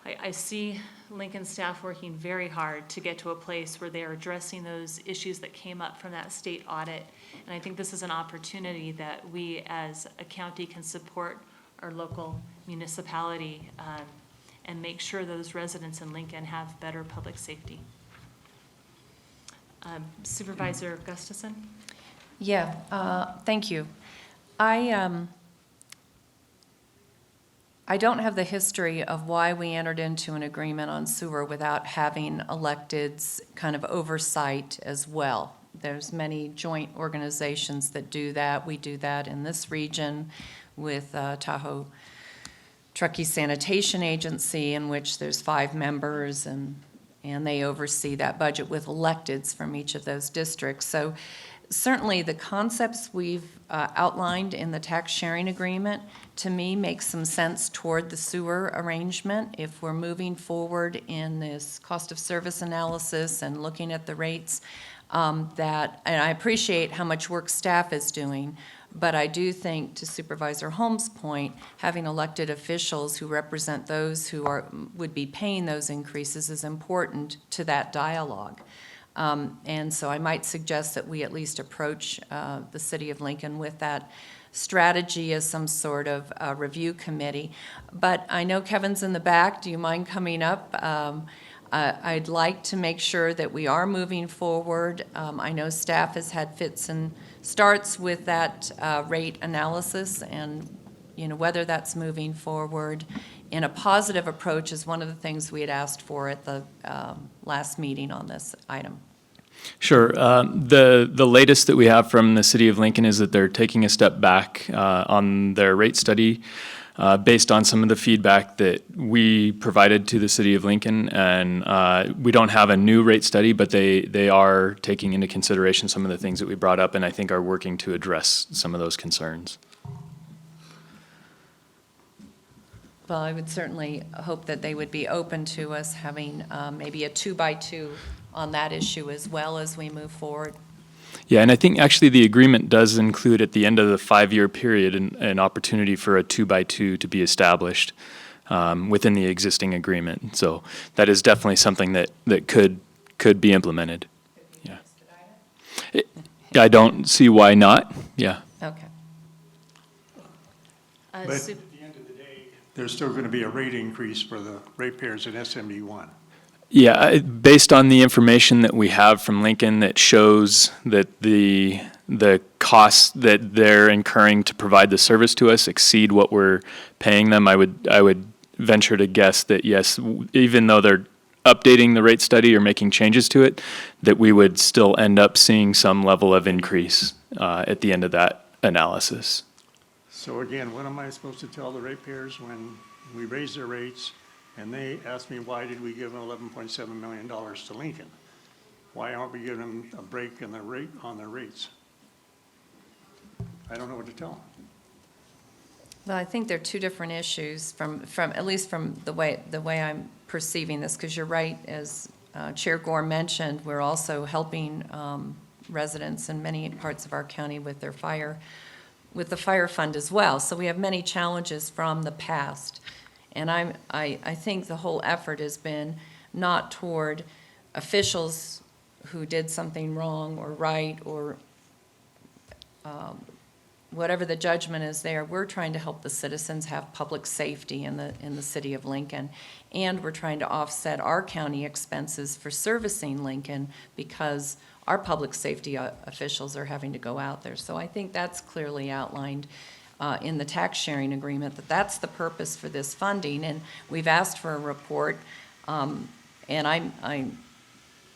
S1: I see Lincoln staff working very hard to get to a place where they are addressing those issues that came up from that state audit. And I think this is an opportunity that we as a county can support our local municipality and make sure those residents in Lincoln have better public safety. Supervisor Gustafson?
S11: Yeah, thank you. I don't have the history of why we entered into an agreement on sewer without having electeds kind of oversight as well. There's many joint organizations that do that. We do that in this region with Tahoe Truckee Sanitation Agency, in which there's 5 members, and they oversee that budget with electeds from each of those districts. So certainly the concepts we've outlined in the tax sharing agreement, to me, make some sense toward the sewer arrangement. If we're moving forward in this cost of service analysis and looking at the rates, and I appreciate how much work staff is doing, but I do think, to Supervisor Holmes' point, having elected officials who represent those who would be paying those increases is important to that dialogue. And so I might suggest that we at least approach the City of Lincoln with that strategy as some sort of review committee. But I know Kevin's in the back. Do you mind coming up? I'd like to make sure that we are moving forward. I know staff has had fits and starts with that rate analysis, and whether that's moving forward in a positive approach is one of the things we had asked for at the last meeting on this item.
S16: Sure. The latest that we have from the City of Lincoln is that they're taking a step back on their rate study based on some of the feedback that we provided to the City of Lincoln. And we don't have a new rate study, but they are taking into consideration some of the things that we brought up, and I think are working to address some of those concerns.
S11: Well, I would certainly hope that they would be open to us having maybe a 2x2 on that issue as well as we move forward.
S16: Yeah, and I think actually the agreement does include at the end of the 5-year period an opportunity for a 2x2 to be established within the existing agreement. So that is definitely something that could be implemented. Yeah. I don't see why not. Yeah.
S11: Okay.
S9: But at the end of the day, there's still going to be a rate increase for the ratepayers in SMD1.
S16: Yeah, based on the information that we have from Lincoln that shows that the costs that they're incurring to provide the service to us exceed what we're paying them, I would venture to guess that yes, even though they're updating the rate study or making changes to it, that we would still end up seeing some level of increase at the end of that analysis.
S9: So again, what am I supposed to tell the ratepayers when we raise their rates and they ask me, why did we give them $11.7 million to Lincoln? Why aren't we giving them a break in the rate on their rates? I don't know what to tell them.
S11: Well, I think they're two different issues from at least from the way I'm perceiving this, because you're right, as Chair Gore mentioned, we're also helping residents in many parts of our county with their with the fire fund as well. So we have many challenges from the past. And I think the whole effort has been not toward officials who did something wrong or right or whatever the judgment is there. We're trying to help the citizens have public safety in the City of Lincoln. And we're trying to offset our county expenses for servicing Lincoln because our public safety officials are having to go out there. So I think that's clearly outlined in the tax sharing agreement, that's the purpose for this funding. And we've asked for a report, and I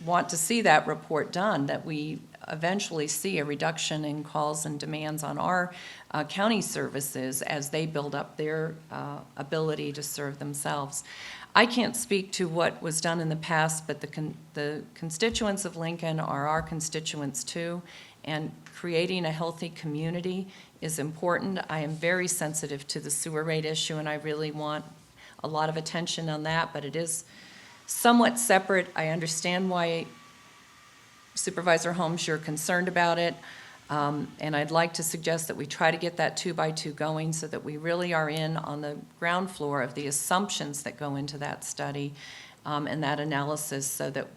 S11: want to see that report done, that we eventually see a reduction in calls and demands on our county services as they build up their ability to serve themselves. I can't speak to what was done in the past, but the constituents of Lincoln are our constituents too, and creating a healthy community is important. I am very sensitive to the sewer rate issue, and I really want a lot of attention on that, but it is somewhat separate. I understand why Supervisor Holmes, you're concerned about it. And I'd like to suggest that we try to get that 2x2 going so that we really are in on the ground floor of the assumptions that go into that study and that analysis, so that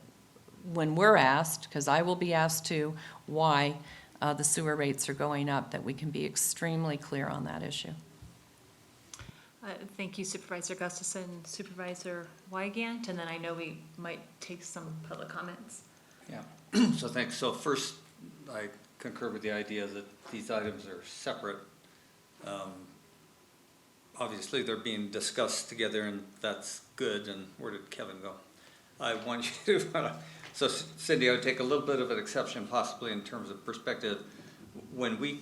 S11: when we're asked, because I will be asked too, why the sewer rates are going up, that we can be extremely clear on that issue.
S1: Thank you Supervisor Gustafson, Supervisor Wygant, and then I know we might take some public comments.
S13: Yeah, so thanks. So first, I concur with the idea that these items are separate. Obviously, they're being discussed together, and that's good. And where did Kevin go? I want you to, so Cindy, I would take a little bit of an exception possibly in terms of perspective. When we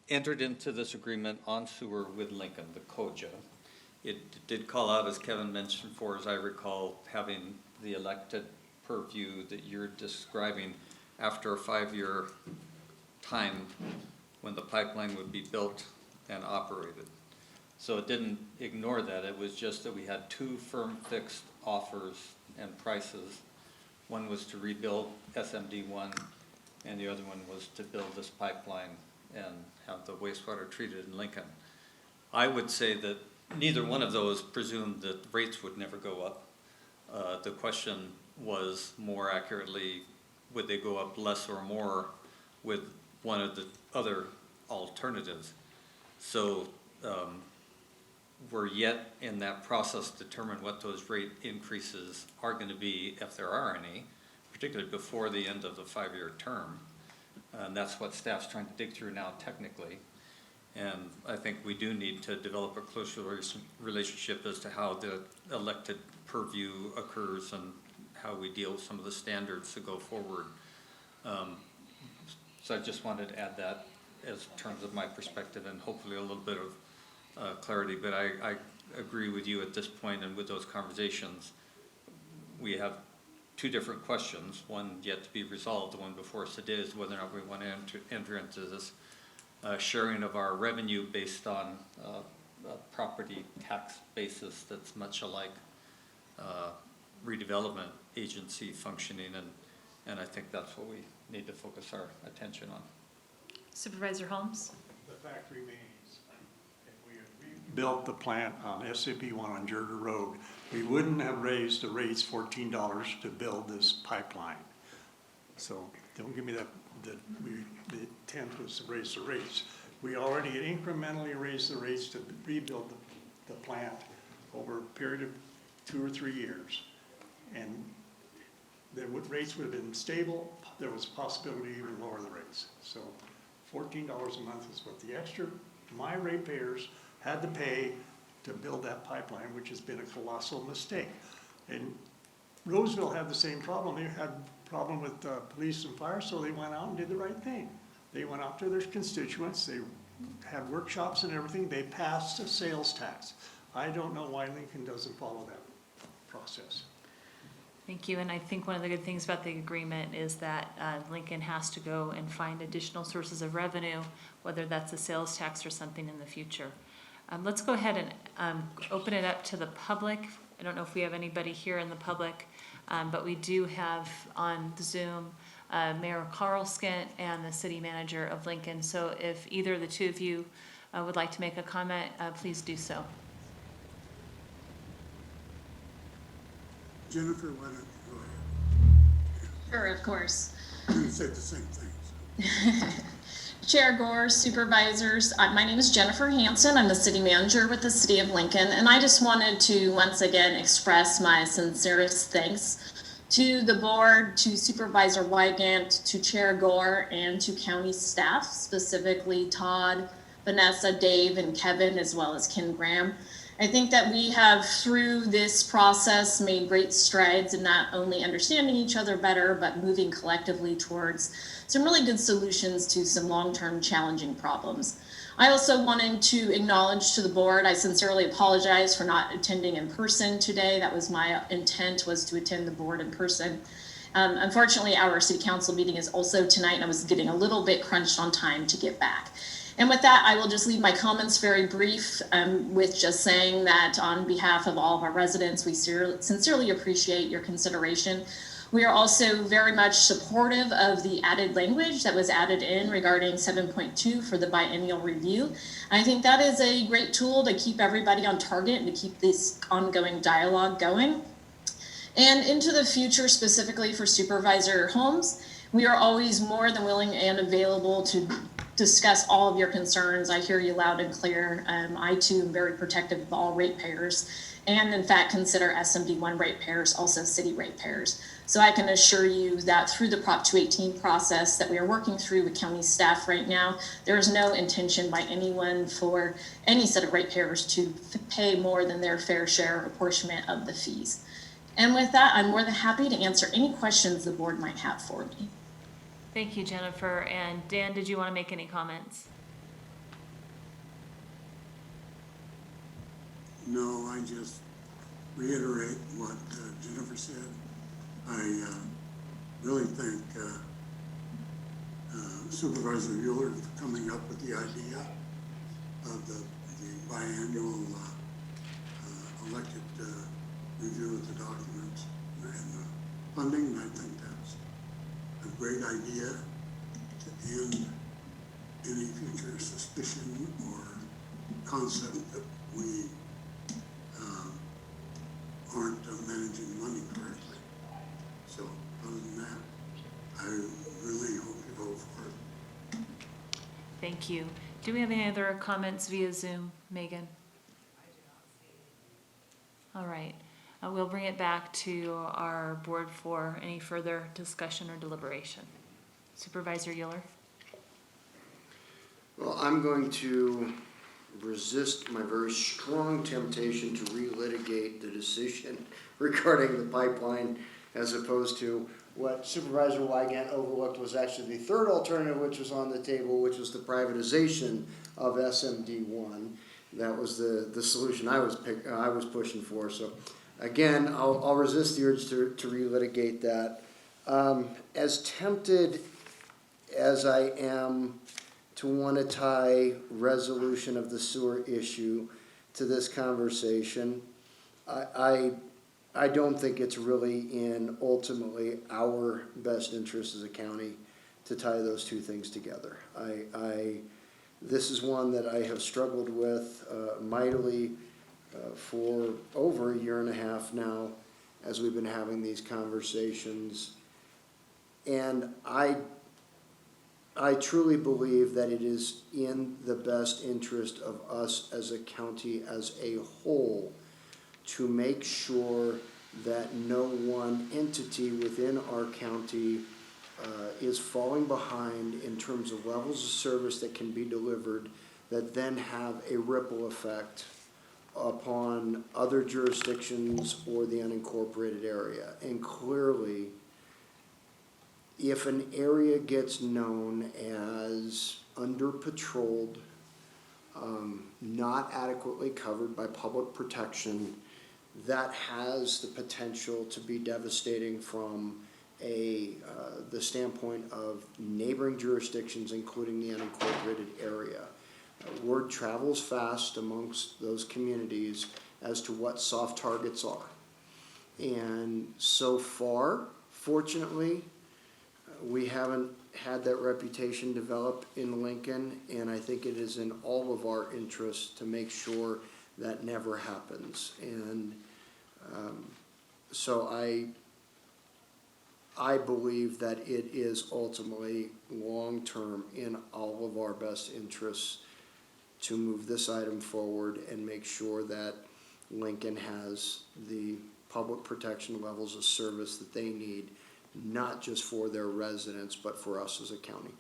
S13: entered into this agreement on sewer with Lincoln, the COJA, it did call out, as Kevin mentioned, for, as I recall, having the elected purview that you're describing after a 5-year time when the pipeline would be built and operated. So it didn't ignore that. It was just that we had 2 firm fixed offers and prices. One was to rebuild SMD1, and the other one was to build this pipeline and have the wastewater treated in Lincoln. I would say that neither one of those presumed that rates would never go up. The question was more accurately, would they go up less or more with one of the other alternatives? So we're yet in that process to determine what those rate increases are going to be, if there are any, particularly before the end of the 5-year term. And that's what staff's trying to dig through now technically. And I think we do need to develop a closer relationship as to how the elected purview occurs and how we deal with some of the standards to go forward. So I just wanted to add that as terms of my perspective and hopefully a little bit of clarity. But I agree with you at this point, and with those conversations, we have 2 different questions, one yet to be resolved. The one before us today is whether or not we want to enter into this sharing of our revenue based on a property tax basis that's much alike redevelopment agency functioning, and I think that's what we need to focus our attention on.
S1: Supervisor Holmes?
S9: The fact remains, if we had rebuilt the plant on SCP-1 on Jurger Road, we wouldn't have raised the rates $14 to build this pipeline. So don't give me that, the intent was to raise the rates. We already had incrementally raised the rates to rebuild the plant over a period of 2 or 3 years. And rates would have been stable. There was a possibility to even lower the rates. So $14 a month is what the extra, my ratepayers had to pay to build that pipeline, which has been a colossal mistake. And Roseville had the same problem. They had a problem with police and fire, so they went out and did the right thing. They went out to their constituents. They had workshops and everything. They passed a sales tax. I don't know why Lincoln doesn't follow that process.
S1: Thank you, and I think one of the good things about the agreement is that Lincoln has to go and find additional sources of revenue, whether that's a sales tax or something in the future. Let's go ahead and open it up to the public. I don't know if we have anybody here in the public, but we do have on Zoom Mayor Carl Skent and the City Manager of Lincoln. So if either of the 2 of you would like to make a comment, please do so.
S10: Jennifer, why don't you go ahead?
S15: Sure, of course.
S10: I'm going to say the same thing.
S15: Chair Gore, Supervisors, my name is Jennifer Hansen. I'm the City Manager with the City of Lincoln, and I just wanted to once again express my sincerest thanks to the board, to Supervisor Wygant, to Chair Gore, and to county staff, specifically Todd, Vanessa, Dave, and Kevin, as well as Ken Graham. I think that we have, through this process, made great strides in not only understanding each other better, but moving collectively towards some really good solutions to some long-term challenging problems. I also wanted to acknowledge to the board, I sincerely apologize for not attending in person today. That was my intent, was to attend the board in person. Unfortunately, our city council meeting is also tonight, and I was getting a little bit crunched on time to get back. And with that, I will just leave my comments very brief with just saying that on behalf of all of our residents, we sincerely appreciate your consideration We are also very much supportive of the added language that was added in regarding 7.2 for the biennial review. I think that is a great tool to keep everybody on target and to keep this ongoing dialogue going. And into the future, specifically for Supervisor Holmes, we are always more than willing and available to discuss all of your concerns. I hear you loud and clear. I too am very protective of all ratepayers, and in fact consider SMD1 ratepayers also city ratepayers. So I can assure you that through the Prop 218 process that we are working through with county staff right now, there is no intention by anyone for any set of ratepayers to pay more than their fair share apportionment of the fees. And with that, I'm more than happy to answer any questions the board might have for me.
S1: Thank you, Jennifer. And Dan, did you want to make any comments?
S10: No, I just reiterate what Jennifer said. I really thank Supervisor Euler for coming up with the idea of the biannual elected review of the documents and the funding. I think that's a great idea to end any future suspicion or concept that we aren't managing money correctly. So other than that, I really hope you vote for it.
S1: Thank you. Do we have any other comments via Zoom, Megan? All right. We'll bring it back to our board for any further discussion or deliberation. Supervisor Euler?
S2: Well, I'm going to resist my very strong temptation to relitigate the decision regarding the pipeline as opposed to what Supervisor Wygant overlooked was actually the third alternative which was on the table, which was the privatization of SMD1. That was the solution I was pushing for. So again, I'll resist the urge to relitigate that. As tempted as I am to want to tie resolution of the sewer issue to this conversation, I don't think it's really in ultimately our best interest as a county to tie those two things together. This is one that I have struggled with mightily for over a year and a half now as we've been having these conversations. And I truly believe that it is in the best interest of us as a county as a whole to make sure that no one entity within our county is falling behind in terms of levels of service that can be delivered that then have a ripple effect upon other jurisdictions or the unincorporated area. And clearly, if an area gets known as under-patrolled, not adequately covered by public protection, that has the potential to be devastating from the standpoint of neighboring jurisdictions, including the unincorporated area. Word travels fast amongst those communities as to what soft targets are. And so far, fortunately, we haven't had that reputation develop in Lincoln, and I think it is in all of our interests to make sure that never happens. And so I believe that it is ultimately long-term in all of our best interests to move this item forward and make sure that Lincoln has the public protection levels of service that they need, not just for their residents, but for us as a county.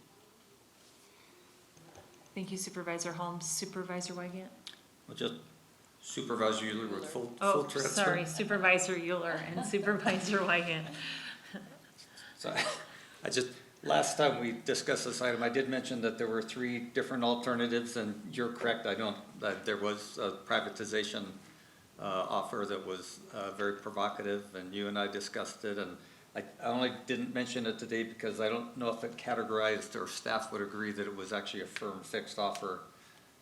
S1: Thank you, Supervisor Holmes. Supervisor Wygant?
S13: Well, just Supervisor Euler with full transfer.
S1: Sorry, Supervisor Euler and Supervisor Wygant.
S13: So last time we discussed this item, I did mention that there were 3 different alternatives, and you're correct, that there was a privatization offer that was very provocative, and you and I discussed it, and I only didn't mention it today because I don't know if it categorized or staff would agree that it was actually a firm fixed offer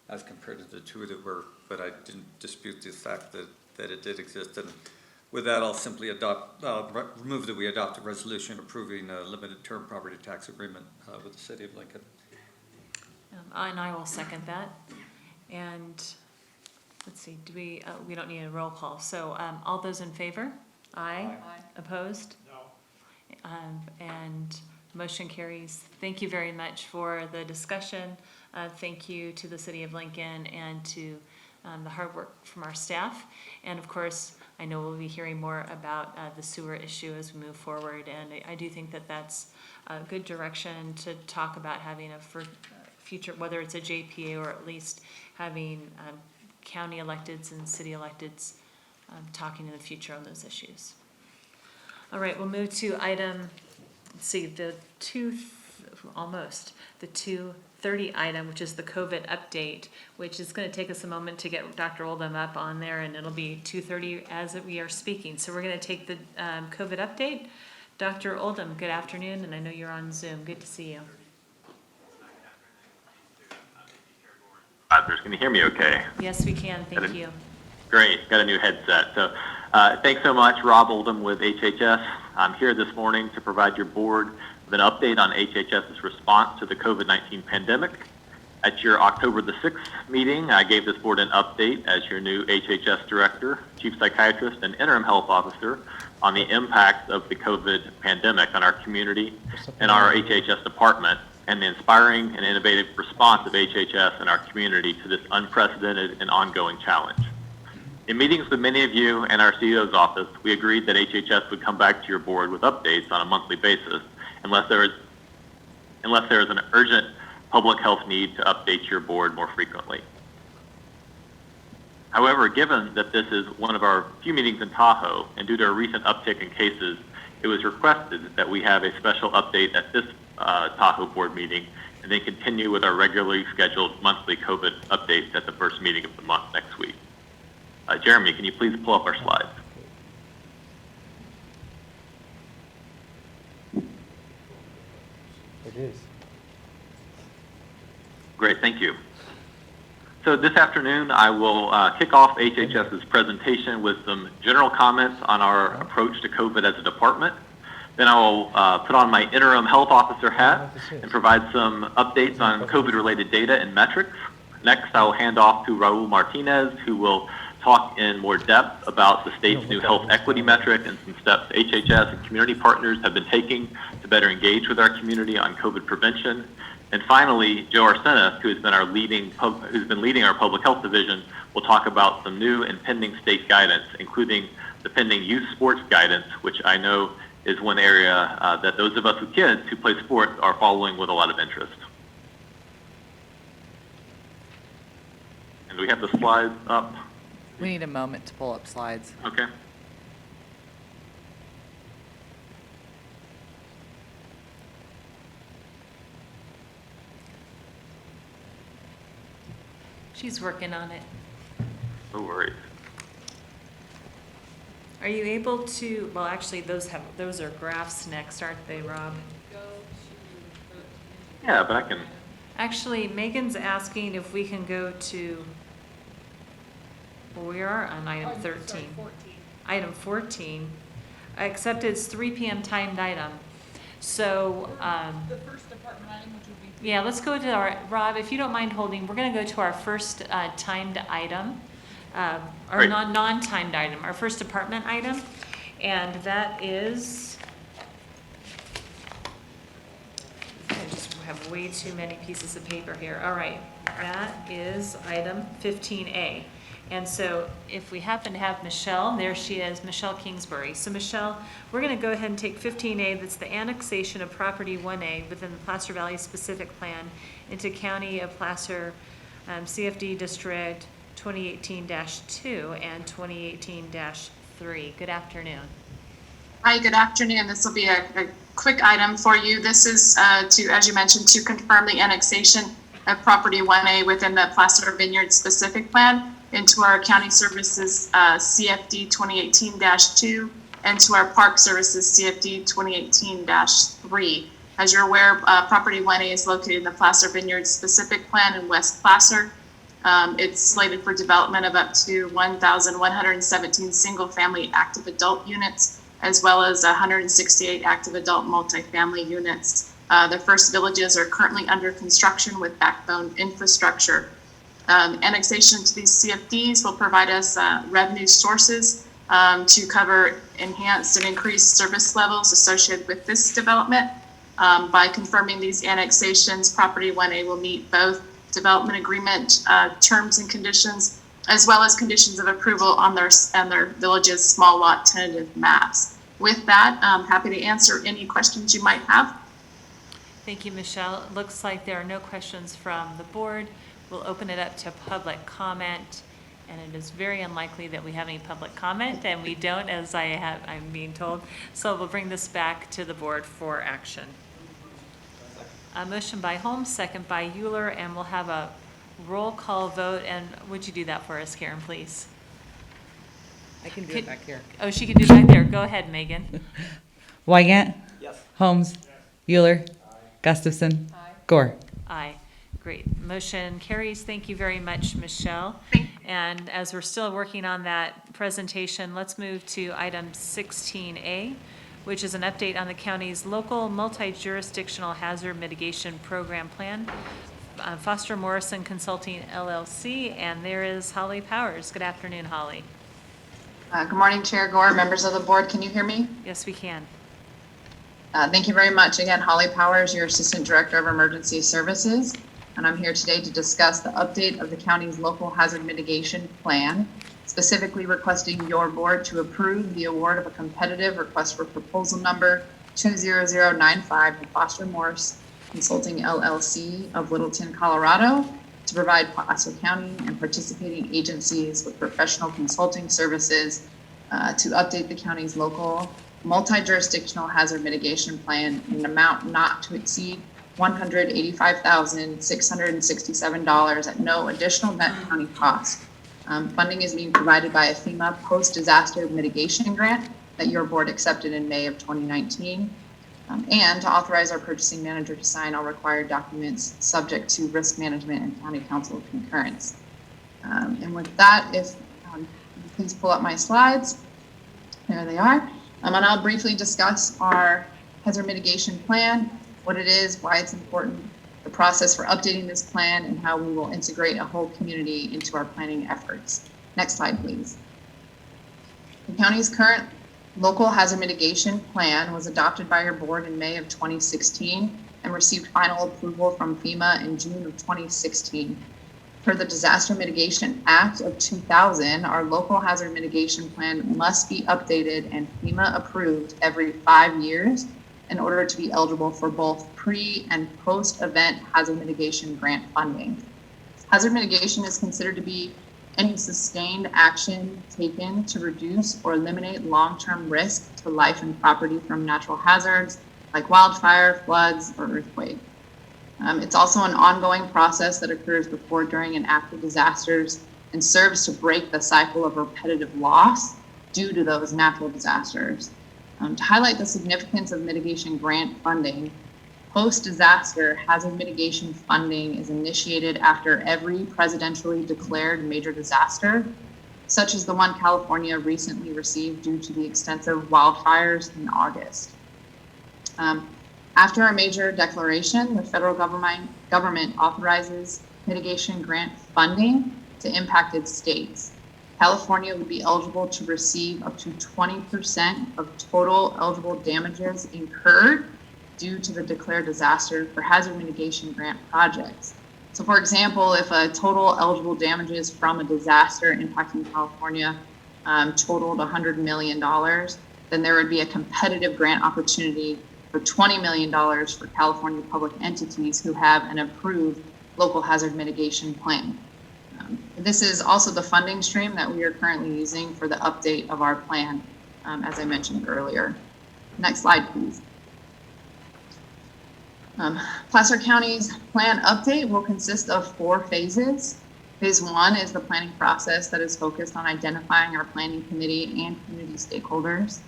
S13: as compared to the 2 that were, but I didn't dispute the fact that it did exist. And With that, I'll simply move that we adopt a resolution approving a limited term property tax agreement with the city of Lincoln.
S1: And I will second that. And let's see, do we don't need a roll call. So all those in favor? Aye. Opposed? No. And motion carries. Thank you very much for the discussion. Thank you to the City of Lincoln and to the hard work from our staff. And of course, I know we'll be hearing more about the sewer issue as we move forward. And I do think that that's a good direction to talk about having a future, whether it's a JPA or at least having county electeds and city electeds talking in the future on those issues. All right, we'll move to item, let's see, the 2:30 item, which is the COVID update, which is going to take us a moment to get Dr. Oldham up on there, and it'll be 2:30 as we are speaking. So we're going to take the COVID update. Dr. Oldham, good afternoon, and I know you're on Zoom. Good to see you.
S6: Can you hear me okay?
S1: Yes, we can. Thank you.
S6: Great. Got a new headset. So thanks so much. Rob Oldham with HHS. I'm here this morning to provide your board with an update on HHS's response to the COVID-19 pandemic. At your October the 6th meeting, I gave this board an update as your new HHS director, chief psychiatrist, and interim health officer on the impacts of the COVID pandemic on our community and our HHS department, and the inspiring and innovative response of HHS and our community to this unprecedented and ongoing challenge. In meetings with many of you and our CEO's office, we agreed that HHS would come back to your board with updates on a monthly basis unless there is an urgent public health need to update your board more frequently. However, given that this is one of our few meetings in Tahoe, and due to a recent uptick in cases, it was requested that we have a special update at this Tahoe board meeting, and then continue with our regularly scheduled monthly COVID updates at the first meeting of the month next week. Jeremy, can you please pull up our slides?
S21: It is.
S6: Great, thank you. So this afternoon, I will kick off HHS's presentation with some general comments on our approach to COVID as a department. Then I will put on my interim health officer hat and provide some updates on COVID-related data and metrics. Next, I will hand off to Raul Martinez, who will talk in more depth about the state's new health equity metric and some steps HHS and community partners have been taking to better engage with our community on COVID prevention. And finally, Joe Arsenis, who's been leading our public health division, will talk about some new and pending state guidance, including the pending youth sports guidance, which I know is one area that those of us with kids who play sports are following with a lot of interest. And do we have the slides up?
S3: We need a moment to pull up slides.
S6: Okay.
S1: She's working on it.
S6: No worries.
S1: Are you able to, well, actually, those are graphs next, aren't they, Rob?
S6: Yeah, but I can.
S1: Actually, Megan's asking if we can go to, well, we are on item 13. Item 14, except it's 3 p.m. timed item. So,
S4: The first department item, which would be.
S1: yeah, let's go to our, Rob, if you don't mind holding, we're gonna go to our first timed item, or
S6: Great.
S1: non-timed item, our first department item, and that is, I just have way too many pieces of paper here. All right, that is item 15A. And so if we happen to have Michelle, there she is, Michelle Kingsbury. So Michelle, we're gonna go ahead and take 15A, that's the annexation of property 1A within the Placer Valley Specific Plan into County of Placer CFD District 2018-2 and 2018-3. Good afternoon.
S23: Hi, good afternoon. This will be a quick item for you. This is to, as you mentioned, to confirm the annexation of property 1A within the Placer Vineyard Specific Plan into our County Services CFD 2018-2 and to our Park Services CFD 2018-3. As you're aware, property 1A is located in the Placer Vineyard Specific Plan in West Placer. It's slated for development of up to 1,117 single-family active adult units, as well as 168 active adult multifamily units. The first villages are currently under construction with backbone infrastructure. Annexation to these CFDs will provide us revenue sources to cover enhanced and increased service levels associated with this development. By confirming these annexations, Property 1A will meet both development agreement terms and conditions, as well as conditions of approval on their village's small lot tentative maps. With that, I'm happy to answer any questions you might have.
S1: Thank you, Michelle. It looks like there are no questions from the board. We'll open it up to public comment, and it is very unlikely that we have any public comment, and we don't, as I'm being told. So we'll bring this back to the board for action. A motion by Holmes, second by Euler, and we'll have a roll call vote. And would you do that for us, Karen, please?
S3: I can do it back here.
S1: Oh, she can do back there. Go ahead, Megan.
S3: Wygant? Yes. Holmes? Euler? Gustafson? Gore?
S1: Aye. Great. Motion carries. Thank you very much, Michelle. And as we're still working on that presentation, let's move to item 16A, which is an update on the county's local multi-jurisdictional hazard mitigation program plan. Foster Morrison Consulting LLC, and there is Holly Powers. Good afternoon, Holly.
S23: Good morning, Chair Gore, members of the board. Can you hear me?
S1: Yes, we can.
S23: Thank you very much. Again, Holly Powers, your Assistant Director of Emergency Services. And I'm here today to discuss the update of the county's local hazard mitigation plan, specifically requesting your board to approve the award of a competitive request for proposal number 20095 to Foster Morse Consulting LLC of Littleton, Colorado, to provide Placer County and participating agencies with professional consulting services to update the county's local multi-jurisdictional hazard mitigation plan in an amount not to exceed $185,667 at no additional net county cost. Funding is being provided by a FEMA post-disaster mitigation grant that your board accepted in May of 2019, and to authorize our purchasing manager to sign all required documents subject to risk management and county council concurrence. And with that, if please pull up my slides. There they are. And I'll briefly discuss our hazard mitigation plan, what it is, why it's important, the process for updating this plan, and how we will integrate a whole community into our planning efforts. Next slide, please. The county's current local hazard mitigation plan was adopted by your board in May of 2016 and received final approval from FEMA in June of 2016. Per the Disaster Mitigation Act of 2000, our local hazard mitigation plan must be updated and FEMA approved every 5 years in order to be eligible for both pre- and post-event hazard mitigation grant funding. Hazard mitigation is considered to be any sustained action taken to reduce or eliminate long-term risk to life and property from natural hazards like wildfire, floods, or earthquake. It's also an ongoing process that occurs before, during, and after disasters and serves to break the cycle of repetitive loss due to those natural disasters. To highlight the significance of mitigation grant funding, post-disaster hazard mitigation funding is initiated after every presidentially declared major disaster, such as the one California recently received due to the extensive wildfires in August. After a major declaration, the federal government authorizes mitigation grant funding to impacted states. California would be eligible to receive up to 20% of total eligible damages incurred due to the declared disaster for hazard mitigation grant projects. So for example, if a total eligible damages from a disaster impacting California totaled $100 million, then there would be a competitive grant opportunity for $20 million for California public entities who have an approved local hazard mitigation plan. This is also the funding stream that we are currently using for the update of our plan, as I mentioned earlier. Next slide, please. Placer County's plan update will consist of 4 phases. Phase 1 is the planning process that is focused on identifying our planning committee and community stakeholders.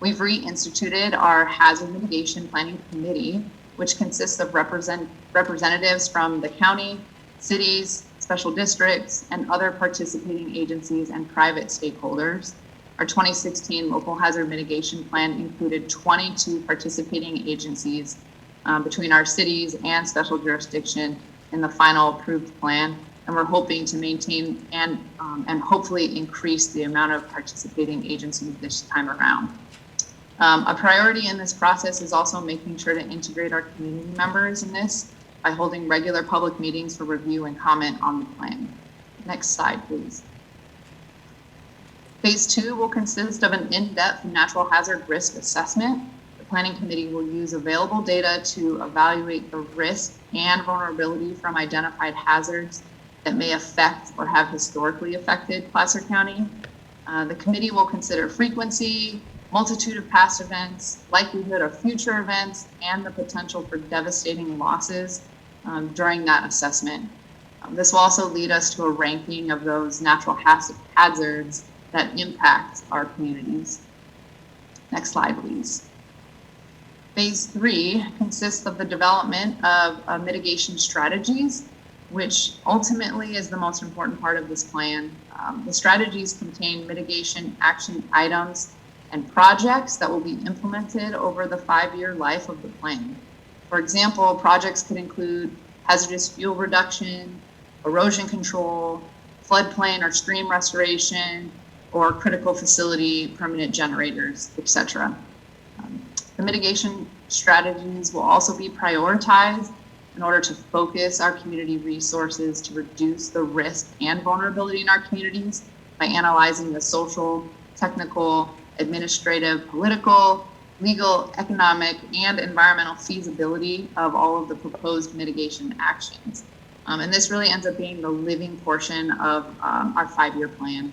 S23: We've reinstituted our hazard mitigation planning committee, which consists of representatives from the county, cities, special districts, and other participating agencies and private stakeholders. Our 2016 local hazard mitigation plan included 22 participating agencies between our cities and special jurisdiction in the final approved plan. And we're hoping to maintain and hopefully increase the amount of participating agencies this time around. A priority in this process is also making sure to integrate our community members in this by holding regular public meetings for review and comment on the plan. Next slide, please. Phase 2 will consist of an in-depth natural hazard risk assessment. The Planning Committee will use available data to evaluate the risk and vulnerability from identified hazards that may affect or have historically affected Placer County. The committee will consider frequency, multitude of past events, likelihood of future events, and the potential for devastating losses during that assessment. This will also lead us to a ranking of those natural hazards that impact our communities. Next slide, please. Phase 3 consists of the development of mitigation strategies, which ultimately is the most important part of this plan. The strategies contain mitigation action items and projects that will be implemented over the 5-year life of the plan. For example, projects could include hazardous fuel reduction, erosion control, floodplain or stream restoration, or critical facility permanent generators, etc. The mitigation strategies will also be prioritized in order to focus our community resources to reduce the risk and vulnerability in our communities by analyzing the social, technical, administrative, political, legal, economic, and environmental feasibility of all of the proposed mitigation actions. And this really ends up being the living portion of our 5-year plan.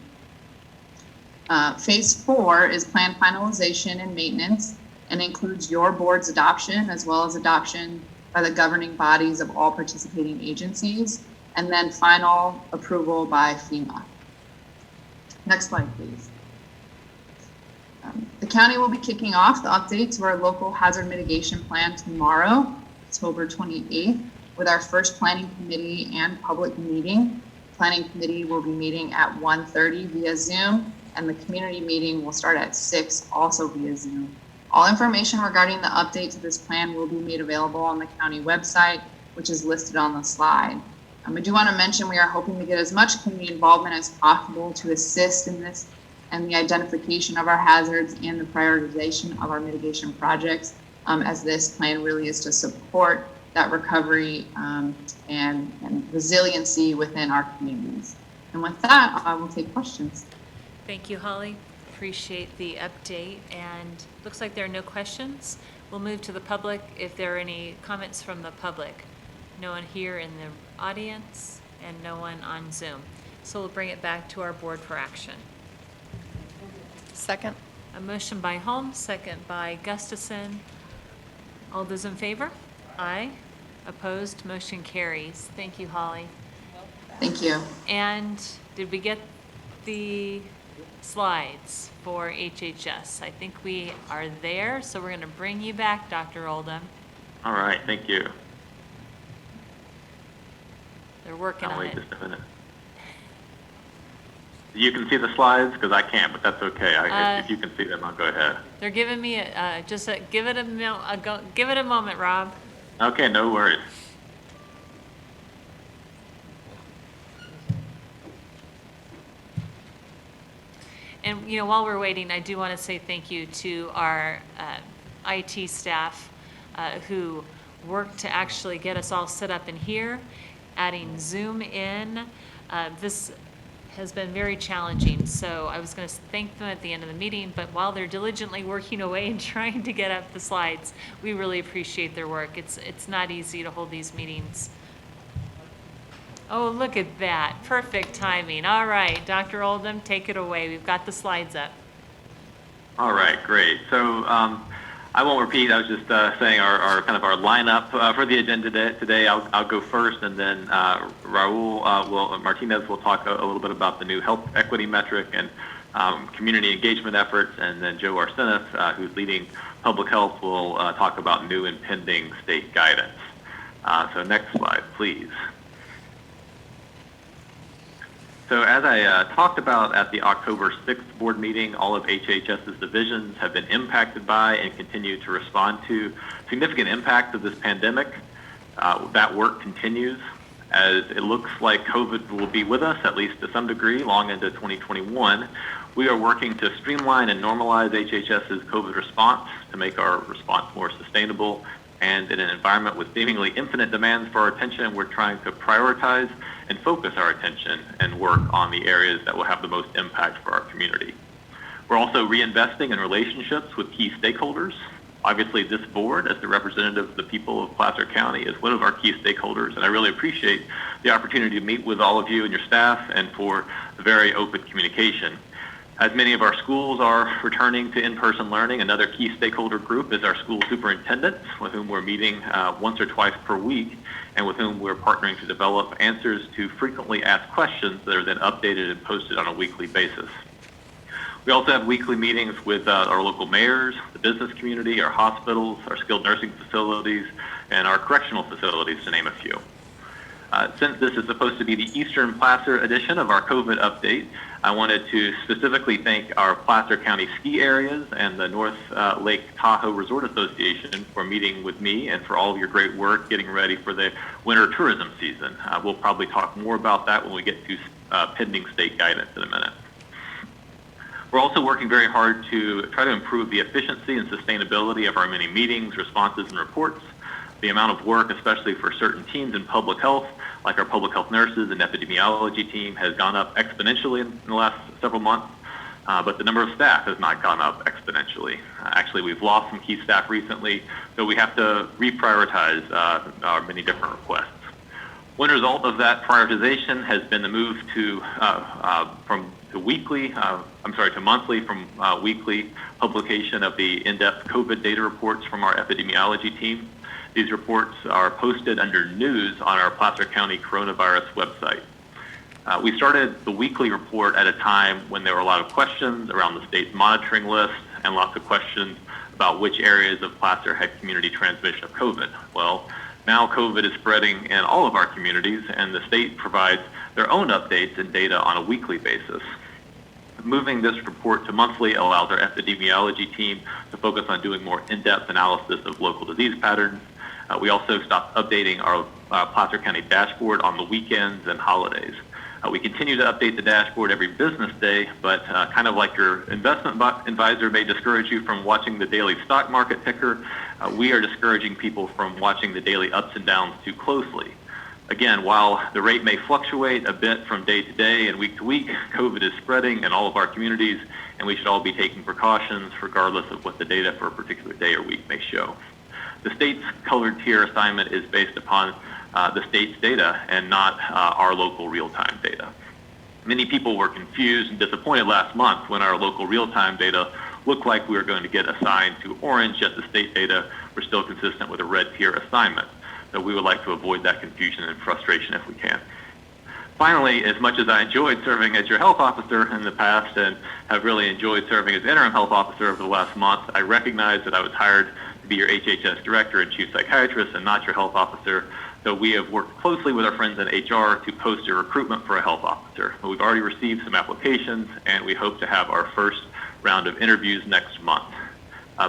S23: Phase 4 is plan finalization and maintenance and includes your board's adoption as well as adoption by the governing bodies of all participating agencies, and then final approval by FEMA. Next slide, please. The county will be kicking off the update to our local hazard mitigation plan tomorrow, October 28th, with our first planning committee and public meeting. Planning committee will be meeting at 1:30 via Zoom, and the community meeting will start at 6, also via Zoom. All information regarding the update to this plan will be made available on the county website, which is listed on the slide. I do want to mention we are hoping to get as much community involvement as possible to assist in this and the identification of our hazards and the prioritization of our mitigation projects, as this plan really is to support that recovery and resiliency within our communities. And with that, I will take questions.
S1: Thank you, Holly. Appreciate the update, and looks like there are no questions. We'll move to the public if there are any comments from the public. No one here in the audience and no one on Zoom. So we'll bring it back to our board for action.
S11: Second.
S1: A motion by Holmes, second by Gustafson. All those in favor? Aye. Opposed? Motion carries. Thank you, Holly.
S23: Thank you.
S1: And did we get the slides for HHS? I think we are there, so we're going to bring you back, Dr. Oldham.
S6: All right, thank you.
S1: They're working
S6: I'll
S1: on
S6: wait
S1: it.
S6: just a minute. You can see the slides, because I can't, but that's okay. If you can see them, I'll go ahead.
S1: They're giving me give it a moment, Rob.
S6: Okay, no worries.
S1: And, while we're waiting, I do want to say thank you to our IT staff who worked to actually get us all set up in here, adding Zoom in. This has been very challenging, so I was going to thank them at the end of the meeting, but while they're diligently working away and trying to get up the slides, we really appreciate their work. It's not easy to hold these meetings. Oh, look at that. Perfect timing. All right, Dr. Oldham, take it away. We've got the slides up.
S6: All right, great. So I won't repeat. I was just saying our kind of our lineup for the agenda today. I'll go first, and then Raul Martinez will talk a little bit about the new health equity metric and community engagement efforts, and then Joe Arsenis, who's leading public health, will talk about new and pending state guidance. So next slide, please. So as I talked about at the October 6th board meeting, all of HHS's divisions have been impacted by and continue to respond to significant impacts of this pandemic. That work continues as it looks like COVID will be with us, at least to some degree, long into 2021. We are working to streamline and normalize HHS's COVID response to make our response more sustainable. And in an environment with seemingly infinite demands for our attention, we're trying to prioritize and focus our attention and work on the areas that will have the most impact for our community. We're also reinvesting in relationships with key stakeholders. Obviously, this board, as the representative of the people of Placer County, is one of our key stakeholders, and I really appreciate the opportunity to meet with all of you and your staff and for the very open communication. As many of our schools are returning to in-person learning, another key stakeholder group is our school superintendents, with whom we're meeting once or twice per week, and with whom we're partnering to develop answers to frequently asked questions that are then updated and posted on a weekly basis. We also have weekly meetings with our local mayors, the business community, our hospitals, our skilled nursing facilities, and our correctional facilities, to name a few. Since this is supposed to be the Eastern Placer edition of our COVID update, I wanted to specifically thank our Placer County ski areas and the North Lake Tahoe Resort Association for meeting with me and for all of your great work getting ready for the winter tourism season. We'll probably talk more about that when we get to pending state guidance in a minute. We're also working very hard to try to improve the efficiency and sustainability of our many meetings, responses, and reports. The amount of work, especially for certain teams in public health, like our public health nurses and epidemiology team, has gone up exponentially in the last several months, but the number of staff has not gone up exponentially. Actually, we've lost some key staff recently, so we have to reprioritize our many different requests. One result of that prioritization has been the move to monthly from weekly publication of the in-depth COVID data reports from our epidemiology team. These reports are posted under news on our Placer County coronavirus website. We started the weekly report at a time when there were a lot of questions around the state's monitoring list and lots of questions about which areas of Placer had community transmission of COVID. Well, now COVID is spreading in all of our communities, and the state provides their own updates and data on a weekly basis. Moving this report to monthly allows our epidemiology team to focus on doing more in-depth analysis of local disease patterns. We also stopped updating our Placer County dashboard on the weekends and holidays. We continue to update the dashboard every business day, but kind of like your investment advisor may discourage you from watching the daily stock market ticker, we are discouraging people from watching the daily ups and downs too closely. Again, while the rate may fluctuate a bit from day to day and week to week, COVID is spreading in all of our communities, and we should all be taking precautions regardless of what the data for a particular day or week may show. The state's colored tier assignment is based upon the state's data and not our local real-time data. Many people were confused and disappointed last month when our local real-time data looked like we were going to get assigned to orange, yet the state data were still consistent with a red tier assignment. So we would like to avoid that confusion and frustration if we can. Finally, as much as I enjoyed serving as your health officer in the past and have really enjoyed serving as interim health officer over the last month, I recognize that I was hired to be your HHS director and chief psychiatrist and not your health officer. So we have worked closely with our friends in HR to post a recruitment for a health officer. We've already received some applications, and we hope to have our first round of interviews next month.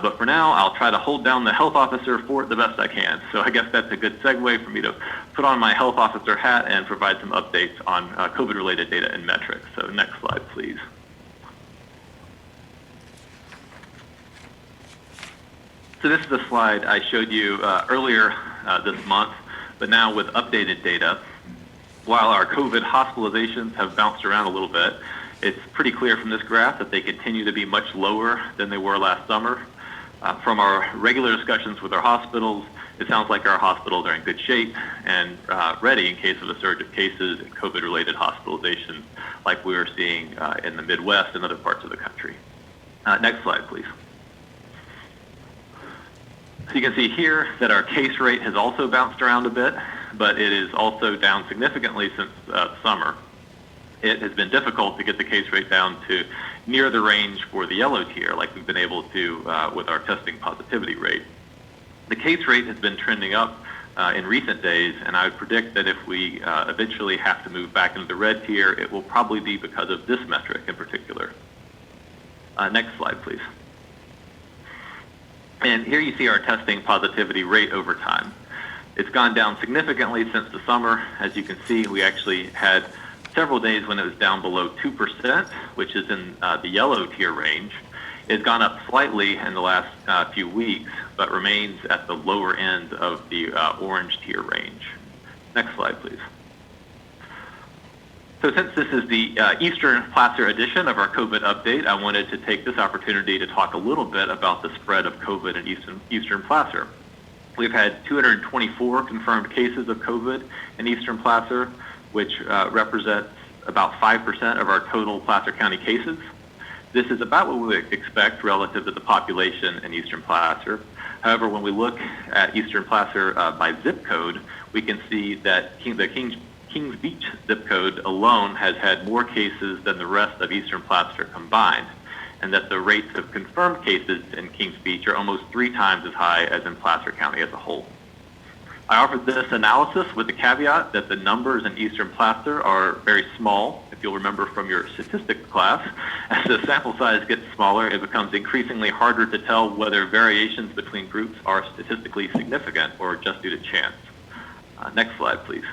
S6: But for now, I'll try to hold down the health officer fort the best I can. So I guess that's a good segue for me to put on my health officer hat and provide some updates on COVID-related data and metrics. So next slide, please. So this is a slide I showed you earlier this month, but now with updated data. While our COVID hospitalizations have bounced around a little bit, it's pretty clear from this graph that they continue to be much lower than they were last summer. From our regular discussions with our hospitals, it sounds like our hospitals are in good shape and ready in case of a surge of cases and COVID-related hospitalizations like we were seeing in the Midwest and other parts of the country. Next slide, please. So you can see here that our case rate has also bounced around a bit, but it is also down significantly since summer. It has been difficult to get the case rate down to near the range for the yellow tier like we've been able to with our testing positivity rate. The case rate has been trending up in recent days, and I would predict that if we eventually have to move back into the red tier, it will probably be because of this metric in particular. Next slide, please. And here you see our testing positivity rate over time. It's gone down significantly since the summer. As you can see, we actually had several days when it was down below 2%, which is in the yellow tier range. It's gone up slightly in the last few weeks, but remains at the lower end of the orange tier range. Next slide, please. So since this is the Eastern Placer edition of our COVID update, I wanted to take this opportunity to talk a little bit about the spread of COVID in Eastern Placer. We've had 224 confirmed cases of COVID in Eastern Placer, which represents about 5% of our total Placer County cases. This is about what we would expect relative to the population in Eastern Placer. However, when we look at Eastern Placer by zip code, we can see that the Kings Beach zip code alone has had more cases than the rest of Eastern Placer combined, and that the rates of confirmed cases in Kings Beach are almost 3 times as high as in Placer County as a whole. I offered this analysis with the caveat that the numbers in Eastern Placer are very small. If you'll remember from your statistics class, as the sample size gets smaller, it becomes increasingly harder to tell whether variations between groups are statistically significant or just due to chance. Next slide, please.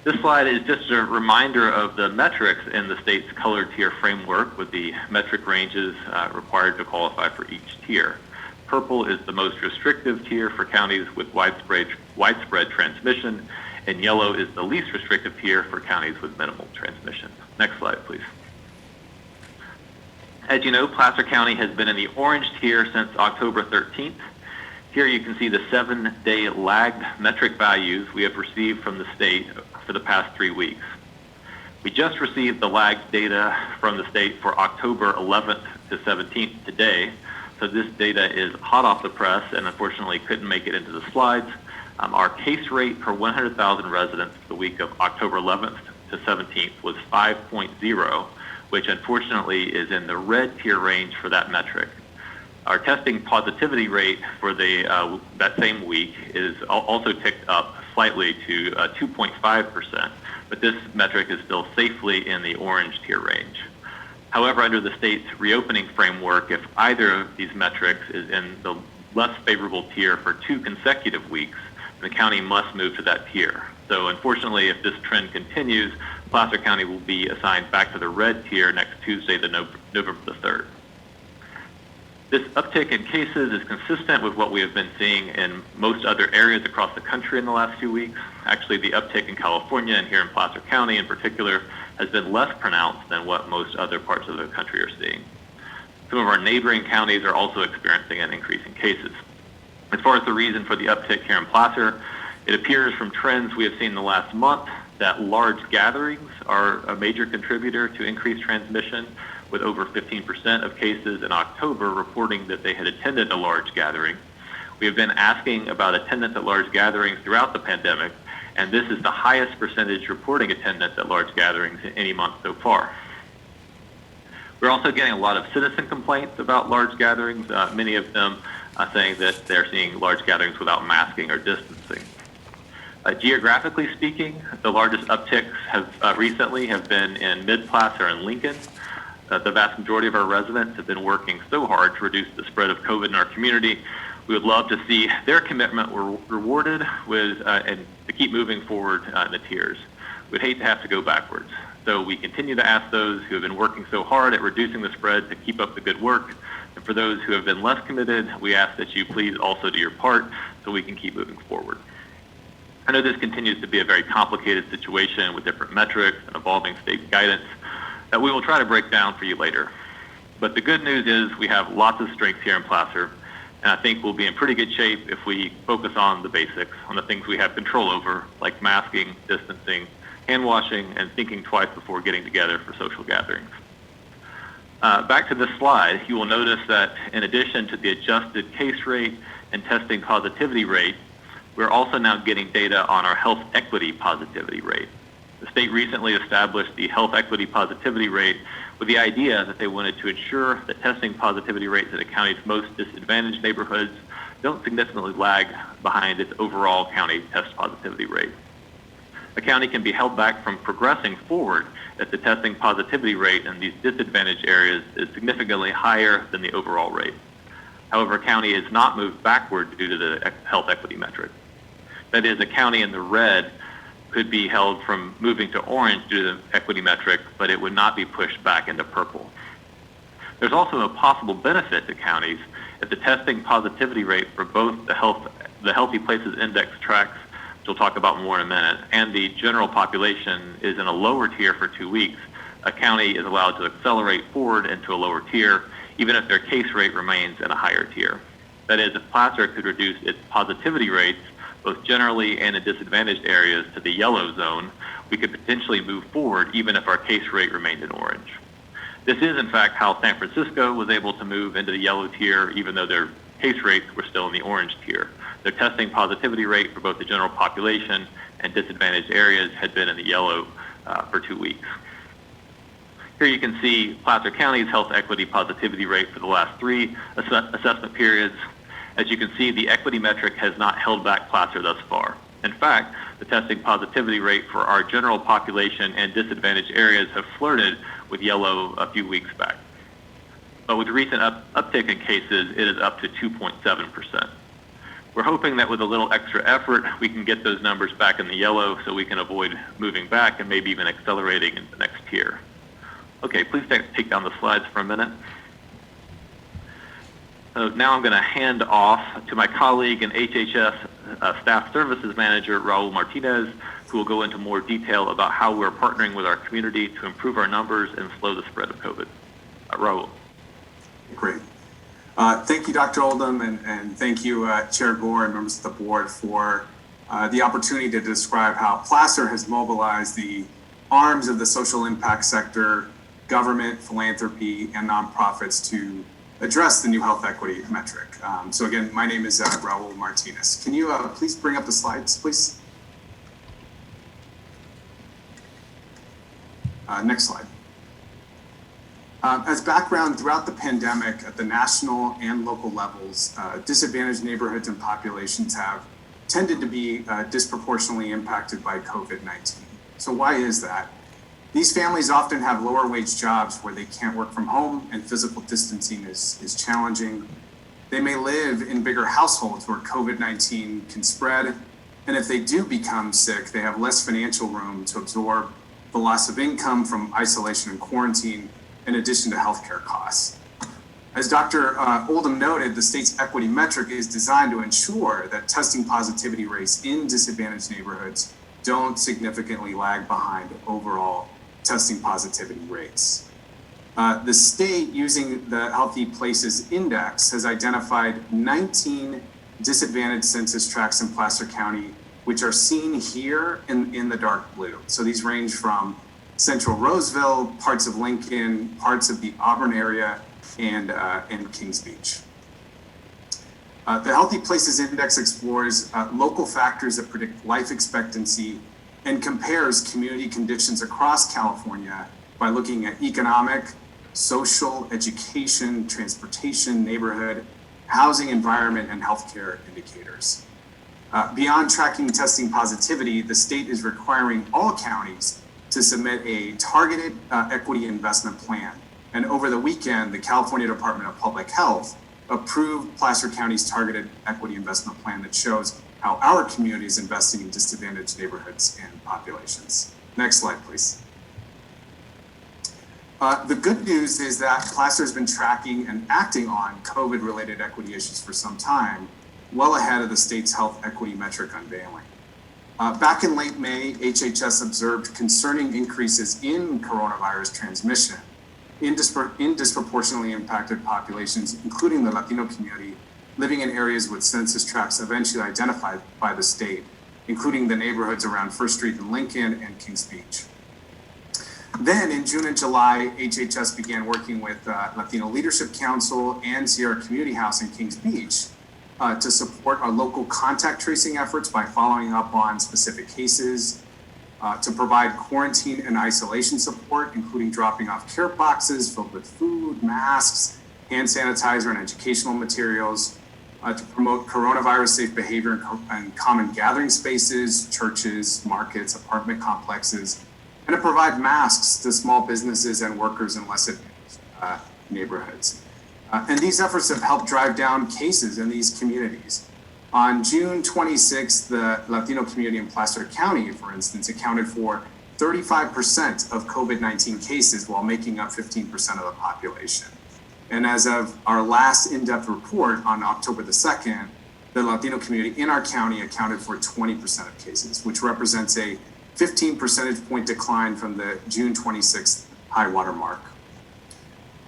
S6: This slide is just a reminder of the metrics in the state's colored tier framework with the metric ranges required to qualify for each tier. Purple is the most restrictive tier for counties with widespread transmission, and yellow is the least restrictive tier for counties with minimal transmission. Next slide, please. As you know, Placer County has been in the orange tier since October 13th. Here you can see the 7-day lagged metric values we have received from the state for the past 3 weeks. We just received the lagged data from the state for October 11th to 17th today. So this data is hot off the press and unfortunately couldn't make it into the slides. Our case rate per 100,000 residents the week of October 11th to 17th was 5.0, which unfortunately is in the red tier range for that metric. Our testing positivity rate for that same week is also ticked up slightly to 2.5%, but this metric is still safely in the orange tier range. However, under the state's reopening framework, if either of these metrics is in the less favorable tier for 2 consecutive weeks, the county must move to that tier. So unfortunately, if this trend continues, Placer County will be assigned back to the red tier next Tuesday, November the 3rd. This uptick in cases is consistent with what we have been seeing in most other areas across the country in the last few weeks. Actually, the uptick in California and here in Placer County in particular has been less pronounced than what most other parts of the country are seeing. Some of our neighboring counties are also experiencing an increase in cases. As far as the reason for the uptick here in Placer, it appears from trends we have seen in the last month that large gatherings are a major contributor to increased transmission, with over 15% of cases in October reporting that they had attended a large gathering. We have been asking about attendance at large gatherings throughout the pandemic, and this is the highest percentage reporting attendance at large gatherings in any month so far. We're also getting a lot of citizen complaints about large gatherings, many of them saying that they're seeing large gatherings without masking or distancing. Geographically speaking, the largest upticks recently have been in Mid-Placer and Lincoln. The vast majority of our residents have been working so hard to reduce the spread of COVID in our community. We would love to see their commitment rewarded with and to keep moving forward in the tiers. We'd hate to have to go backwards. So we continue to ask those who have been working so hard at reducing the spread to keep up the good work. And for those who have been less committed, we ask that you please also do your part so we can keep moving forward. I know this continues to be a very complicated situation with different metrics and evolving state guidance that we will try to break down for you later. But the good news is we have lots of strengths here in Placer, and I think we'll be in pretty good shape if we focus on the basics, on the things we have control over, like masking, distancing, hand washing, and thinking twice before getting together for social gatherings. Back to this slide, you will notice that in addition to the adjusted case rate and testing positivity rate, we're also now getting data on our health equity positivity rate. The state recently established the health equity positivity rate with the idea that they wanted to ensure that testing positivity rates in the county's most disadvantaged neighborhoods don't significantly lag behind its overall county test positivity rate. A county can be held back from progressing forward if the testing positivity rate in these disadvantaged areas is significantly higher than the overall rate. However, a county is not moved backward due to the health equity metric. That is, a county in the red could be held from moving to orange due to the equity metric, but it would not be pushed back into purple. There's also a possible benefit to counties if the testing positivity rate for both the Healthy Places Index tracks, which we'll talk about more in a minute, and the general population is in a lower tier for 2 weeks. A county is allowed to accelerate forward into a lower tier, even if their case rate remains in a higher tier. That is, if Placer could reduce its positivity rates, both generally and in disadvantaged areas, to the yellow zone, we could potentially move forward even if our case rate remained in orange. This is, in fact, how San Francisco was able to move into the yellow tier even though their case rates were still in the orange tier. Their testing positivity rate for both the general population and disadvantaged areas had been in the yellow for 2 weeks. Here you can see Placer County's health equity positivity rate for the last 3 assessment periods. As you can see, the equity metric has not held back Placer thus far. In fact, the testing positivity rate for our general population and disadvantaged areas have flirted with yellow a few weeks back. But with recent uptick in cases, it is up to 2.7%. We're hoping that with a little extra effort, we can get those numbers back in the yellow so we can avoid moving back and maybe even accelerating into the next tier. Okay, please take down the slides for a minute. So now I'm going to hand off to my colleague and HHS Staff Services Manager, Raul Martinez, who will go into more detail about how we're partnering with our community to improve our numbers and slow the spread of COVID. Raul.
S12: Great. Thank you, Dr. Oldham, and thank you, Chair Gore and members of the board for the opportunity to describe how Placer has mobilized the arms of the social impact sector, government, philanthropy, and nonprofits to address the new health equity metric. So again, my name is Raul Martinez. Can you please bring up the slides, please? Next slide. As background, throughout the pandemic at the national and local levels, disadvantaged neighborhoods and populations have tended to be disproportionately impacted by COVID-19. So why is that? These families often have lower wage jobs where they can't work from home and physical distancing is challenging. They may live in bigger households where COVID-19 can spread. And if they do become sick, they have less financial room to absorb the loss of income from isolation and quarantine, in addition to healthcare costs. As Dr. Oldham noted, the state's equity metric is designed to ensure that testing positivity rates in disadvantaged neighborhoods don't significantly lag behind overall testing positivity rates. The state, using the Healthy Places Index, has identified 19 disadvantaged census tracts in Placer County, which are seen here in the dark blue. So these range from Central Roseville, parts of Lincoln, parts of the Auburn area, and Kings Beach. The Healthy Places Index explores local factors that predict life expectancy and compares community conditions across California by looking at economic, social, education, transportation, neighborhood, housing, environment, and healthcare indicators. Beyond tracking testing positivity, the state is requiring all counties to submit a targeted equity investment plan. And over the weekend, the California Department of Public Health approved Placer County's targeted equity investment plan that shows how our community is investing in disadvantaged neighborhoods and populations. Next slide, please. The good news is that Placer has been tracking and acting on COVID-related equity issues for some time, well ahead of the state's health equity metric unveiling. Back in late May, HHS observed concerning increases in coronavirus transmission in disproportionately impacted populations, including the Latino community, living in areas with census tracts eventually identified by the state, including the neighborhoods around First Street in Lincoln and Kings Beach. Then in June and July, HHS began working with Latino Leadership Council and Sierra Community House in Kings Beach to support our local contact tracing efforts by following up on specific cases, to provide quarantine and isolation support, including dropping off care boxes filled with food, masks, hand sanitizer, and educational materials, to promote coronavirus-safe behavior in common gathering spaces, churches, markets, apartment complexes, and to provide masks to small businesses and workers in less advantaged neighborhoods. And these efforts have helped drive down cases in these communities. On June 26th, the Latino community in Placer County, for instance, accounted for 35% of COVID-19 cases while making up 15% of the population. And as of our last in-depth report on October the 2nd, the Latino community in our county accounted for 20% of cases, which represents a 15 percentage point decline from the June 26th high water mark.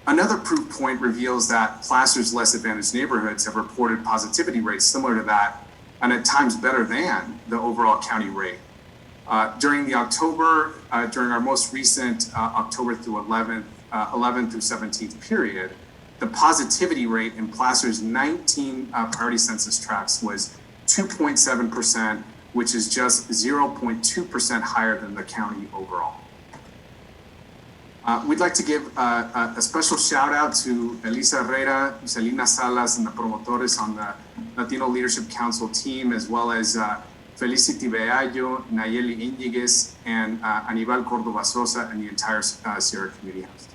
S12: Another proof point reveals that Placer's less advantaged neighborhoods have reported positivity rates similar to that, and at times better than the overall county rate. During our most recent October through 11th through 17th period, the positivity rate in Placer's 19 priority census tracts was 2.7%, which is just 0.2% higher than the county overall. We'd like to give a special shout out to Elisa Herrera, Celina Salas, and the promotores on the Latino Leadership Council team, as well as Felicity Beallo, Nayeli Indiguez, and Aníbal Córdoba Sosa, and the entire Sierra Community House.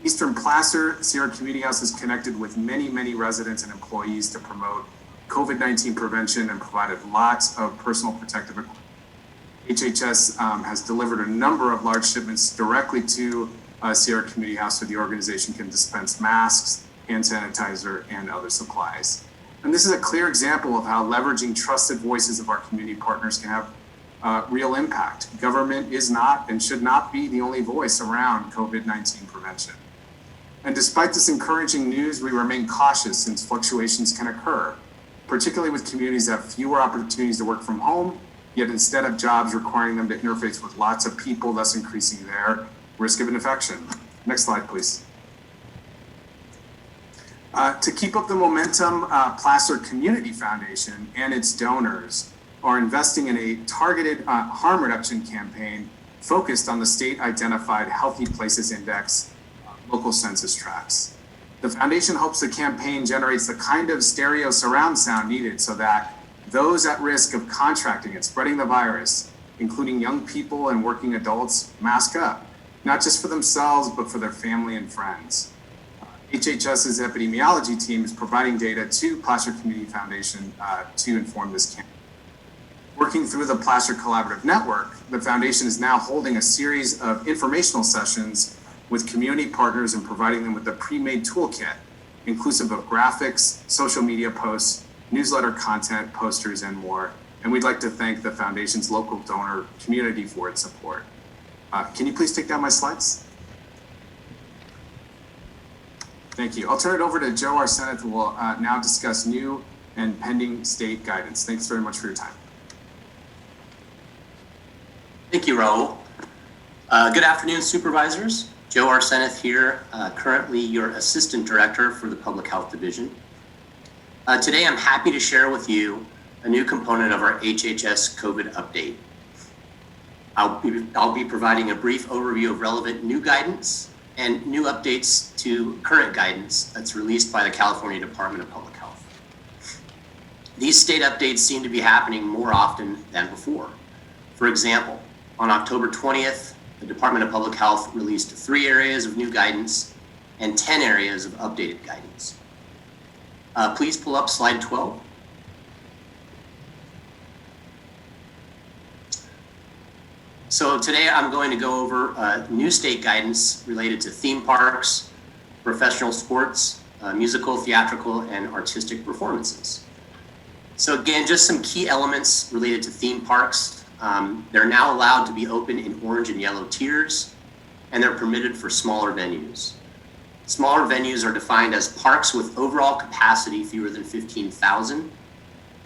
S12: Eastern Placer, Sierra Community House is connected with many, many residents and employees to promote COVID-19 prevention and provided lots of personal protective equipment. HHS has delivered a number of large shipments directly to Sierra Community House so the organization can dispense masks, hand sanitizer, and other supplies. And this is a clear example of how leveraging trusted voices of our community partners can have real impact. Government is not and should not be the only voice around COVID-19 prevention. And despite this encouraging news, we remain cautious since fluctuations can occur, particularly with communities that have fewer opportunities to work from home, yet instead of jobs requiring them to interface with lots of people, thus increasing their risk of infection. Next slide, please. To keep up the momentum, Placer Community Foundation and its donors are investing in a targeted harm reduction campaign focused on the state-identified Healthy Places Index local census tracts. The foundation hopes the campaign generates the kind of stereo surround sound needed so that those at risk of contracting and spreading the virus, including young people and working adults, mask up, not just for themselves, but for their family and friends. HHS's epidemiology team is providing data to Placer Community Foundation to inform this campaign. Working through the Placer Collaborative Network, the foundation is now holding a series of informational sessions with community partners and providing them with a pre-made toolkit, inclusive of graphics, social media posts, newsletter content, posters, and more. And we'd like to thank the foundation's local donor community for its support. Can you please take down my slides? Thank you. I'll turn it over to Joe Arsenault, who will now discuss new and pending state guidance. Thanks very much for your time.
S17: Thank you, Raul. Good afternoon, supervisors. Joe Arsenault here, currently your Assistant Director for the Public Health Division. Today, I'm happy to share with you a new component of our HHS COVID update. I'll be providing a brief overview of relevant new guidance and new updates to current guidance that's released by the California Department of Public Health. These state updates seem to be happening more often than before. For example, on October 20th, the Department of Public Health released 3 areas of new guidance and 10 areas of updated guidance. Please pull up slide 12. So today I'm going to go over new state guidance related to theme parks, professional sports, musical, theatrical, and artistic performances. So again, just some key elements related to theme parks. They're now allowed to be open in orange and yellow tiers, and they're permitted for smaller venues. Smaller venues are defined as parks with overall capacity fewer than 15,000.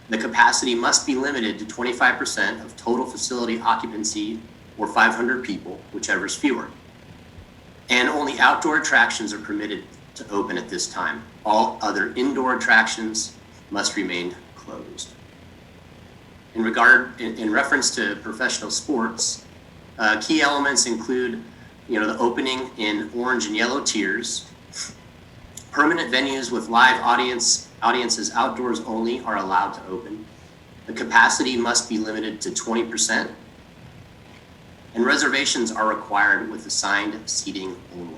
S17: The capacity must be limited to 25% of total facility occupancy or 500 people, whichever is fewer. And only outdoor attractions are permitted to open at this time. All other indoor attractions must remain closed. In reference to professional sports, key elements include, the opening in orange and yellow tiers, permanent venues with live audience Audiences outdoors only are allowed to open. The capacity must be limited to 20%. And reservations are required with assigned seating only.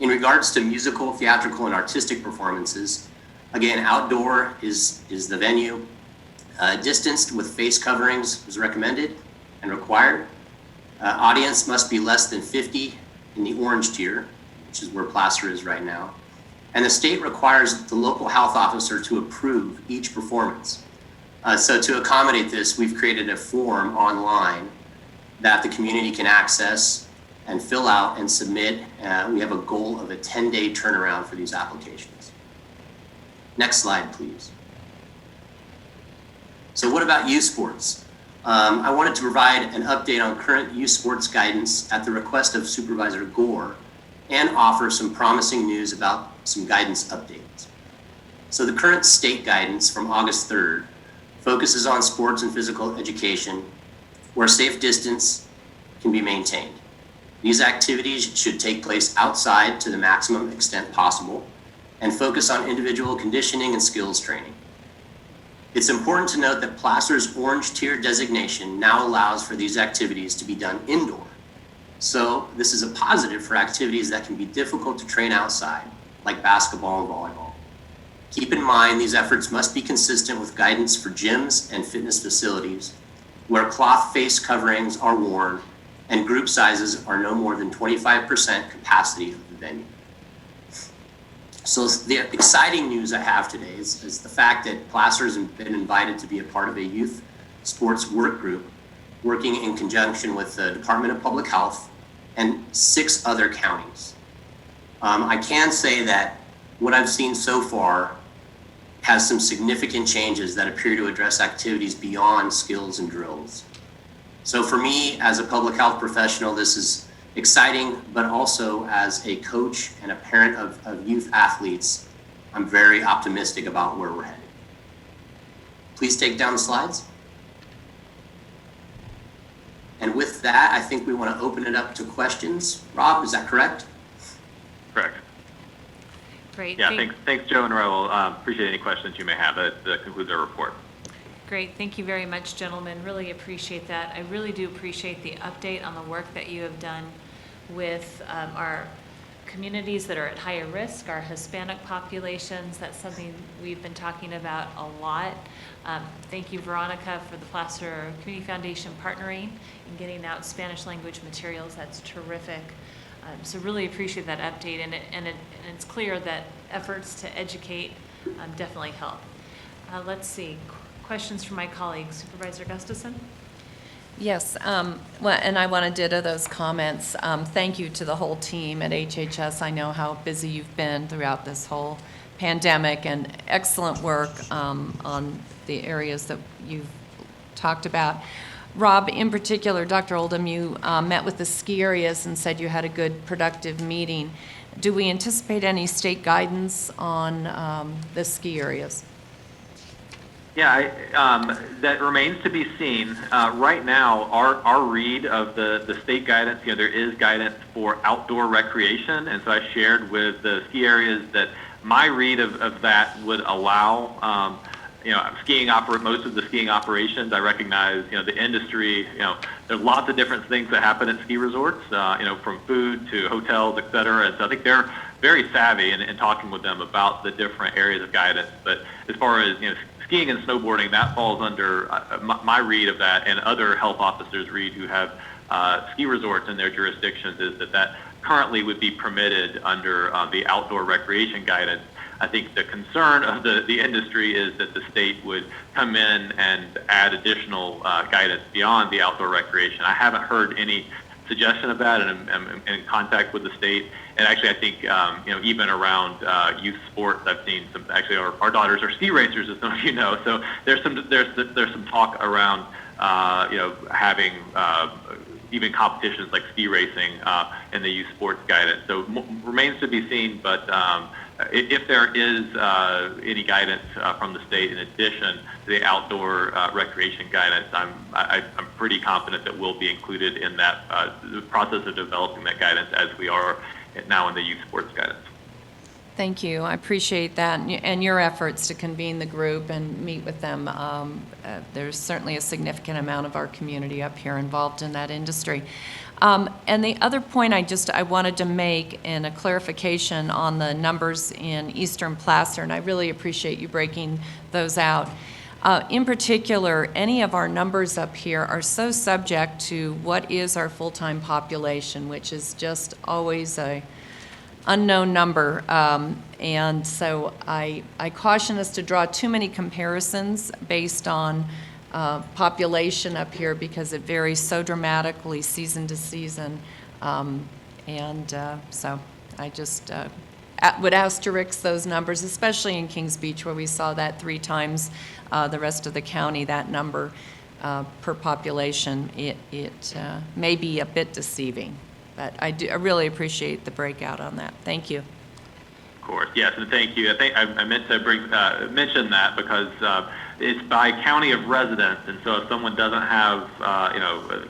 S17: In regards to musical, theatrical, and artistic performances, again, outdoor is the venue. Distanced with face coverings is recommended and required. Audience must be less than 50 in the orange tier, which is where Placer is right now. And the state requires the local health officer to approve each performance. So to accommodate this, we've created a form online that the community can access and fill out and submit. We have a goal of a 10-day turnaround for these applications. Next slide, please. So what about youth sports? I wanted to provide an update on current youth sports guidance at the request of Supervisor Gore and offer some promising news about some guidance updates. So the current state guidance from August 3rd focuses on sports and physical education where safe distance can be maintained. These activities should take place outside to the maximum extent possible and focus on individual conditioning and skills training. It's important to note that Placer's orange tier designation now allows for these activities to be done indoor. So this is a positive for activities that can be difficult to train outside, like basketball and volleyball. Keep in mind, these efforts must be consistent with guidance for gyms and fitness facilities where cloth face coverings are worn and group sizes are no more than 25% capacity of the venue. So the exciting news I have today is the fact that Placer has been invited to be a part of a youth sports work group working in conjunction with the Department of Public Health and 6 other counties. I can say that what I've seen so far has some significant changes that appear to address activities beyond skills and drills. So for me, as a public health professional, this is exciting, but also as a coach and a parent of youth athletes, I'm very optimistic about where we're headed. Please take down the slides. And with that, I think we want to open it up to questions. Rob, is that correct?
S6: Correct.
S1: Great.
S6: Yeah, thanks, Joe and Raul. Appreciate any questions you may have. That concludes our report.
S1: Great. Thank you very much, gentlemen. Really appreciate that. I really do appreciate the update on the work that you have done with our communities that are at higher risk, our Hispanic populations. That's something we've been talking about a lot. Thank you, Veronica, for the Placer Community Foundation partnering and getting out Spanish language materials. That's terrific. So really appreciate that update, and it's clear that efforts to educate definitely help. Let's see, questions from my colleagues. Supervisor Gustafson?
S11: Yes, well, and I want to ditto those comments. Thank you to the whole team at HHS. I know how busy you've been throughout this whole pandemic, and excellent work on the areas that you've talked about. Rob, in particular, Dr. Oldham, you met with the ski areas and said you had a good, productive meeting. Do we anticipate any state guidance on the ski areas?
S6: Yeah, that remains to be seen. Right now, our read of the state guidance, there is guidance for outdoor recreation, and so I shared with the ski areas that my read of that would allow, skiing most of the skiing operations. I recognize, the industry, there's lots of different things that happen at ski resorts, from food to hotels, et cetera, and so I think they're very savvy in talking with them about the different areas of guidance. But as far as, skiing and snowboarding, that falls under my read of that, and other health officers' read who have ski resorts in their jurisdictions, is that currently would be permitted under the outdoor recreation guidance. I think the concern of the industry is that the state would come in and add additional guidance beyond the outdoor recreation. I haven't heard any suggestion of that, and I'm in contact with the state. And actually, I think, even around youth sports, I've seen some, actually our daughters are ski racers, as some of you know. So there's some talk around, having even competitions like ski racing in the youth sports guidance. So remains to be seen, but if there is any guidance from the state in addition to the outdoor recreation guidance, I'm pretty confident that we'll be included in that the process of developing that guidance as we are now in the youth sports guidance.
S11: Thank you. I appreciate that and your efforts to convene the group and meet with them. There's certainly a significant amount of our community up here involved in that industry. And the other point I wanted to make, and a clarification on the numbers in Eastern Placer, and I really appreciate you breaking those out. In particular, any of our numbers up here are so subject to what is our full-time population, which is just always a unknown number. And so I caution us to draw too many comparisons based on population up here, because it varies so dramatically season to season. So I just would asterisk those numbers, especially in Kings Beach, where we saw that 3 times the rest of the county, that number per population. It may be a bit deceiving, but I really appreciate the breakout on that. Thank you.
S6: Of course, yes, and thank you. I think I meant to mention that because it's by county of residence, and so if someone doesn't have,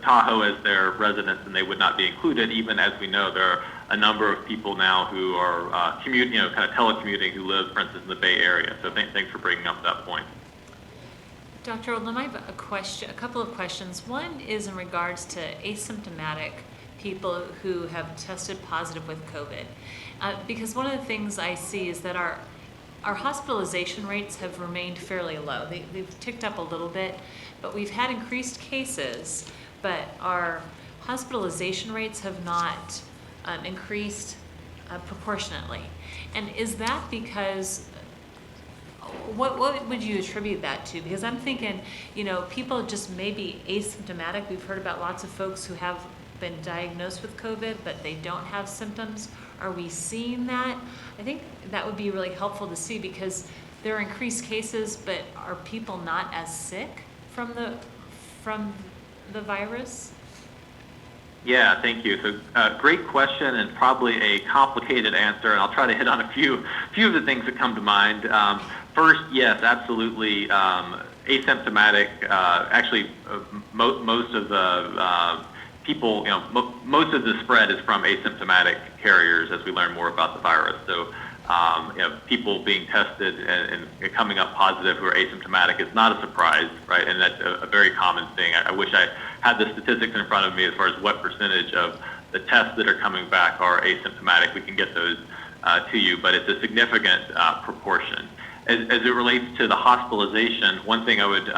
S6: Tahoe as their residence, then they would not be included, even as we know there are a number of people now who are kind of telecommuting, who live, for instance, in the Bay Area. So thanks for bringing up that point.
S1: Dr. Oldham, I have a couple of questions. One is in regards to asymptomatic people who have tested positive with COVID. Because one of the things I see is that our hospitalization rates have remained fairly low. They've ticked up a little bit, but we've had increased cases, but our hospitalization rates have not increased proportionately. And is that because, what would you attribute that to? Because I'm thinking, people just may be asymptomatic. We've heard about lots of folks who have been diagnosed with COVID, but they don't have symptoms. Are we seeing that? I think that would be really helpful to see, because there are increased cases, but are people not as sick from the virus?
S6: Yeah, thank you. So great question, and probably a complicated answer, and I'll try to hit on a few of the things that come to mind. First, yes, absolutely. Asymptomatic, most of the people, most of the spread is from asymptomatic carriers as we learn more about the virus. So, people being tested and coming up positive who are asymptomatic is not a surprise, right? And that's a very common thing. I wish I had the statistics in front of me as far as what percentage of the tests that are coming back are asymptomatic. We can get those to you, but it's a significant proportion. As it relates to the hospitalization, one thing I would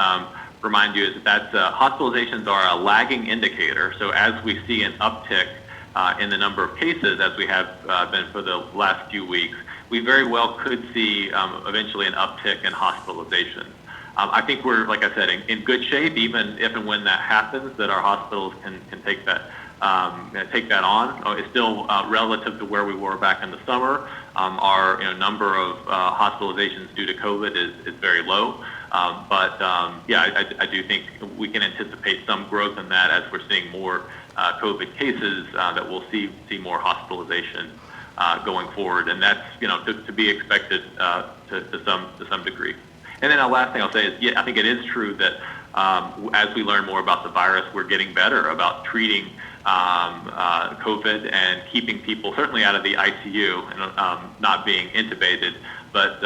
S6: remind you is that hospitalizations are a lagging indicator. So as we see an uptick in the number of cases, as we have been for the last few weeks, we very well could see eventually an uptick in hospitalizations. I think we're, like I said, in good shape, even if and when that happens, that our hospitals can take that on. It's still relative to where we were back in the summer. Our number of hospitalizations due to COVID is very low. But I do think we can anticipate some growth in that as we're seeing more COVID cases, that we'll see more hospitalization going forward, and that's to be expected to some degree. And then the last thing I'll say is, I think it is true that as we learn more about the virus, we're getting better about treating COVID and keeping people certainly out of the ICU and not being intubated, but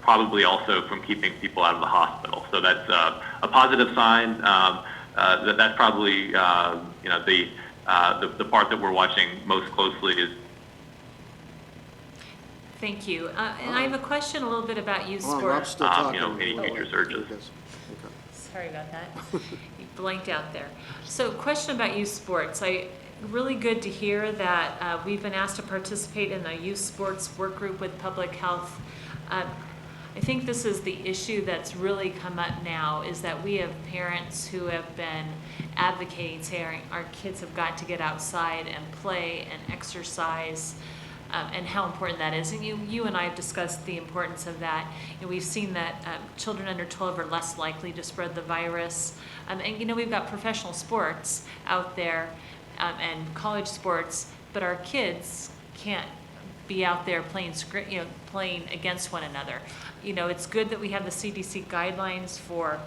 S6: probably also from keeping people out of the hospital. So that's a positive sign. That's probably the part that we're watching most closely is.
S1: Thank you. And I have a question a little bit about youth
S2: Rob's
S1: sports.
S2: still talking.
S6: Any future surges.
S1: Sorry about that. You blanked out there. So question about youth sports. Really good to hear that we've been asked to participate in a youth sports work group with public health. I think this is the issue that's really come up now, is that we have parents who have been advocating, saying our kids have got to get outside and play and exercise, and how important that is. And you and I have discussed the importance of that. We've seen that children under 12 are less likely to spread the virus. And we've got professional sports out there and college sports, but our kids can't be out there playing against one another. It's good that we have the CDC guidelines for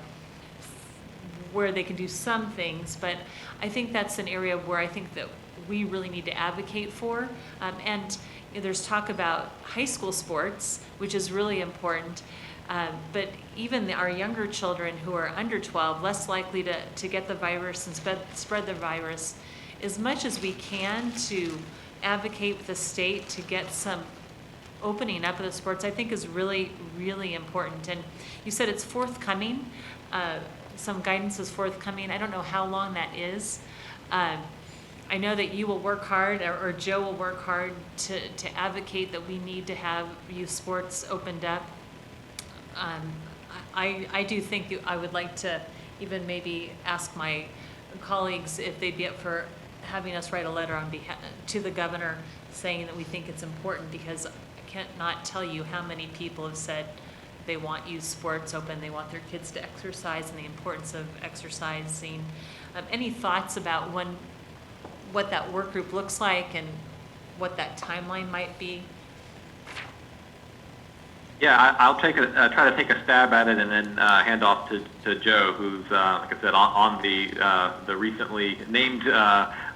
S1: where they can do some things, but I think that's an area where I think that we really need to advocate for. And there's talk about high school sports, which is really important. But even our younger children who are under 12, less likely to get the virus and spread the virus, as much as we can to advocate with the state to get some opening up of the sports, I think is really, really important. And you said it's forthcoming. Some guidance is forthcoming. I don't know how long that is. I know that you will work hard, or Joe will work hard to advocate that we need to have youth sports opened up. I do think I would like to even maybe ask my colleagues if they'd be up for having us write a letter on behalf to the governor saying that we think it's important, because I cannot tell you how many people have said they want youth sports open, they want their kids to exercise, and the importance of exercising. Any thoughts about what that work group looks like and what that timeline might be?
S6: Yeah, I'll try to take a stab at it and then hand off to Joe, who's, like I said, on the recently named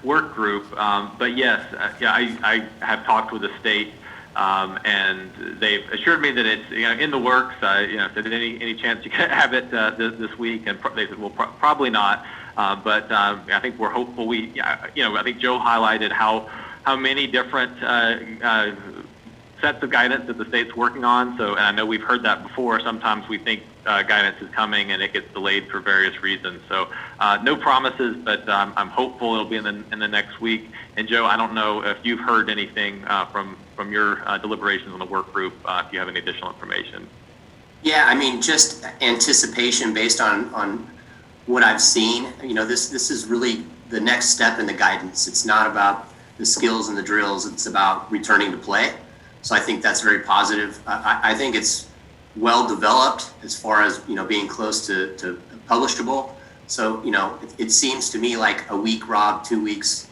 S6: work group. But yes, I have talked with the state, and they've assured me that it's in the works. Said any chance you can have it this week, and they said, well, probably not. But I think we're hopeful. I think Joe highlighted how many different sets of guidance that the state's working on. So, and I know we've heard that before. Sometimes we think guidance is coming and it gets delayed for various reasons. So, no promises, but I'm hopeful it'll be in the next week. And Joe, I don't know if you've heard anything from your deliberations on the work group. If you have any additional information.
S17: Yeah, I mean, just anticipation based on what I've seen. This is really the next step in the guidance. It's not about the skills and the drills. It's about returning to play. So I think that's very positive. I think it's well developed as far as being close to publishable. So it seems to me like a week, Rob, 2 weeks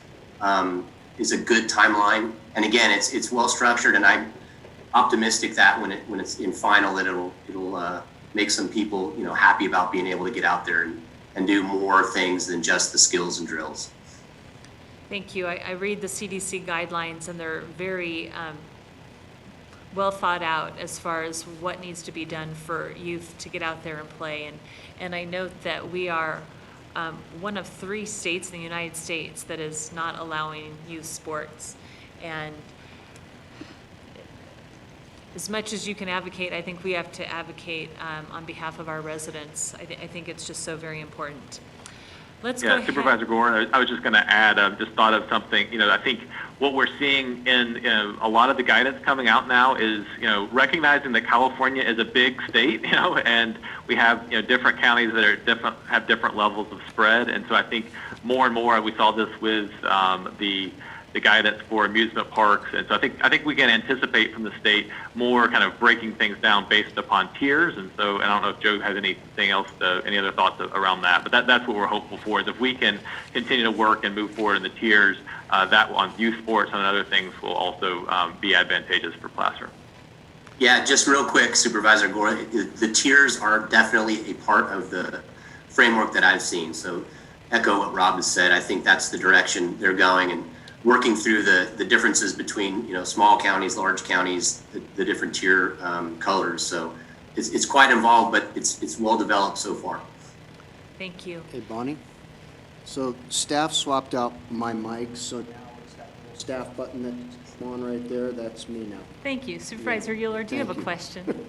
S17: is a good timeline. And again, it's well structured, and I'm optimistic that when it's in final, that it'll make some people happy about being able to get out there and do more things than just the skills and drills.
S1: Thank you. I read the CDC guidelines, and they're very well thought out as far as what needs to be done for youth to get out there and play. And I note that we are one of 3 states in the United States that is not allowing youth sports. And as much as you can advocate, I think we have to advocate on behalf of our residents. I think it's just so very important. Let's go ahead.
S6: Supervisor Gore, I was just going to add, just thought of something. I think what we're seeing in a lot of the guidance coming out now is, recognizing that California is a big state, and we have, different counties that are have different levels of spread. And so I think more and more, we saw this with the guidance for amusement parks. And so I think we can anticipate from the state more kind of breaking things down based upon tiers. And so I don't know if Joe has anything else, any other thoughts around that, but that's what we're hopeful for, is if we can continue to work and move forward in the tiers, that on youth sports and other things will also be advantageous for Placer.
S17: Yeah, just real quick, Supervisor Gore, the tiers are definitely a part of the framework that I've seen. So echo what Rob has said. I think that's the direction they're going, and working through the differences between small counties, large counties, the different tier colors. So it's quite involved, but it's well developed so far.
S1: Thank you.
S2: Hey, Bonnie. So staff swapped out my mic, so now it's that little staff button that's on right there. That's me now.
S1: Thank you. Supervisor Euler, do you have a question?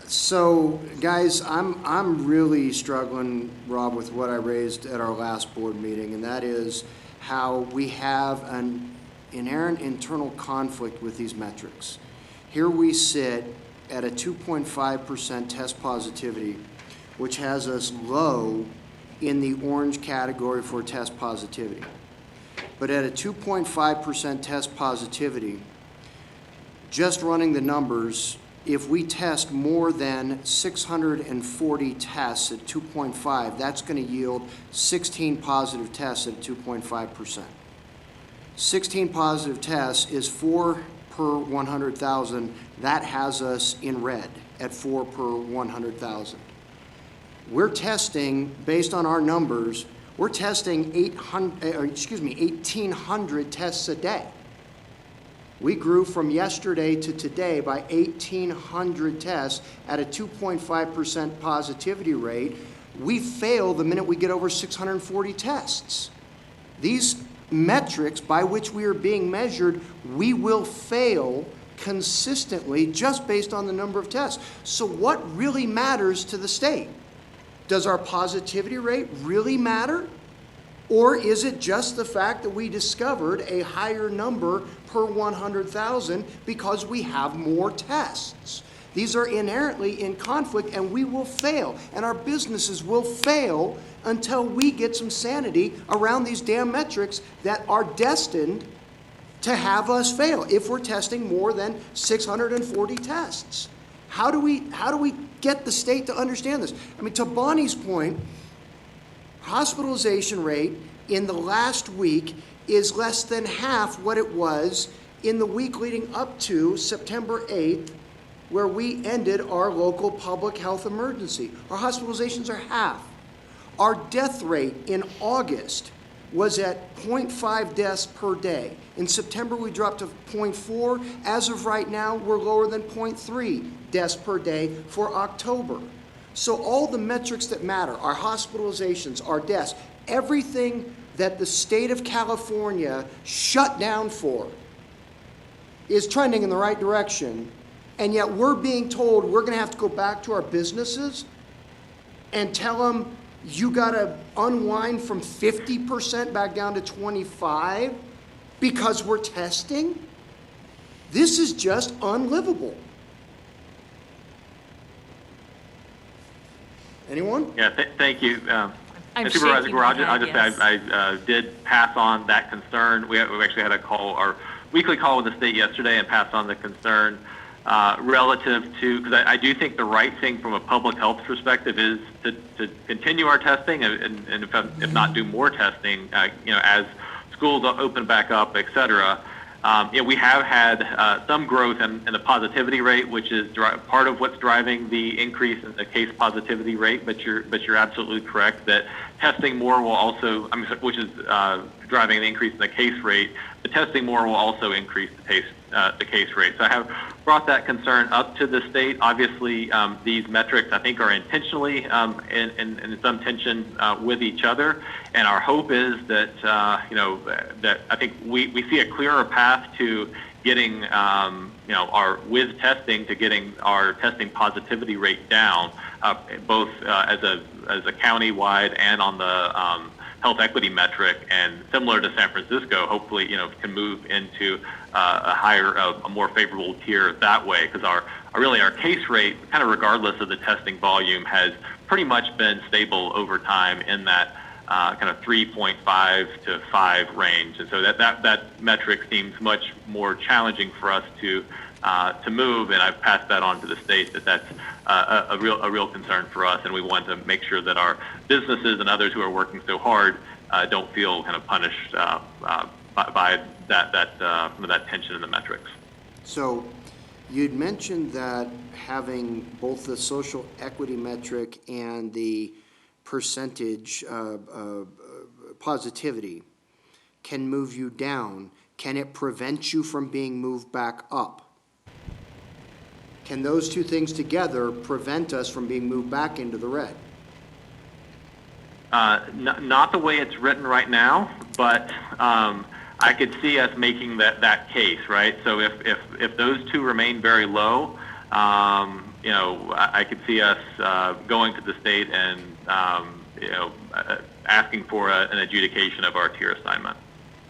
S2: So, guys, I'm really struggling, Rob, with what I raised at our last board meeting, and that is how we have an inherent internal conflict with these metrics. Here we sit at a 2.5% test positivity, which has us low in the orange category for test positivity. But at a 2.5% test positivity, just running the numbers, if we test more than 640 tests at 2.5, that's going to yield 16 positive tests at 2.5%. 16 positive tests is 4 per 100,000. That has us in red at 4 per 100,000. We're testing, based on our numbers, We're testing 1,800 tests a day. We grew from yesterday to today by 1,800 tests at a 2.5% positivity rate. We fail the minute we get over 640 tests. These metrics by which we are being measured, we will fail consistently just based on the number of tests. So what really matters to the state? Does our positivity rate really matter? Or is it just the fact that we discovered a higher number per 100,000 because we have more tests? These are inherently in conflict, and we will fail, and our businesses will fail until we get some sanity around these damn metrics that are destined to have us fail if we're testing more than 640 tests. How do we get the state to understand this? I mean, to Bonnie's point, hospitalization rate in the last week is less than half what it was in the week leading up to September 8th, where we ended our local public health emergency. Our hospitalizations are half. Our death rate in August was at 0.5 deaths per day. In September, we dropped to 0.4. As of right now, we're lower than 0.3 deaths per day for October. So all the metrics that matter, our hospitalizations, our deaths, everything that the state of California shut down for is trending in the right direction, and yet we're being told we're gonna have to go back to our businesses and tell them you gotta unwind from 50% back down to 25 because we're testing? This is just unlivable. Anyone?
S6: Yeah, thank you.
S1: I'm
S6: Supervisor
S1: shaking
S6: Gore,
S1: my
S6: I'll
S1: head,
S6: just say I did pass on that concern. We actually had our weekly call with the state yesterday and passed on the concern relative to, because I do think the right thing from a public health perspective is to continue our testing and if not do more testing, as schools open back up, et cetera. We have had some growth in the positivity rate, which is part of what's driving the increase in the case positivity rate. But you're absolutely correct that testing more will also, which is driving the increase in the case rate. But testing more will also increase the case rate. So I have brought that concern up to the state. Obviously, these metrics I think are intentionally in some tension with each other. And our hope is that that I think we see a clearer path to getting with testing to getting our testing positivity rate down, both as a county-wide and on the health equity metric, and similar to San Francisco, hopefully can move into a more favorable tier that way, because our case rate, kind of regardless of the testing volume, has pretty much been stable over time in that kind of 3.5 to 5 range, and so that metric seems much more challenging for us to move, and I've passed that on to the state that's a real concern for us, and we want to make sure that our businesses and others who are working so hard don't feel kind of punished by that tension in the metrics.
S2: So you'd mentioned that having both the social equity metric and the percentage positivity can move you down. Can it prevent you from being moved back up? Can those two things together prevent us from being moved back into the red?
S6: Not the way it's written right now, but I could see us making that case, right? So if those two remain very low, I could see us going to the state and asking for an adjudication of our tier assignment.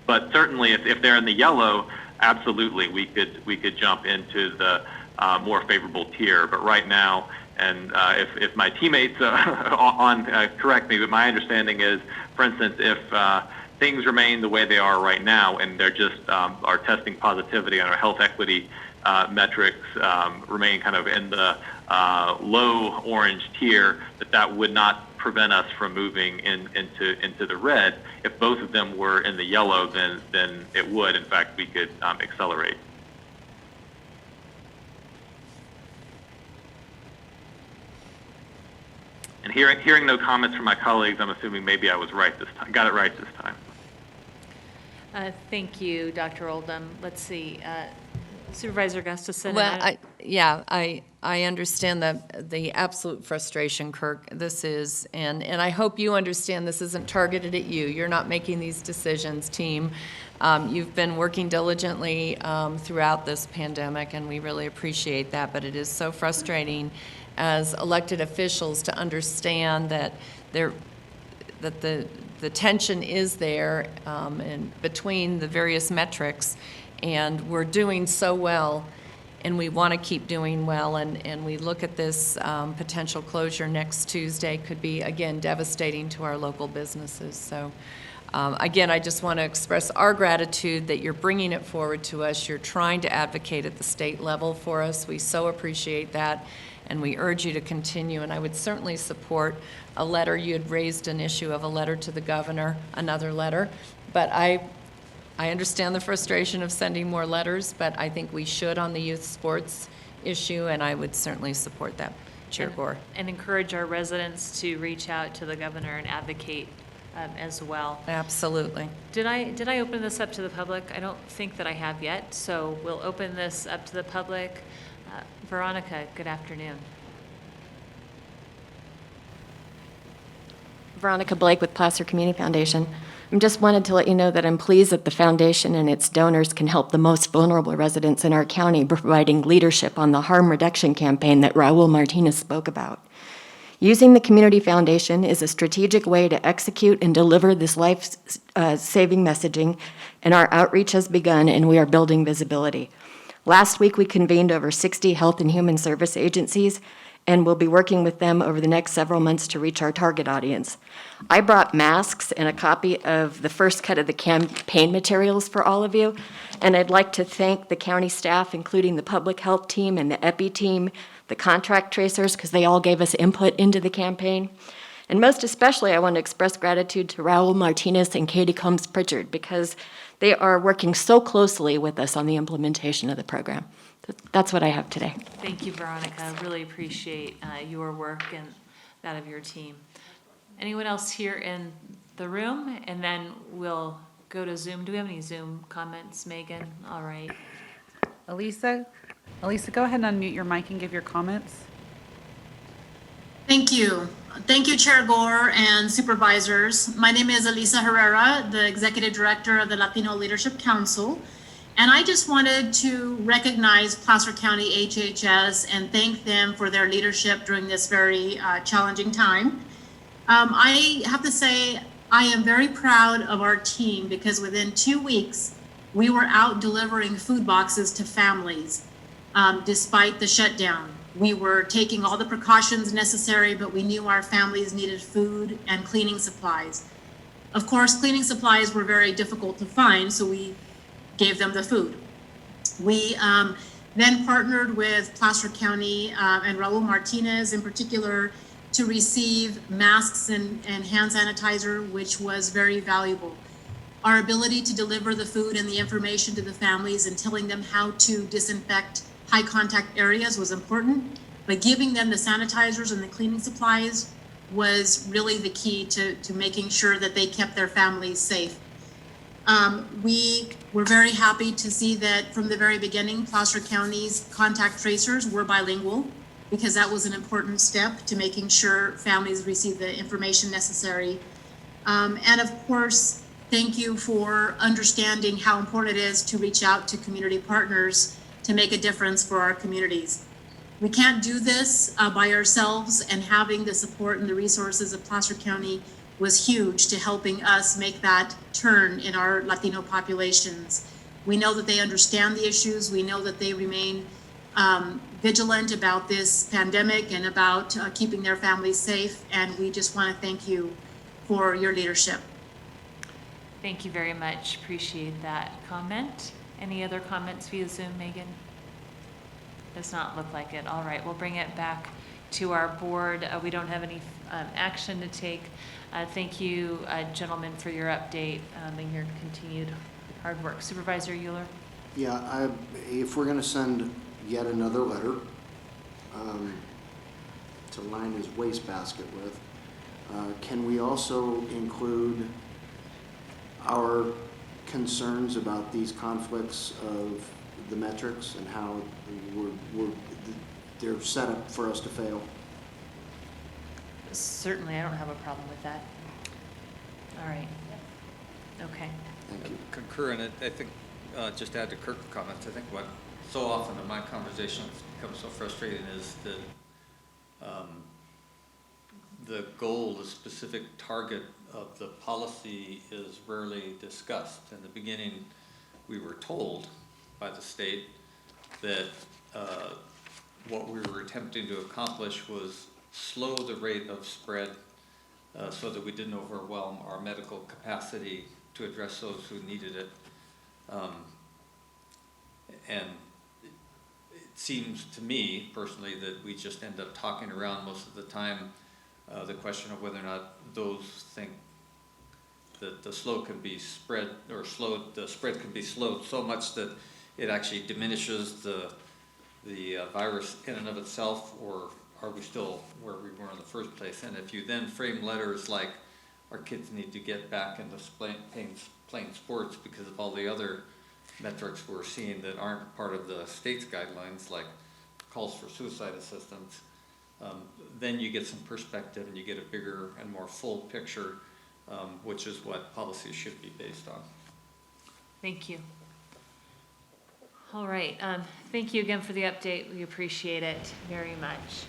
S6: But certainly, if they're in the yellow, absolutely, we could jump into the more favorable tier. But right now, and if my teammates correct me, but my understanding is, for instance, if things remain the way they are right now, and they're just our testing positivity and our health equity metrics remain kind of in the low orange tier, that would not prevent us from moving into the red. If both of them were in the yellow, then it would. In fact, we could accelerate. And hearing no comments from my colleagues, I'm assuming maybe I was right this time, got it right this time.
S1: Thank you, Dr. Oldham. Let's see, Supervisor Gustafson.
S11: Well, I understand the absolute frustration, Kirk, this is, and I hope you understand this isn't targeted at you. You're not making these decisions, team. You've been working diligently throughout this pandemic, and we really appreciate that, but it is so frustrating as elected officials to understand that the tension is there and between the various metrics, and we're doing so well, and we want to keep doing well, and we look at this potential closure next Tuesday could be, again, devastating to our local businesses. So again, I just want to express our gratitude that you're bringing it forward to us. You're trying to advocate at the state level for us. We so appreciate that, and we urge you to continue, and I would certainly support a letter. You had raised an issue of a letter to the governor, another letter, but I understand the frustration of sending more letters, but I think we should on the youth sports issue, and I would certainly support that, Chair Gore.
S1: And encourage our residents to reach out to the governor and advocate as well.
S11: Absolutely.
S1: Did I open this up to the public? I don't think that I have yet, so we'll open this up to the public. Veronica, good afternoon.
S7: Veronica Blake with Placer Community Foundation. I just wanted to let you know that I'm pleased that the foundation and its donors can help the most vulnerable residents in our county, providing leadership on the harm reduction campaign that Raul Martinez spoke about. Using the Community Foundation is a strategic way to execute and deliver this life-saving messaging, and our outreach has begun, and we are building visibility. Last week, we convened over 60 health and human service agencies, and we'll be working with them over the next several months to reach our target audience. I brought masks and a copy of the first cut of the campaign materials for all of you, and I'd like to thank the county staff, including the public health team and the EPI team, the contract tracers, because they all gave us input into the campaign. And most especially, I want to express gratitude to Raul Martinez and Katie Combs-Pritchard, because they are working so closely with us on the implementation of the program. That's what I have today.
S1: Thank you, Veronica. I really appreciate your work and that of your team. Anyone else here in the room? And then we'll go to Zoom. Do we have any Zoom comments, Megan? All right.
S4: Elisa, go ahead and unmute your mic and give your comments.
S15: Thank you. Thank you, Chair Gore and Supervisors. My name is Elisa Herrera, the Executive Director of the Latino Leadership Council. And I just wanted to recognize Placer County HHS and thank them for their leadership during this very challenging time. I have to say, I am very proud of our team because within 2 weeks, we were out delivering food boxes to families despite the shutdown. We were taking all the precautions necessary, but we knew our families needed food and cleaning supplies. Of course, cleaning supplies were very difficult to find, so we gave them the food. We then partnered with Placer County and Raul Martinez in particular to receive masks and hand sanitizer, which was very valuable. Our ability to deliver the food and the information to the families and telling them how to disinfect high contact areas was important, but giving them the sanitizers and the cleaning supplies was really the key to making sure that they kept their families safe. We were very happy to see that from the very beginning, Placer County's contact tracers were bilingual, because that was an important step to making sure families receive the information necessary. And of course, thank you for understanding how important it is to reach out to community partners to make a difference for our communities. We can't do this by ourselves, and having the support and the resources of Placer County was huge to helping us make that turn in our Latino populations. We know that they understand the issues. We know that they remain vigilant about this pandemic and about keeping their families safe, and we just want to thank you for your leadership.
S1: Thank you very much. Appreciate that comment. Any other comments via Zoom, Megan? Does not look like it. All right, we'll bring it back to our board. We don't have any action to take. Thank you, gentlemen, for your update and your continued hard work. Supervisor Euler?
S2: Yeah, if we're going to send yet another letter to line his wastebasket with. Can we also include our concerns about these conflicts of the metrics and how they're set up for us to fail?
S1: Certainly, I don't have a problem with that. All right. Okay.
S2: Thank you.
S13: Concur, and I think, just to add to Kirk's comments, I think what so often in my conversations becomes so frustrating is that the goal, the specific target of the policy is rarely discussed. In the beginning, we were told by the state that what we were attempting to accomplish was slow the rate of spread so that we didn't overwhelm our medical capacity to address those who needed it. And it seems to me personally that we just end up talking around most of the time the question of whether or not those think that the slow can be spread, or the spread can be slowed so much that it actually diminishes the virus in and of itself, or are we still where we were in the first place? And if you then frame letters like our kids need to get back into playing sports because of all the other metrics we're seeing that aren't part of the state's guidelines, like calls for suicide assistance, then you get some perspective and you get a bigger and more full picture, which is what policy should be based on.
S1: Thank you. All right. Thank you again for the update. We appreciate it very much.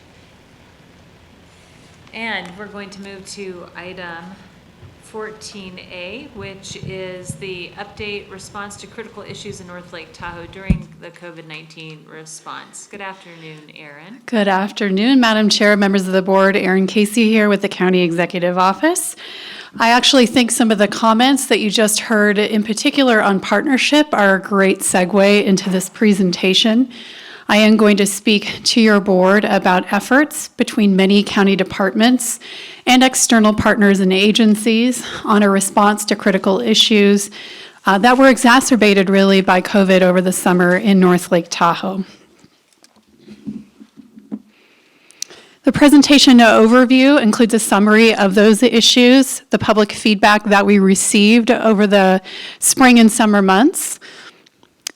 S1: And we're going to move to item 14A, which is the update response to critical issues in North Lake Tahoe during the COVID-19 response. Good afternoon, Erin.
S19: Good afternoon, Madam Chair, members of the board. Erin Casey here with the County Executive Office. I actually think some of the comments that you just heard, in particular on partnership, are a great segue into this presentation. I am going to speak to your board about efforts between many county departments and external partners and agencies on a response to critical issues that were exacerbated really by COVID over the summer in North Lake Tahoe. The presentation overview includes a summary of those issues, the public feedback that we received over the spring and summer months.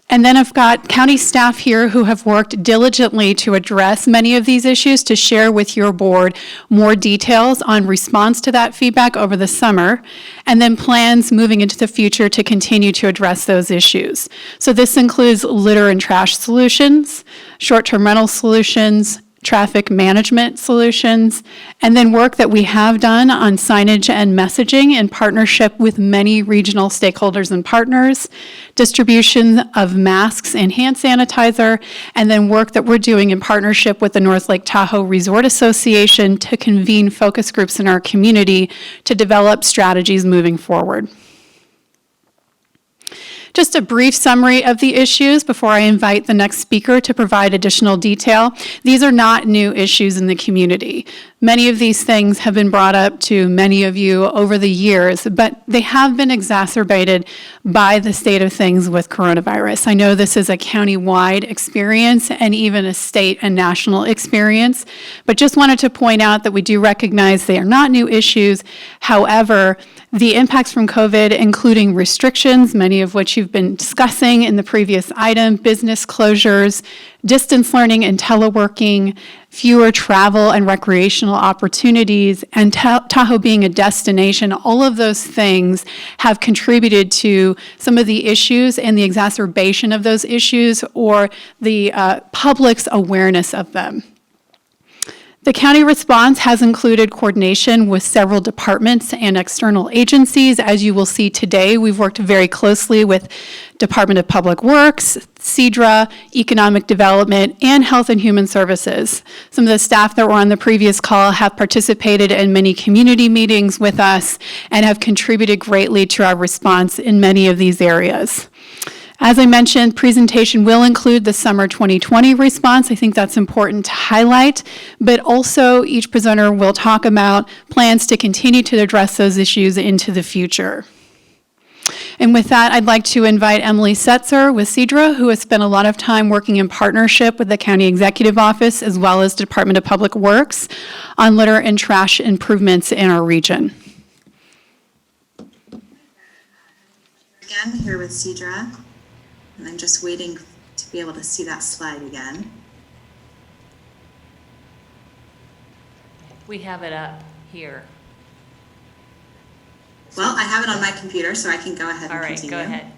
S19: And then I've got county staff here who have worked diligently to address many of these issues to share with your board more details on response to that feedback over the summer, and then plans moving into the future to continue to address those issues. So this includes litter and trash solutions, short-term rental solutions, traffic management solutions, and then work that we have done on signage and messaging in partnership with many regional stakeholders and partners, distribution of masks and hand sanitizer, and then work that we're doing in partnership with the North Lake Tahoe Resort Association to convene focus groups in our community to develop strategies moving forward. Just a brief summary of the issues before I invite the next speaker to provide additional detail. These are not new issues in the community. Many of these things have been brought up to many of you over the years, but they have been exacerbated by the state of things with coronavirus. I know this is a county-wide experience and even a state and national experience, but just wanted to point out that we do recognize they are not new issues. However, the impacts from COVID, including restrictions, many of which you've been discussing in the previous item, business closures, distance learning and teleworking, fewer travel and recreational opportunities, and Tahoe being a destination, all of those things have contributed to some of the issues and the exacerbation of those issues or the public's awareness of them. The county response has included coordination with several departments and external agencies. As you will see today, we've worked very closely with Department of Public Works, CEDRA, Economic Development, and Health and Human Services. Some of the staff that were on the previous call have participated in many community meetings with us and have contributed greatly to our response in many of these areas. As I mentioned, presentation will include the summer 2020 response. I think that's important to highlight, but also each presenter will talk about plans to continue to address those issues into the future. And with that, I'd like to invite Emily Setzer with Cedra, who has spent a lot of time working in partnership with the County Executive Office as well as Department of Public Works on litter and trash improvements in our region.
S15: Again, here with Cedra, and I'm just waiting to be able to see that slide again.
S1: We have it up here.
S15: Well, I have it on my computer, so I can go ahead and
S1: All right,
S15: continue.
S1: go ahead.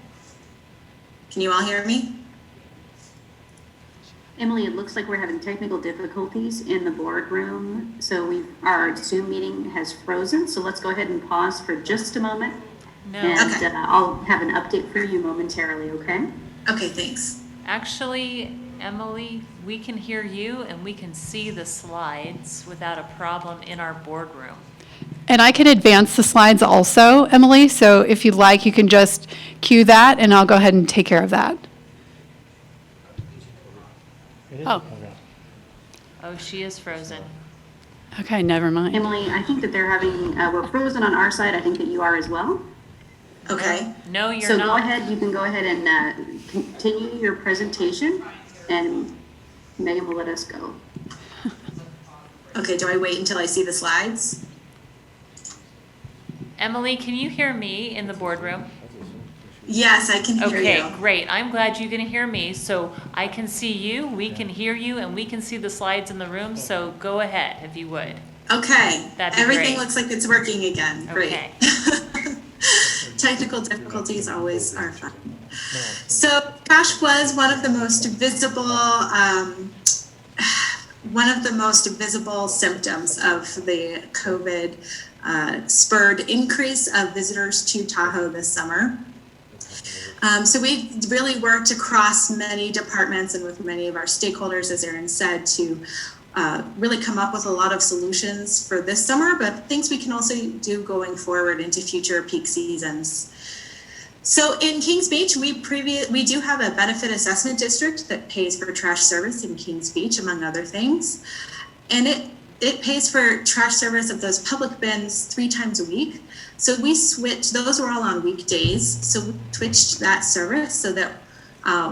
S15: Can you all hear me?
S18: Emily, it looks like we're having technical difficulties in the boardroom, so our Zoom meeting has frozen, so let's go ahead and pause for just a moment.
S1: No.
S18: And
S15: Okay.
S18: I'll have an update for you momentarily, okay?
S15: Okay, thanks.
S1: Actually, Emily, we can hear you and we can see the slides without a problem in our boardroom.
S19: And I can advance the slides also, Emily, so if you'd like, you can just cue that, and I'll go ahead and take care of that. Oh,
S1: Oh, she is frozen.
S19: okay, never mind.
S18: Emily, I think that they're having, we're frozen on our side, I think that you are as well.
S15: Okay.
S1: No, you're
S18: So
S1: not.
S18: go ahead, you can go ahead and continue your presentation, and Megan will let us go.
S15: Okay, do I wait until I see the slides?
S1: Emily, can you hear me in the boardroom?
S15: Yes, I can hear you.
S1: Okay, great. I'm glad you can hear me. So I can see you, we can hear you, and we can see the slides in the room. So go ahead if you would.
S15: Okay,
S1: That'd be
S15: everything
S1: great.
S15: looks like it's working again. Great.
S1: Okay.
S15: Technical difficulties always are fun. So trash was one of the most visible symptoms of the COVID spurred increase of visitors to Tahoe this summer. So we really worked across many departments and with many of our stakeholders, as Erin said, to really come up with a lot of solutions for this summer, but things we can also do going forward into future peak seasons. So in Kings Beach, we do have a benefit assessment district that pays for trash service in Kings Beach, among other things. And it pays for trash service of those public bins 3 times a week. So we switched, those were all on weekdays. So we switched that service so that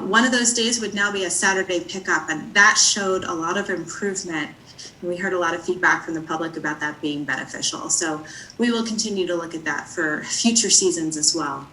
S15: one of those days would now be a Saturday pickup, and that showed a lot of improvement. And we heard a lot of feedback from the public about that being beneficial. So we will continue to look at that for future seasons as well.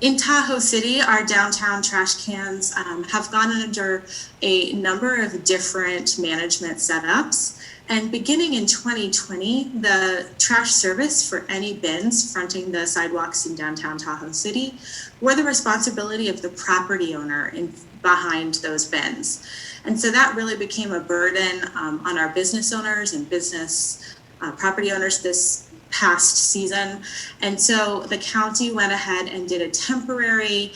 S15: In Tahoe City, our downtown trash cans have gone under a number of different management setups. And beginning in 2020, the trash service for any bins fronting the sidewalks in downtown Tahoe City were the responsibility of the property owner behind those bins. And so that really became a burden on our business owners and business property owners this past season. And so the county went ahead and did a temporary,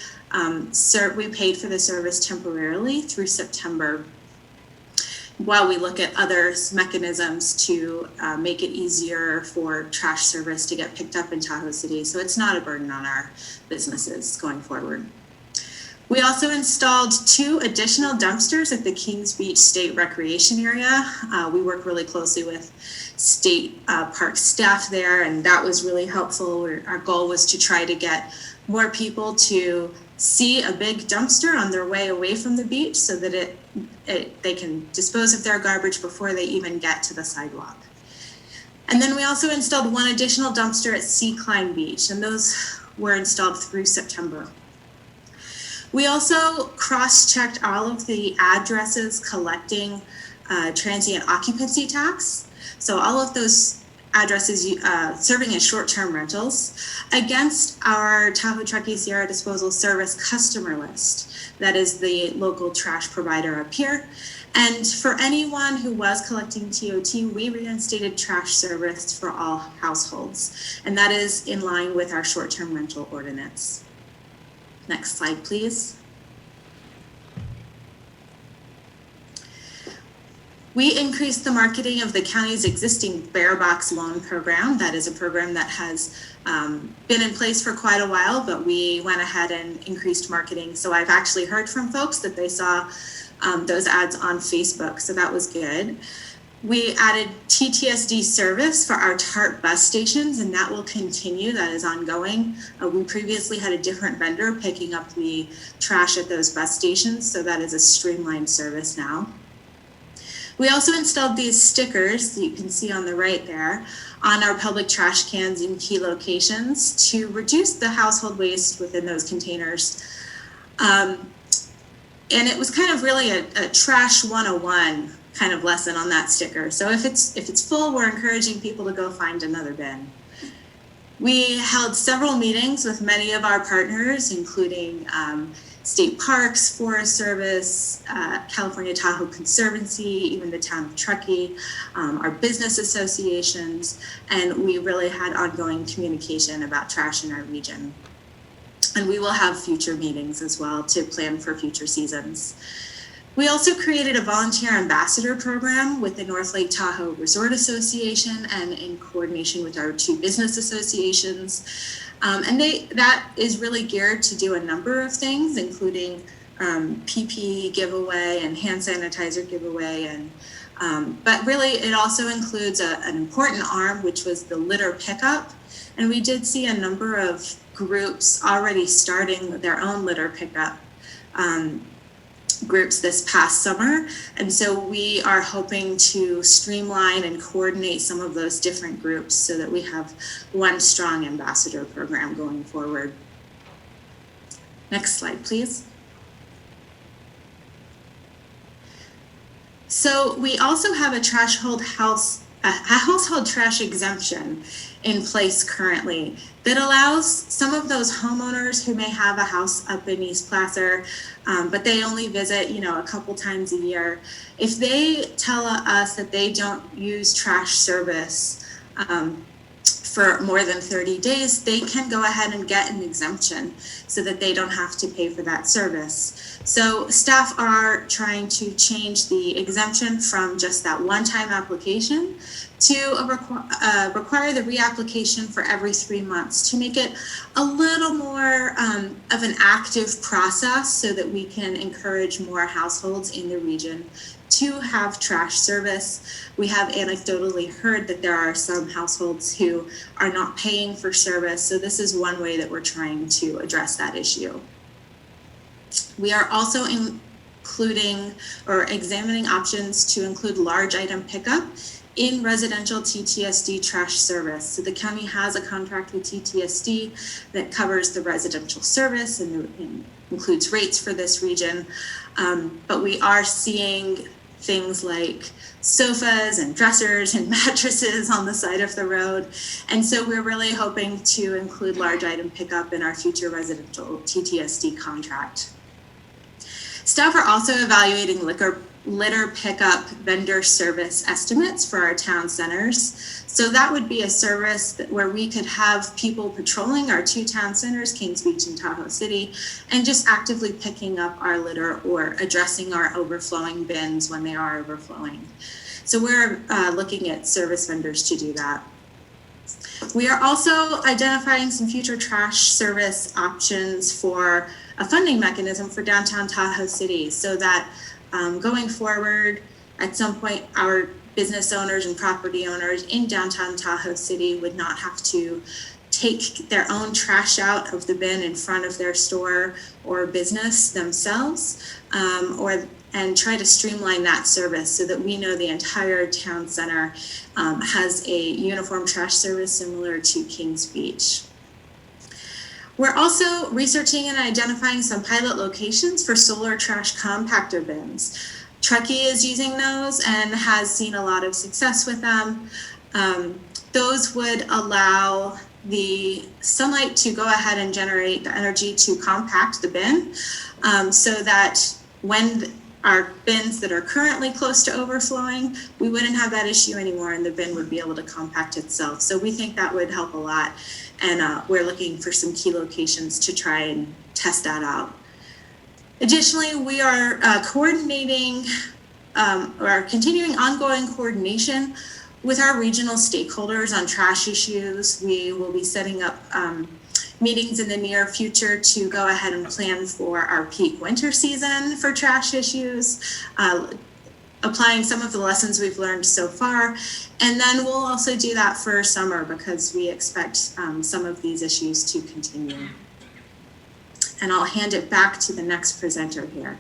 S15: we paid for the service temporarily through September, while we look at other mechanisms to make it easier for trash service to get picked up in Tahoe City. So it's not a burden on our businesses going forward. We also installed 2 additional dumpsters at the Kings Beach State Recreation Area. We work really closely with state park staff there, and that was really helpful. Our goal was to try to get more people to see a big dumpster on their way away from the beach so that they can dispose of their garbage before they even get to the sidewalk. And then we also installed 1 additional dumpster at Sea Climb Beach, and those were installed through September. We also cross-checked all of the addresses collecting transient occupancy tax. So all of those addresses serving as short-term rentals against our Tahoe Truckee Sierra Disposal Service customer list. That is the local trash provider up here. And for anyone who was collecting TOT, we reinstated trash service for all households. And that is in line with our short-term rental ordinance. Next slide, please. We increased the marketing of the county's existing Bear Box loan program. That is a program that has been in place for quite a while, but we went ahead and increased marketing. So I've actually heard from folks that they saw those ads on Facebook, so that was good. We added TTSD service for our TARP bus stations, and that will continue. That is ongoing. We previously had a different vendor picking up the trash at those bus stations, so that is a streamlined service now. We also installed these stickers that you can see on the right there on our public trash cans in key locations to reduce the household waste within those containers. And it was kind of really a trash 101 kind of lesson on that sticker. So if it's full, we're encouraging people to go find another bin. We held several meetings with many of our partners, including state parks, Forest Service, California Tahoe Conservancy, even the town of Truckee, our business associations, and we really had ongoing communication about trash in our region. And we will have future meetings as well to plan for future seasons. We also created a volunteer ambassador program with the North Lake Tahoe Resort Association and in coordination with our 2 business associations. And that is really geared to do a number of things, including PPE giveaway and hand sanitizer giveaway. But really, it also includes an important arm, which was the litter pickup. And we did see a number of groups already starting their own litter pickup groups this past summer. And so we are hoping to streamline and coordinate some of those different groups so that we have one strong ambassador program going forward. Next slide, please. So we also have a household trash exemption in place currently that allows some of those homeowners who may have a house up in East Placer, but they only visit, a couple times a year. If they tell us that they don't use trash service for more than 30 days, they can go ahead and get an exemption so that they don't have to pay for that service. So staff are trying to change the exemption from just that one-time application to require the reapplication for every 3 months to make it a little more of an active process so that we can encourage more households in the region to have trash service. We have anecdotally heard that there are some households who are not paying for service, so this is one way that we're trying to address that issue. We are also including or examining options to include large item pickup in residential TTSD trash service. So the county has a contract with TTSD that covers the residential service and includes rates for this region. But we are seeing things like sofas and dressers and mattresses on the side of the road. And so we're really hoping to include large item pickup in our future residential TTSD contract. Staff are also evaluating litter pickup vendor service estimates for our town centers. So that would be a service where we could have people patrolling our 2 town centers, Kings Beach and Tahoe City, and just actively picking up our litter or addressing our overflowing bins when they are overflowing. So we're looking at service vendors to do that. We are also identifying some future trash service options for a funding mechanism for downtown Tahoe City so that going forward, at some point, our business owners and property owners in downtown Tahoe City would not have to take their own trash out of the bin in front of their store or business themselves, and try to streamline that service so that we know the entire town center has a uniform trash service similar to Kings Beach. We're also researching and identifying some pilot locations for solar trash compactor bins. Truckee is using those and has seen a lot of success with them. Those would allow the sunlight to go ahead and generate the energy to compact the bin so that when our bins that are currently close to overflowing, we wouldn't have that issue anymore and the bin would be able to compact itself. So we think that would help a lot. And we're looking for some key locations to try and test that out. Additionally, we are coordinating or continuing ongoing coordination with our regional stakeholders on trash issues. We will be setting up meetings in the near future to go ahead and plan for our peak winter season for trash issues. applying some of the lessons we've learned so far. And then we'll also do that for summer because we expect some of these issues to continue. And I'll hand it back to the next presenter here.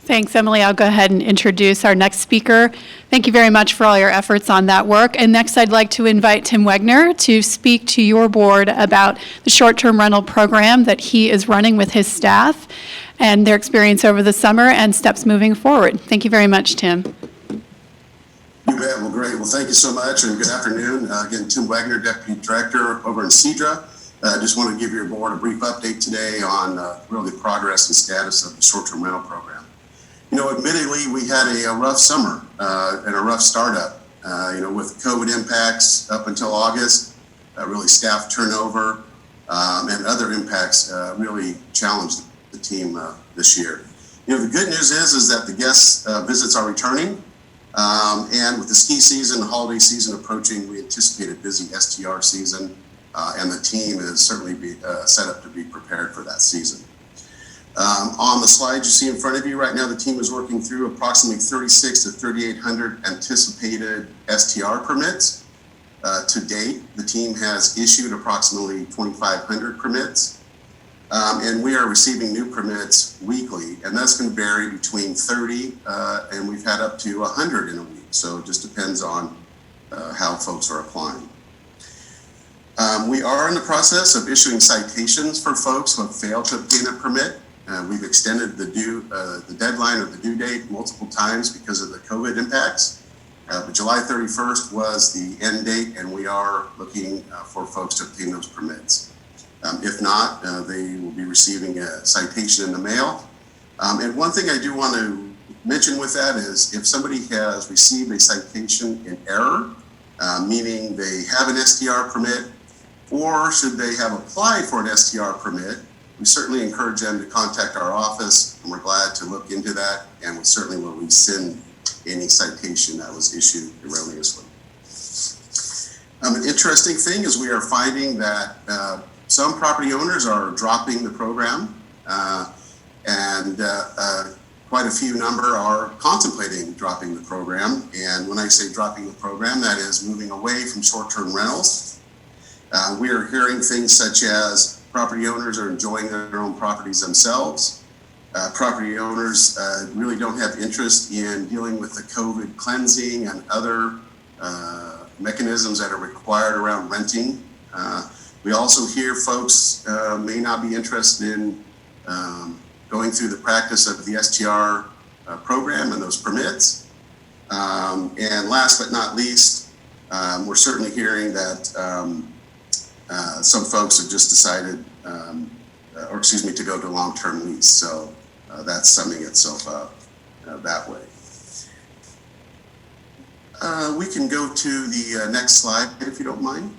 S19: Thanks, Emily. I'll go ahead and introduce our next speaker. Thank you very much for all your efforts on that work. And next, I'd like to invite Tim Wegner to speak to your board about the short-term rental program that he is running with his staff and their experience over the summer and steps moving forward. Thank you very much, Tim.
S8: You bet. Well, great. Well, thank you so much, and good afternoon. Again, Tim Wegner, Deputy Director over in CEDRA. I just want to give your board a brief update today on really the progress and status of the short-term rental program. You know, admittedly, we had a rough summer and a rough startup. You know, with COVID impacts up until August, really staff turnover and other impacts really challenged the team this year. You know, the good news is that the guest visits are returning. And with the ski season, the holiday season approaching, we anticipate a busy STR season, and the team is certainly set up to be prepared for that season. On the slide you see in front of you right now, the team is working through approximately 36 to 3,800 anticipated STR permits. To date, the team has issued approximately 2,500 permits, and we are receiving new permits weekly, and that's going to vary between 30 and we've had up to 100 in a week, so it just depends on how folks are applying. We are in the process of issuing citations for folks who have failed to obtain a permit. We've extended the deadline or the due date multiple times because of the COVID impacts. But July 31st was the end date, and we are looking for folks to obtain those permits. If not, they will be receiving a citation in the mail. And one thing I do want to mention with that is if somebody has received a citation in error, meaning they have an STR permit, or should they have applied for an STR permit, we certainly encourage them to contact our office, and we're glad to look into that, and we certainly will rescind any citation that was issued erroneously. An interesting thing is we are finding that some property owners are dropping the program, and quite a few number are contemplating dropping the program. And when I say dropping the program, that is moving away from short-term rentals. We are hearing things such as property owners are enjoying their own properties themselves. Property owners really don't have interest in dealing with the COVID cleansing and other mechanisms that are required around renting. We also hear folks may not be interested in going through the practice of the STR program and those permits. And last but not least, we're certainly hearing that some folks have just decided, to go to long-term lease. So that's summing itself up that way. We can go to the next slide, if you don't mind.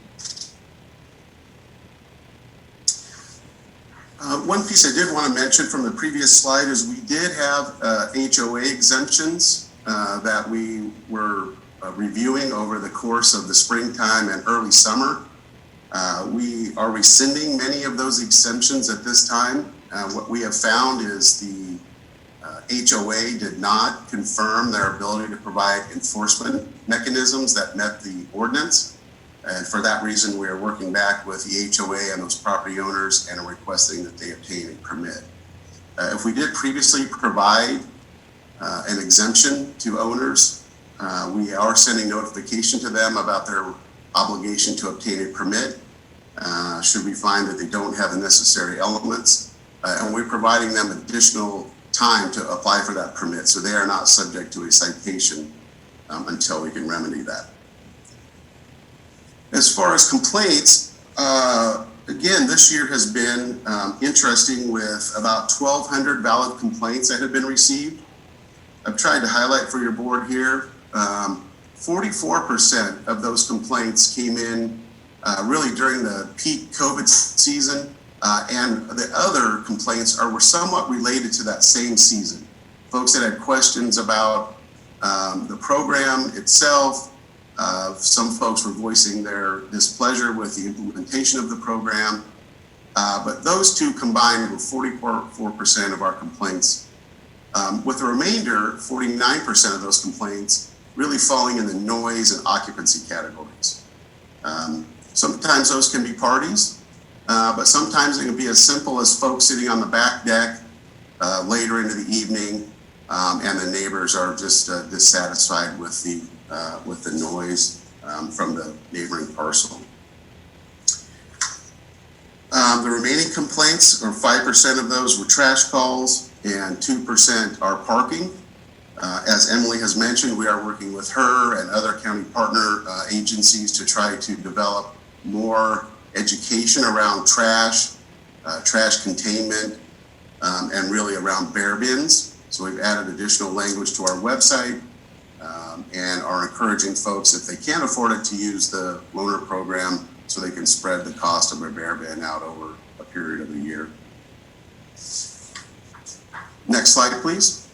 S8: One piece I did want to mention from the previous slide is we did have HOA exemptions that we were reviewing over the course of the springtime and early summer. We are rescinding many of those exemptions at this time. What we have found is the HOA did not confirm their ability to provide enforcement mechanisms that met the ordinance. And for that reason, we are working back with the HOA and those property owners and are requesting that they obtain a permit. If we did previously provide an exemption to owners, we are sending notification to them about their obligation to obtain a permit should we find that they don't have the necessary elements. And we're providing them additional time to apply for that permit, so they are not subject to a citation until we can remedy that. As far as complaints, again, this year has been interesting with about 1,200 valid complaints that have been received. I've tried to highlight for your board here, 44% of those complaints came in really during the peak COVID season, and the other complaints were somewhat related to that same season. Folks that had questions about the program itself. Some folks were voicing their displeasure with the implementation of the program, but those two combined were 44% of our complaints with the remainder, 49% of those complaints really falling in the noise and occupancy categories. Sometimes those can be parties, but sometimes it can be as simple as folks sitting on the back deck later into the evening, and the neighbors are just dissatisfied with the noise from the neighboring parcel. The remaining complaints, or 5% of those, were trash calls, and 2% are parking. As Emily has mentioned, we are working with her and other county partner agencies to try to develop more education around trash, trash containment, and really around bear bins. So we've added additional language to our website and are encouraging folks, if they can't afford it, to use the loaner program so they can spread the cost of their bear bin out over a period of a year. Next slide, please.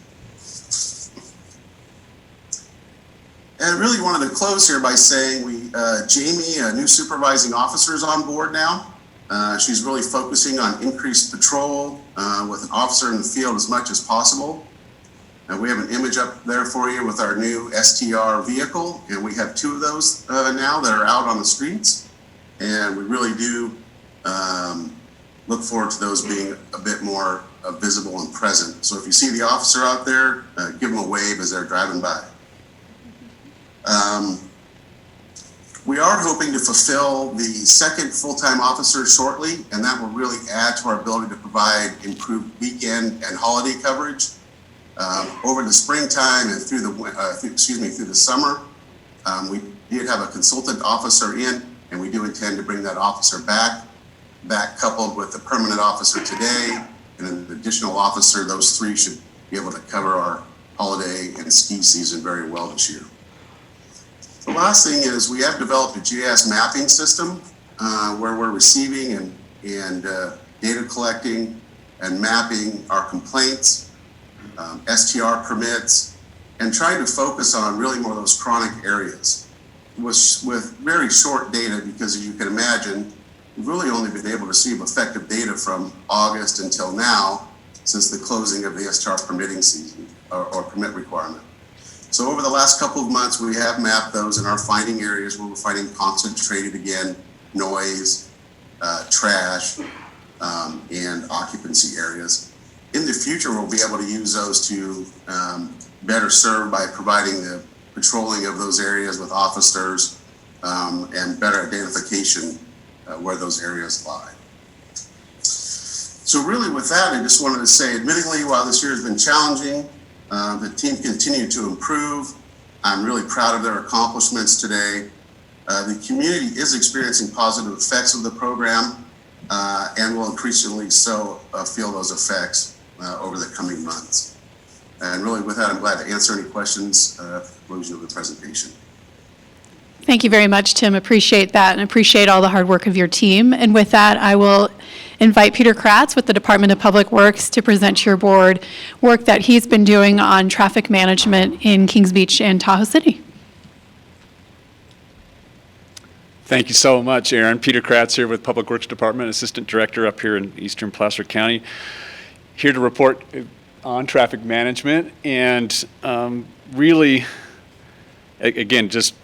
S8: And I really wanted to close here by saying Jamie, a new supervising officer, is on board now. She's really focusing on increased patrol with an officer in the field as much as possible. And we have an image up there for you with our new STR vehicle, and we have 2 of those now that are out on the streets. And we really do look forward to those being a bit more visible and present. So if you see the officer out there, give them a wave as they're driving by. We are hoping to fulfill the second full-time officer shortly, and that will really add to our ability to provide improved weekend and holiday coverage. Over the springtime and through the summer, we did have a consultant officer in, and we do intend to bring that officer back. That coupled with the permanent officer today and an additional officer, those 3 should be able to cover our holiday and ski season very well this year. The last thing is we have developed a GIS mapping system where we're receiving and data collecting and mapping our complaints, STR permits, and trying to focus on really more of those chronic areas with very short data, because as you can imagine, we've really only been able to receive effective data from August until now, since the closing of the STR permitting season or permit requirement. So over the last couple of months, we have mapped those and are finding areas where we're finding concentrated, again, noise, trash, and occupancy areas. In the future, we'll be able to use those to better serve by providing the patrolling of those areas with officers and better identification where those areas lie. So really with that, I just wanted to say, admittedly, while this year has been challenging, the team continued to improve. I'm really proud of their accomplishments today. The community is experiencing positive effects of the program and will increasingly so feel those effects over the coming months. And really with that, I'm glad to answer any questions at the conclusion of the presentation.
S19: Thank you very much, Tim. Appreciate that and appreciate all the hard work of your team. And with that, I will invite Peter Kratz with the Department of Public Works to present to your board work that he's been doing on traffic management in Kings Beach and Tahoe City.
S5: Thank you so much, Aaron. Peter Kratz here with Public Works Department, Assistant Director up here in Eastern Placer County. Here to report on traffic management and really, again, just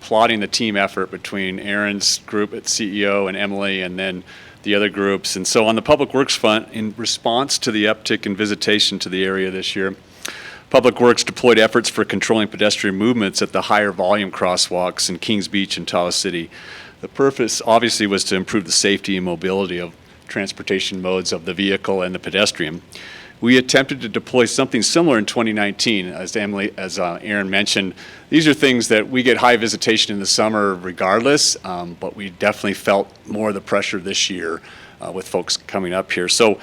S5: plotting the team effort between Aaron's group at CEO and Emily and then the other groups. And so on the Public Works front, in response to the uptick in visitation to the area this year, Public Works deployed efforts for controlling pedestrian movements at the higher volume crosswalks in Kings Beach and Tahoe City. The purpose obviously was to improve the safety and mobility of transportation modes of the vehicle and the pedestrian. We attempted to deploy something similar in 2019, as Aaron mentioned. These are things that we get high visitation in the summer regardless, but we definitely felt more of the pressure this year with folks coming up here. So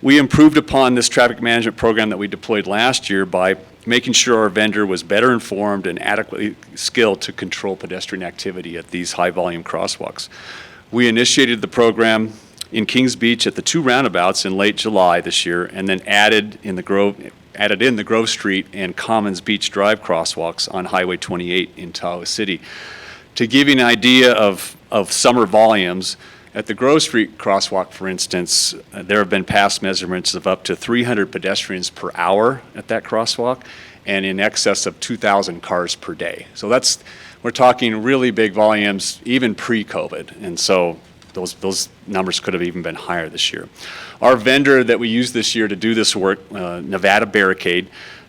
S5: we improved upon this traffic management program that we deployed last year by making sure our vendor was better informed and adequately skilled to control pedestrian activity at these high volume crosswalks. We initiated the program in Kings Beach at the 2 roundabouts in late July this year, and then added in the Grove Street and Commons Beach Drive crosswalks on Highway 28 in Tahoe City. To give you an idea of summer volumes, At the Grove Street crosswalk, for instance, there have been past measurements of up to 300 pedestrians per hour at that crosswalk and in excess of 2,000 cars per day. So we're talking really big volumes, even pre-COVID. And so those numbers could have even been higher this year. Our vendor that we used this year to do this work, Nevada Barricade,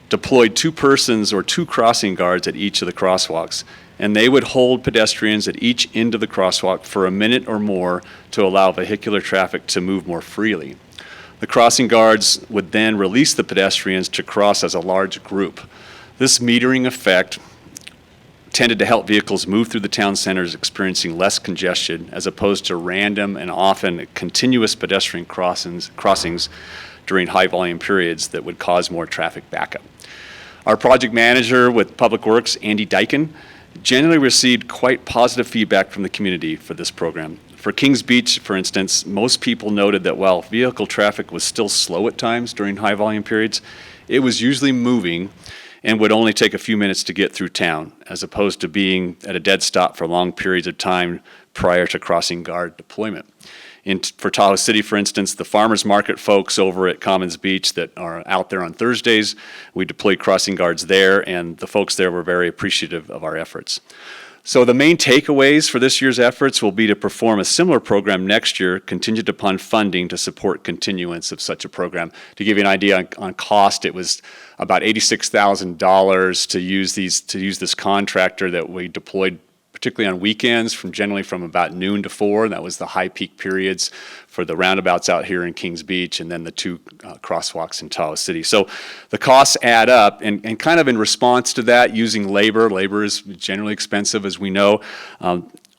S5: deployed 2 persons or 2 crossing guards at each of the crosswalks. And they would hold pedestrians at each end of the crosswalk for a minute or more to allow vehicular traffic to move more freely. The crossing guards would then release the pedestrians to cross as a large group. This metering effect tended to help vehicles move through the town centers experiencing less congestion as opposed to random and often continuous pedestrian crossings during high volume periods that would cause more traffic backup. Our project manager with Public Works, Andy Dyken, generally received quite positive feedback from the community for this program. For Kings Beach, for instance, most people noted that while vehicle traffic was still slow at times during high volume periods, it was usually moving and would only take a few minutes to get through town, as opposed to being at a dead stop for long periods of time prior to crossing guard deployment. For Tahoe City, for instance, the farmers market folks over at Commons Beach that are out there on Thursdays, we deployed crossing guards there, and the folks there were very appreciative of our efforts. So the main takeaways for this year's efforts will be to perform a similar program next year, contingent upon funding to support continuance of such a program. To give you an idea on cost, it was about $86,000 to use this contractor that we deployed, particularly on weekends, generally from about noon to 4. That was the high peak periods for the roundabouts out here in Kings Beach, and then the 2 crosswalks in Tahoe City. So the costs add up, and kind of in response to that, using labor is generally expensive, as we know.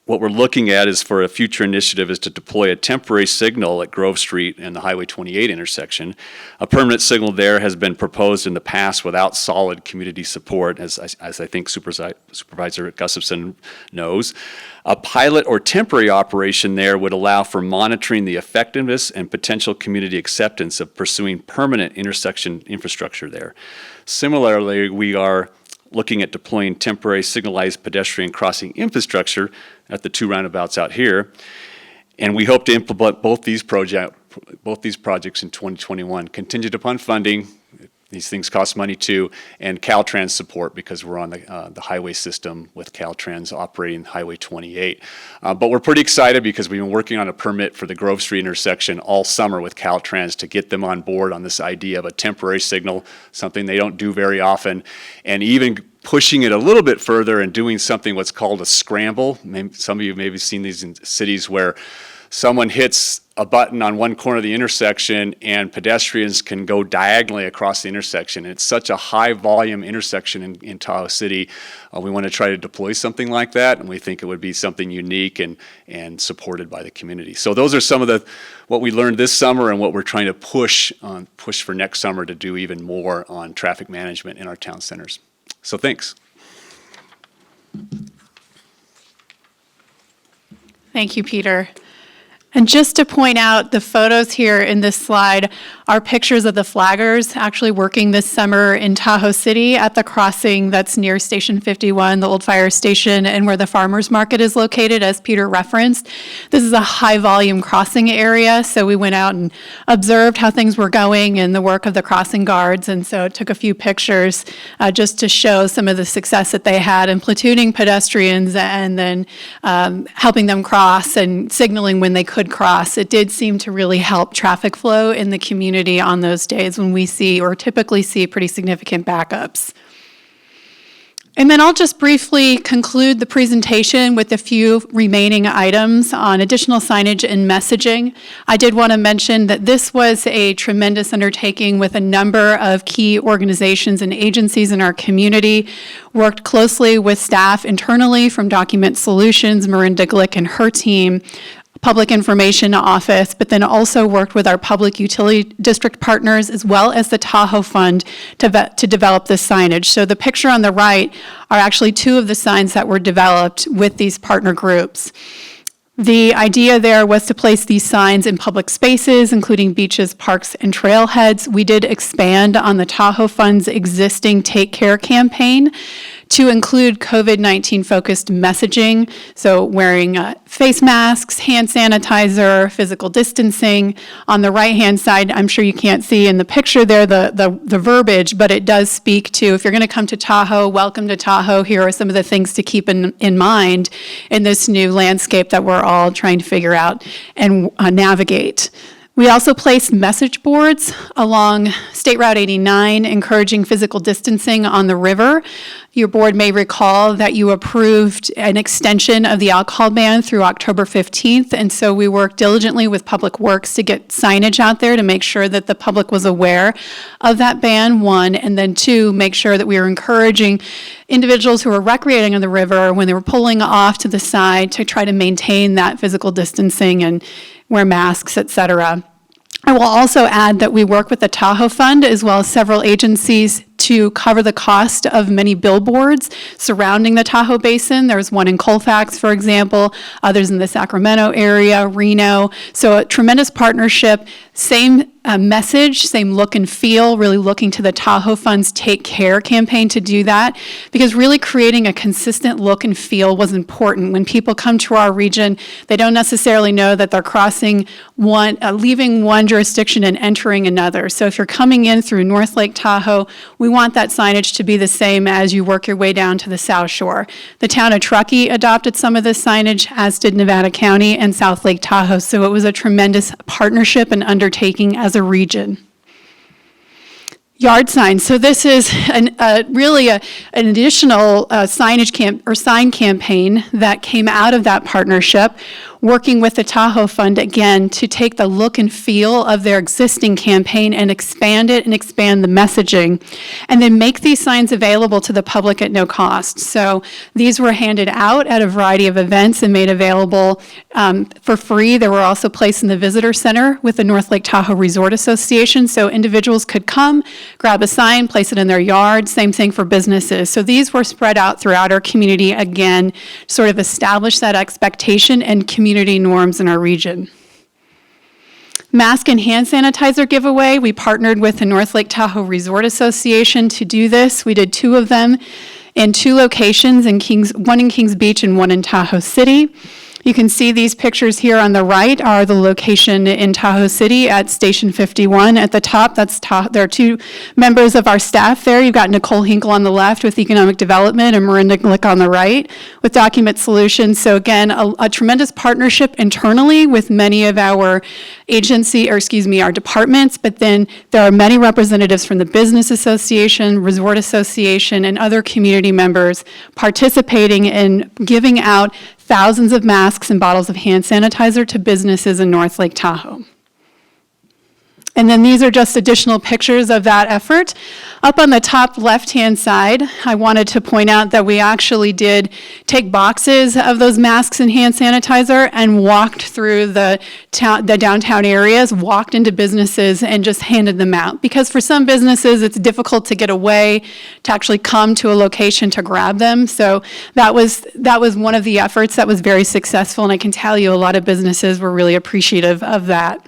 S5: What we're looking at is for a future initiative is to deploy a temporary signal at Grove Street and the Highway 28 intersection. A permanent signal there has been proposed in the past without solid community support, as I think Supervisor Gustafson knows. A pilot or temporary operation there would allow for monitoring the effectiveness and potential community acceptance of pursuing permanent intersection infrastructure there. Similarly, we are looking at deploying temporary signalized pedestrian crossing infrastructure at the 2 roundabouts out here. And we hope to implement both these projects in 2021, contingent upon funding. These things cost money too, and Caltrans support, because we're on the highway system with Caltrans operating Highway 28. But we're pretty excited because we've been working on a permit for the Grove Street intersection all summer with Caltrans to get them on board on this idea of a temporary signal, something they don't do very often, and even pushing it a little bit further and doing something what's called a scramble. Some of you may have seen these in cities where someone hits a button on one corner of the intersection and pedestrians can go diagonally across the intersection. It's such a high volume intersection in Tahoe City. We want to try to deploy something like that, and we think it would be something unique and supported by the community. So those are some of what we learned this summer and what we're trying to push for next summer to do even more on traffic management in our town centers. So thanks.
S19: Thank you, Peter. And just to point out, the photos here in this slide are pictures of the flaggers actually working this summer in Tahoe City at the crossing that's near Station 51, the old fire station, and where the farmers market is located, as Peter referenced. This is a high volume crossing area, so we went out and observed how things were going and the work of the crossing guards, and so took a few pictures just to show some of the success that they had in platooning pedestrians and then helping them cross and signaling when they could cross. It did seem to really help traffic flow in the community on those days when we see or typically see pretty significant backups. And then I'll just briefly conclude the presentation with a few remaining items on additional signage and messaging. I did want to mention that this was a tremendous undertaking with a number of key organizations and agencies in our community. Worked closely with staff internally from Document Solutions, Marinda Glick and her team, Public Information Office, but then also worked with our public utility district partners as well as the Tahoe Fund to develop this signage. So the picture on the right are actually 2 of the signs that were developed with these partner groups. The idea there was to place these signs in public spaces, including beaches, parks, and trailheads. We did expand on the Tahoe Fund's existing Take Care campaign to include COVID-19 focused messaging, so wearing face masks, hand sanitizer, physical distancing. On the right-hand side, I'm sure you can't see in the picture there the verbiage, but it does speak to, if you're going to come to Tahoe, welcome to Tahoe, here are some of the things to keep in mind in this new landscape that we're all trying to figure out and navigate. We also placed message boards along State Route 89, encouraging physical distancing on the river. Your board may recall that you approved an extension of the alcohol ban through October 15th, and so we worked diligently with Public Works to get signage out there to make sure that the public was aware of that ban, one, and then two, make sure that we were encouraging individuals who were recreating on the river when they were pulling off to the side to try to maintain that physical distancing and wear masks, et cetera. I will also add that we work with the Tahoe Fund as well as several agencies to cover the cost of many billboards surrounding the Tahoe Basin. There's one in Colfax, for example, others in the Sacramento area, Reno. So a tremendous partnership, same message, same look and feel, really looking to the Tahoe Fund's Take Care campaign to do that, because really creating a consistent look and feel was important. When people come to our region, they don't necessarily know that they're crossing one, leaving one jurisdiction and entering another. So if you're coming in through North Lake Tahoe, we want that signage to be the same as you work your way down to the South Shore. The town of Truckee adopted some of this signage, as did Nevada County and South Lake Tahoe. So it was a tremendous partnership and undertaking as a region. Yard signs. So this is really an additional sign campaign that came out of that partnership, working with the Tahoe Fund again to take the look and feel of their existing campaign and expand it and expand the messaging, and then make these signs available to the public at no cost. So these were handed out at a variety of events and made available for free. They were also placed in the visitor center with the North Lake Tahoe Resort Association, so individuals could come, grab a sign, place it in their yard. Same thing for businesses. So these were spread out throughout our community, again, sort of establish that expectation and community norms in our region. Mask and hand sanitizer giveaway. We partnered with the North Lake Tahoe Resort Association to do this. We did 2 of them in 2 locations, one in Kings Beach and one in Tahoe City. You can see these pictures here on the right are the location in Tahoe City at Station 51. At the top, there are 2 members of our staff there. You've got Nicole Hinkle on the left with Economic Development and Miranda Glick on the right with Document Solutions. So again, a tremendous partnership internally with many of our our departments, but then there are many representatives from the Business Association, Resort Association, and other community members participating in giving out thousands of masks and bottles of hand sanitizer to businesses in North Lake Tahoe. And then these are just additional pictures of that effort. Up on the top left-hand side, I wanted to point out that we actually did take boxes of those masks and hand sanitizer and walked through the downtown areas, walked into businesses and just handed them out. Because for some businesses, it's difficult to get away, to actually come to a location to grab them. So that was one of the efforts that was very successful, and I can tell you a lot of businesses were really appreciative of that.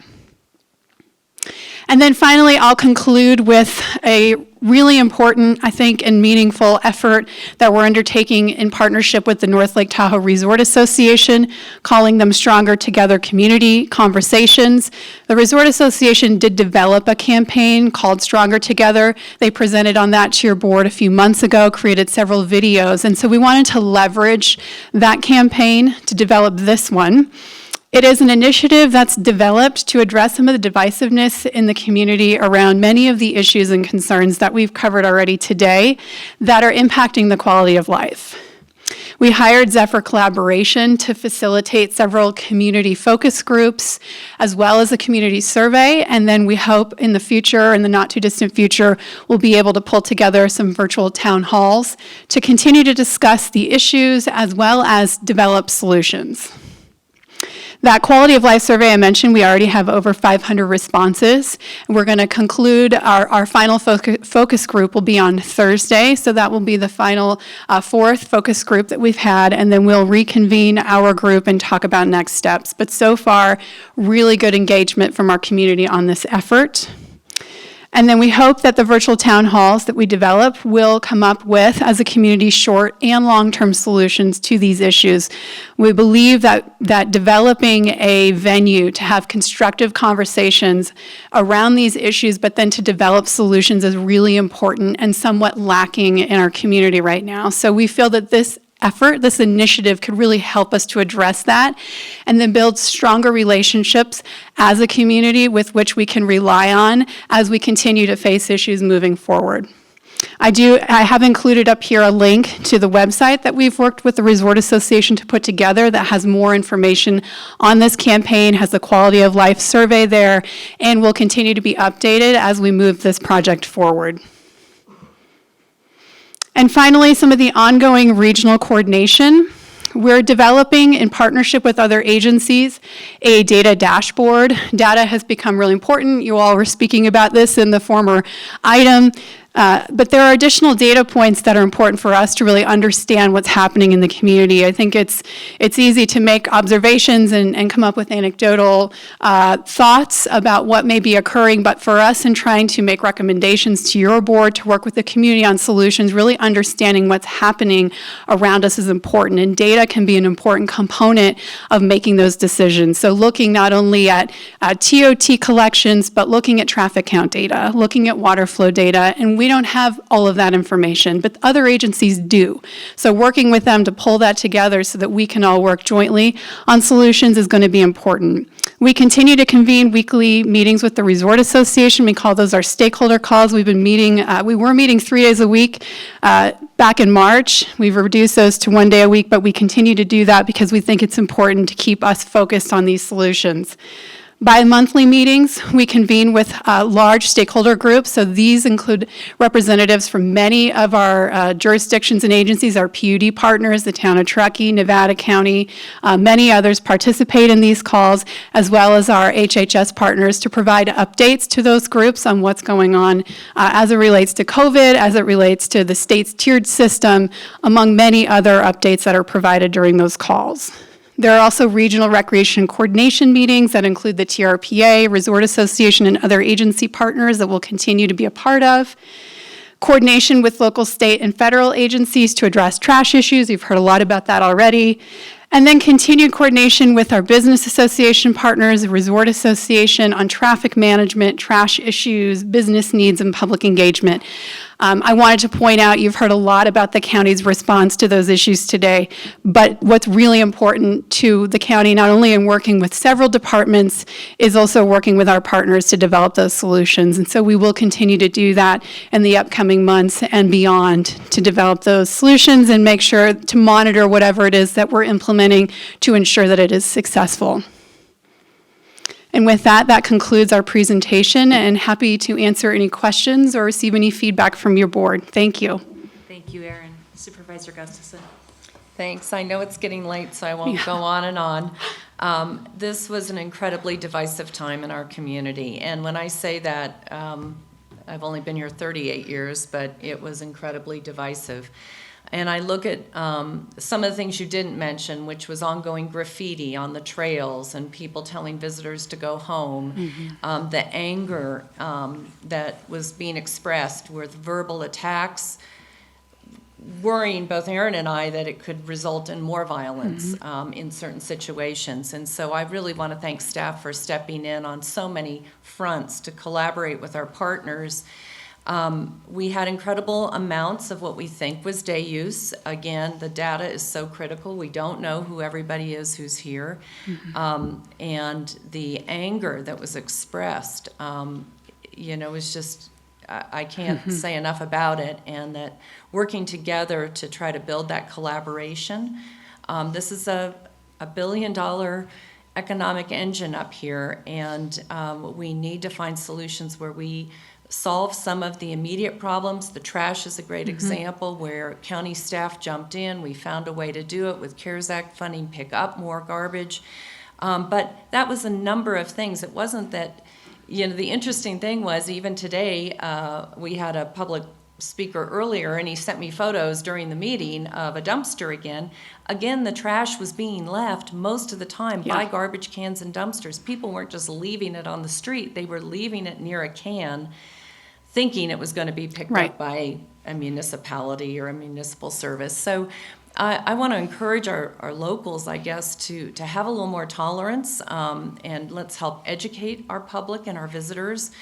S19: And then finally, I'll conclude with a really important, I think, and meaningful effort that we're undertaking in partnership with the North Lake Tahoe Resort Association, calling them Stronger Together Community Conversations. The Resort Association did develop a campaign called Stronger Together. They presented on that to your board a few months ago, created several videos, and so we wanted to leverage that campaign to develop this one. It is an initiative that's developed to address some of the divisiveness in the community around many of the issues and concerns that we've covered already today that are impacting the quality of life. We hired Zephyr Collaboration to facilitate several community focus groups, as well as a community survey, and then we hope in the future, in the not too distant future, we'll be able to pull together some virtual town halls to continue to discuss the issues as well as develop solutions. That quality of life survey I mentioned, we already have over 500 responses. We're going to conclude our final focus group will be on Thursday, so that will be the final 4th focus group that we've had, and then we'll reconvene our group and talk about next steps. But so far, really good engagement from our community on this effort. And then we hope that the virtual town halls that we develop will come up with, as a community, short and long-term solutions to these issues. We believe that developing a venue to have constructive conversations around these issues, but then to develop solutions is really important and somewhat lacking in our community right now. So we feel that this effort, this initiative could really help us to address that and then build stronger relationships as a community with which we can rely on as we continue to face issues moving forward. I have included up here a link to the website that we've worked with the Resort Association to put together that has more information on this campaign, has the quality of life survey there, and will continue to be updated as we move this project forward. And finally, some of the ongoing regional coordination. We're developing, in partnership with other agencies, a data dashboard. Data has become really important. You all were speaking about this in the former item. But there are additional data points that are important for us to really understand what's happening in the community. I think it's easy to make observations and come up with anecdotal thoughts about what may be occurring, but for us in trying to make recommendations to your board to work with the community on solutions, really understanding what's happening around us is important, and data can be an important component of making those decisions. So looking not only at TOT collections, but looking at traffic count data, looking at water flow data, and we don't have all of that information, but other agencies do. So working with them to pull that together so that we can all work jointly on solutions is going to be important. We continue to convene weekly meetings with the Resort Association. We call those our stakeholder calls. We were meeting 3 days a week back in March. We've reduced those to 1 day a week, but we continue to do that because we think it's important to keep us focused on these solutions. Bi-monthly meetings, we convene with large stakeholder groups, so these include representatives from many of our jurisdictions and agencies, our PUD partners, the town of Truckee, Nevada County, many others participate in these calls, as well as our HHS partners to provide updates to those groups on what's going on as it relates to COVID, as it relates to the state's tiered system, among many other updates that are provided during those calls. There are also regional recreation coordination meetings that include the TRPA, Resort Association, and other agency partners that we'll continue to be a part of. Coordination with local, state, and federal agencies to address trash issues. You've heard a lot about that already. And then continued coordination with our business association partners, the Resort Association, on traffic management, trash issues, business needs, and public engagement. I wanted to point out, you've heard a lot about the county's response to those issues today, but what's really important to the county, not only in working with several departments, is also working with our partners to develop those solutions. And so we will continue to do that in the upcoming months and beyond to develop those solutions and make sure to monitor whatever it is that we're implementing to ensure that it is successful. And with that, that concludes our presentation, and happy to answer any questions or receive any feedback from your board. Thank you.
S1: Thank you, Erin. Supervisor Gustafson.
S11: Thanks. I know it's getting late, so I won't go on and on. This was an incredibly divisive time in our community, and when I say that, I've only been here 38 years, but it was incredibly divisive. And I look at some of the things you didn't mention, which was ongoing graffiti on the trails and people telling visitors to go home, the anger that was being expressed with verbal attacks, worrying both Erin and I that it could result in more violence in certain situations. And so I really want to thank staff for stepping in on so many fronts to collaborate with our partners. We had incredible amounts of what we think was day use. Again, the data is so critical. We don't know who everybody is who's here. And the anger that was expressed, was just, I can't say enough about it. And that working together to try to build that collaboration. This is a $1 billion economic engine up here, and we need to find solutions where we solve some of the immediate problems. The trash is a great example where county staff jumped in. We found a way to do it with CARES Act funding, pick up more garbage. But that was a number of things. It wasn't that, the interesting thing was even today, we had a public speaker earlier, and he sent me photos during the meeting of a dumpster again. Again, the trash was being left most of the time by garbage cans and dumpsters. People weren't just leaving it on the street. They were leaving it near a can. thinking it was going to be picked
S19: Right.
S11: up by a municipality or a municipal service. So I want to encourage our locals, I guess, to have a little more tolerance, and let's help educate our public and our visitors.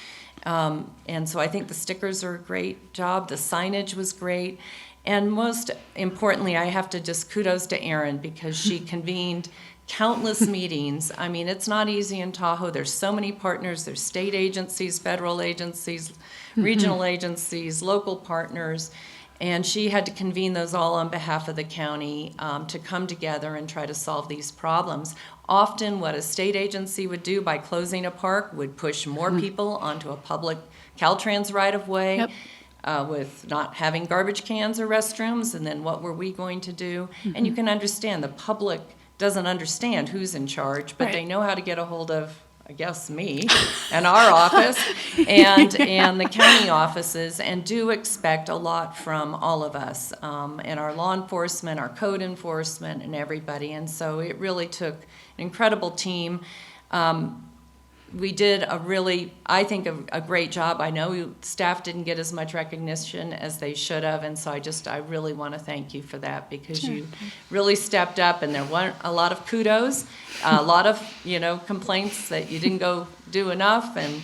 S11: And so I think the stickers are a great job. The signage was great. And most importantly, I have to just kudos to Erin because she convened countless meetings. I mean, it's not easy in Tahoe. There's so many partners. There's state agencies, federal agencies, regional agencies, local partners. And she had to convene those all on behalf of the county to come together and try to solve these problems. Often what a state agency would do by closing a park would push more people onto a public Caltrans right-of-way.
S19: Yep.
S11: With not having garbage cans or restrooms, and then what were we going to do? And you can understand the public doesn't understand who's in charge, but they know how to get a hold of, I guess, me and our office and the county offices, and do expect a lot from all of us and our law enforcement, our code enforcement, and everybody. And so it really took an incredible team. We did a really, I think, a great job. I know staff didn't get as much recognition as they should have, and so I really want to thank you for that because you really stepped up, and there weren't a lot of kudos, a lot of, complaints that you didn't go do enough, and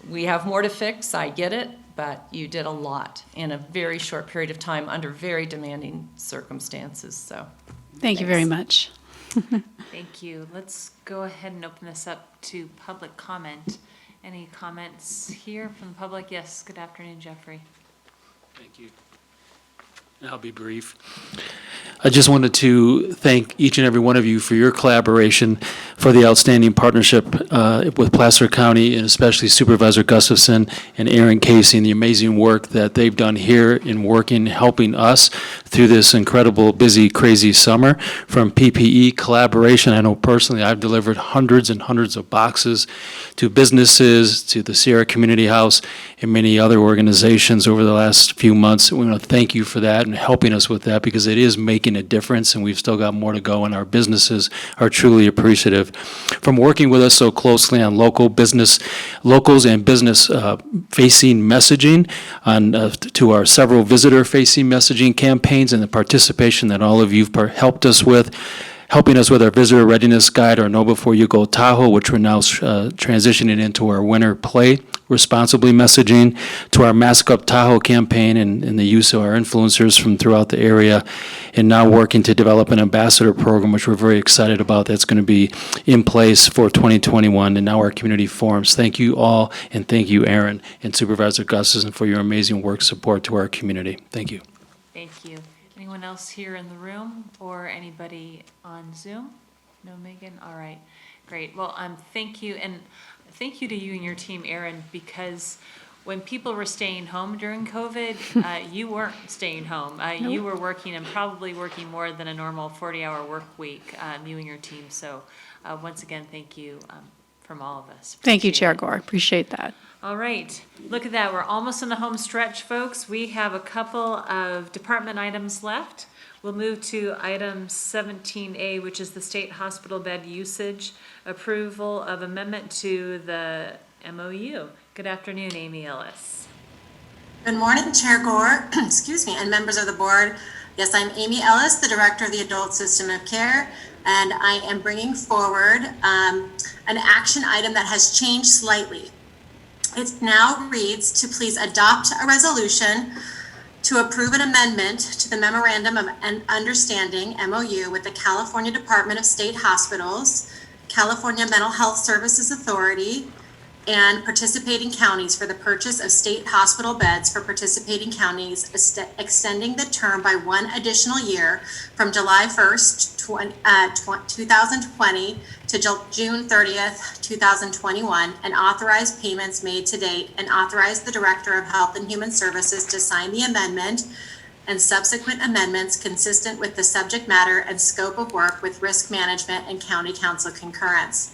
S11: we have more to fix, I get it, but you did a lot in a very short period of time under very demanding circumstances, so.
S19: Thank you very much.
S1: Thank you. Let's go ahead and open this up to public comment. Any comments here from the public? Yes, good afternoon, Jeffrey.
S16: Thank you. I'll be brief. I just wanted to thank each and every one of you for your collaboration, for the outstanding partnership with Placer County, and especially Supervisor Gustafson and Aaron Casey, and the amazing work that they've done here in working, helping us through this incredible, busy, crazy summer. From PPE collaboration, I know personally I've delivered hundreds and hundreds of boxes to businesses, to the Sierra Community House, and many other organizations over the last few months. We want to thank you for that and helping us with that, because it is making a difference, and we've still got more to go, and our businesses are truly appreciative. From working with us so closely on locals and business facing messaging, on to our several visitor facing messaging campaigns, and the participation that all of you've helped us with, helping us with our visitor readiness guide, our Know Before You Go Tahoe, which we're now transitioning into our winter play responsibly messaging, to our Mask Up Tahoe campaign and the use of our influencers from throughout the area, and now working to develop an ambassador program, which we're very excited about. That's going to be in place for 2021, and now our community forums. Thank you all, and thank you, Aaron and Supervisor Gustafson, for your amazing work support to our community. Thank you.
S1: Thank you. Anyone else here in the room or anybody on Zoom? No, Megan? All right, great. Well, thank you, and thank you to you and your team, Aaron, because when people were staying home during COVID, you weren't staying home. You were working, and probably working more than a normal 40-hour work week, you and your team. So once again, thank you from all of us.
S19: Thank you, Chair Gore. Appreciate that.
S1: All right, look at that. We're almost in the home stretch, folks. We have a couple of department items left. We'll move to item 17A, which is the state hospital bed usage approval of amendment to the MOU. Good afternoon, Amy Ellis.
S15: Good morning, Chair Gore, excuse me, and members of the board. Yes, I'm Amy Ellis, the Director of the Adult System of Care, and I am bringing forward an action item that has changed slightly. It now reads to please adopt a resolution to approve an amendment to the Memorandum of Understanding, MOU, with the California Department of State Hospitals, California Mental Health Services Authority, and participating counties for the purchase of state hospital beds for participating counties, extending the term by 1 additional year from July 1st, 2020 to June 30th, 2021, and authorize payments made to date, and authorize the Director of Health and Human Services to sign the amendment and subsequent amendments consistent with the subject matter and scope of work with risk management and county council concurrence.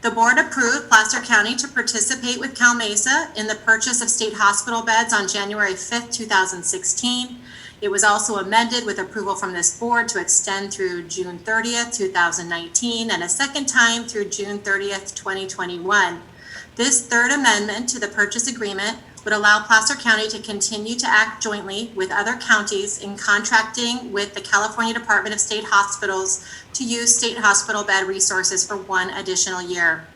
S15: The board approved Placer County to participate with Cal Mesa in the purchase of state hospital beds on January 5th, 2016. It was also amended with approval from this board to extend through June 30th, 2019, and a second time through June 30th, 2021. This third amendment to the purchase agreement would allow Placer County to continue to act jointly with other counties in contracting with the California Department of State Hospitals to use state hospital bed resources for one additional year,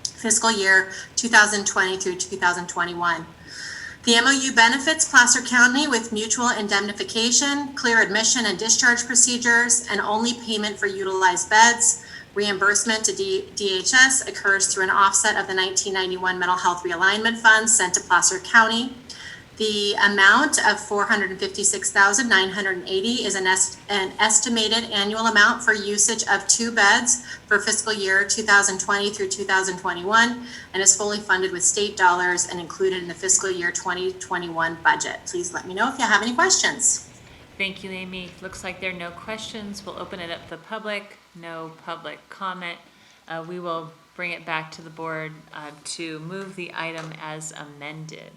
S15: fiscal year 2020 through 2021. The MOU benefits Placer County with mutual indemnification, clear admission and discharge procedures, and only payment for utilized beds. Reimbursement to DHS occurs through an offset of the 1991 Mental Health Realignment Funds sent to Placer County. The amount of $456,980 is an estimated annual amount for usage of 2 beds for fiscal year 2020 through 2021, and is fully funded with state dollars and included in the fiscal year 2021 budget. Please let me know if you have any questions.
S1: Thank you, Amy. Looks like there are no questions. We'll open it up to the public. No public comment. We will bring it back to the board to move the item as amended.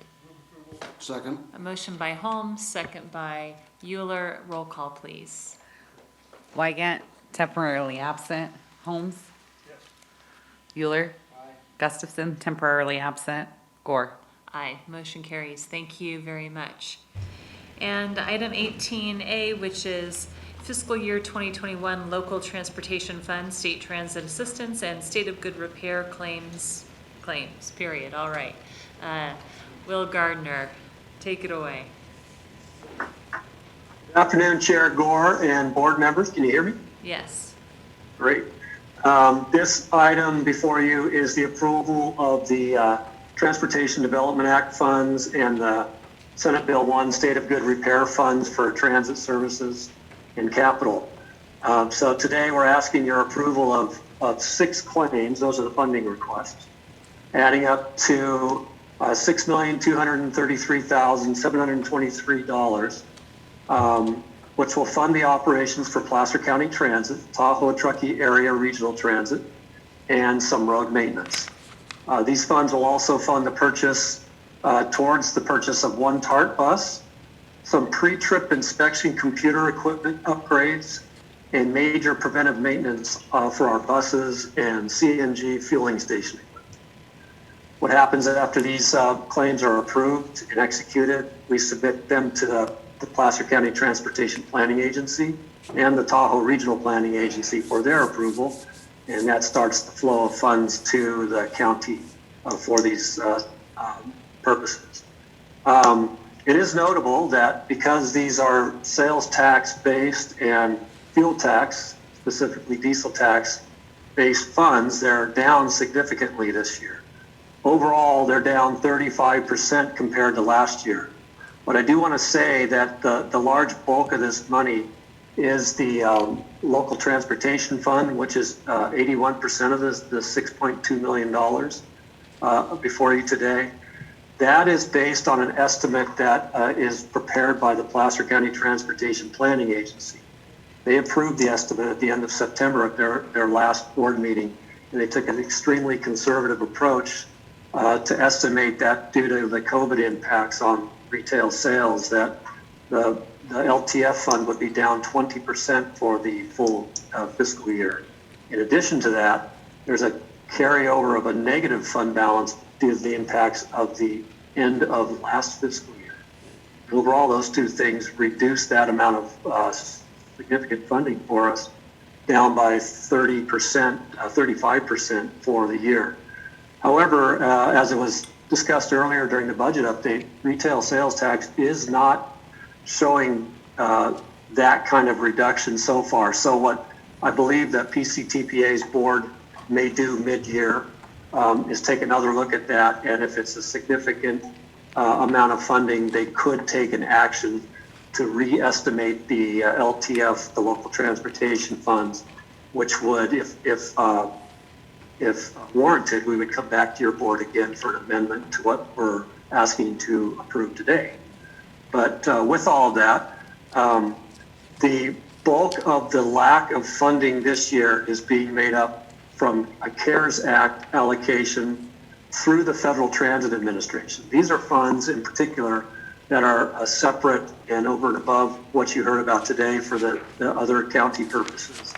S2: Second.
S1: A motion by Holmes, second by Euler. Roll call, please.
S4: Wygant, temporarily absent. Holmes? Euler? Gustafson, temporarily absent. Gore?
S1: Aye. Motion carries. Thank you very much. And item 18A, which is fiscal year 2021 local transportation fund, state transit assistance, and state of good repair claims, period. All right. Will Gardner, take it away.
S20: Good afternoon, Chair Gore and board members. Can you hear me?
S1: Yes.
S20: Great. This item before you is the approval of the Transportation Development Act funds and the Senate Bill 1 State of Good Repair funds for transit services and capital. So today we're asking your approval of 6 claims. Those are the funding requests, adding up to $6,233,723, which will fund the operations for Placer County Transit, Tahoe Truckee Area Regional Transit, and some road maintenance. These funds will also fund the purchase, towards the purchase of 1 TART bus, some pre-trip inspection computer equipment upgrades, and major preventive maintenance for our buses and CNG fueling station. What happens after these claims are approved and executed, we submit them to the Placer County Transportation Planning Agency and the Tahoe Regional Planning Agency for their approval, and that starts the flow of funds to the county for these purposes. It is notable that because these are sales tax based and fuel tax, specifically diesel tax based funds, they're down significantly this year. Overall, they're down 35% compared to last year. But I do want to say that the large bulk of this money is the local transportation fund, which is 81% of the $6.2 million before you today. That is based on an estimate that is prepared by the Placer County Transportation Planning Agency. They approved the estimate at the end of September at their last board meeting, and they took an extremely conservative approach to estimate that due to the COVID impacts on retail sales, that the LTF fund would be down 20% for the full fiscal year. In addition to that, there's a carryover of a negative fund balance due to the impacts of the end of last fiscal year. Overall, those two things reduce that amount of significant funding for us down by 30%, 35% for the year. However, as it was discussed earlier during the budget update, retail sales tax is not showing that kind of reduction so far. So what I believe that PCTPA's board may do mid-year is take another look at that, and if it's a significant amount of funding, they could take an action to re-estimate the LTF, the local transportation funds, which would, if warranted, we would come back to your board again for an amendment to what we're asking to approve today. But with all of that, the bulk of the lack of funding this year is being made up from a CARES Act allocation through the Federal Transit Administration. These are funds in particular that are separate and over and above what you heard about today for the other county purposes.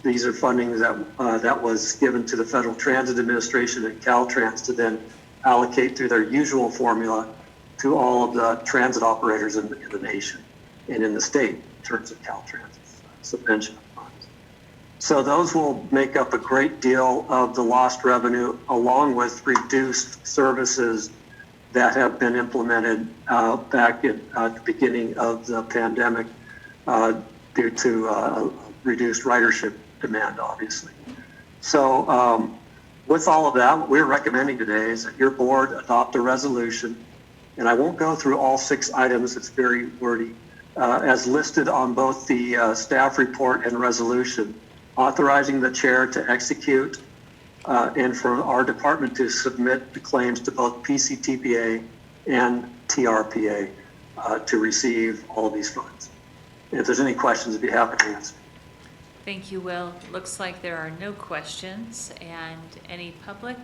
S20: These are funding that was given to the Federal Transit Administration and Caltrans to then allocate through their usual formula to all of the transit operators in the nation and in the state in terms of Caltransit's subvention of funds. So those will make up a great deal of the lost revenue, along with reduced services that have been implemented back at the beginning of the pandemic due to reduced ridership demand, obviously. So with all of that, what we're recommending today is that your board adopt a resolution, and I won't go through all 6 items, it's very wordy, as listed on both the staff report and resolution, authorizing the chair to execute and for our department to submit the claims to both PCTPA and TRPA to receive all of these funds. And if there's any questions, I'd be happy to answer.
S1: Thank you, Will. Looks like there are no questions. And any public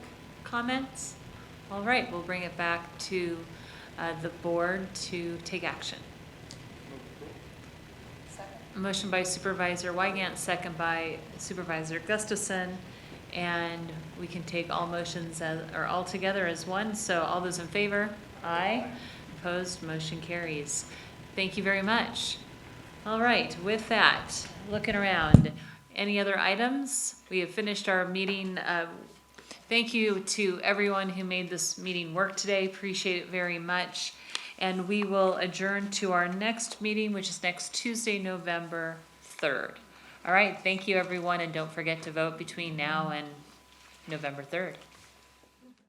S1: comments? All right, we'll bring it back to the board to take action. Motion by Supervisor Wygant, second by Supervisor Gustafson. And we can take all motions or all together as one. So all those in favor? Aye. Opposed? Motion carries. Thank you very much. All right, with that, looking around, any other items? We have finished our meeting. Thank you to everyone who made this meeting work today. Appreciate it very much. And we will adjourn to our next meeting, which is next Tuesday, November 3rd. All right, thank you, everyone, and don't forget to vote between now and November 3rd.